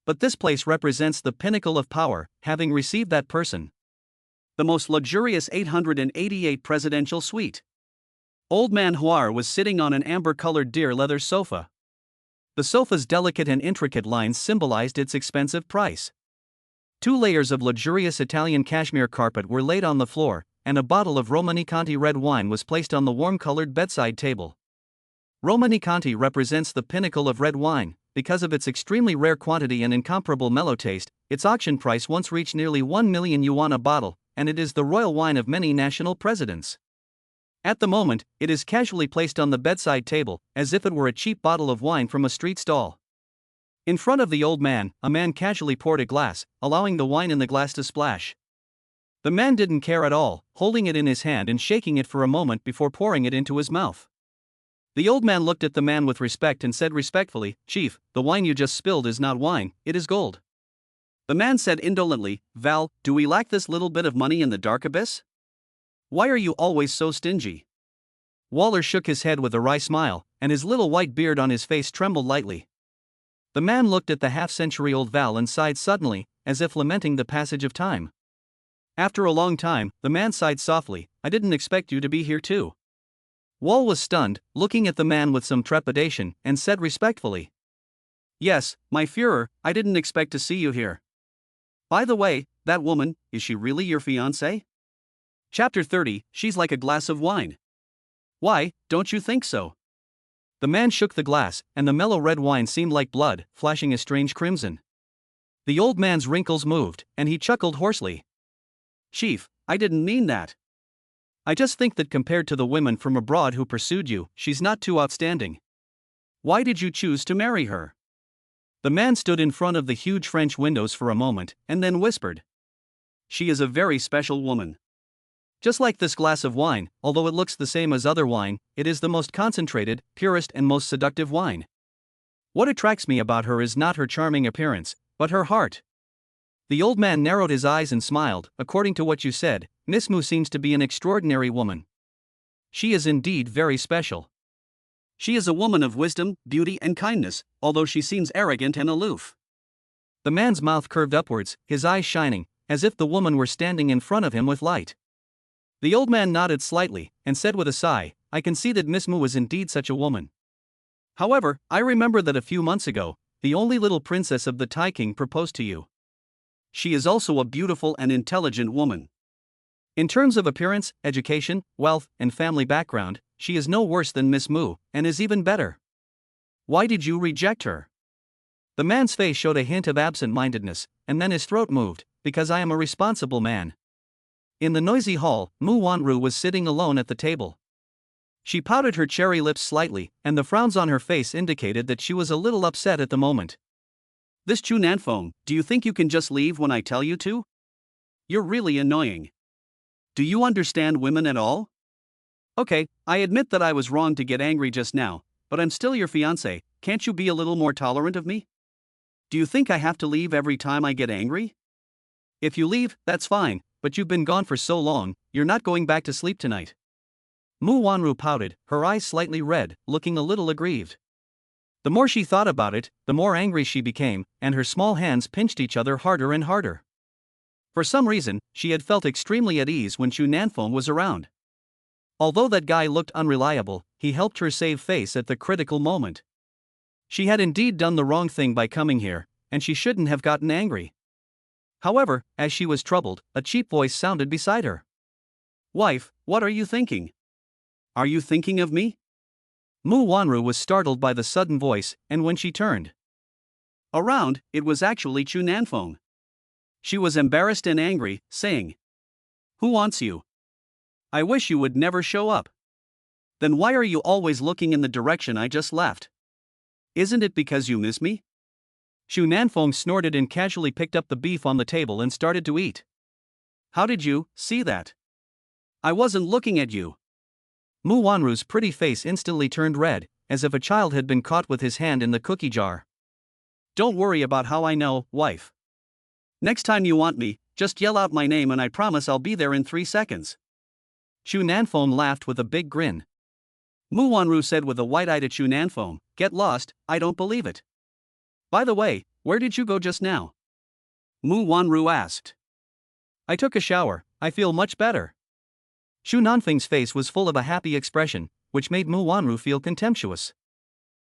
But this place represents the pinnacle of power, having received that person. The most luxurious 888 presidential suite. Old man Huar was sitting on an amber-colored deer leather sofa. The sofa's delicate and intricate lines symbolized its expensive price. 2 layers of luxurious Italian cashmere carpet were laid on the floor, and a bottle of Romanée-Conti red wine was placed on the warm-colored bedside table. Romanée-Conti represents the pinnacle of red wine. Because of its extremely rare quantity and incomparable mellow taste, its auction price once reached nearly 1 million yuan a bottle, and it is the royal wine of many national presidents. At the moment, it is casually placed on the bedside table, as if it were a cheap bottle of wine from a street stall. In front of the old man, a man casually poured a glass, allowing the wine in the glass to splash. The man didn't care at all, holding it in his hand and shaking it for a moment before pouring it into his mouth. The old man looked at the man with respect and said respectfully, "Chief, the wine you just spilled is not wine, it is gold." The man said indolently, "Val, do we lack this little bit of money in the dark abyss? Why are you always so stingy?" Waller shook his head with a wry smile, and his little white beard on his face trembled lightly. The man looked at the half-century-old Val and sighed suddenly, as if lamenting the passage of time. After a long time, the man sighed softly, "I didn't expect you to be here too." Wall was stunned, looking at the man with some trepidation, and said respectfully, "Yes, my Führer, I didn't expect to see you here. By the way, that woman, is she really your fiancée?" Chapter 30, She's like a glass of wine. Why, don't you think so? The man shook the glass, and the mellow red wine seemed like blood, flashing a strange crimson. The old man's wrinkles moved, and he chuckled hoarsely. "Chief, I didn't mean that. I just think that compared to the women from abroad who pursued you, she's not too outstanding. Why did you choose to marry her?" The man stood in front of the huge French windows for a moment, and then whispered, "She is a very special woman. Just like this glass of wine, although it looks the same as other wine, it is the most concentrated, purest and most seductive wine. What attracts me about her is not her charming appearance, but her heart." The old man narrowed his eyes and smiled. "According to what you said, Miss Mu seems to be an extraordinary woman. She is indeed very special. She is a woman of wisdom, beauty and kindness, although she seems arrogant and aloof." The man's mouth curved upwards, his eyes shining, as if the woman were standing in front of him with light. The old man nodded slightly, and said with a sigh, "I can see that Miss Mu is indeed such a woman. However, I remember that a few months ago, the only little princess of the Tai King proposed to you. She is also a beautiful and intelligent woman. In terms of appearance, education, wealth, and family background, she is no worse than Miss Mu, and is even better. Why did you reject her?" The man's face showed a hint of absent-mindedness, and then his throat moved, "Because I am a responsible man." In the noisy hall, Mu Wanru was sitting alone at the table. She pouted her cherry lips slightly, and the frowns on her face indicated that she was a little upset at the moment. "This Chu Nanfeng, do you think you can just leave when I tell you to? You're really annoying." Do you understand women at all? Okay, I admit that I was wrong to get angry just now, but I'm still your fiancé. Can't you be a little more tolerant of me? Do you think I have to leave every time I get angry? If you leave, that's fine, but you've been gone for so long, you're not going back to sleep tonight. Mu Wanru pouted, her eyes slightly red, looking a little aggrieved. The more she thought about it, the more angry she became, and her small hands pinched each other harder and harder. For some reason, she had felt extremely at ease when Chu Nanfeng was around. Although that guy looked unreliable, he helped her save face at the critical moment. She had indeed done the wrong thing by coming here, and she shouldn't have gotten angry. However, as she was troubled, a cheap voice sounded beside her. Wife, what are you thinking? Are you thinking of me? Mu Wanru was startled by the sudden voice, and when she turned around, it was actually Chu Nanfeng. She was embarrassed and angry, saying, Who wants you? I wish you would never show up. Then why are you always looking in the direction I just left? Isn't it because you miss me? Chu Nanfeng snorted and casually picked up the beef on the table and started to eat. How did you see that? I wasn't looking at you. Mu Wanru's pretty face instantly turned red, as if a child had been caught with his hand in the cookie jar. Don't worry about how I know, wife. Next time you want me, just yell out my name and I promise I'll be there in 3 seconds. Chu Nanfeng laughed with a big grin. Mu Wanru said with a wide-eye to Chu Nanfeng, Get lost, I don't believe it. By the way, where did you go just now? Mu Wanru asked. I took a shower, I feel much better. Chu Nanfeng's face was full of a happy expression, which made Mu Wanru feel contemptuous.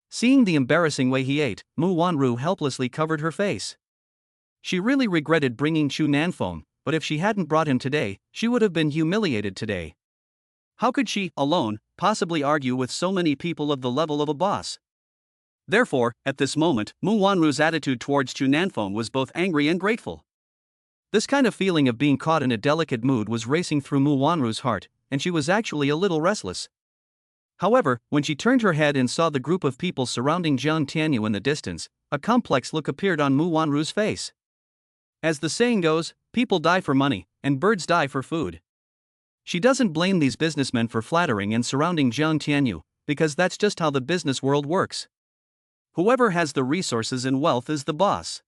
Seeing the embarrassing way he ate, Mu Wanru helplessly covered her face. She really regretted bringing Chu Nanfeng, but if she hadn't brought him today, she would have been humiliated today. How could she, alone, possibly argue with so many people of the level of a boss? Therefore, at this moment, Mu Wanru's attitude towards Chu Nanfeng was both angry and grateful. This kind of feeling of being caught in a delicate mood was racing through Mu Wanru's heart, and she was actually a little restless. However, when she turned her head and saw the group of people surrounding Jiang Tianyu in the distance, a complex look appeared on Mu Wanru's face. As the saying goes, people die for money, and birds die for food. She doesn't blame these businessmen for flattering and surrounding Jiang Tianyu, because that's just how the business world works. Whoever has the resources and wealth is the boss.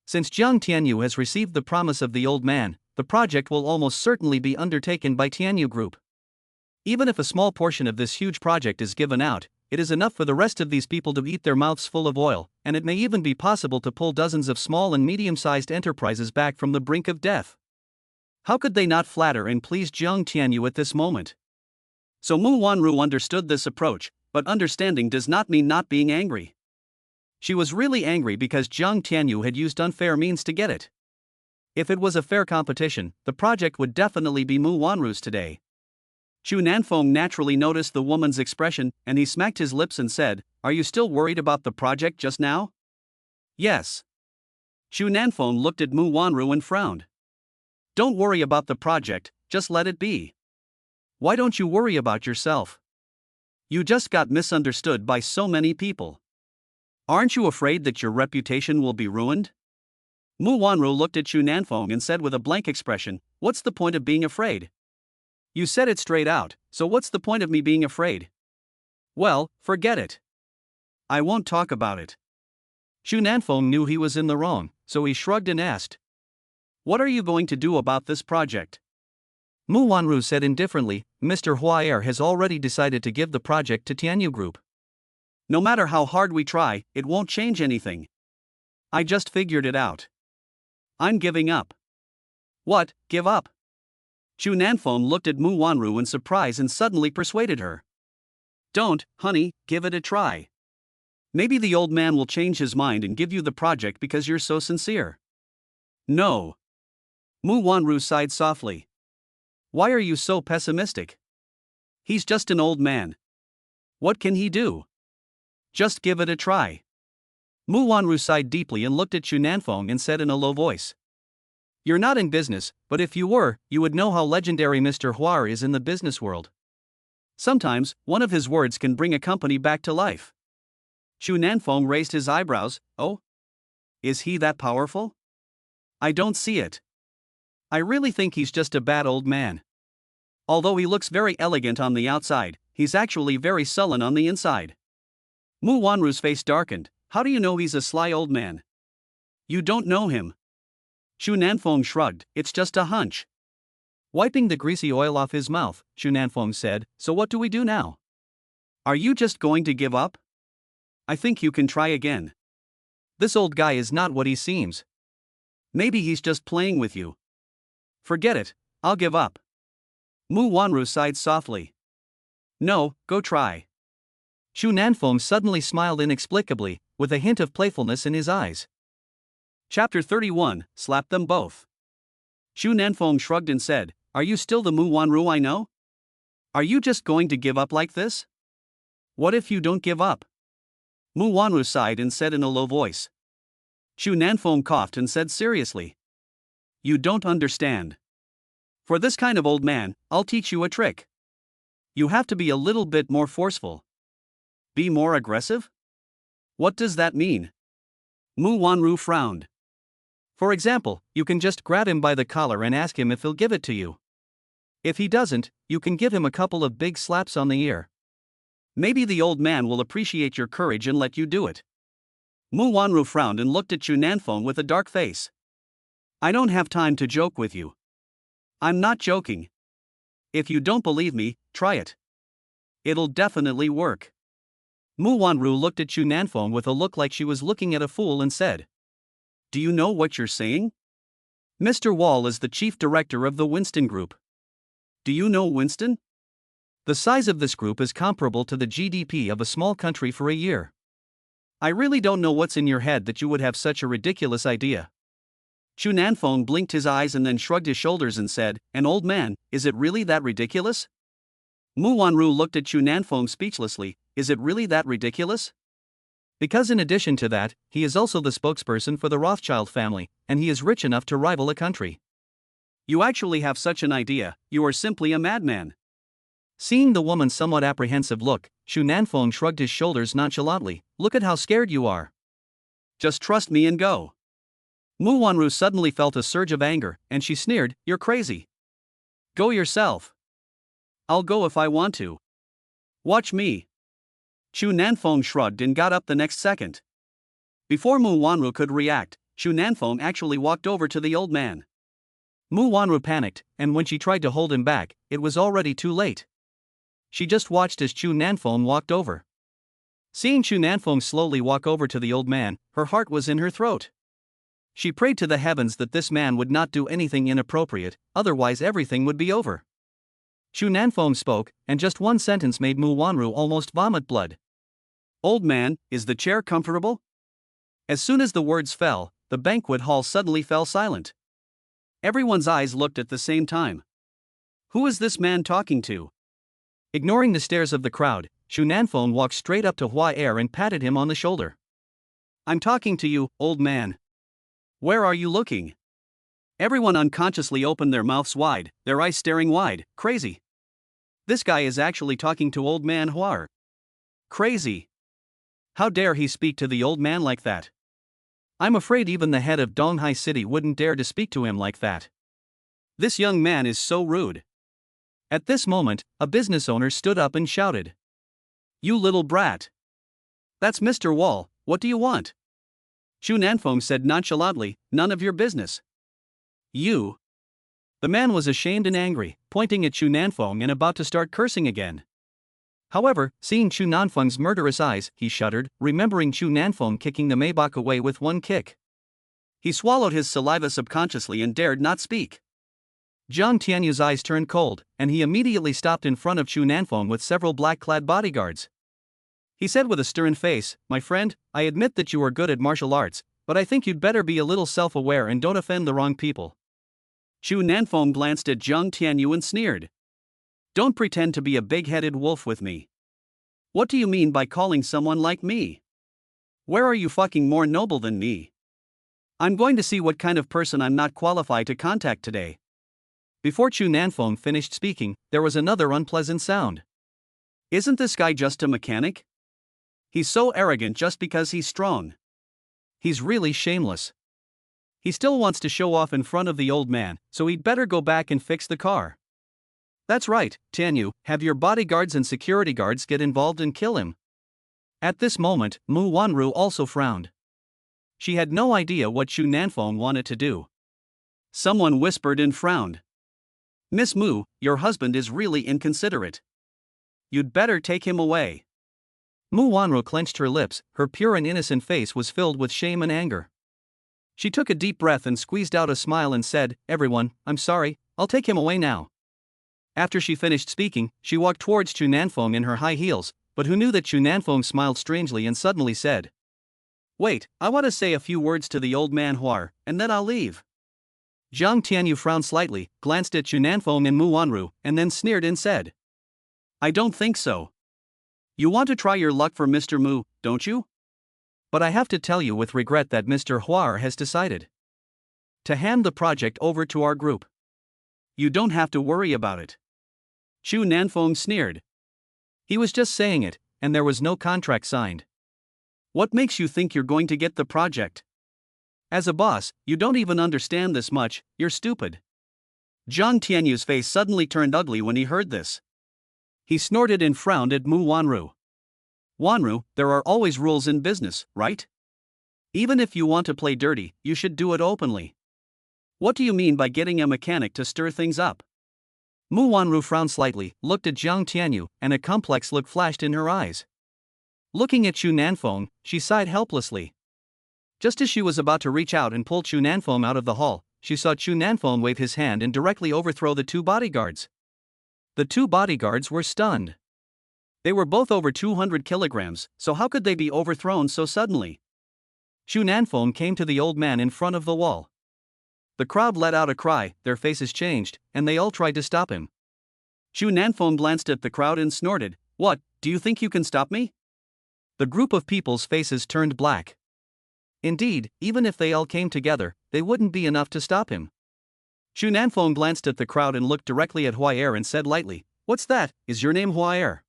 Since Jiang Tianyu has received the promise of the old man, the project will almost certainly be undertaken by Tianyu Group. Even if a small portion of this huge project is given out, it is enough for the rest of these people to eat their mouths full of oil, and it may even be possible to pull dozens of small and medium-sized enterprises back from the brink of death. How could they not flatter and please Jiang Tianyu at this moment? So Mu Wanru understood this approach, but understanding does not mean not being angry. She was really angry because Jiang Tianyu had used unfair means to get it. If it was a fair competition, the project would definitely be Mu Wanru's today. Chu Nanfeng naturally noticed the woman's expression, and he smacked his lips and said, Are you still worried about the project just now? Yes. Chu Nanfeng looked at Mu Wanru and frowned. Don't worry about the project, just let it be. Why don't you worry about yourself? You just got misunderstood by so many people. Aren't you afraid that your reputation will be ruined? Mu Wanru looked at Chu Nanfeng and said with a blank expression, What's the point of being afraid? You said it straight out, so what's the point of me being afraid? Well, forget it. I won't talk about it. Chu Nanfeng knew he was in the wrong, so he shrugged and asked, What are you going to do about this project? Mu Wanru said indifferently, Mr. Huaer has already decided to give the project to Tianyu Group. No matter how hard we try, it won't change anything. I just figured it out. I'm giving up. What, give up? Chu Nanfeng looked at Mu Wanru in surprise and suddenly persuaded her. Don't, honey, give it a try. Maybe the old man will change his mind and give you the project because you're so sincere. No. Mu Wanru sighed softly. Why are you so pessimistic? He's just an old man. What can he do? Just give it a try. Mu Wanru sighed deeply and looked at Chu Nanfeng and said in a low voice. You're not in business, but if you were, you would know how legendary Mr. Huar is in the business world. Sometimes, one of his words can bring a company back to life. Chu Nanfeng raised his eyebrows. Oh? Is he that powerful? I don't see it. I really think he's just a bad old man. Although he looks very elegant on the outside, he's actually very sullen on the inside. Mu Wanru's face darkened. How do you know he's a sly old man? You don't know him. Chu Nanfeng shrugged. It's just a hunch. Wiping the greasy oil off his mouth, Chu Nanfeng said, so what do we do now? Are you just going to give up? I think you can try again. This old guy is not what he seems. Maybe he's just playing with you. Forget it, I'll give up. Mu Wanru sighed softly. No, go try. Chu Nanfeng suddenly smiled inexplicably, with a hint of playfulness in his eyes. Chapter 31, Slap Them Both. Chu Nanfeng shrugged and said, Are you still the Mu Wanru I know? Are you just going to give up like this? What if you don't give up? Mu Wanru sighed and said in a low voice. Chu Nanfeng coughed and said seriously. You don't understand. For this kind of old man, I'll teach you a trick. You have to be a little bit more forceful. Be more aggressive? What does that mean? Mu Wanru frowned. For example, you can just grab him by the collar and ask him if he'll give it to you. If he doesn't, you can give him a couple of big slaps on the ear. Maybe the old man will appreciate your courage and let you do it. Mu Wanru frowned and looked at Chu Nanfeng with a dark face. I don't have time to joke with you. I'm not joking. If you don't believe me, try it. It'll definitely work. Mu Wanru looked at Chu Nanfeng with a look like she was looking at a fool and said, Do you know what you're saying? Mr. Wall is the chief director of the Winston Group. Do you know Winston? The size of this group is comparable to the GDP of a small country for a year. I really don't know what's in your head that you would have such a ridiculous idea. Chu Nanfeng blinked his eyes and then shrugged his shoulders and said, An old man, is it really that ridiculous? Mu Wanru looked at Chu Nanfeng speechlessly. Is it really that ridiculous? Because in addition to that, he is also the spokesperson for the Rothschild family, and he is rich enough to rival a country. You actually have such an idea, you are simply a madman. Seeing the woman's somewhat apprehensive look, Chu Nanfeng shrugged his shoulders nonchalantly. Look at how scared you are. Just trust me and go. Mu Wanru suddenly felt a surge of anger, and she sneered, You're crazy. Go yourself. I'll go if I want to. Watch me. Chu Nanfeng shrugged and got up the next second. Before Mu Wanru could react, Chu Nanfeng actually walked over to the old man. Mu Wanru panicked, and when she tried to hold him back, it was already too late. She just watched as Chu Nanfeng walked over. Seeing Chu Nanfeng slowly walk over to the old man, her heart was in her throat. She prayed to the heavens that this man would not do anything inappropriate, otherwise everything would be over. Chu Nanfeng spoke, and just one sentence made Mu Wanru almost vomit blood. Old man, is the chair comfortable? As soon as the words fell, the banquet hall suddenly fell silent. Everyone's eyes looked at the same time. Who is this man talking to? Ignoring the stares of the crowd, Chu Nanfeng walked straight up to Hua Er and patted him on the shoulder. I'm talking to you, old man. Where are you looking? Everyone unconsciously opened their mouths wide, their eyes staring wide. Crazy. This guy is actually talking to old man Hua Er. Crazy. How dare he speak to the old man like that? I'm afraid even the head of Donghai City wouldn't dare to speak to him like that. This young man is so rude. At this moment, a business owner stood up and shouted. You little brat. That's Mr. Wall, what do you want? Chu Nanfeng said nonchalantly, None of your business. You. The man was ashamed and angry, pointing at Chu Nanfeng and about to start cursing again. However, seeing Chu Nanfeng's murderous eyes, he shuddered, remembering Chu Nanfeng kicking the Maybach away with one kick. He swallowed his saliva subconsciously and dared not speak. Jiang Tianyu's eyes turned cold, and he immediately stopped in front of Chu Nanfeng with several black-clad bodyguards. He said with a stern face, My friend, I admit that you are good at martial arts, but I think you'd better be a little self-aware and don't offend the wrong people. Chu Nanfeng glanced at Jiang Tianyu and sneered. Don't pretend to be a big-headed wolf with me. What do you mean by calling someone like me? Where are you fucking more noble than me? I'm going to see what kind of person I'm not qualified to contact today. Before Chu Nanfeng finished speaking, there was another unpleasant sound. Isn't this guy just a mechanic? He's so arrogant just because he's strong. He's really shameless. He still wants to show off in front of the old man, so he'd better go back and fix the car. That's right, Tianyu, have your bodyguards and security guards get involved and kill him. At this moment, Mu Wanru also frowned. She had no idea what Xu Nanfeng wanted to do. Someone whispered and frowned. Miss Mu, your husband is really inconsiderate. You'd better take him away. Mu Wanru clenched her lips, her pure and innocent face was filled with shame and anger. She took a deep breath and squeezed out a smile and said, Everyone, I'm sorry, I'll take him away now. After she finished speaking, she walked towards Xu Nanfeng in her high heels, but who knew that Xu Nanfeng smiled strangely and suddenly said, Wait, I want to say a few words to the old man Huar, and then I'll leave. Jiang Tianyu frowned slightly, glanced at Xu Nanfeng and Mu Wanru, and then sneered and said, I don't think so. You want to try your luck for Mr. Mu, don't you? But I have to tell you with regret that Mr. Huar has decided to hand the project over to our group. You don't have to worry about it. Xu Nanfeng sneered. He was just saying it, and there was no contract signed. What makes you think you're going to get the project? As a boss, you don't even understand this much, you're stupid. Jiang Tianyu's face suddenly turned ugly when he heard this. He snorted and frowned at Mu Wanru. Wanru, there are always rules in business, right? Even if you want to play dirty, you should do it openly. What do you mean by getting a mechanic to stir things up? Mu Wanru frowned slightly, looked at Jiang Tianyu, and a complex look flashed in her eyes. Looking at Xu Nanfeng, she sighed helplessly. Just as she was about to reach out and pull Xu Nanfeng out of the hall, she saw Xu Nanfeng wave his hand and directly overthrow the two bodyguards. The two bodyguards were stunned. They were both over 200 kilograms, so how could they be overthrown so suddenly? Xu Nanfeng came to the old man in front of the wall. The crowd let out a cry, their faces changed, and they all tried to stop him. Xu Nanfeng glanced at the crowd and snorted, What, do you think you can stop me? The group of people's faces turned black. Indeed, even if they all came together, they wouldn't be enough to stop him. Xu Nanfeng glanced at the crowd and looked directly at Huaer and said lightly, What's that, is your name Huaer?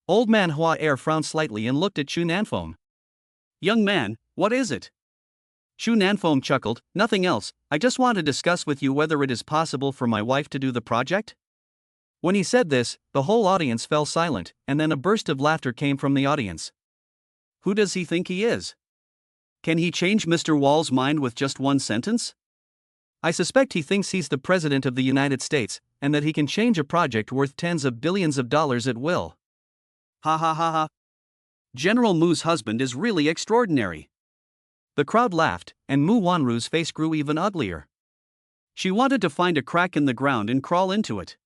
Old man Huaer frowned slightly and looked at Xu Nanfeng. Young man, what is it? Xu Nanfeng chuckled, Nothing else, I just want to discuss with you whether it is possible for my wife to do the project? When he said this, the whole audience fell silent, and then a burst of laughter came from the audience. Who does he think he is? Can he change Mr. Wall's mind with just one sentence? I suspect he thinks he's the President of the United States, and that he can change a project worth tens of billions of dollars at will. Ha ha ha ha. General Mu's husband is really extraordinary. The crowd laughed, and Mu Wanru's face grew even uglier. She wanted to find a crack in the ground and crawl into it.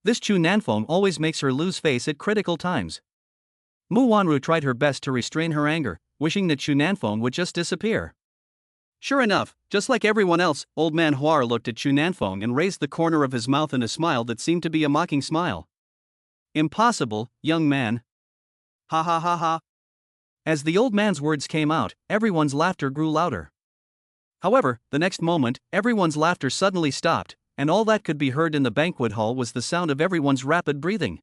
This Xu Nanfeng always makes her lose face at critical times. Mu Wanru tried her best to restrain her anger, wishing that Xu Nanfeng would just disappear. Sure enough, just like everyone else, old man Huar looked at Xu Nanfeng and raised the corner of his mouth in a smile that seemed to be a mocking smile. Impossible, young man. Ha ha ha ha. As the old man's words came out, everyone's laughter grew louder. However, the next moment, everyone's laughter suddenly stopped, and all that could be heard in the banquet hall was the sound of everyone's rapid breathing.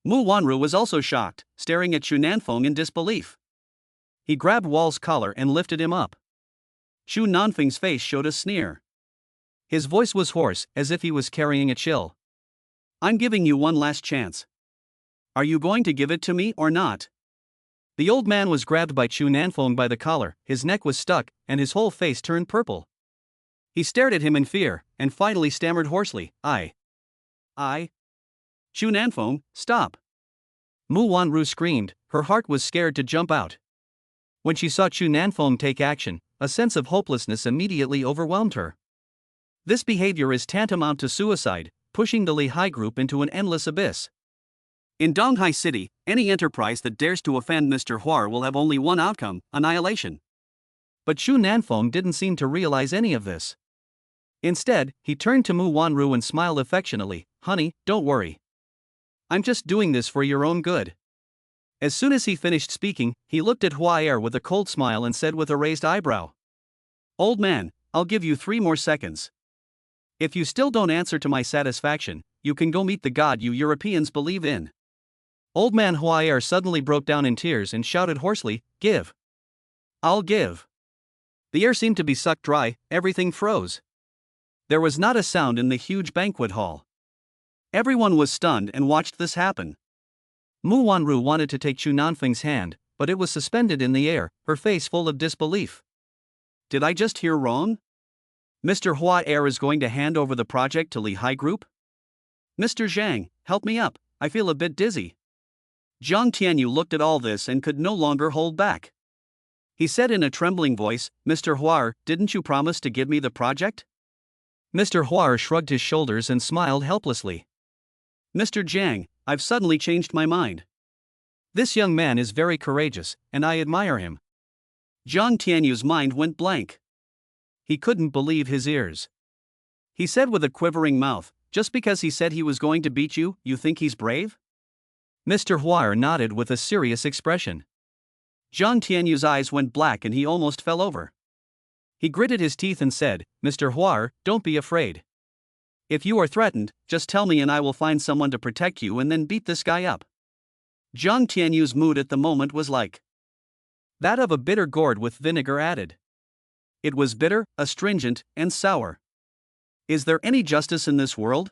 Mu Wanru was also shocked, staring at Xu Nanfeng in disbelief. He grabbed Wall's collar and lifted him up. Xu Nanfeng's face showed a sneer. His voice was hoarse, as if he was carrying a chill. I'm giving you one last chance. Are you going to give it to me or not? The old man was grabbed by Xu Nanfeng by the collar, his neck was stuck, and his whole face turned purple. He stared at him in fear, and finally stammered hoarsely, I. Xu Nanfeng, stop. Mu Wanru screamed, her heart was scared to jump out. When she saw Xu Nanfeng take action, a sense of hopelessness immediately overwhelmed her. This behavior is tantamount to suicide, pushing the Lehigh Group into an endless abyss. In Donghai City, any enterprise that dares to offend Mr. Huar will have only one outcome, annihilation. But Xu Nanfeng didn't seem to realize any of this. Instead, he turned to Mu Wanru and smiled affectionately, Honey, don't worry. I'm just doing this for your own good. As soon as he finished speaking, he looked at Huaer with a cold smile and said with a raised eyebrow, Old man, I'll give you 3 more seconds. If you still don't answer to my satisfaction, you can go meet the god you Europeans believe in. Old man Huaer suddenly broke down in tears and shouted hoarsely, Give. I'll give. The air seemed to be sucked dry, everything froze. There was not a sound in the huge banquet hall. Everyone was stunned and watched this happen. Mu Wanru wanted to take Chu Nanfeng's hand, but it was suspended in the air, her face full of disbelief. Did I just hear wrong? Mr. Hua Air is going to hand over the project to Li Hai Group? Mr. Zhang, help me up, I feel a bit dizzy. Jiang Tianyu looked at all this and could no longer hold back. He said in a trembling voice, Mr. Huar, didn't you promise to give me the project? Mr. Huar shrugged his shoulders and smiled helplessly. Mr. Jiang, I've suddenly changed my mind. This young man is very courageous, and I admire him. Jiang Tianyu's mind went blank. He couldn't believe his ears. He said with a quivering mouth, just because he said he was going to beat you, you think he's brave? Mr. Huar nodded with a serious expression. Jiang Tianyu's eyes went black and he almost fell over. He gritted his teeth and said, Mr. Huar, don't be afraid. If you are threatened, just tell me and I will find someone to protect you and then beat this guy up. Jiang Tianyu's mood at the moment was like that of a bitter gourd with vinegar added. It was bitter, astringent, and sour. Is there any justice in this world?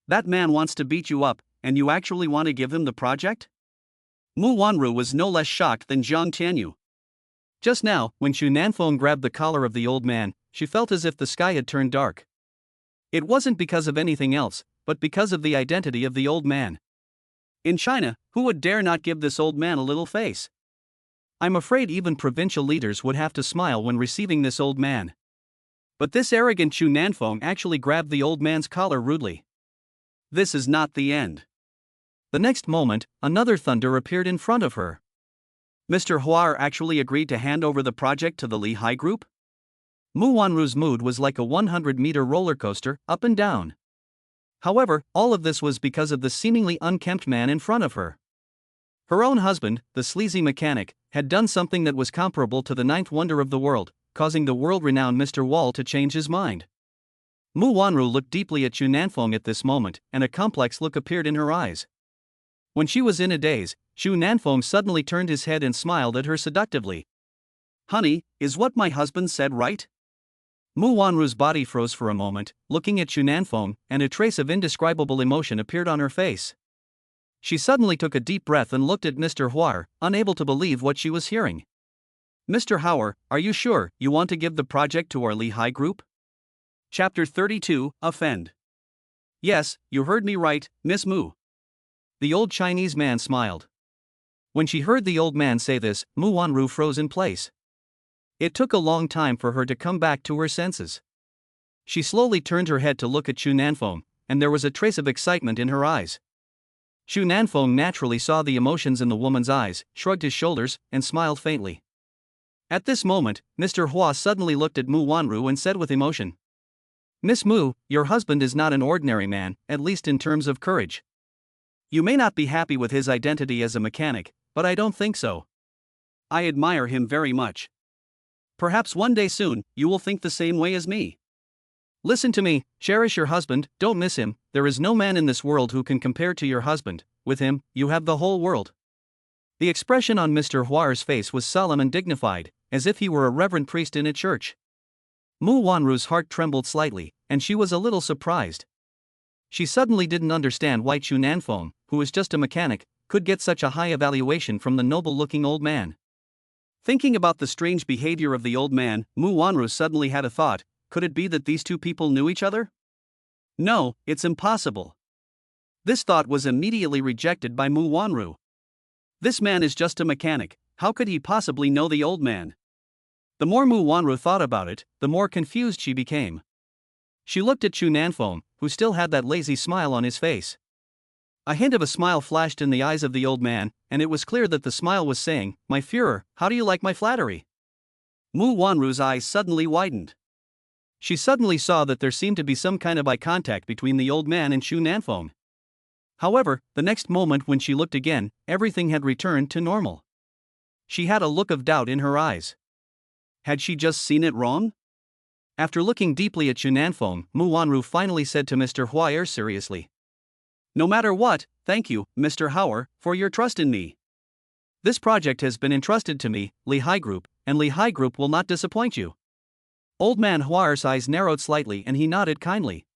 That man wants to beat you up, and you actually want to give him the project? Mu Wanru was no less shocked than Jiang Tianyu. Just now, when Chu Nanfeng grabbed the collar of the old man, she felt as if the sky had turned dark. It wasn't because of anything else, but because of the identity of the old man. In China, who would dare not give this old man a little face? I'm afraid even provincial leaders would have to smile when receiving this old man. But this arrogant Chu Nanfeng actually grabbed the old man's collar rudely. This is not the end. The next moment, another thunder appeared in front of her. Mr. Huar actually agreed to hand over the project to the Li Hai Group? Mu Wanru's mood was like a 100-meter roller coaster, up and down. However, all of this was because of the seemingly unkempt man in front of her. Her own husband, the sleazy mechanic, had done something that was comparable to the ninth wonder of the world, causing the world-renowned Mr. Wall to change his mind. Mu Wanru looked deeply at Chu Nanfeng at this moment, and a complex look appeared in her eyes. When she was in a daze, Chu Nanfeng suddenly turned his head and smiled at her seductively. Honey, is what my husband said right? Mu Wanru's body froze for a moment, looking at Chu Nanfeng, and a trace of indescribable emotion appeared on her face. She suddenly took a deep breath and looked at Mr. Huar, unable to believe what she was hearing. Mr. Hauer, are you sure you want to give the project to our Li Hai Group? Chapter 32, Offend. Yes, you heard me right, Miss Mu. The old Chinese man smiled. When she heard the old man say this, Mu Wanru froze in place. It took a long time for her to come back to her senses. She slowly turned her head to look at Chu Nanfeng, and there was a trace of excitement in her eyes. Chu Nanfeng naturally saw the emotions in the woman's eyes, shrugged his shoulders, and smiled faintly. At this moment, Mr. Hua suddenly looked at Mu Wanru and said with emotion, Miss Mu, your husband is not an ordinary man, at least in terms of courage. You may not be happy with his identity as a mechanic, but I don't think so. I admire him very much. Perhaps one day soon, you will think the same way as me. Listen to me, cherish your husband, don't miss him, there is no man in this world who can compare to your husband, with him, you have the whole world. The expression on Mr. Huar's face was solemn and dignified, as if he were a reverend priest in a church. Mu Wanru's heart trembled slightly, and she was a little surprised. She suddenly didn't understand why Chu Nanfeng, who was just a mechanic, could get such a high evaluation from the noble-looking old man. Thinking about the strange behavior of the old man, Mu Wanru suddenly had a thought, could it be that these two people knew each other? No, it's impossible. This thought was immediately rejected by Mu Wanru. This man is just a mechanic, how could he possibly know the old man? The more Mu Wanru thought about it, the more confused she became. She looked at Chu Nanfeng, who still had that lazy smile on his face. A hint of a smile flashed in the eyes of the old man, and it was clear that the smile was saying, My Führer, how do you like my flattery? Mu Wanru's eyes suddenly widened. She suddenly saw that there seemed to be some kind of eye contact between the old man and Chu Nanfeng. However, the next moment when she looked again, everything had returned to normal. She had a look of doubt in her eyes. Had she just seen it wrong? After looking deeply at Chu Nanfeng, Mu Wanru finally said to Mr. Huaer seriously, No matter what, thank you, Mr. Hauer, for your trust in me. This project has been entrusted to me, Li Hai Group, and Li Hai Group will not disappoint you. Old man Huaer's eyes narrowed slightly and he nodded kindly.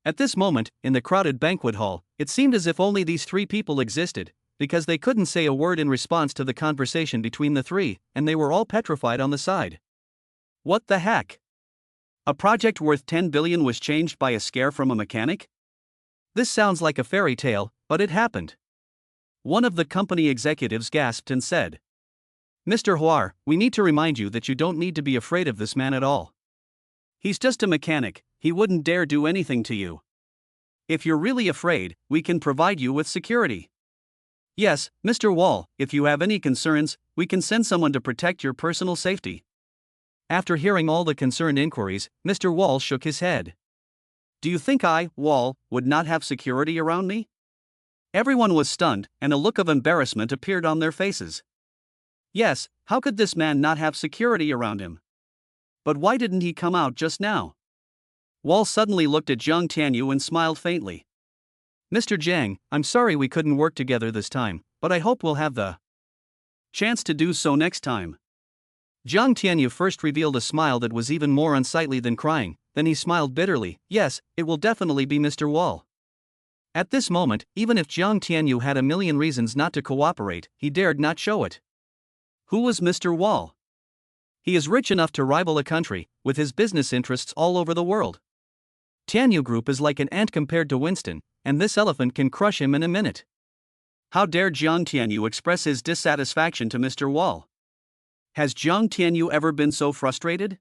At this moment, in the crowded banquet hall, it seemed as if only these three people existed, because they couldn't say a word in response to the conversation between the three, and they were all petrified on the side. What the heck? A project worth 10 billion was changed by a scare from a mechanic? This sounds like a fairy tale, but it happened. One of the company executives gasped and said, "Mr. Huar, we need to remind you that you don't need to be afraid of this man at all. He's just a mechanic, he wouldn't dare do anything to you. If you're really afraid, we can provide you with security. Yes, Mr. Wall, if you have any concerns, we can send someone to protect your personal safety." After hearing all the concerned inquiries, Mr. Wall shook his head. "Do you think I, Wall, would not have security around me?" Everyone was stunned, and a look of embarrassment appeared on their faces. Yes, how could this man not have security around him? But why didn't he come out just now? Wall suddenly looked at Jiang Tianyu and smiled faintly. "Mr. Jiang, I'm sorry we couldn't work together this time, but I hope we'll have the chance to do so next time." Jiang Tianyu first revealed a smile that was even more unsightly than crying, then he smiled bitterly. "Yes, it will definitely be Mr. Wall." At this moment, even if Jiang Tianyu had a million reasons not to cooperate, he dared not show it. Who was Mr. Wall? He is rich enough to rival a country, with his business interests all over the world. Tianyu Group is like an ant compared to Winston, and this elephant can crush him in a minute. How dare Jiang Tianyu express his dissatisfaction to Mr. Wall? Has Jiang Tianyu ever been so frustrated?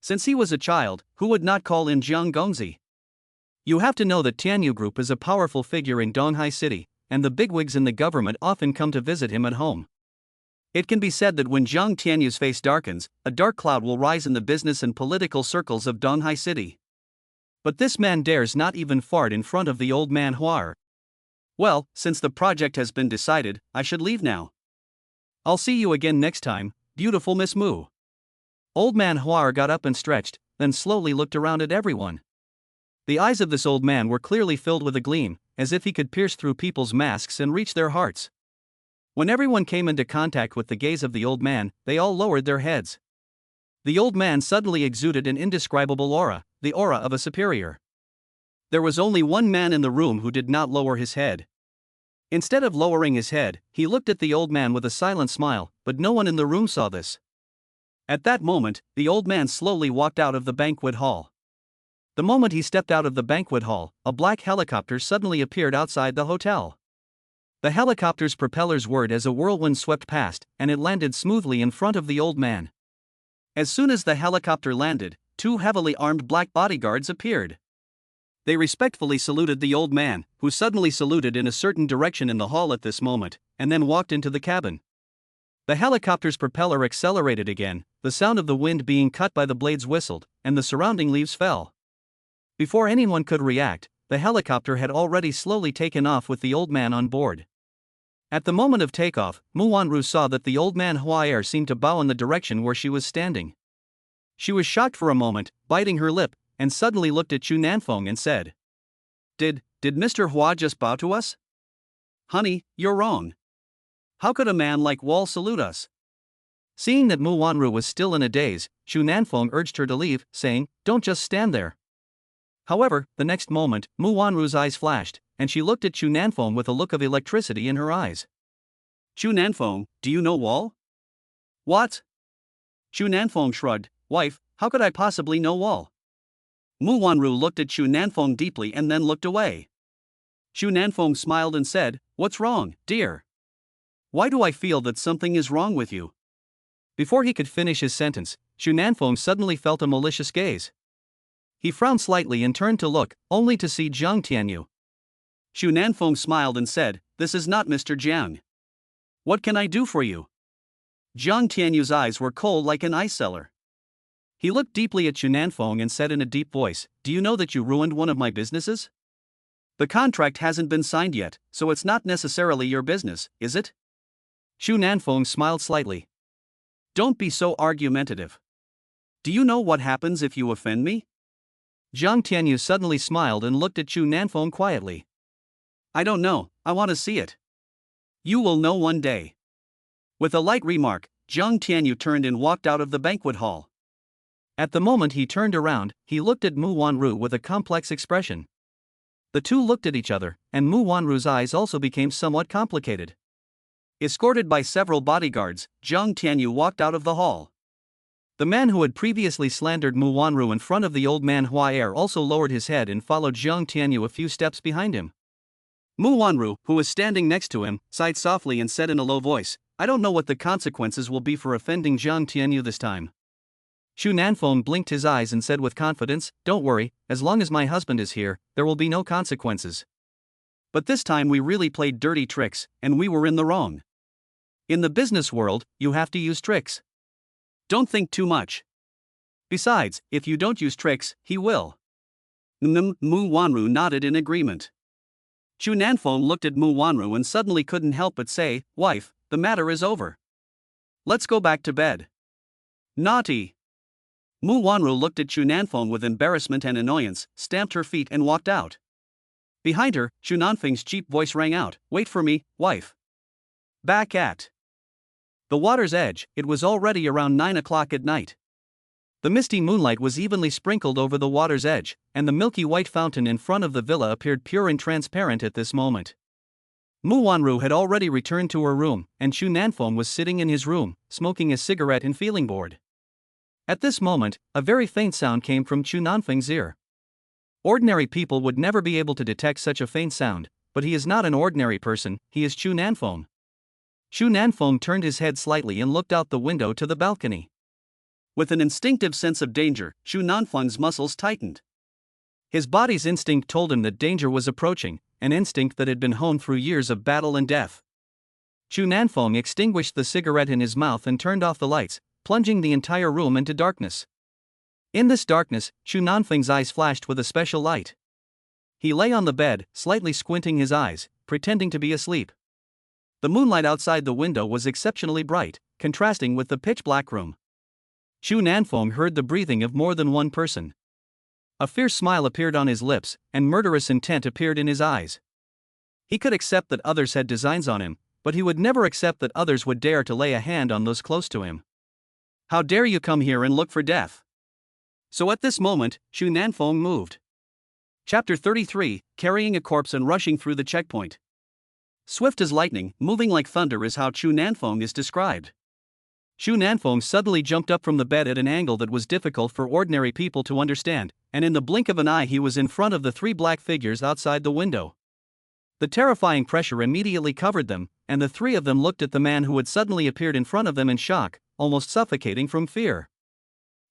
Since he was a child, who would not call in Jiang Gongzi? You have to know that Tianyu Group is a powerful figure in Donghai City, and the bigwigs in the government often come to visit him at home. It can be said that when Jiang Tianyu's face darkens, a dark cloud will rise in the business and political circles of Donghai City. But this man dares not even fart in front of the old man Huar. Well, since the project has been decided, I should leave now. I'll see you again next time, beautiful Miss Mu. Old man Huar got up and stretched, then slowly looked around at everyone. The eyes of this old man were clearly filled with a gleam, as if he could pierce through people's masks and reach their hearts. When everyone came into contact with the gaze of the old man, they all lowered their heads. The old man suddenly exuded an indescribable aura, the aura of a superior. There was only one man in the room who did not lower his head. Instead of lowering his head, he looked at the old man with a silent smile, but no one in the room saw this. At that moment, the old man slowly walked out of the banquet hall. The moment he stepped out of the banquet hall, a black helicopter suddenly appeared outside the hotel. The helicopter's propellers whirred as a whirlwind swept past, and it landed smoothly in front of the old man. As soon as the helicopter landed, two heavily armed black bodyguards appeared. They respectfully saluted the old man, who suddenly saluted in a certain direction in the hall at this moment, and then walked into the cabin. The helicopter's propeller accelerated again, the sound of the wind being cut by the blades whistled, and the surrounding leaves fell. Before anyone could react, the helicopter had already slowly taken off with the old man on board. At the moment of takeoff, Mu Wanru saw that the old man Huaer seemed to bow in the direction where she was standing. She was shocked for a moment, biting her lip, and suddenly looked at Chu Nanfeng and said, Did Mr. Hua just bow to us? Honey, you're wrong. How could a man like Wall salute us? Seeing that Mu Wanru was still in a daze, Chu Nanfeng urged her to leave, saying, Don't just stand there. However, the next moment, Mu Wanru's eyes flashed, and she looked at Chu Nanfeng with a look of electricity in her eyes. Chu Nanfeng, do you know Wall? What? Chu Nanfeng shrugged. Wife, how could I possibly know Wall? Mu Wanru looked at Chu Nanfeng deeply and then looked away. Chu Nanfeng smiled and said, What's wrong, dear? Why do I feel that something is wrong with you? Before he could finish his sentence, Chu Nanfeng suddenly felt a malicious gaze. He frowned slightly and turned to look, only to see Jiang Tianyu. Chu Nanfeng smiled and said, This is not Mr. Jiang. What can I do for you? Jiang Tianyu's eyes were cold like an ice cellar. He looked deeply at Chu Nanfeng and said in a deep voice, Do you know that you ruined one of my businesses? The contract hasn't been signed yet, so it's not necessarily your business, is it? Chu Nanfeng smiled slightly. Don't be so argumentative. Do you know what happens if you offend me? Jiang Tianyu suddenly smiled and looked at Chu Nanfeng quietly. I don't know, I want to see it. You will know one day. With a light remark, Jiang Tianyu turned and walked out of the banquet hall. At the moment he turned around, he looked at Mu Wanru with a complex expression. The two looked at each other, and Mu Wanru's eyes also became somewhat complicated. Escorted by several bodyguards, Jiang Tianyu walked out of the hall. The man who had previously slandered Mu Wanru in front of the old man Hua Er also lowered his head and followed Jiang Tianyu a few steps behind him. Mu Wanru, who was standing next to him, sighed softly and said in a low voice, "I don't know what the consequences will be for offending Jiang Tianyu this time." Xu Nanfeng blinked his eyes and said with confidence, "Don't worry, as long as my husband is here, there will be no consequences. But this time we really played dirty tricks, and we were in the wrong. In the business world, you have to use tricks. Don't think too much. Besides, if you don't use tricks, he will." Mu Wanru nodded in agreement. Xu Nanfeng looked at Mu Wanru and suddenly couldn't help but say, "Wife, the matter is over. Let's go back to bed." Naughty. Mu Wanru looked at Xu Nanfeng with embarrassment and annoyance, stamped her feet and walked out. Behind her, Xu Nanfeng's cheap voice rang out, "Wait for me, wife." Back at the water's edge, it was already around 9 o'clock at night. The misty moonlight was evenly sprinkled over the water's edge, and the milky white fountain in front of the villa appeared pure and transparent at this moment. Mu Wanru had already returned to her room, and Xu Nanfeng was sitting in his room, smoking a cigarette and feeling bored. At this moment, a very faint sound came from Xu Nanfeng's ear. Ordinary people would never be able to detect such a faint sound, but he is not an ordinary person, he is Xu Nanfeng. Xu Nanfeng turned his head slightly and looked out the window to the balcony. With an instinctive sense of danger, Xu Nanfeng's muscles tightened. His body's instinct told him that danger was approaching, an instinct that had been honed through years of battle and death. Xu Nanfeng extinguished the cigarette in his mouth and turned off the lights, plunging the entire room into darkness. In this darkness, Xu Nanfeng's eyes flashed with a special light. He lay on the bed, slightly squinting his eyes, pretending to be asleep. The moonlight outside the window was exceptionally bright, contrasting with the pitch-black room. Xu Nanfeng heard the breathing of more than one person. A fierce smile appeared on his lips, and murderous intent appeared in his eyes. He could accept that others had designs on him, but he would never accept that others would dare to lay a hand on those close to him. "How dare you come here and look for death?" So at this moment, Xu Nanfeng moved. Chapter 33, Carrying a Corpse and Rushing Through the Checkpoint. Swift as lightning, moving like thunder is how Xu Nanfeng is described. Xu Nanfeng suddenly jumped up from the bed at an angle that was difficult for ordinary people to understand, and in the blink of an eye he was in front of the three black figures outside the window. The terrifying pressure immediately covered them, and the three of them looked at the man who had suddenly appeared in front of them in shock, almost suffocating from fear.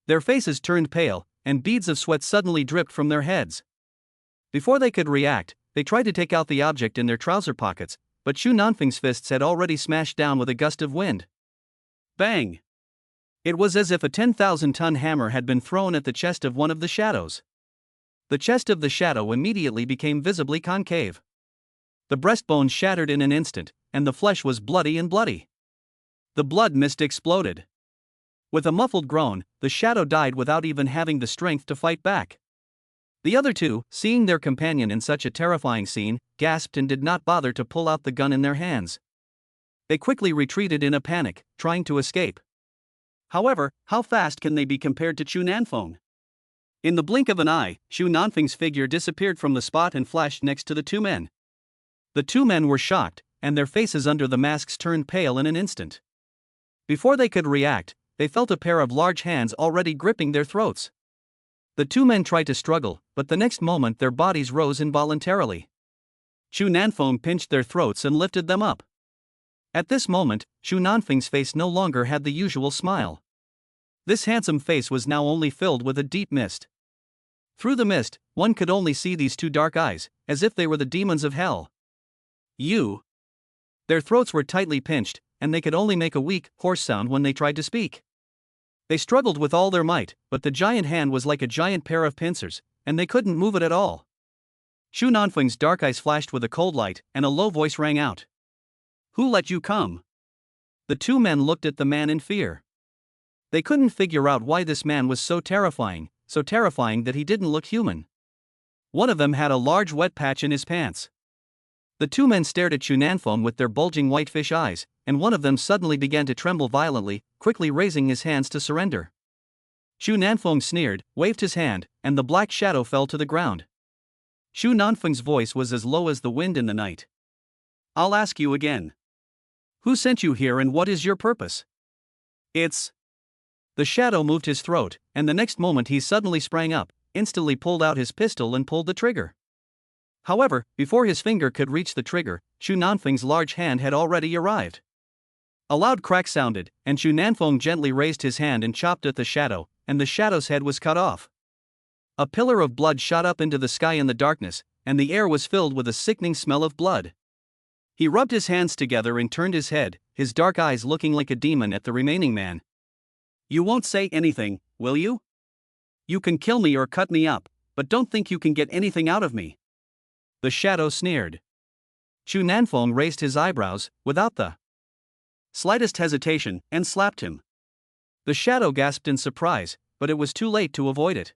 Their faces turned pale, and beads of sweat suddenly dripped from their heads. Before they could react, they tried to take out the object in their trouser pockets, but Xu Nanfeng's fists had already smashed down with a gust of wind. Bang! It was as if a 10,000-ton hammer had been thrown at the chest of one of the shadows. The chest of the shadow immediately became visibly concave. The breastbone shattered in an instant, and the flesh was bloody. The blood mist exploded. With a muffled groan, the shadow died without even having the strength to fight back. The other two, seeing their companion in such a terrifying scene, gasped and did not bother to pull out the gun in their hands. They quickly retreated in a panic, trying to escape. However, how fast can they be compared to Xu Nanfeng? In the blink of an eye, Xu Nanfeng's figure disappeared from the spot and flashed next to the two men. The two men were shocked, and their faces under the masks turned pale in an instant. Before they could react, they felt a pair of large hands already gripping their throats. The two men tried to struggle, but the next moment their bodies rose involuntarily. Xu Nanfeng pinched their throats and lifted them up. At this moment, Xu Nanfeng's face no longer had the usual smile. This handsome face was now only filled with a deep mist. Through the mist, one could only see these two dark eyes, as if they were the demons of hell. You. Their throats were tightly pinched, and they could only make a weak, hoarse sound when they tried to speak. They struggled with all their might, but the giant hand was like a giant pair of pincers, and they couldn't move it at all. Xu Nanfeng's dark eyes flashed with a cold light, and a low voice rang out. "Who let you come?" The two men looked at the man in fear. They couldn't figure out why this man was so terrifying that he didn't look human. One of them had a large wet patch in his pants. The two men stared at Xu Nanfeng with their bulging whitefish eyes, and one of them suddenly began to tremble violently, quickly raising his hands to surrender. Xu Nanfeng sneered, waved his hand, and the black shadow fell to the ground. Xu Nanfeng's voice was as low as the wind in the night. I'll ask you again. Who sent you here and what is your purpose? It's. The shadow moved his throat, and the next moment he suddenly sprang up, instantly pulled out his pistol and pulled the trigger. However, before his finger could reach the trigger, Xu Nanfeng's large hand had already arrived. A loud crack sounded, and Xu Nanfeng gently raised his hand and chopped at the shadow, and the shadow's head was cut off. A pillar of blood shot up into the sky in the darkness, and the air was filled with a sickening smell of blood. He rubbed his hands together and turned his head, his dark eyes looking like a demon at the remaining man. You won't say anything, will you? You can kill me or cut me up, but don't think you can get anything out of me. The shadow sneered. Xu Nanfeng raised his eyebrows, without the slightest hesitation, and slapped him. The shadow gasped in surprise, but it was too late to avoid it.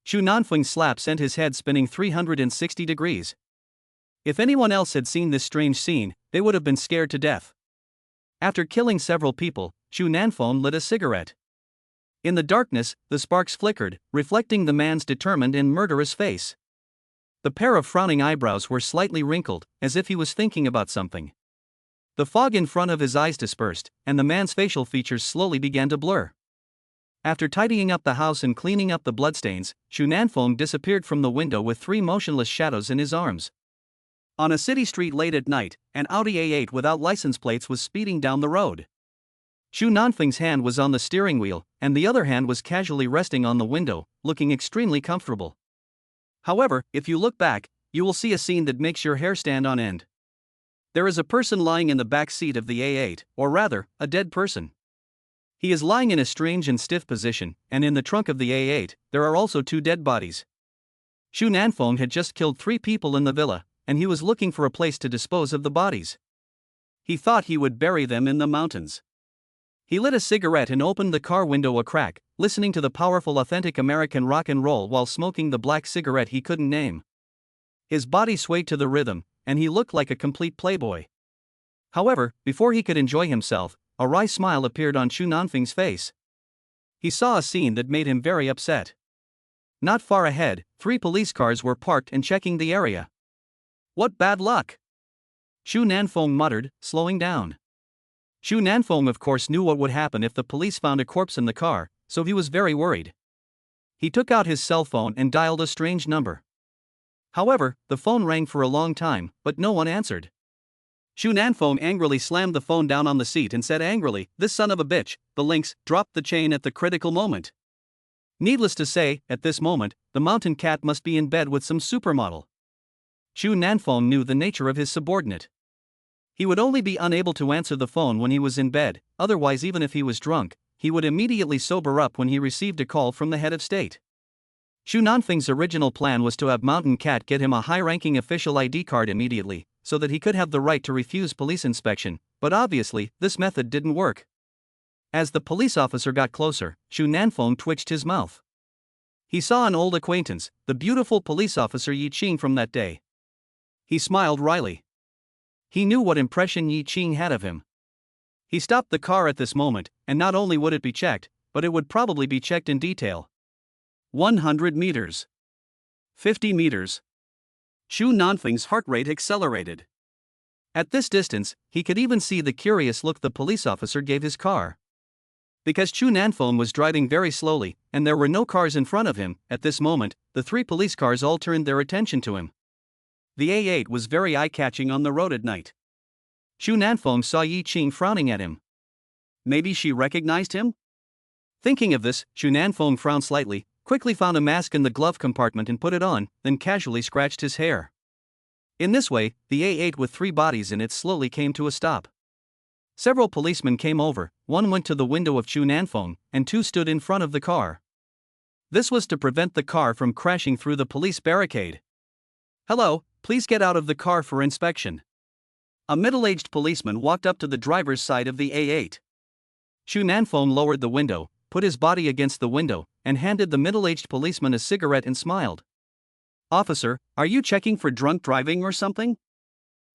Xu Nanfeng's slap sent his head spinning 360 degrees. If anyone else had seen this strange scene, they would have been scared to death. After killing several people, Xu Nanfeng lit a cigarette. In the darkness, the sparks flickered, reflecting the man's determined and murderous face. The pair of frowning eyebrows were slightly wrinkled, as if he was thinking about something. The fog in front of his eyes dispersed, and the man's facial features slowly began to blur. After tidying up the house and cleaning up the bloodstains, Xu Nanfeng disappeared from the window with 3 motionless shadows in his arms. On a city street late at night, an Audi A8 without license plates was speeding down the road. Xu Nanfeng's hand was on the steering wheel, and the other hand was casually resting on the window, looking extremely comfortable. However, if you look back, you will see a scene that makes your hair stand on end. There is a person lying in the back seat of the A8, or rather, a dead person. He is lying in a strange and stiff position, and in the trunk of the A8, there are also 2 dead bodies. Xu Nanfeng had just killed 3 people in the villa, and he was looking for a place to dispose of the bodies. He thought he would bury them in the mountains. He lit a cigarette and opened the car window a crack, listening to the powerful authentic American rock and roll while smoking the black cigarette he couldn't name. His body swayed to the rhythm, and he looked like a complete playboy. However, before he could enjoy himself, a wry smile appeared on Xu Nanfeng's face. He saw a scene that made him very upset. Not far ahead, 3 police cars were parked and checking the area. What bad luck! Xu Nanfeng muttered, slowing down. Xu Nanfeng of course knew what would happen if the police found a corpse in the car, so he was very worried. He took out his cell phone and dialed a strange number. However, the phone rang for a long time, but no one answered. Xu Nanfeng angrily slammed the phone down on the seat and said angrily, "This son of a bitch," the lynx, dropped the chain at the critical moment. Needless to say, at this moment, the mountain cat must be in bed with some supermodel. Xu Nanfeng knew the nature of his subordinate. He would only be unable to answer the phone when he was in bed, otherwise even if he was drunk, he would immediately sober up when he received a call from the head of state. Xu Nanfeng's original plan was to have Mountain Cat get him a high-ranking official ID card immediately, so that he could have the right to refuse police inspection, but obviously, this method didn't work. As the police officer got closer, Xu Nanfeng twitched his mouth. He saw an old acquaintance, the beautiful police officer Yi Qing from that day. He smiled wryly. He knew what impression Yi Qing had of him. He stopped the car at this moment, and not only would it be checked, but it would probably be checked in detail. 100 meters. 50 meters. Xu Nanfeng's heart rate accelerated. At this distance, he could even see the curious look the police officer gave his car. Because Xu Nanfeng was driving very slowly, and there were no cars in front of him, at this moment, the 3 police cars all turned their attention to him. The A8 was very eye-catching on the road at night. Xu Nanfeng saw Yi Qing frowning at him. Maybe she recognized him? Thinking of this, Xu Nanfeng frowned slightly, quickly found a mask in the glove compartment and put it on, then casually scratched his hair. In this way, the A8 with 3 bodies in it slowly came to a stop. Several policemen came over, 1 went to the window of Xu Nanfeng, and 2 stood in front of the car. This was to prevent the car from crashing through the police barricade. "Hello, please get out of the car for inspection." A middle-aged policeman walked up to the driver's side of the A8. Xu Nanfeng lowered the window, put his body against the window, and handed the middle-aged policeman a cigarette and smiled. "Officer, are you checking for drunk driving or something?"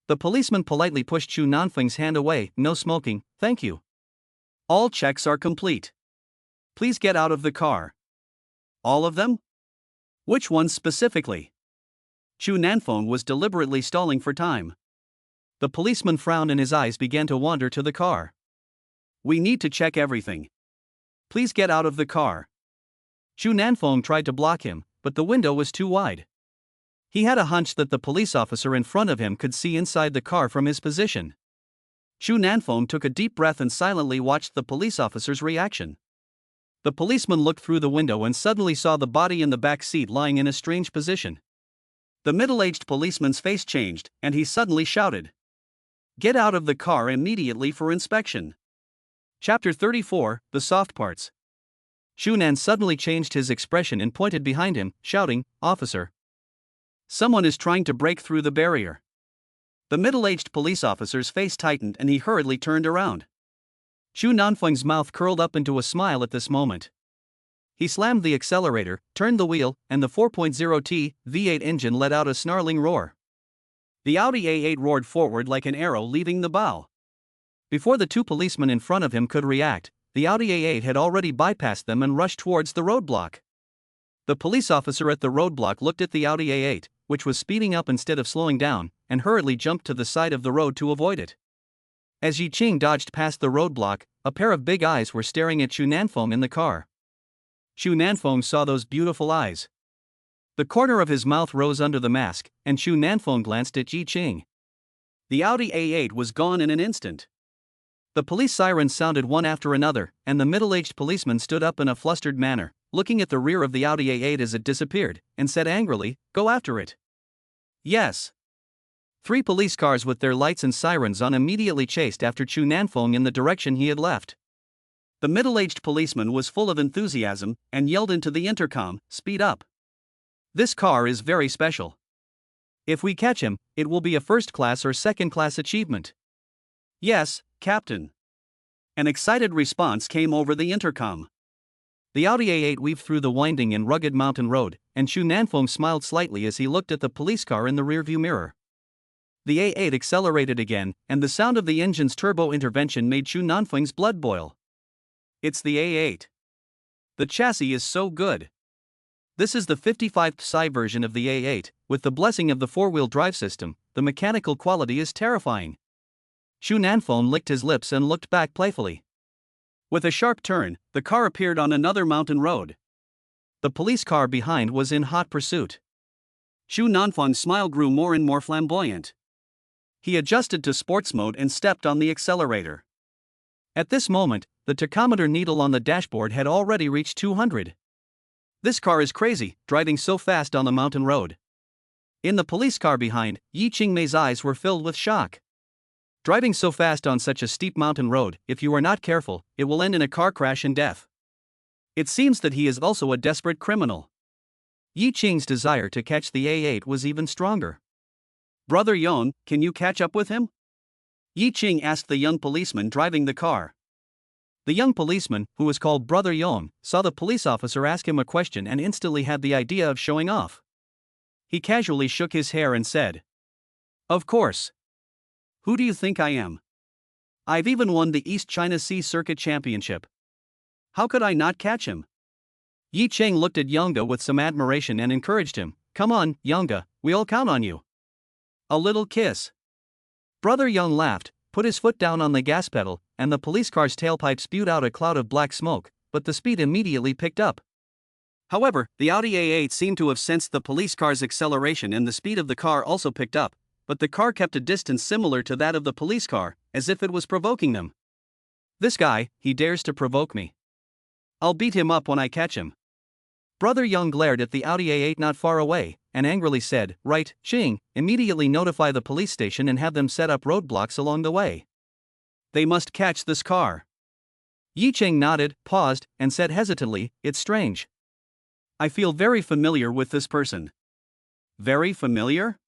The policeman politely pushed Xu Nanfeng's hand away. "No smoking, thank you. All checks are complete." Please get out of the car. All of them? Which ones specifically? Chu Nanfeng was deliberately stalling for time. The policeman frowned and his eyes began to wander to the car. We need to check everything. Please get out of the car. Chu Nanfeng tried to block him, but the window was too wide. He had a hunch that the police officer in front of him could see inside the car from his position. Chu Nanfeng took a deep breath and silently watched the police officer's reaction. The policeman looked through the window and suddenly saw the body in the back seat lying in a strange position. The middle-aged policeman's face changed, and he suddenly shouted, "Get out of the car immediately for inspection." Chapter 34, The Soft Parts. Shunan suddenly changed his expression and pointed behind him, shouting, "Officer! Someone is trying to break through the barrier." The middle-aged police officer's face tightened and he hurriedly turned around. Chu Nanfeng's mouth curled up into a smile at this moment. He slammed the accelerator, turned the wheel, and the 4.0T V8 engine let out a snarling roar. The Audi A8 roared forward like an arrow leaving the bow. Before the two policemen in front of him could react, the Audi A8 had already bypassed them and rushed towards the roadblock. The police officer at the roadblock looked at the Audi A8, which was speeding up instead of slowing down, and hurriedly jumped to the side of the road to avoid it. As Yi Qing dodged past the roadblock, a pair of big eyes were staring at Chu Nanfeng in the car. Chu Nanfeng saw those beautiful eyes. The corner of his mouth rose under the mask, and Chu Nanfeng glanced at Yi Qing. The Audi A8 was gone in an instant. The police sirens sounded one after another, and the middle-aged policeman stood up in a flustered manner, looking at the rear of the Audi A8 as it disappeared, and said angrily, "Go after it." Yes. 3 police cars with their lights and sirens on immediately chased after Chu Nanfeng in the direction he had left. The middle-aged policeman was full of enthusiasm and yelled into the intercom, "Speed up. This car is very special. If we catch him, it will be a first-class or second-class achievement." "Yes, Captain." An excited response came over the intercom. The Audi A8 weaved through the winding and rugged mountain road, and Chu Nanfeng smiled slightly as he looked at the police car in the rearview mirror. The A8 accelerated again, and the sound of the engine's turbo intervention made Chu Nanfeng's blood boil. It's the A8. The chassis is so good. This is the 55th Psi version of the A8, with the blessing of the four-wheel drive system. The mechanical quality is terrifying. Chu Nanfeng licked his lips and looked back playfully. With a sharp turn, the car appeared on another mountain road. The police car behind was in hot pursuit. Chu Nanfeng's smile grew more and more flamboyant. He adjusted to sports mode and stepped on the accelerator. At this moment, the tachometer needle on the dashboard had already reached 200. This car is crazy, driving so fast on the mountain road. In the police car behind, Yi Qingmei's eyes were filled with shock. Driving so fast on such a steep mountain road, if you are not careful, it will end in a car crash and death. It seems that he is also a desperate criminal. Yi Qing's desire to catch the A8 was even stronger. "Brother Yon, can you catch up with him?" Yi Qing asked the young policeman driving the car. The young policeman, who was called Brother Yon, saw the police officer ask him a question and instantly had the idea of showing off. He casually shook his hair and said, "Of course. Who do you think I am? I've even won the East China Sea Circuit Championship. How could I not catch him?" Yi Qing looked at Yonga with some admiration and encouraged him, "Come on, Yonga, we'll count on you." A little kiss. Brother Young laughed, put his foot down on the gas pedal, and the police car's tailpipe spewed out a cloud of black smoke, but the speed immediately picked up. However, the Audi A8 seemed to have sensed the police car's acceleration and the speed of the car also picked up, but the car kept a distance similar to that of the police car, as if it was provoking them. "This guy, he dares to provoke me. I'll beat him up when I catch him." Brother Young glared at the Audi A8 not far away, and angrily said, "Right, Qing, immediately notify the police station and have them set up roadblocks along the way. They must catch this car." Yi Qing nodded, paused, and said hesitantly, "It's strange. I feel very familiar with this person." "Very familiar?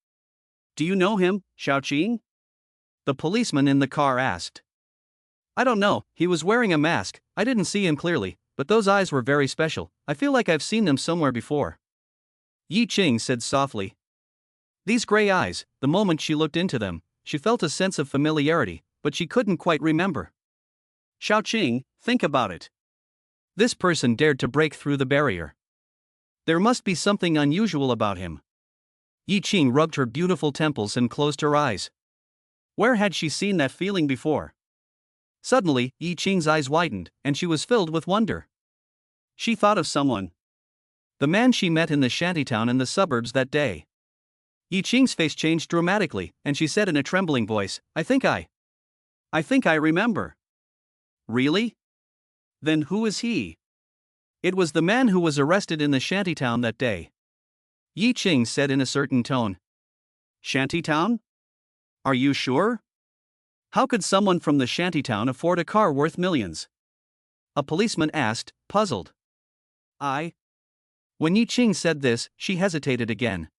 Do you know him, Xiaoqing?" the policeman in the car asked. "I don't know, he was wearing a mask, I didn't see him clearly, but those eyes were very special, I feel like I've seen them somewhere before." Yi Qing said softly. These gray eyes, the moment she looked into them, she felt a sense of familiarity, but she couldn't quite remember. "Xiaoqing, think about it. This person dared to break through the barrier. There must be something unusual about him. Yi Qing rubbed her beautiful temples and closed her eyes. Where had she seen that feeling before? Suddenly, Yi Qing's eyes widened, and she was filled with wonder. She thought of someone. The man she met in the shantytown in the suburbs that day. Yi Qing's face changed dramatically, and she said in a trembling voice, I think I remember. Really? Then who is he? It was the man who was arrested in the shantytown that day. Yi Qing said in a certain tone. Shantytown? Are you sure? How could someone from the shantytown afford a car worth millions? A policeman asked, puzzled. When Yi Qing said this, she hesitated again.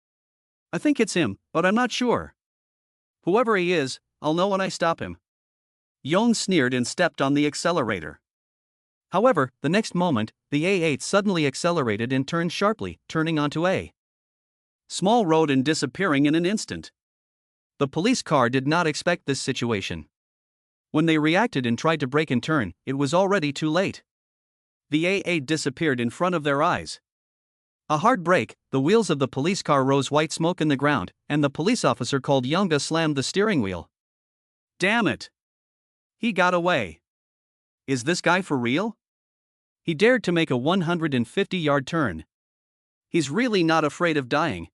I think it's him, but I'm not sure. Whoever he is, I'll know when I stop him. Yong sneered and stepped on the accelerator. However, the next moment, the A8 suddenly accelerated and turned sharply, turning onto a small road and disappearing in an instant. The police car did not expect this situation. When they reacted and tried to brake and turn, it was already too late. The A8 disappeared in front of their eyes. A hard brake, the wheels of the police car rose white smoke in the ground, and the police officer called Yonga slammed the steering wheel. Damn it! He got away. Is this guy for real? He dared to make a 150-yard turn. He's really not afraid of dying.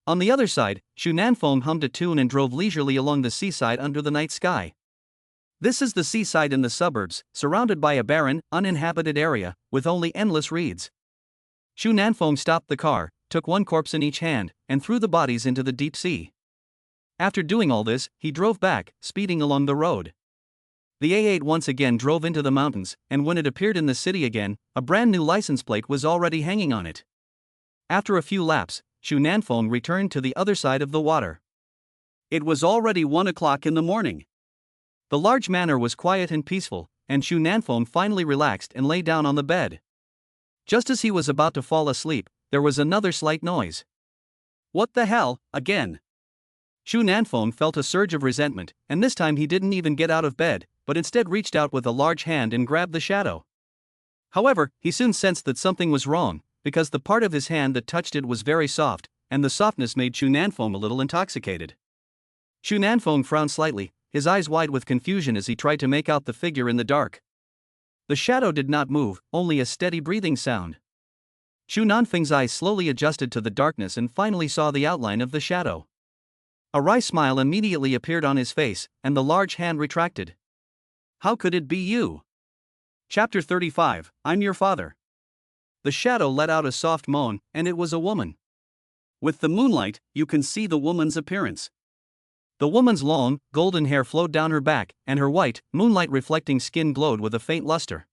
On the other side, Xu Nanfeng hummed a tune and drove leisurely along the seaside under the night sky. This is the seaside in the suburbs, surrounded by a barren, uninhabited area, with only endless reeds. Xu Nanfeng stopped the car, took one corpse in each hand, and threw the bodies into the deep sea. After doing all this, he drove back, speeding along the road. The A8 once again drove into the mountains, and when it appeared in the city again, a brand new license plate was already hanging on it. After a few laps, Xu Nanfeng returned to the other side of the water. It was already 1 o'clock in the morning. The large manor was quiet and peaceful, and Xu Nanfeng finally relaxed and lay down on the bed. Just as he was about to fall asleep, there was another slight noise. What the hell, again? Xu Nanfeng felt a surge of resentment, and this time he didn't even get out of bed, but instead reached out with a large hand and grabbed the shadow. However, he soon sensed that something was wrong, because the part of his hand that touched it was very soft, and the softness made Xu Nanfeng a little intoxicated. Xu Nanfeng frowned slightly, his eyes wide with confusion as he tried to make out the figure in the dark. The shadow did not move, only a steady breathing sound. Xu Nanfeng's eyes slowly adjusted to the darkness and finally saw the outline of the shadow. A wry smile immediately appeared on his face, and the large hand retracted. How could it be you? Chapter 35, I'm your father. The shadow let out a soft moan, and it was a woman. With the moonlight, you can see the woman's appearance. The woman's long, golden hair flowed down her back, and her white, moonlight-reflecting skin glowed with a faint luster.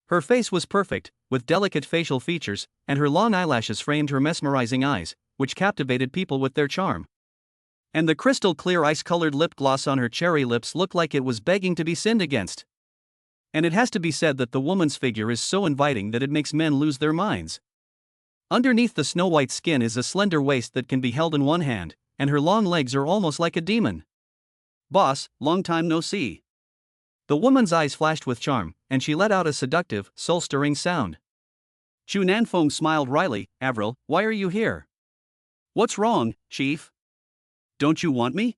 Her face was perfect, with delicate facial features, and her long eyelashes framed her mesmerizing eyes, which captivated people with their charm. And the crystal-clear ice-colored lip gloss on her cherry lips looked like it was begging to be sinned against. And it has to be said that the woman's figure is so inviting that it makes men lose their minds. Underneath the snow-white skin is a slender waist that can be held in one hand, and her long legs are almost like a demon. Boss, long time no see. The woman's eyes flashed with charm, and she let out a seductive, soul-stirring sound. Xu Nanfeng smiled wryly. Avril, why are you here? What's wrong, Chief? Don't you want me?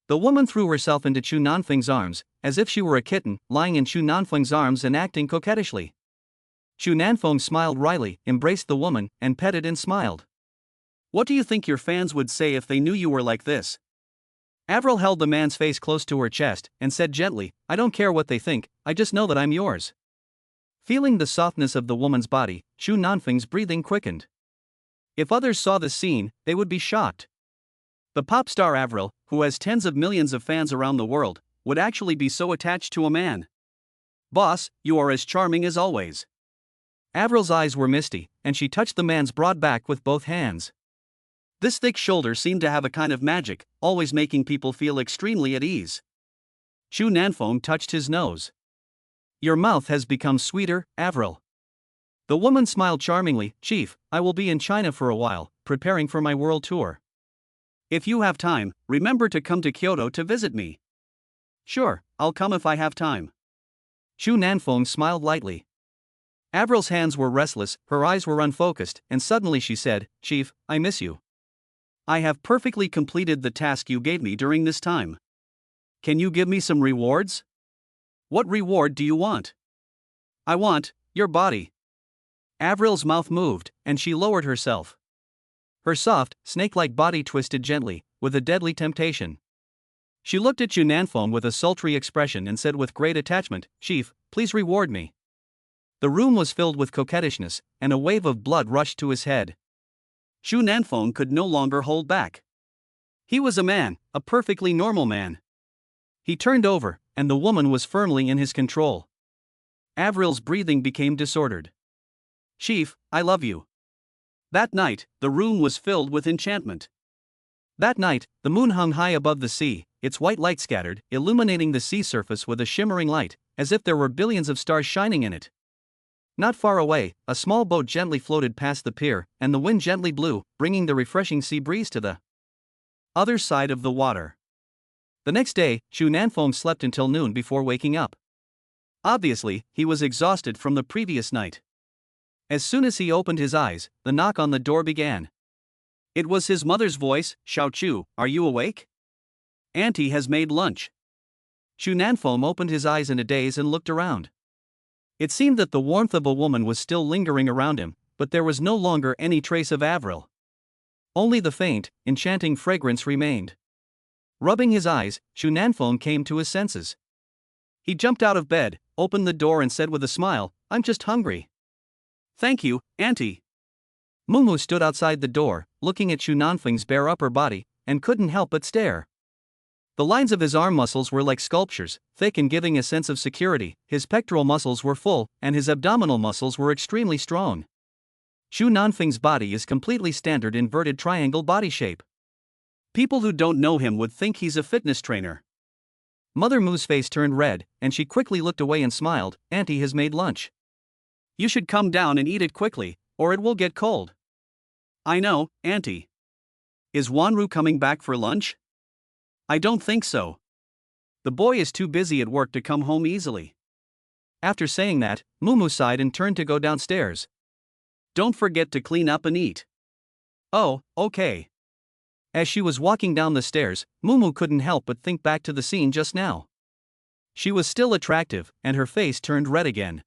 The woman threw herself into Xu Nanfeng's arms, as if she were a kitten, lying in Xu Nanfeng's arms and acting coquettishly. Xu Nanfeng smiled wryly, embraced the woman, and petted and smiled. What do you think your fans would say if they knew you were like this? Avril held the man's face close to her chest, and said gently, I don't care what they think, I just know that I'm yours. Feeling the softness of the woman's body, Xu Nanfeng's breathing quickened. If others saw the scene, they would be shocked. The pop star Avril, who has tens of millions of fans around the world, would actually be so attached to a man. Boss, you are as charming as always. Avril's eyes were misty, and she touched the man's broad back with both hands. This thick shoulder seemed to have a kind of magic, always making people feel extremely at ease. Xu Nanfeng touched his nose. Your mouth has become sweeter, Avril. The woman smiled charmingly. Chief, I will be in China for a while, preparing for my world tour. If you have time, remember to come to Kyoto to visit me. Sure, I'll come if I have time. Xu Nanfeng smiled lightly. Avril's hands were restless, her eyes were unfocused, and suddenly she said, "Chief, I miss you. I have perfectly completed the task you gave me during this time. Can you give me some rewards?" "What reward do you want?" "I want your body." Avril's mouth moved, and she lowered herself. Her soft, snake-like body twisted gently, with a deadly temptation. She looked at Chu Nanfeng with a sultry expression and said with great attachment, "Chief, please reward me." The room was filled with coquettishness, and a wave of blood rushed to his head. Chu Nanfeng could no longer hold back. He was a man, a perfectly normal man. He turned over, and the woman was firmly in his control. Avril's breathing became disordered. "Chief, I love you." That night, the room was filled with enchantment. That night, the moon hung high above the sea, its white light scattered, illuminating the sea surface with a shimmering light, as if there were billions of stars shining in it. Not far away, a small boat gently floated past the pier, and the wind gently blew, bringing the refreshing sea breeze to the other side of the water. The next day, Chu Nanfeng slept until noon before waking up. Obviously, he was exhausted from the previous night. As soon as he opened his eyes, the knock on the door began. It was his mother's voice. "Xiao Chu, are you awake? Auntie has made lunch." Chu Nanfeng opened his eyes in a daze and looked around. It seemed that the warmth of a woman was still lingering around him, but there was no longer any trace of Avril. Only the faint, enchanting fragrance remained. Rubbing his eyes, Chu Nanfeng came to his senses. He jumped out of bed, opened the door and said with a smile, "I'm just hungry." "Thank you, Auntie." Mumu stood outside the door, looking at Chu Nanfeng's bare upper body, and couldn't help but stare. The lines of his arm muscles were like sculptures, thick and giving a sense of security. His pectoral muscles were full, and his abdominal muscles were extremely strong. Chu Nanfeng's body is completely standard inverted triangle body shape. People who don't know him would think he's a fitness trainer. Mother Moo's face turned red, and she quickly looked away and smiled. "Auntie has made lunch. You should come down and eat it quickly, or it will get cold." "I know, Auntie." "Is Wanru coming back for lunch?" "I don't think so. The boy is too busy at work to come home easily." After saying that, Mumu sighed and turned to go downstairs. "Don't forget to clean up and eat." "Oh, okay." As she was walking down the stairs, Mumu couldn't help but think back to the scene just now. She was still attractive, and her face turned red again.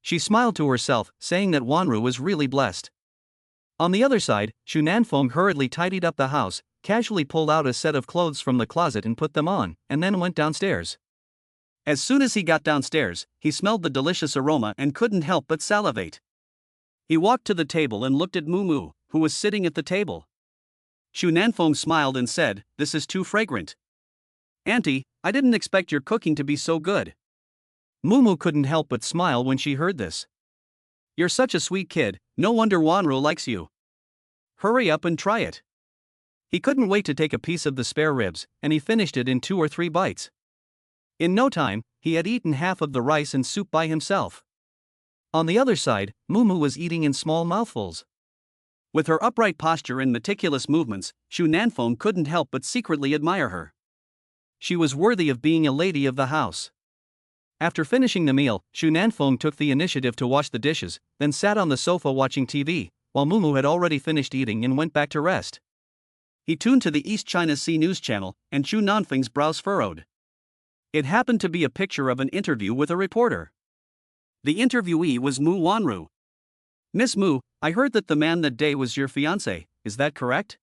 She smiled to herself, saying that Wanru was really blessed. On the other side, Chu Nanfeng hurriedly tidied up the house, casually pulled out a set of clothes from the closet and put them on, and then went downstairs. As soon as he got downstairs, he smelled the delicious aroma and couldn't help but salivate. He walked to the table and looked at Mumu, who was sitting at the table. Chu Nanfeng smiled and said, "This is too fragrant. Auntie, I didn't expect your cooking to be so good." Mumu couldn't help but smile when she heard this. "You're such a sweet kid, no wonder Wanru likes you. Hurry up and try it." He couldn't wait to take a piece of the spare ribs, and he finished it in 2 or 3 bites. In no time, he had eaten half of the rice and soup by himself. On the other side, Mumu was eating in small mouthfuls. With her upright posture and meticulous movements, Chu Nanfeng couldn't help but secretly admire her. She was worthy of being a lady of the house. After finishing the meal, Chu Nanfeng took the initiative to wash the dishes, then sat on the sofa watching TV, while Mumu had already finished eating and went back to rest. He tuned to the East China Sea News channel, and Chu Nanfeng's brows furrowed. It happened to be a picture of an interview with a reporter. The interviewee was Mu Wanru. "Miss Mu, I heard that the man that day was your fiancé, is that correct?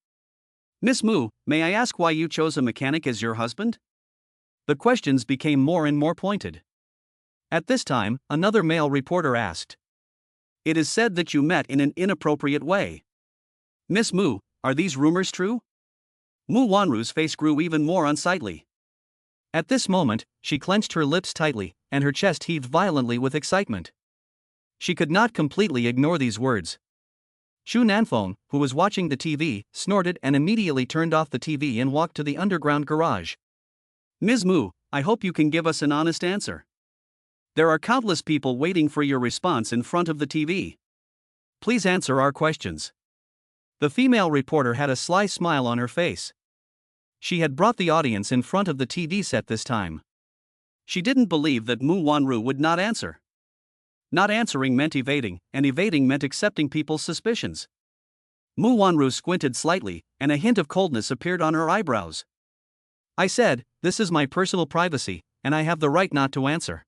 Miss Mu, may I ask why you chose a mechanic as your husband?" The questions became more and more pointed. At this time, another male reporter asked, "It is said that you met in an inappropriate way. Miss Mu, are these rumors true?" Mu Wanru's face grew even more unsightly. At this moment, she clenched her lips tightly, and her chest heaved violently with excitement. She could not completely ignore these words. Chu Nanfeng, who was watching the TV, snorted and immediately turned off the TV and walked to the underground garage. "Ms. Mu, I hope you can give us an honest answer. There are countless people waiting for your response in front of the TV. Please answer our questions." The female reporter had a sly smile on her face. She had brought the audience in front of the TV set this time. She didn't believe that Mu Wanru would not answer. Not answering meant evading, and evading meant accepting people's suspicions. Mu Wanru squinted slightly, and a hint of coldness appeared on her eyebrows. I said, "This is my personal privacy, and I have the right not to answer.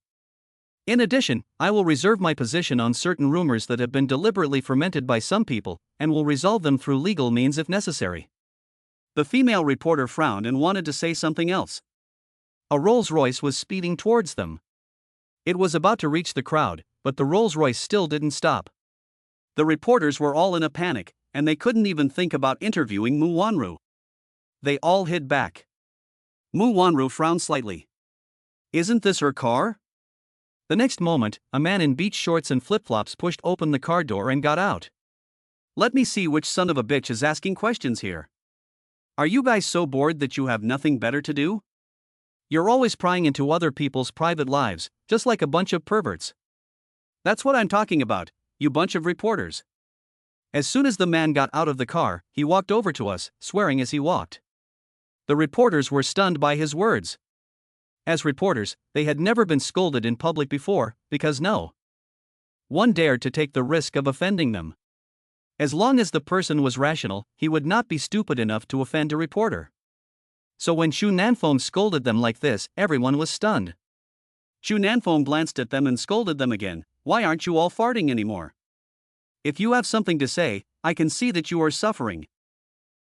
In addition, I will reserve my position on certain rumors that have been deliberately fermented by some people, and will resolve them through legal means if necessary." The female reporter frowned and wanted to say something else. A Rolls-Royce was speeding towards them. It was about to reach the crowd, but the Rolls-Royce still didn't stop. The reporters were all in a panic, and they couldn't even think about interviewing Mu Wanru. They all hid back. Mu Wanru frowned slightly. "Isn't this her car?" The next moment, a man in beach shorts and flip-flops pushed open the car door and got out. "Let me see which son of a bitch is asking questions here. Are you guys so bored that you have nothing better to do? You're always prying into other people's private lives, just like a bunch of perverts. That's what I'm talking about, you bunch of reporters." As soon as the man got out of the car, he walked over to us, swearing as he walked. The reporters were stunned by his words. As reporters, they had never been scolded in public before, because no one dared to take the risk of offending them. As long as the person was rational, he would not be stupid enough to offend a reporter. So when Chu Nanfeng scolded them like this, everyone was stunned. Chu Nanfeng glanced at them and scolded them again. "Why aren't you all farting anymore? If you have something to say, I can see that you are suffering.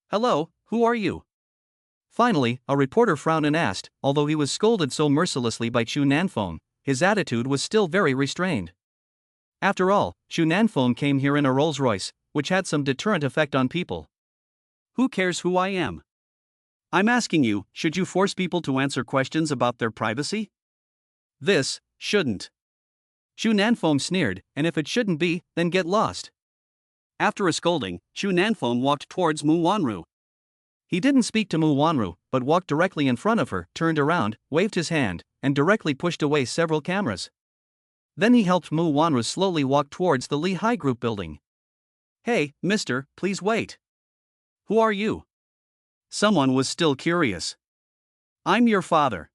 Hello, who are you?" Finally, a reporter frowned and asked, although he was scolded so mercilessly by Chu Nanfeng, his attitude was still very restrained. After all, Chu Nanfeng came here in a Rolls-Royce, which had some deterrent effect on people. "Who cares who I am? I'm asking you, should you force people to answer questions about their privacy? This shouldn't." Chu Nanfeng sneered, "And if it shouldn't be, then get lost." After a scolding, Chu Nanfeng walked towards Mu Wanru. He didn't speak to Mu Wanru, but walked directly in front of her, turned around, waved his hand, and directly pushed away several cameras. Then he helped Mu Wanru slowly walk towards the Lee High Group building. "Hey, mister, please wait. Who are you?" Someone was still curious. "I'm your father.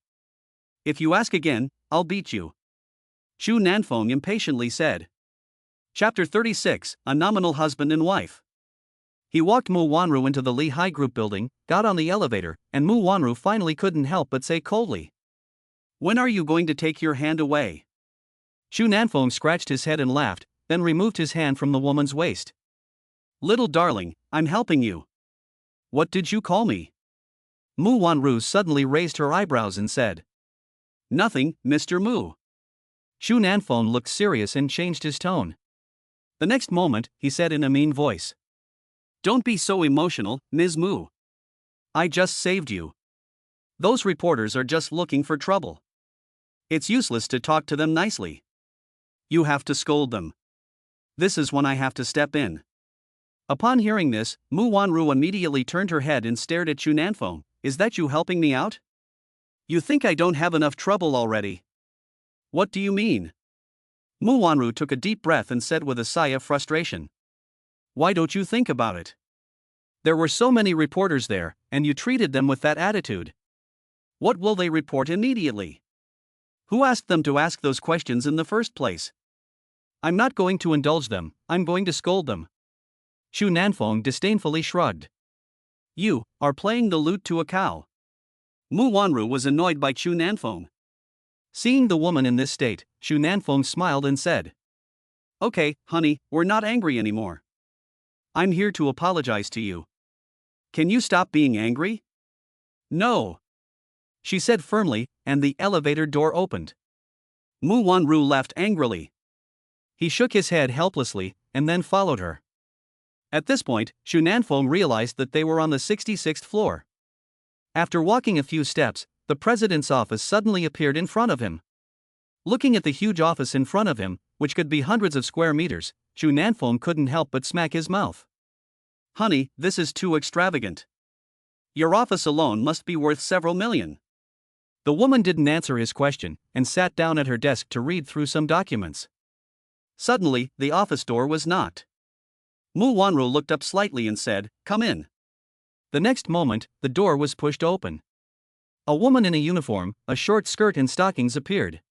If you ask again, I'll beat you," Chu Nanfeng impatiently said. Chapter 36, A Nominal Husband and Wife. He walked Mu Wanru into the Lee High Group building, got on the elevator, and Mu Wanru finally couldn't help but say coldly, "When are you going to take your hand away?" Chu Nanfeng scratched his head and laughed, then removed his hand from the woman's waist. "Little darling, I'm helping you." "What did you call me?" Mu Wanru suddenly raised her eyebrows and said, "Nothing, Mr. Mu." Chu Nanfeng looked serious and changed his tone. The next moment, he said in a mean voice, "Don't be so emotional, Ms. Mu. I just saved you. Those reporters are just looking for trouble. It's useless to talk to them nicely. You have to scold them. This is when I have to step in." Upon hearing this, Mu Wanru immediately turned her head and stared at Chu Nanfeng. "Is that you helping me out? You think I don't have enough trouble already?" "What do you mean?" Mu Wanru took a deep breath and said with a sigh of frustration, "Why don't you think about it? There were so many reporters there, and you treated them with that attitude. What will they report immediately? Who asked them to ask those questions in the first place? I'm not going to indulge them, I'm going to scold them." Chu Nanfeng disdainfully shrugged. "You are playing the lute to a cow." Mu Wanru was annoyed by Chu Nanfeng. Seeing the woman in this state, Chu Nanfeng smiled and said, "Okay, honey, we're not angry anymore. I'm here to apologize to you. Can you stop being angry?" "No," she said firmly, and the elevator door opened. Mu Wanru left angrily. He shook his head helplessly, and then followed her. At this point, Chu Nanfeng realized that they were on the 66th floor. After walking a few steps, the president's office suddenly appeared in front of him. Looking at the huge office in front of him, which could be hundreds of square meters, Chu Nanfeng couldn't help but smack his mouth. "Honey, this is too extravagant. Your office alone must be worth several million." The woman didn't answer his question, and sat down at her desk to read through some documents. Suddenly, the office door was knocked. Mu Wanru looked up slightly and said, "Come in." The next moment, the door was pushed open. A woman in a uniform, a short skirt and stockings appeared.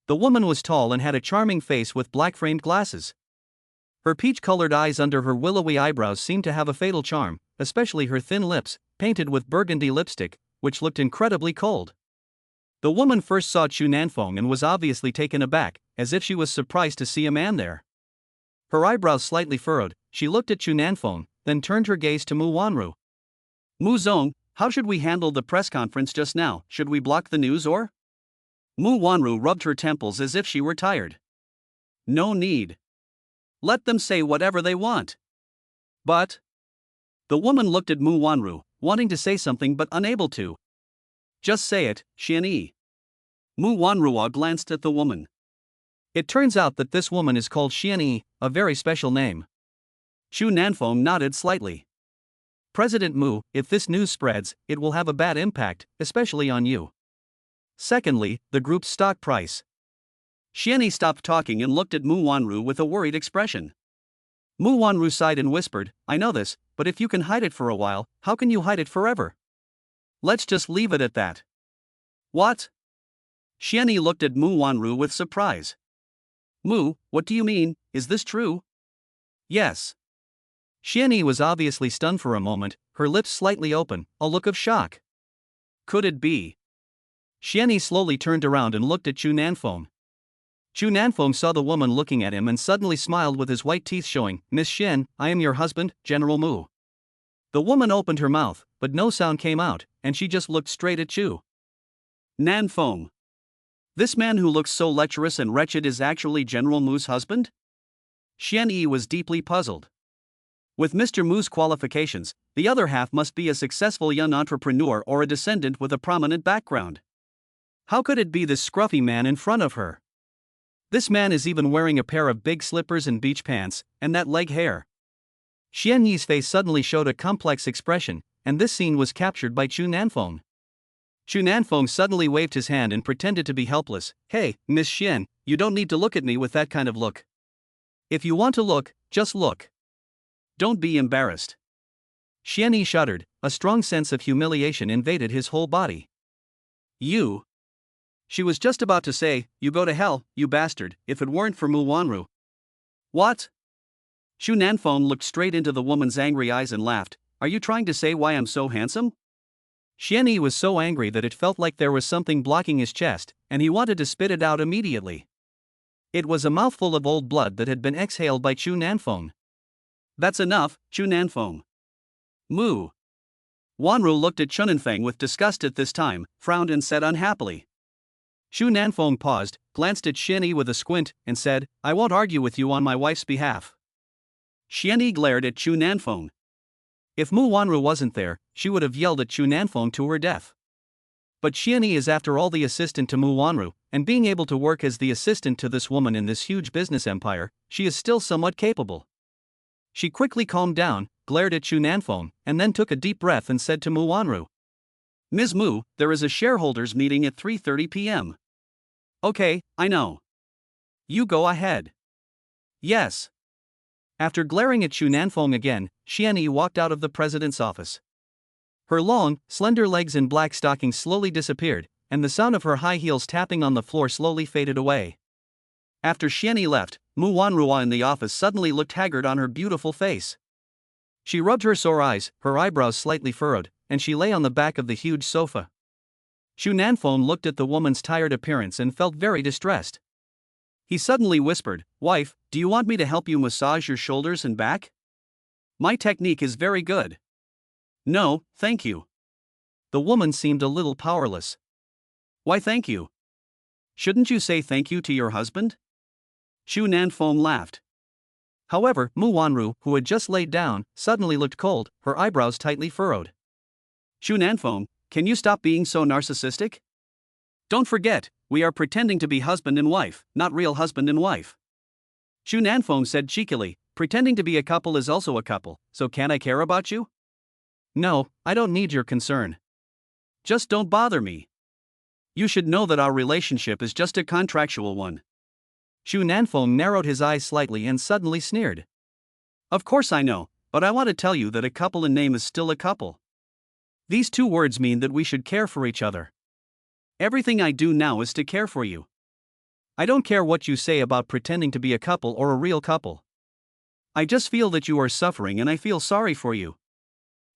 The woman was tall and had a charming face with black-framed glasses. Her peach-colored eyes under her willowy eyebrows seemed to have a fatal charm, especially her thin lips, painted with burgundy lipstick, which looked incredibly cold. The woman first saw Chu Nanfong and was obviously taken aback, as if she was surprised to see a man there. Her eyebrows slightly furrowed, she looked at Chu Nanfong, then turned her gaze to Mu Wanru. Mu Zong, how should we handle the press conference just now? Should we block the news or? Mu Wanru rubbed her temples as if she were tired. No need. Let them say whatever they want. But. The woman looked at Mu Wanru, wanting to say something but unable to. Just say it, Xian Yi. Mu Wanruo glanced at the woman. It turns out that this woman is called Xian Yi, a very special name. Chu Nanfong nodded slightly. President Mu, if this news spreads, it will have a bad impact, especially on you. Secondly, the group's stock price. Xian Yi stopped talking and looked at Mu Wanru with a worried expression. Mu Wanru sighed and whispered, I know this, but if you can hide it for a while, how can you hide it forever? Let's just leave it at that. What? Xian Yi looked at Mu Wanru with surprise. Mu, what do you mean, is this true? Yes. Xian Yi was obviously stunned for a moment, her lips slightly open, a look of shock. Could it be? Xian Yi slowly turned around and looked at Chu Nanfong. Chu Nanfong saw the woman looking at him and suddenly smiled with his white teeth showing. Miss Xian, I am your husband, General Mu. The woman opened her mouth, but no sound came out, and she just looked straight at Chu Nanfong. This man who looks so lecherous and wretched is actually General Mu's husband? Xian Yi was deeply puzzled. With Mr. Mu's qualifications, the other half must be a successful young entrepreneur or a descendant with a prominent background. How could it be this scruffy man in front of her? This man is even wearing a pair of big slippers and beach pants, and that leg hair. Xian Yi's face suddenly showed a complex expression, and this scene was captured by Chu Nanfong. Chu Nanfong suddenly waved his hand and pretended to be helpless. Hey, Miss Xian, you don't need to look at me with that kind of look. If you want to look, just look. Don't be embarrassed. Xian Yi shuddered, a strong sense of humiliation invaded his whole body. You. She was just about to say, you go to hell, you bastard, if it weren't for Mu Wanru. What? Chu Nanfong looked straight into the woman's angry eyes and laughed. Are you trying to say why I'm so handsome? Xian Yi was so angry that it felt like there was something blocking his chest, and he wanted to spit it out immediately. It was a mouthful of old blood that had been exhaled by Chu Nanfong. That's enough, Chu Nanfong. Mu Wanru looked at Chunanfeng with disgust at this time, frowned and said unhappily. Chu Nanfong paused, glanced at Xian Yi with a squint, and said, I won't argue with you on my wife's behalf. Xian Yi glared at Chu Nanfong. If Mu Wanru wasn't there, she would have yelled at Chu Nanfong to her death. But Xian Yi is after all the assistant to Mu Wanru, and being able to work as the assistant to this woman in this huge business empire, she is still somewhat capable. She quickly calmed down, glared at Chu Nanfong, and then took a deep breath and said to Mu Wanru. Ms. Mu, there is a shareholders meeting at 3:30 p.m. Okay, I know. You go ahead. Yes. After glaring at Chu Nanfong again, Xian Yi walked out of the president's office. Her long, slender legs in black stockings slowly disappeared, and the sound of her high heels tapping on the floor slowly faded away. After Xian Yi left, Mu Wanruo in the office suddenly looked haggard on her beautiful face. She rubbed her sore eyes, her eyebrows slightly furrowed, and she lay on the back of the huge sofa. Chu Nanfong looked at the woman's tired appearance and felt very distressed. He suddenly whispered, Wife, do you want me to help you massage your shoulders and back? My technique is very good. No, thank you. The woman seemed a little powerless. Why thank you? Shouldn't you say thank you to your husband? Chu Nanfong laughed. However, Mu Wanru, who had just laid down, suddenly looked cold, her eyebrows tightly furrowed. Chu Nanfong, can you stop being so narcissistic? Don't forget, we are pretending to be husband and wife, not real husband and wife. Chu Nanfong said cheekily, pretending to be a couple is also a couple, so can I care about you? No, I don't need your concern. Just don't bother me. You should know that our relationship is just a contractual one. Chu Nanfong narrowed his eyes slightly and suddenly sneered. Of course I know, but I want to tell you that a couple in name is still a couple. These two words mean that we should care for each other. Everything I do now is to care for you. I don't care what you say about pretending to be a couple or a real couple. I just feel that you are suffering and I feel sorry for you.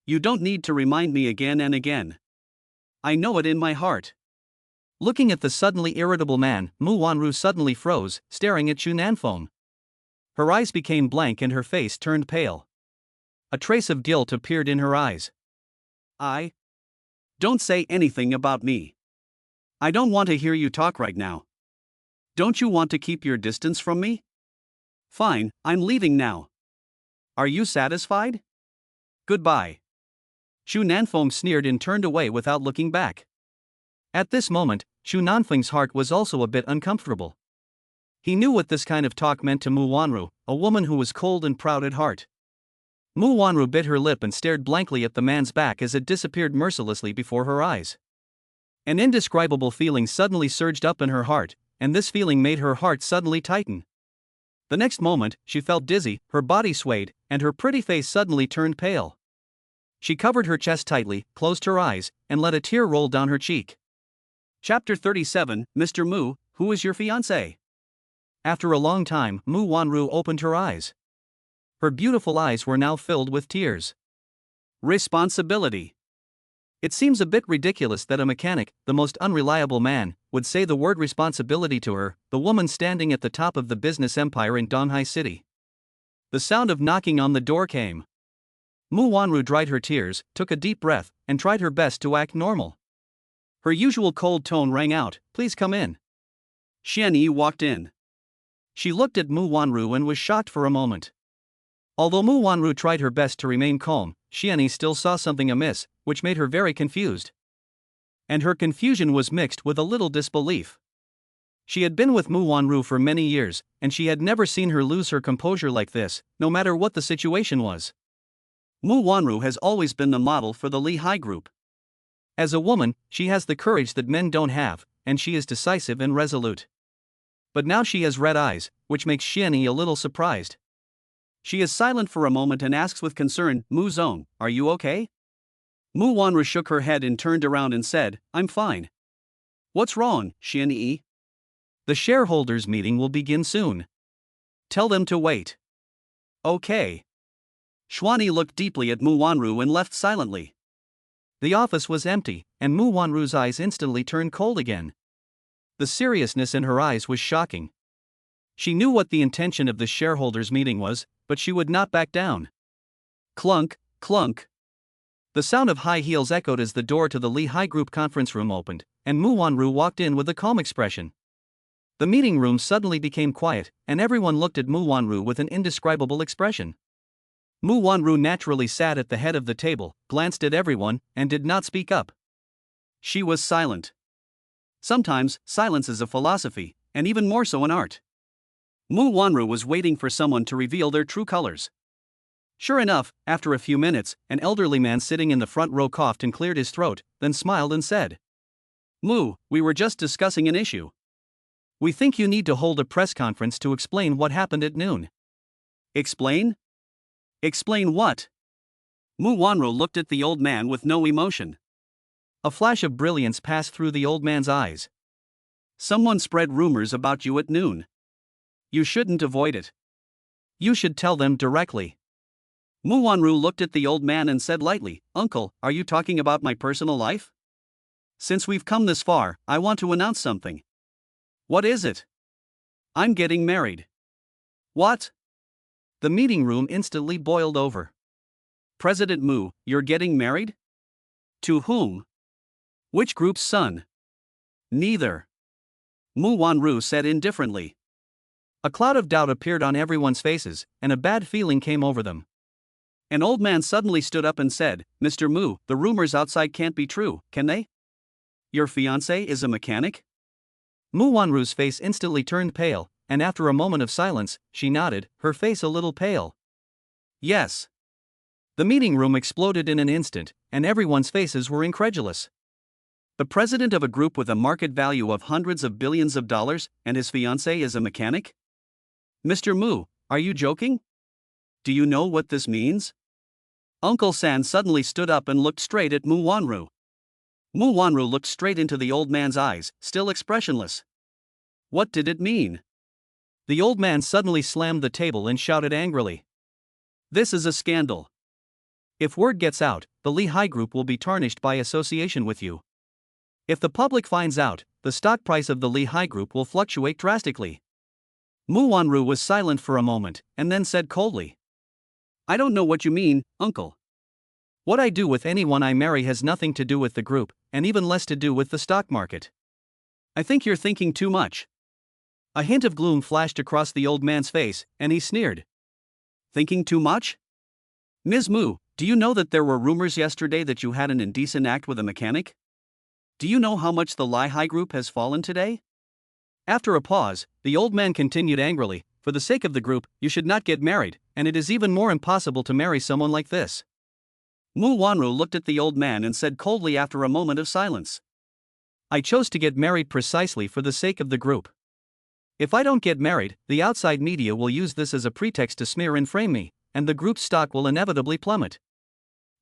You don't need to remind me again and again. I know it in my heart. Looking at the suddenly irritable man, Mu Wanru suddenly froze, staring at Xu Nanfeng. Her eyes became blank and her face turned pale. A trace of guilt appeared in her eyes. Don't say anything about me. I don't want to hear you talk right now. Don't you want to keep your distance from me? Fine, I'm leaving now. Are you satisfied? Goodbye. Xu Nanfeng sneered and turned away without looking back. At this moment, Xu Nanfeng's heart was also a bit uncomfortable. He knew what this kind of talk meant to Mu Wanru, a woman who was cold and proud at heart. Mu Wanru bit her lip and stared blankly at the man's back as it disappeared mercilessly before her eyes. An indescribable feeling suddenly surged up in her heart, and this feeling made her heart suddenly tighten. The next moment, she felt dizzy, her body swayed, and her pretty face suddenly turned pale. She covered her chest tightly, closed her eyes, and let a tear roll down her cheek. Chapter 37, Mr. Mu, who is your fiancé? After a long time, Mu Wanru opened her eyes. Her beautiful eyes were now filled with tears. Responsibility. It seems a bit ridiculous that a mechanic, the most unreliable man, would say the word responsibility to her, the woman standing at the top of the business empire in Donghai City. The sound of knocking on the door came. Mu Wanru dried her tears, took a deep breath, and tried her best to act normal. Her usual cold tone rang out, "Please come in." Xian Yi walked in. She looked at Mu Wanru and was shocked for a moment. Although Mu Wanru tried her best to remain calm, Xian Yi still saw something amiss, which made her very confused. And her confusion was mixed with a little disbelief. She had been with Mu Wanru for many years, and she had never seen her lose her composure like this, no matter what the situation was. Mu Wanru has always been the model for the Li Hai group. As a woman, she has the courage that men don't have, and she is decisive and resolute. But now she has red eyes, which makes Xian Yi a little surprised. She is silent for a moment and asks with concern, "Mu Zong, are you okay?" Mu Wanru shook her head and turned around and said, "I'm fine." "What's wrong, Xian Yi?" "The shareholders' meeting will begin soon. Tell them to wait." "Okay." Xuan Yi looked deeply at Mu Wanru and left silently. The office was empty, and Mu Wanru's eyes instantly turned cold again. The seriousness in her eyes was shocking. She knew what the intention of the shareholders' meeting was, but she would not back down. Clunk, clunk. The sound of high heels echoed as the door to the Li Hai Group conference room opened, and Mu Wanru walked in with a calm expression. The meeting room suddenly became quiet, and everyone looked at Mu Wanru with an indescribable expression. Mu Wanru naturally sat at the head of the table, glanced at everyone, and did not speak up. She was silent. Sometimes, silence is a philosophy, and even more so an art. Mu Wanru was waiting for someone to reveal their true colors. Sure enough, after a few minutes, an elderly man sitting in the front row coughed and cleared his throat, then smiled and said, "Mu, we were just discussing an issue. We think you need to hold a press conference to explain what happened at noon." "Explain? Explain what?" Mu Wanru looked at the old man with no emotion. A flash of brilliance passed through the old man's eyes. "Someone spread rumors about you at noon. You shouldn't avoid it. You should tell them directly." Mu Wanru looked at the old man and said lightly, "Uncle, are you talking about my personal life? Since we've come this far, I want to announce something." "What is it?" "I'm getting married." "What?" The meeting room instantly boiled over. "President Mu, you're getting married? To whom? Which group's son?" "Neither." Mu Wanru said indifferently. A cloud of doubt appeared on everyone's faces, and a bad feeling came over them. An old man suddenly stood up and said, "Mr. Mu, the rumors outside can't be true, can they? Your fiancé is a mechanic?" Mu Wanru's face instantly turned pale, and after a moment of silence, she nodded, her face a little pale. "Yes." The meeting room exploded in an instant, and everyone's faces were incredulous. The president of a group with a market value of hundreds of billions of dollars, and his fiancée is a mechanic? "Mr. Mu, are you joking? Do you know what this means?" Uncle San suddenly stood up and looked straight at Mu Wanru. Mu Wanru looked straight into the old man's eyes, still expressionless. What did it mean? The old man suddenly slammed the table and shouted angrily. This is a scandal. If word gets out, the Lehigh Group will be tarnished by association with you. If the public finds out, the stock price of the Lehigh Group will fluctuate drastically. Mu Wanru was silent for a moment, and then said coldly. I don't know what you mean, uncle. What I do with anyone I marry has nothing to do with the group, and even less to do with the stock market. I think you're thinking too much. A hint of gloom flashed across the old man's face, and he sneered. Thinking too much? Ms. Mu, do you know that there were rumors yesterday that you had an indecent act with a mechanic? Do you know how much the Lehigh Group has fallen today? After a pause, the old man continued angrily, for the sake of the group, you should not get married, and it is even more impossible to marry someone like this. Mu Wanru looked at the old man and said coldly after a moment of silence. I chose to get married precisely for the sake of the group. If I don't get married, the outside media will use this as a pretext to smear and frame me, and the group's stock will inevitably plummet.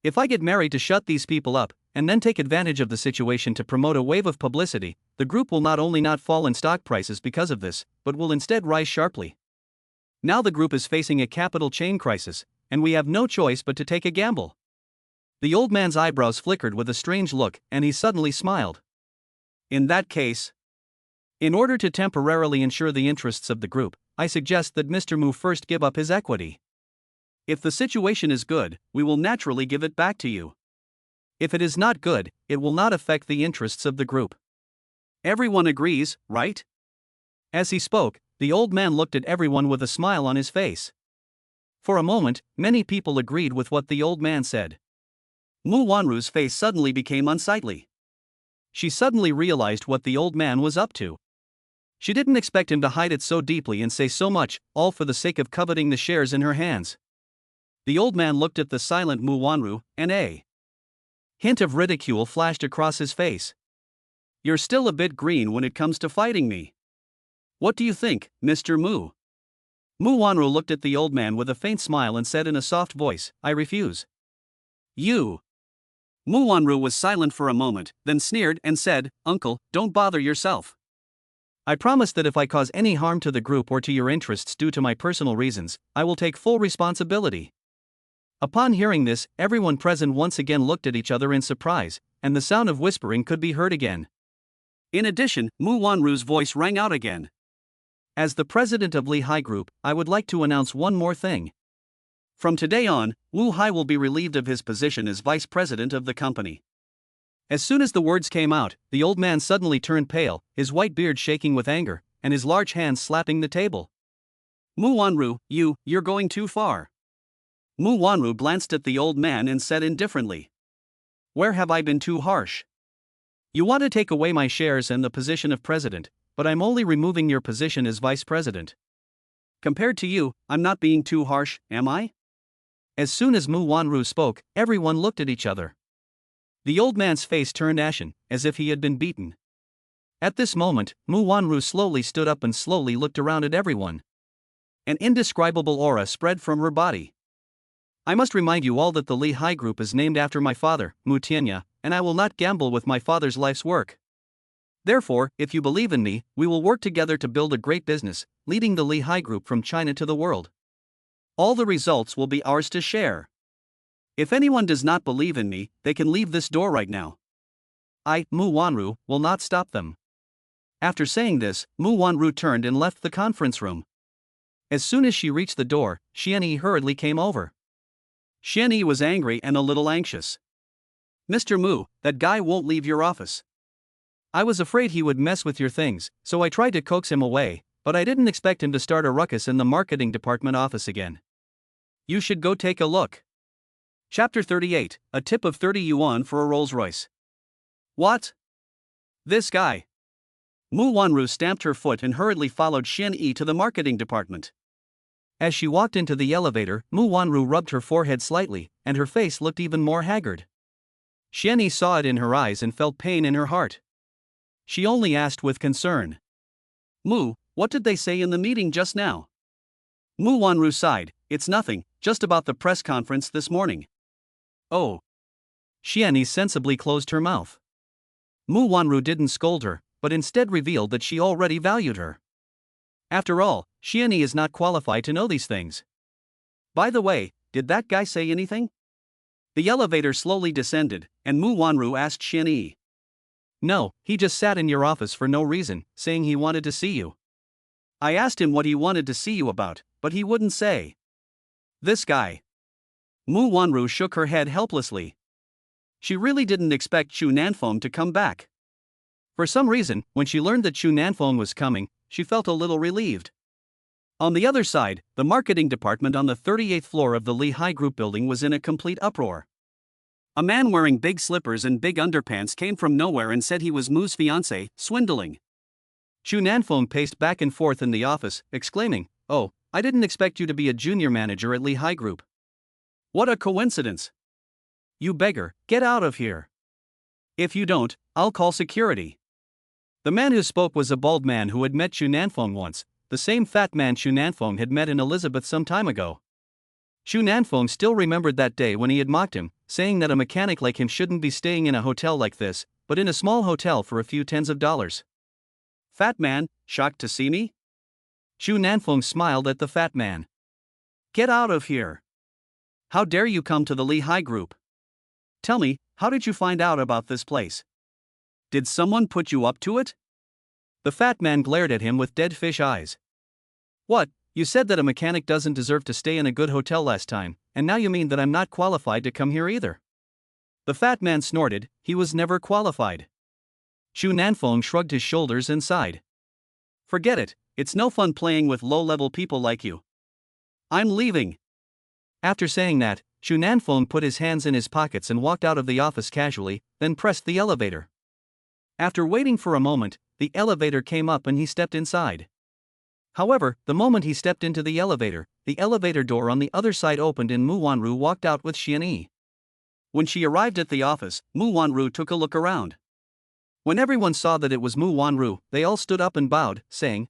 If I get married to shut these people up, and then take advantage of the situation to promote a wave of publicity, the group will not only not fall in stock prices because of this, but will instead rise sharply. Now the group is facing a capital chain crisis, and we have no choice but to take a gamble. The old man's eyebrows flickered with a strange look, and he suddenly smiled. In that case, in order to temporarily ensure the interests of the group, I suggest that Mr. Mu first give up his equity. If the situation is good, we will naturally give it back to you. If it is not good, it will not affect the interests of the group. Everyone agrees, right? As he spoke, the old man looked at everyone with a smile on his face. For a moment, many people agreed with what the old man said. Mu Wanru's face suddenly became unsightly. She suddenly realized what the old man was up to. She didn't expect him to hide it so deeply and say so much, all for the sake of coveting the shares in her hands. The old man looked at the silent Mu Wanru, and a hint of ridicule flashed across his face. You're still a bit green when it comes to fighting me. What do you think, Mr. Mu? Mu Wanru looked at the old man with a faint smile and said in a soft voice, I refuse. You. Mu Wanru was silent for a moment, then sneered and said, Uncle, don't bother yourself. I promise that if I cause any harm to the group or to your interests due to my personal reasons, I will take full responsibility. Upon hearing this, everyone present once again looked at each other in surprise, and the sound of whispering could be heard again. In addition, Mu Wanru's voice rang out again. As the president of Lehigh Group, I would like to announce one more thing. From today on, Wu Hai will be relieved of his position as vice president of the company. As soon as the words came out, the old man suddenly turned pale, his white beard shaking with anger, and his large hands slapping the table. Mu Wanru, you're going too far. Mu Wanru glanced at the old man and said indifferently. Where have I been too harsh? You want to take away my shares and the position of president, but I'm only removing your position as vice president. Compared to you, I'm not being too harsh, am I? As soon as Mu Wanru spoke, everyone looked at each other. The old man's face turned ashen, as if he had been beaten. At this moment, Mu Wanru slowly stood up and slowly looked around at everyone. An indescribable aura spread from her body. I must remind you all that the Lehigh Group is named after my father, Mu Tianya, and I will not gamble with my father's life's work. Therefore, if you believe in me, we will work together to build a great business, leading the Lehigh Group from China to the world. All the results will be ours to share. If anyone does not believe in me, they can leave this door right now. I, Mu Wanru, will not stop them. After saying this, Mu Wanru turned and left the conference room. As soon as she reached the door, Xianyi hurriedly came over. Xianyi was angry and a little anxious. Mr. Mu, that guy won't leave your office. I was afraid he would mess with your things, so I tried to coax him away, but I didn't expect him to start a ruckus in the marketing department office again. You should go take a look. Chapter 38, a tip of 30 yuan for a Rolls-Royce. What? This guy. Mu Wanru stamped her foot and hurriedly followed Xianyi to the marketing department. As she walked into the elevator, Mu Wanru rubbed her forehead slightly, and her face looked even more haggard. Xianyi saw it in her eyes and felt pain in her heart. She only asked with concern. Mu, what did they say in the meeting just now? Mu Wanru sighed, it's nothing, just about the press conference this morning. Oh. Xianyi sensibly closed her mouth. Mu Wanru didn't scold her, but instead revealed that she already valued her. After all, Xianyi is not qualified to know these things. By the way, did that guy say anything? The elevator slowly descended, and Mu Wanru asked Xianyi. No, he just sat in your office for no reason, saying he wanted to see you. I asked him what he wanted to see you about, but he wouldn't say. This guy. Mu Wanru shook her head helplessly. She really didn't expect Chu Nanfeng to come back. For some reason, when she learned that Chu Nanfeng was coming, she felt a little relieved. On the other side, the marketing department on the 38th floor of the Lehigh Group building was in a complete uproar. A man wearing big slippers and big underpants came from nowhere and said he was Mu's fiancé, swindling. Chu Nanfeng paced back and forth in the office, exclaiming, "Oh, I didn't expect you to be a junior manager at Lehigh Group. What a coincidence! You beggar, get out of here. If you don't, I'll call security." The man who spoke was a bald man who had met Chu Nanfeng once, the same fat man Chu Nanfeng had met in Elizabeth some time ago. Chu Nanfeng still remembered that day when he had mocked him, saying that a mechanic like him shouldn't be staying in a hotel like this, but in a small hotel for a few tens of dollars. Fat man, shocked to see me? Chu Nanfeng smiled at the fat man. Get out of here. How dare you come to the Lehigh Group? Tell me, how did you find out about this place? Did someone put you up to it? The fat man glared at him with dead fish eyes. What, you said that a mechanic doesn't deserve to stay in a good hotel last time, and now you mean that I'm not qualified to come here either? The fat man snorted, he was never qualified. Chu Nanfeng shrugged his shoulders and sighed. Forget it, it's no fun playing with low-level people like you. I'm leaving. After saying that, Chu Nanfeng put his hands in his pockets and walked out of the office casually, then pressed the elevator. After waiting for a moment, the elevator came up and he stepped inside. However, the moment he stepped into the elevator door on the other side opened and Mu Wanru walked out with Xianyi. When she arrived at the office, Mu Wanru took a look around. When everyone saw that it was Mu Wanru, they all stood up and bowed, saying,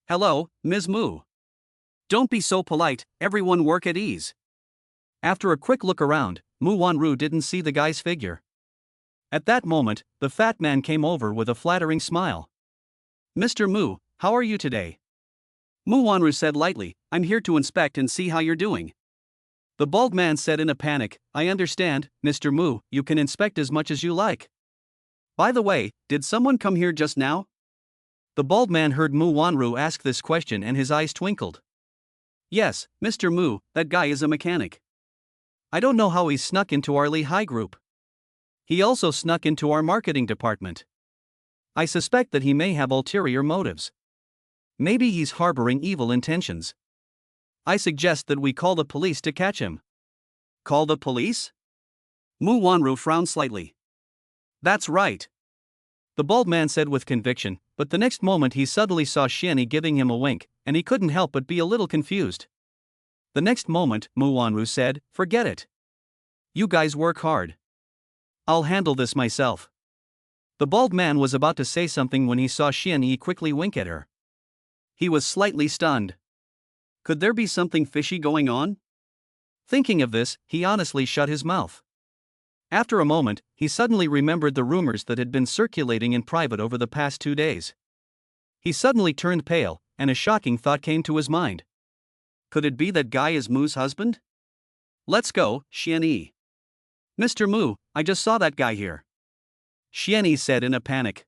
"Hello, Ms. Mu. Don't be so polite, everyone work at ease." After a quick look around, Mu Wanru didn't see the guy's figure. At that moment, the fat man came over with a flattering smile. "Mr. Mu, how are you today?" Mu Wanru said lightly, "I'm here to inspect and see how you're doing." The bald man said in a panic, "I understand, Mr. Mu, you can inspect as much as you like. By the way, did someone come here just now?" The bald man heard Mu Wanru ask this question and his eyes twinkled. "Yes, Mr. Mu, that guy is a mechanic. I don't know how he snuck into our Lehigh Group. He also snuck into our marketing department. I suspect that he may have ulterior motives. Maybe he's harboring evil intentions. I suggest that we call the police to catch him." Call the police? Mu Wanru frowned slightly. That's right. The bald man said with conviction, but the next moment he suddenly saw Xianyi giving him a wink, and he couldn't help but be a little confused. The next moment, Mu Wanru said, "Forget it. You guys work hard. I'll handle this myself." The bald man was about to say something when he saw Xianyi quickly wink at her. He was slightly stunned. Could there be something fishy going on? Thinking of this, he honestly shut his mouth. After a moment, he suddenly remembered the rumors that had been circulating in private over the past 2 days. He suddenly turned pale, and a shocking thought came to his mind. Could it be that guy is Mu's husband? Let's go, Xianyi. Mr. Mu, I just saw that guy here. Xianyi said in a panic.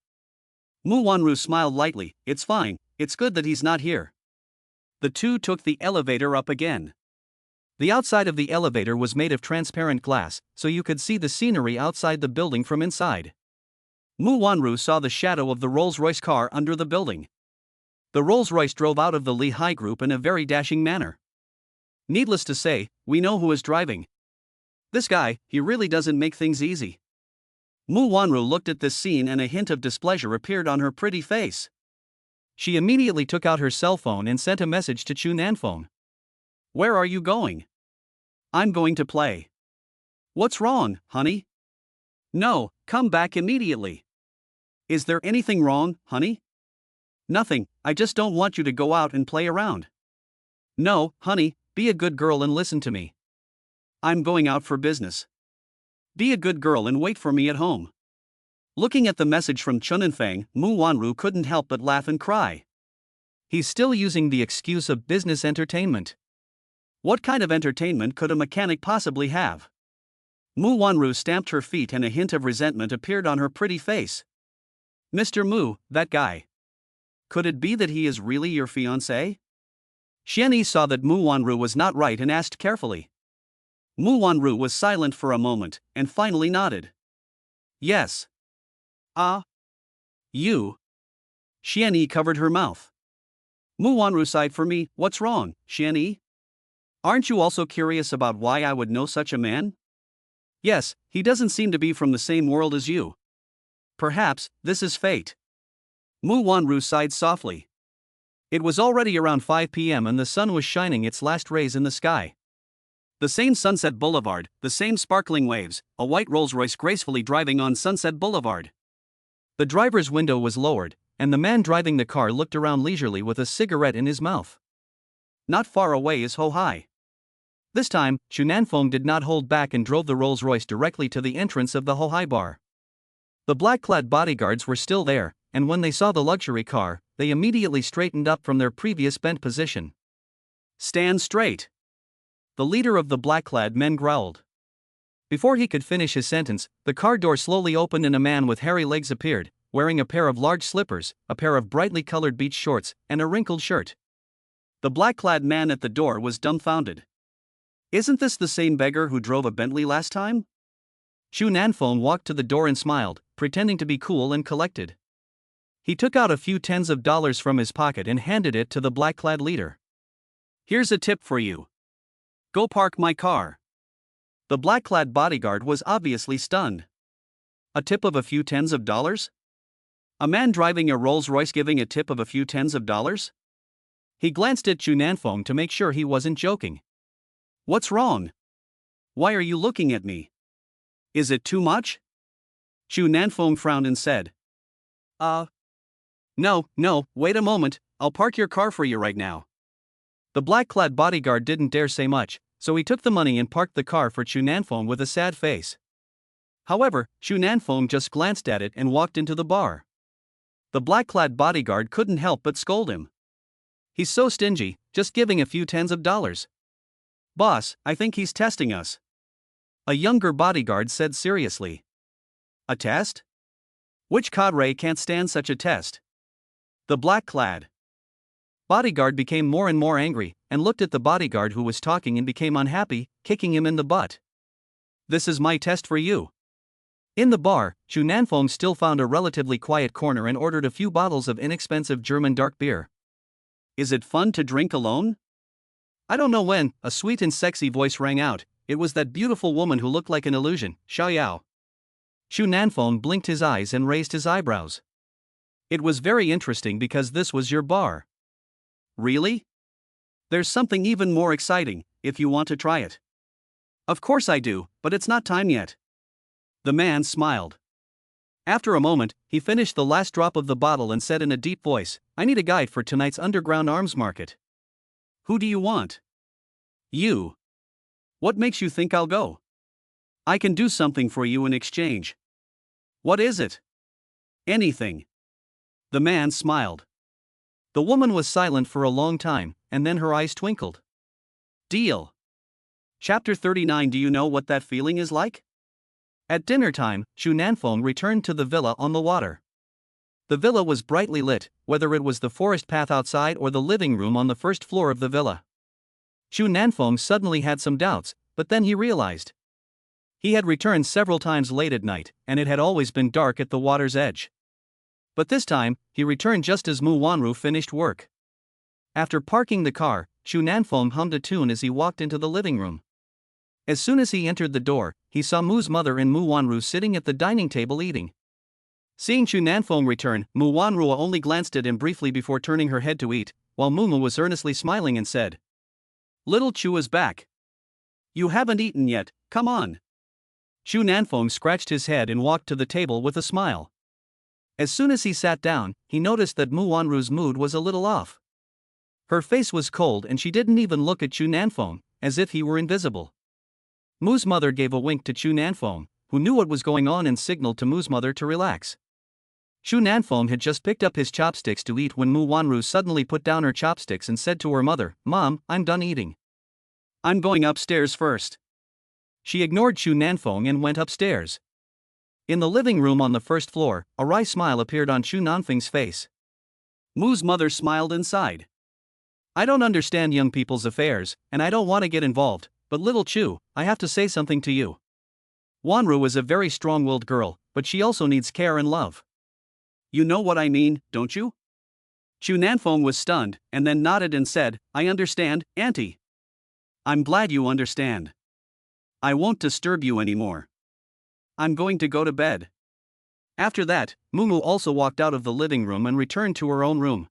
Mu Wanru smiled lightly, "It's fine, it's good that he's not here." The two took the elevator up again. The outside of the elevator was made of transparent glass, so you could see the scenery outside the building from inside. Mu Wanru saw the shadow of the Rolls-Royce car under the building. The Rolls-Royce drove out of the Lehigh Group in a very dashing manner. Needless to say, we know who is driving. This guy, he really doesn't make things easy. Mu Wanru looked at this scene and a hint of displeasure appeared on her pretty face. She immediately took out her cell phone and sent a message to Chu Nanfeng. Where are you going? I'm going to play. What's wrong, honey? No, come back immediately. Is there anything wrong, honey? Nothing, I just don't want you to go out and play around. No, honey, be a good girl and listen to me. I'm going out for business. Be a good girl and wait for me at home. Looking at the message from Chunanfang, Mu Wanru couldn't help but laugh and cry. He's still using the excuse of business entertainment. What kind of entertainment could a mechanic possibly have? Mu Wanru stamped her feet and a hint of resentment appeared on her pretty face. Mr. Mu, that guy. Could it be that he is really your fiancé? Xianyi saw that Mu Wanru was not right and asked carefully. Mu Wanru was silent for a moment, and finally nodded. Yes. Ah. You. Xianyi covered her mouth. Mu Wanru sighed for me. What's wrong, Xianyi? Aren't you also curious about why I would know such a man? Yes, he doesn't seem to be from the same world as you. Perhaps this is fate. Mu Wanru sighed softly. It was already around 5 p.m. and the sun was shining its last rays in the sky. The same Sunset Boulevard, the same sparkling waves, a white Rolls-Royce gracefully driving on Sunset Boulevard. The driver's window was lowered, and the man driving the car looked around leisurely with a cigarette in his mouth. Not far away is Ho Hai. This time, Chunanfeng did not hold back and drove the Rolls-Royce directly to the entrance of the Ho Hai bar. The black-clad bodyguards were still there, and when they saw the luxury car, they immediately straightened up from their previous bent position. Stand straight! The leader of the black-clad men growled. Before he could finish his sentence, the car door slowly opened and a man with hairy legs appeared, wearing a pair of large slippers, a pair of brightly colored beach shorts, and a wrinkled shirt. The black-clad man at the door was dumbfounded. Isn't this the same beggar who drove a Bentley last time? Chunanfeng walked to the door and smiled, pretending to be cool and collected. He took out a few tens of dollars from his pocket and handed it to the black-clad leader. Here's a tip for you. Go park my car. The black-clad bodyguard was obviously stunned. A tip of a few tens of dollars? A man driving a Rolls-Royce giving a tip of a few tens of dollars? He glanced at Chunanfeng to make sure he wasn't joking. What's wrong? Why are you looking at me? Is it too much? Chunanfeng frowned and said. No, wait a moment, I'll park your car for you right now. The black-clad bodyguard didn't dare say much, so he took the money and parked the car for Chunanfeng with a sad face. However, Chunanfeng just glanced at it and walked into the bar. The black-clad bodyguard couldn't help but scold him. He's so stingy, just giving a few tens of dollars. Boss, I think he's testing us. A younger bodyguard said seriously. A test? Which cadre can't stand such a test? The black-clad bodyguard became more and more angry, and looked at the bodyguard who was talking and became unhappy, kicking him in the butt. This is my test for you. In the bar, Chunanfeng still found a relatively quiet corner and ordered a few bottles of inexpensive German dark beer. Is it fun to drink alone? I don't know when, a sweet and sexy voice rang out. It was that beautiful woman who looked like an illusion, Xiaoyao. Chunanfeng blinked his eyes and raised his eyebrows. It was very interesting because this was your bar. Really? There's something even more exciting, if you want to try it. Of course I do, but it's not time yet. The man smiled. After a moment, he finished the last drop of the bottle and said in a deep voice, I need a guide for tonight's underground arms market. Who do you want? You. What makes you think I'll go? I can do something for you in exchange. What is it? Anything. The man smiled. The woman was silent for a long time, and then her eyes twinkled. Deal. Chapter 39. Do you know what that feeling is like? At dinner time, Chunanfeng returned to the villa on the water. The villa was brightly lit, whether it was the forest path outside or the living room on the first floor of the villa. Chunanfeng suddenly had some doubts, but then he realized. He had returned several times late at night, and it had always been dark at the water's edge. But this time, he returned just as Mu Wanru finished work. After parking the car, Chunanfeng hummed a tune as he walked into the living room. As soon as he entered the door, he saw Mu's mother and Mu Wanru sitting at the dining table eating. Seeing Chunanfeng return, Mu Wanru only glanced at him briefly before turning her head to eat, while Mumu was earnestly smiling and said, Little Chu is back. You haven't eaten yet, come on. Chunanfeng scratched his head and walked to the table with a smile. As soon as he sat down, he noticed that Mu Wanru's mood was a little off. Her face was cold and she didn't even look at Chunanfeng, as if he were invisible. Mu's mother gave a wink to Chunanfeng, who knew what was going on and signaled to Mu's mother to relax. Shu Nanfeng had just picked up his chopsticks to eat when Mu Wanru suddenly put down her chopsticks and said to her mother, "Mom, I'm done eating. I'm going upstairs first." She ignored Shu Nanfeng and went upstairs. In the living room on the first floor, a wry smile appeared on Shu Nanfeng's face. Mu's mother smiled and sighed. "I don't understand young people's affairs, and I don't want to get involved, but little Chu, I have to say something to you. Wanru is a very strong-willed girl, but she also needs care and love. You know what I mean, don't you?" Shu Nanfeng was stunned, and then nodded and said, "I understand, Auntie. I'm glad you understand. I won't disturb you anymore. I'm going to go to bed." After that, Mumu also walked out of the living room and returned to her own room.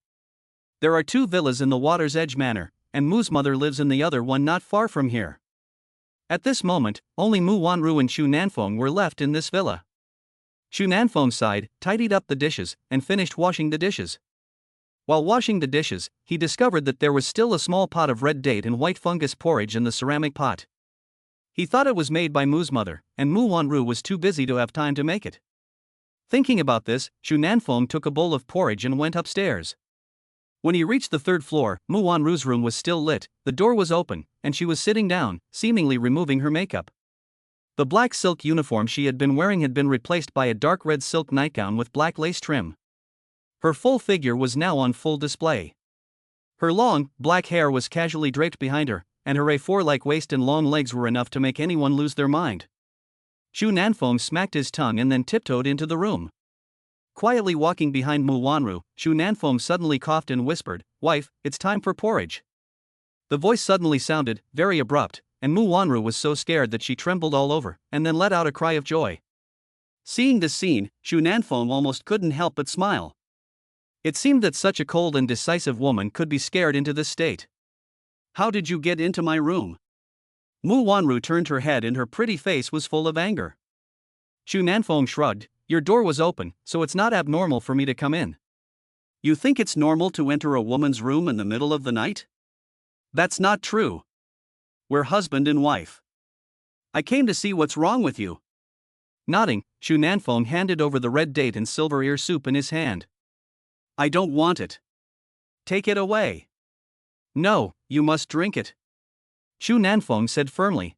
There are 2 villas in the Water's Edge Manor, and Mu's mother lives in the other one not far from here. At this moment, only Mu Wanru and Shu Nanfeng were left in this villa. Shu Nanfeng sighed, tidied up the dishes, and finished washing the dishes. While washing the dishes, he discovered that there was still a small pot of red date and white fungus porridge in the ceramic pot. He thought it was made by Mu's mother, and Mu Wanru was too busy to have time to make it. Thinking about this, Shu Nanfeng took a bowl of porridge and went upstairs. When he reached the 3rd floor, Mu Wanru's room was still lit, the door was open, and she was sitting down, seemingly removing her makeup. The black silk uniform she had been wearing had been replaced by a dark red silk nightgown with black lace trim. Her full figure was now on full display. Her long, black hair was casually draped behind her, and her A4-like waist and long legs were enough to make anyone lose their mind. Shu Nanfeng smacked his tongue and then tiptoed into the room. Quietly walking behind Mu Wanru, Shu Nanfeng suddenly coughed and whispered, "Wife, it's time for porridge." The voice suddenly sounded very abrupt, and Mu Wanru was so scared that she trembled all over, and then let out a cry of joy. Seeing this scene, Shu Nanfeng almost couldn't help but smile. It seemed that such a cold and decisive woman could be scared into this state. "How did you get into my room?" Mu Wanru turned her head and her pretty face was full of anger. Shu Nanfeng shrugged, "Your door was open, so it's not abnormal for me to come in." "You think it's normal to enter a woman's room in the middle of the night? That's not true. We're husband and wife. I came to see what's wrong with you." Nodding, Shu Nanfeng handed over the red date and silver ear soup in his hand. "I don't want it. Take it away." "No, you must drink it," Shu Nanfeng said firmly.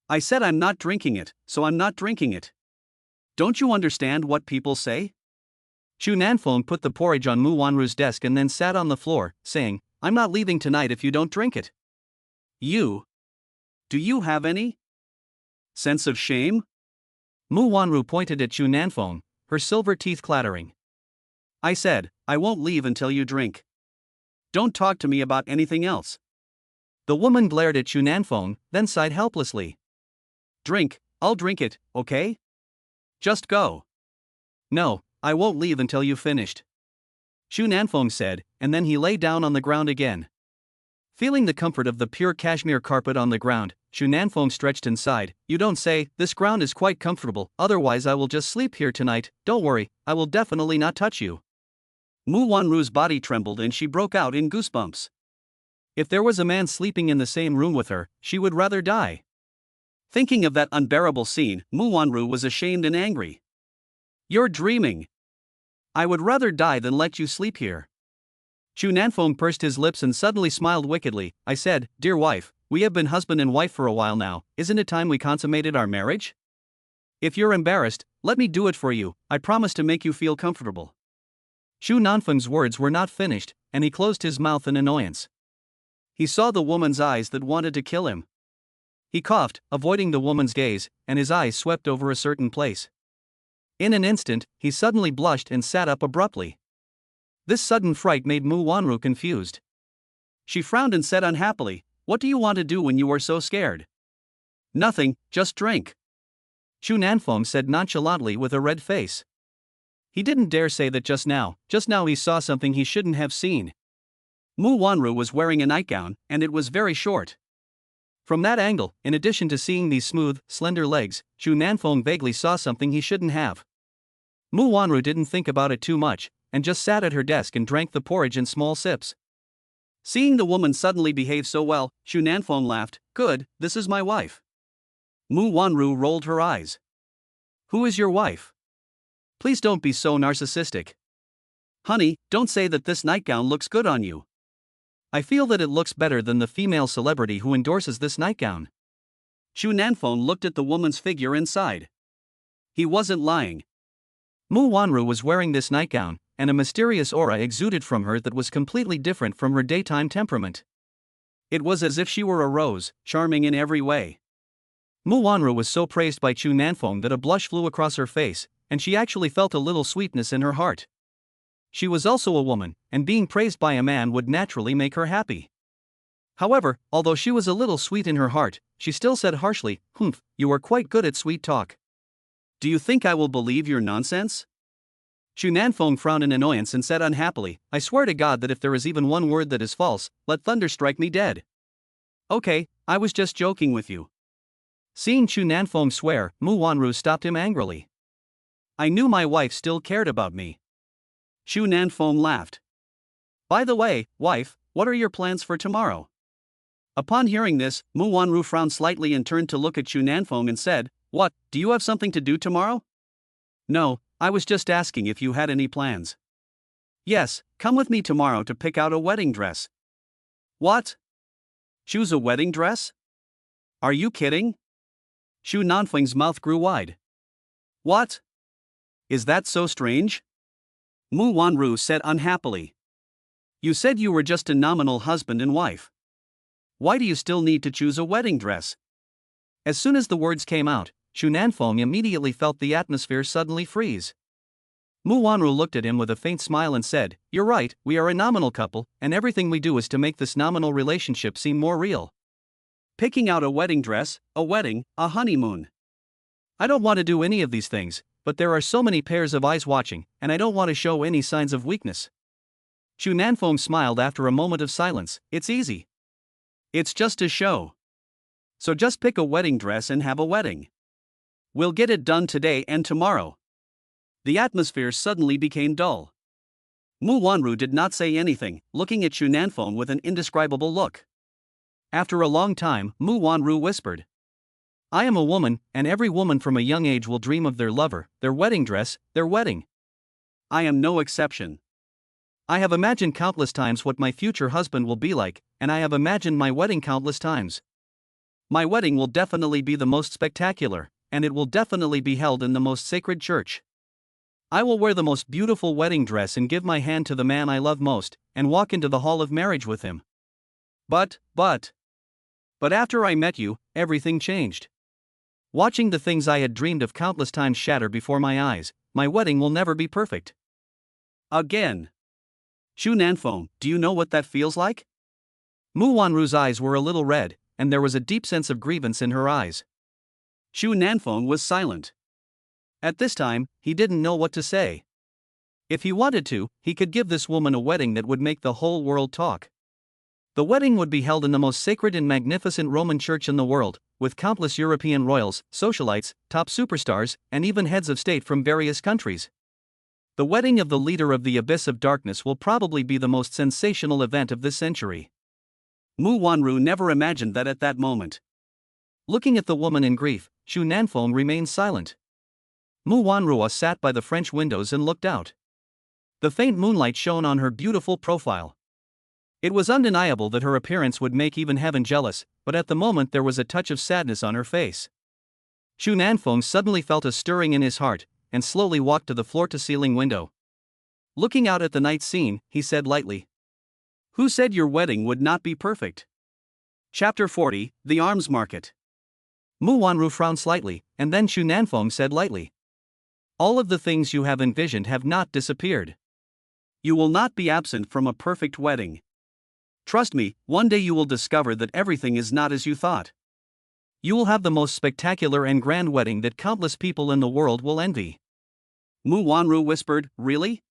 "I said I'm not drinking it, so I'm not drinking it. Don't you understand what people say?" Shu Nanfeng put the porridge on Mu Wanru's desk and then sat on the floor, saying, "I'm not leaving tonight if you don't drink it." Do you have any sense of shame?" Mu Wanru pointed at Shu Nanfeng, her silver teeth clattering. "I said, I won't leave until you drink. Don't talk to me about anything else." The woman glared at Shu Nanfeng, then sighed helplessly. "Drink, I'll drink it, okay? Just go." "No, I won't leave until you've finished," Shu Nanfeng said, and then he lay down on the ground again. Feeling the comfort of the pure cashmere carpet on the ground, Shu Nanfeng stretched and sighed. "You don't say, this ground is quite comfortable, otherwise I will just sleep here tonight. Don't worry, I will definitely not touch you." Mu Wanru's body trembled and she broke out in goosebumps. If there was a man sleeping in the same room with her, she would rather die. Thinking of that unbearable scene, Mu Wanru was ashamed and angry. "You're dreaming. I would rather die than let you sleep here." Shu Nanfeng pursed his lips and suddenly smiled wickedly. "I said, dear wife, we have been husband and wife for a while now, isn't it time we consummated our marriage? If you're embarrassed, let me do it for you, I promise to make you feel comfortable." Shu Nanfeng's words were not finished, and he closed his mouth in annoyance. He saw the woman's eyes that wanted to kill him. He coughed, avoiding the woman's gaze, and his eyes swept over a certain place. In an instant, he suddenly blushed and sat up abruptly. This sudden fright made Mu Wanru confused. She frowned and said unhappily, "What do you want to do when you are so scared?" "Nothing, just drink," Shu Nanfeng said nonchalantly with a red face. He didn't dare say that just now he saw something he shouldn't have seen. Mu Wanru was wearing a nightgown, and it was very short. From that angle, in addition to seeing these smooth, slender legs, Shu Nanfeng vaguely saw something he shouldn't have. Mu Wanru didn't think about it too much, and just sat at her desk and drank the porridge in small sips. Seeing the woman suddenly behave so well, Shu Nanfeng laughed. "Good, this is my wife." Mu Wanru rolled her eyes. Who is your wife? Please don't be so narcissistic. Honey, don't say that this nightgown looks good on you. I feel that it looks better than the female celebrity who endorses this nightgown. Chu Nanfeng looked at the woman's figure inside. He wasn't lying. Mu Wanru was wearing this nightgown, and a mysterious aura exuded from her that was completely different from her daytime temperament. It was as if she were a rose, charming in every way. Mu Wanru was so praised by Chu Nanfeng that a blush flew across her face, and she actually felt a little sweetness in her heart. She was also a woman, and being praised by a man would naturally make her happy. However, although she was a little sweet in her heart, she still said harshly, "Humph, you are quite good at sweet talk. Do you think I will believe your nonsense?" Chu Nanfeng frowned in annoyance and said unhappily, "I swear to God that if there is even one word that is false, let thunder strike me dead." "Okay, I was just joking with you." Seeing Chu Nanfeng swear, Mu Wanru stopped him angrily. "I knew my wife still cared about me." Chu Nanfeng laughed. "By the way, wife, what are your plans for tomorrow?" Upon hearing this, Mu Wanru frowned slightly and turned to look at Chu Nanfeng and said, "What, do you have something to do tomorrow?" "No, I was just asking if you had any plans." "Yes, come with me tomorrow to pick out a wedding dress." "What? Choose a wedding dress? Are you kidding?" Chu Nanfeng's mouth grew wide. "What? Is that so strange?" Mu Wanru said unhappily. "You said you were just a nominal husband and wife. Why do you still need to choose a wedding dress?" As soon as the words came out, Chu Nanfeng immediately felt the atmosphere suddenly freeze. Mu Wanru looked at him with a faint smile and said, "You're right, we are a nominal couple, and everything we do is to make this nominal relationship seem more real. Picking out a wedding dress, a wedding, a honeymoon. I don't want to do any of these things, but there are so many pairs of eyes watching, and I don't want to show any signs of weakness." Chu Nanfeng smiled after a moment of silence. "It's easy. It's just a show. So just pick a wedding dress and have a wedding. We'll get it done today and tomorrow." The atmosphere suddenly became dull. Mu Wanru did not say anything, looking at Chu Nanfeng with an indescribable look. After a long time, Mu Wanru whispered, "I am a woman, and every woman from a young age will dream of their lover, their wedding dress, their wedding. I am no exception. I have imagined countless times what my future husband will be like, and I have imagined my wedding countless times. My wedding will definitely be the most spectacular, and it will definitely be held in the most sacred church. I will wear the most beautiful wedding dress and give my hand to the man I love most, and walk into the hall of marriage with him. But after I met you, everything changed. Watching the things I had dreamed of countless times shatter before my eyes, my wedding will never be perfect." Again. "Chu Nanfeng, do you know what that feels like?" Mu Wanru's eyes were a little red, and there was a deep sense of grievance in her eyes. Chu Nanfeng was silent. At this time, he didn't know what to say. If he wanted to, he could give this woman a wedding that would make the whole world talk. The wedding would be held in the most sacred and magnificent Roman church in the world, with countless European royals, socialites, top superstars, and even heads of state from various countries. The wedding of the leader of the Abyss of Darkness will probably be the most sensational event of this century. Mu Wanru never imagined that at that moment. Looking at the woman in grief, Chu Nanfeng remained silent. Mu Wanru sat by the French windows and looked out. The faint moonlight shone on her beautiful profile. It was undeniable that her appearance would make even heaven jealous, but at the moment there was a touch of sadness on her face. Chu Nanfeng suddenly felt a stirring in his heart, and slowly walked to the floor-to-ceiling window. Looking out at the night scene, he said lightly, "Who said your wedding would not be perfect?" Chapter 40, The Arms Market. Mu Wanru frowned slightly, and then Chu Nanfeng said lightly, "All of the things you have envisioned have not disappeared. You will not be absent from a perfect wedding. Trust me, one day you will discover that everything is not as you thought. You will have the most spectacular and grand wedding that countless people in the world will envy." Mu Wanru whispered, "Really?"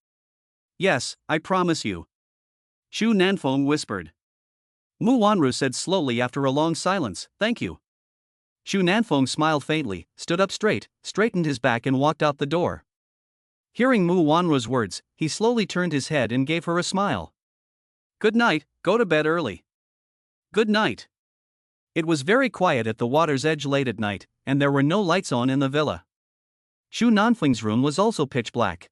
"Yes, I promise you." Chu Nanfeng whispered. Mu Wanru said slowly after a long silence, "Thank you." Chu Nanfeng smiled faintly, stood up straight, straightened his back and walked out the door. Hearing Mu Wanru's words, he slowly turned his head and gave her a smile. "Good night, go to bed early." "Good night." It was very quiet at the water's edge late at night, and there were no lights on in the villa. Xu Nanfeng's room was also pitch black.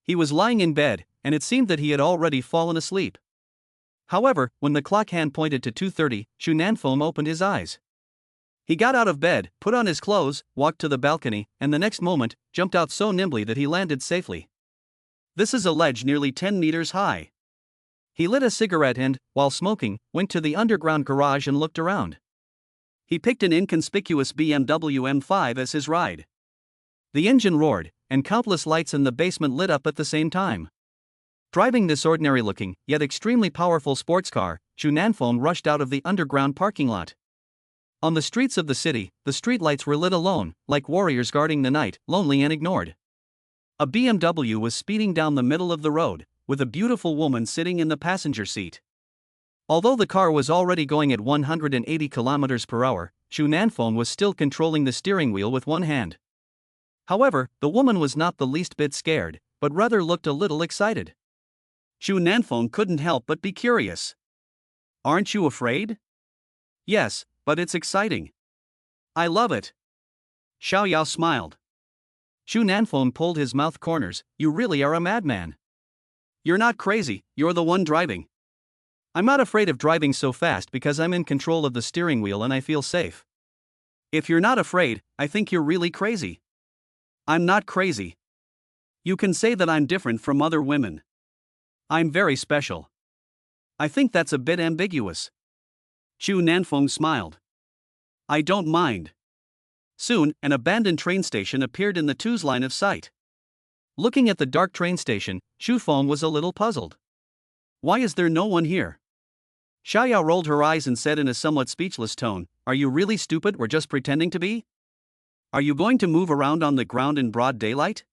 He was lying in bed, and it seemed that he had already fallen asleep. However, when the clock hand pointed to 2:30, Xu Nanfeng opened his eyes. He got out of bed, put on his clothes, walked to the balcony, and the next moment, jumped out so nimbly that he landed safely. This is a ledge nearly 10 meters high. He lit a cigarette and, while smoking, went to the underground garage and looked around. He picked an inconspicuous BMW M5 as his ride. The engine roared, and countless lights in the basement lit up at the same time. Driving this ordinary-looking, yet extremely powerful sports car, Xu Nanfeng rushed out of the underground parking lot. On the streets of the city, the streetlights were lit alone, like warriors guarding the night, lonely and ignored. A BMW was speeding down the middle of the road, with a beautiful woman sitting in the passenger seat. Although the car was already going at 180 km per hour, Xu Nanfeng was still controlling the steering wheel with one hand. However, the woman was not the least bit scared, but rather looked a little excited. Xu Nanfeng couldn't help but be curious. "Aren't you afraid?" "Yes, but it's exciting. I love it." Xiao Yao smiled. Xu Nanfeng pulled his mouth corners. "You really are a madman. You're not crazy, you're the one driving." "I'm not afraid of driving so fast because I'm in control of the steering wheel and I feel safe." "If you're not afraid, I think you're really crazy." "I'm not crazy. You can say that I'm different from other women. I'm very special." "I think that's a bit ambiguous." Xu Nanfeng smiled. "I don't mind." Soon, an abandoned train station appeared in the two's line of sight. Looking at the dark train station, Xu Feng was a little puzzled. "Why is there no one here?" Xiao Yao rolled her eyes and said in a somewhat speechless tone, "Are you really stupid or just pretending to be? Are you going to move around on the ground in broad daylight?"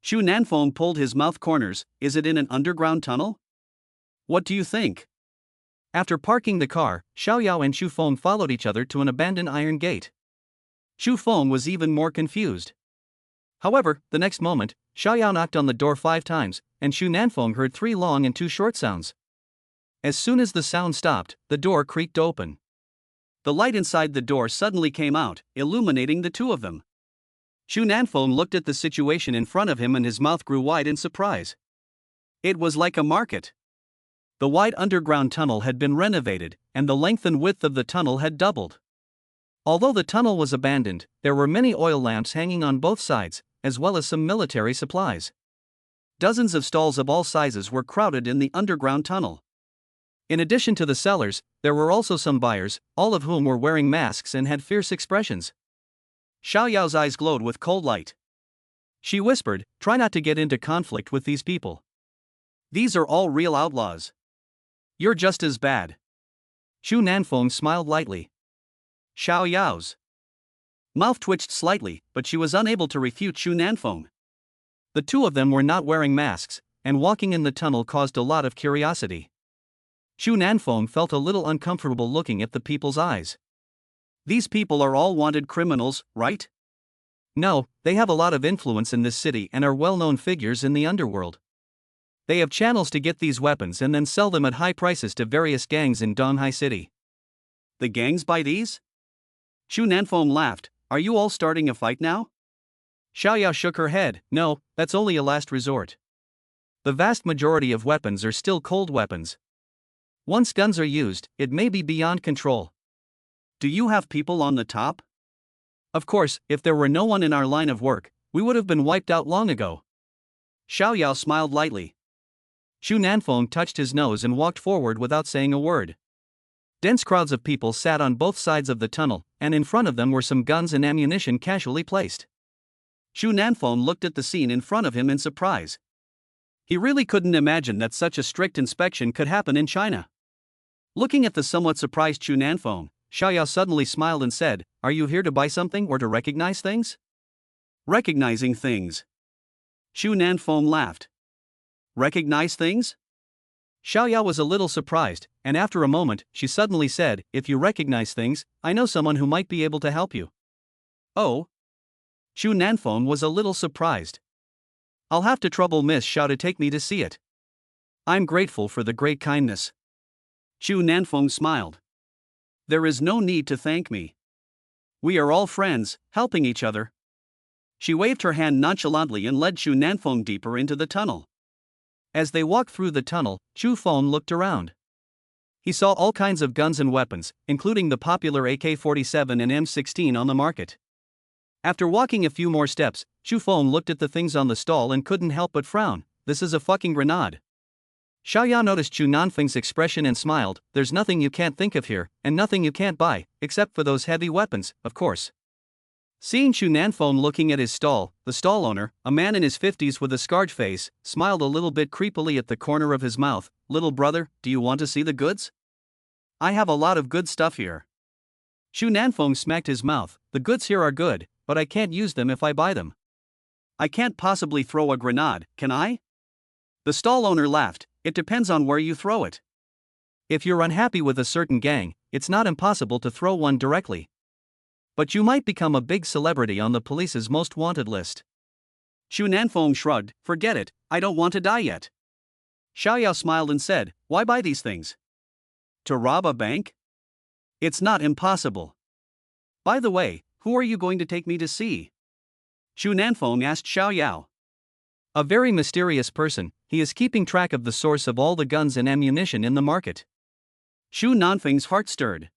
Xu Nanfeng pulled his mouth corners. "Is it in an underground tunnel? What do you think?" After parking the car, Xiao Yao and Xu Feng followed each other to an abandoned iron gate. Xu Feng was even more confused. However, the next moment, Xiao Yao knocked on the door 5 times, and Xu Nanfeng heard 3 long and 2 short sounds. As soon as the sound stopped, the door creaked open. The light inside the door suddenly came out, illuminating the two of them. Xu Nanfeng looked at the situation in front of him and his mouth grew wide in surprise. It was like a market. The wide underground tunnel had been renovated, and the length and width of the tunnel had doubled. Although the tunnel was abandoned, there were many oil lamps hanging on both sides, as well as some military supplies. Dozens of stalls of all sizes were crowded in the underground tunnel. In addition to the sellers, there were also some buyers, all of whom were wearing masks and had fierce expressions. Xiao Yao's eyes glowed with cold light. She whispered, "Try not to get into conflict with these people. These are all real outlaws. You're just as bad." Xu Nanfeng smiled lightly. Xiao Yao's mouth twitched slightly, but she was unable to refute Xu Nanfeng. The two of them were not wearing masks, and walking in the tunnel caused a lot of curiosity. Xu Nanfeng felt a little uncomfortable looking at the people's eyes. These people are all wanted criminals, right? No, they have a lot of influence in this city and are well-known figures in the underworld. They have channels to get these weapons and then sell them at high prices to various gangs in Donghai City. The gangs buy these? Xu Nanfeng laughed. "Are you all starting a fight now?" Xiao Yao shook her head. "No, that's only a last resort. The vast majority of weapons are still cold weapons. Once guns are used, it may be beyond control." "Do you have people on the top?" "Of course, if there were no one in our line of work, we would have been wiped out long ago." Xiao Yao smiled lightly. Xu Nanfeng touched his nose and walked forward without saying a word. Dense crowds of people sat on both sides of the tunnel, and in front of them were some guns and ammunition casually placed. Xu Nanfeng looked at the scene in front of him in surprise. He really couldn't imagine that such a strict inspection could happen in China. Looking at the somewhat surprised Xu Nanfeng, Xiao Yao suddenly smiled and said, "Are you here to buy something or to recognize things?" "Recognizing things." Xu Nanfeng laughed. "Recognize things?" Xiao Yao was a little surprised, and after a moment, she suddenly said, "If you recognize things, I know someone who might be able to help you." "Oh?" Xu Nanfeng was a little surprised. "I'll have to trouble Miss Xiao to take me to see it. I'm grateful for the great kindness." Xu Nanfeng smiled. "There is no need to thank me. We are all friends, helping each other." She waved her hand nonchalantly and led Chu Nanfeng deeper into the tunnel. As they walked through the tunnel, Chu Feng looked around. He saw all kinds of guns and weapons, including the popular AK-47 and M16 on the market. After walking a few more steps, Chu Feng looked at the things on the stall and couldn't help but frown. This is a fucking grenade. Xiaoyao noticed Chu Nanfeng's expression and smiled. There's nothing you can't think of here, and nothing you can't buy, except for those heavy weapons, of course. Seeing Chu Nanfeng looking at his stall, the stall owner, a man in his 50s with a scarred face, smiled a little bit creepily at the corner of his mouth. Little brother, do you want to see the goods? I have a lot of good stuff here. Chu Nanfeng smacked his mouth. The goods here are good, but I can't use them if I buy them. I can't possibly throw a grenade, can I? The stall owner laughed. It depends on where you throw it. If you're unhappy with a certain gang, it's not impossible to throw one directly. But you might become a big celebrity on the police's most wanted list. Chu Nanfeng shrugged. Forget it, I don't want to die yet. Xiaoyao smiled and said, why buy these things? To rob a bank? It's not impossible. By the way, who are you going to take me to see? Chu Nanfeng asked Xiaoyao. A very mysterious person. He is keeping track of the source of all the guns and ammunition in the market. Chu Nanfeng's heart stirred.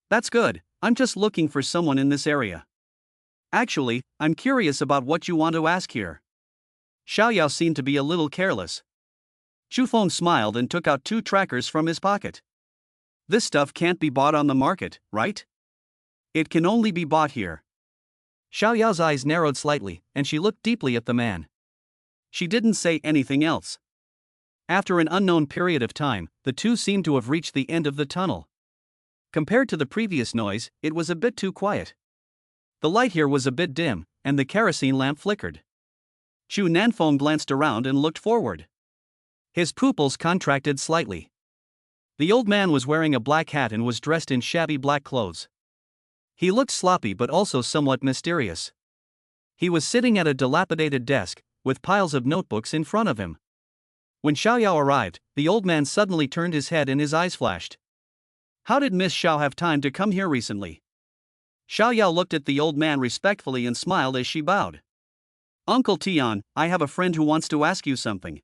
That's good, I'm just looking for someone in this area. Actually, I'm curious about what you want to ask here. Xiaoyao seemed to be a little careless. Chu Feng smiled and took out 2 trackers from his pocket. This stuff can't be bought on the market, right? It can only be bought here. Xiaoyao's eyes narrowed slightly, and she looked deeply at the man. She didn't say anything else. After an unknown period of time, the two seemed to have reached the end of the tunnel. Compared to the previous noise, it was a bit too quiet. The light here was a bit dim, and the kerosene lamp flickered. Chu Nanfeng glanced around and looked forward. His pupils contracted slightly. The old man was wearing a black hat and was dressed in shabby black clothes. He looked sloppy but also somewhat mysterious. He was sitting at a dilapidated desk, with piles of notebooks in front of him. When Xiaoyao arrived, the old man suddenly turned his head and his eyes flashed. How did Miss Xiao have time to come here recently? Xiaoyao looked at the old man respectfully and smiled as she bowed. Uncle Tian, I have a friend who wants to ask you something.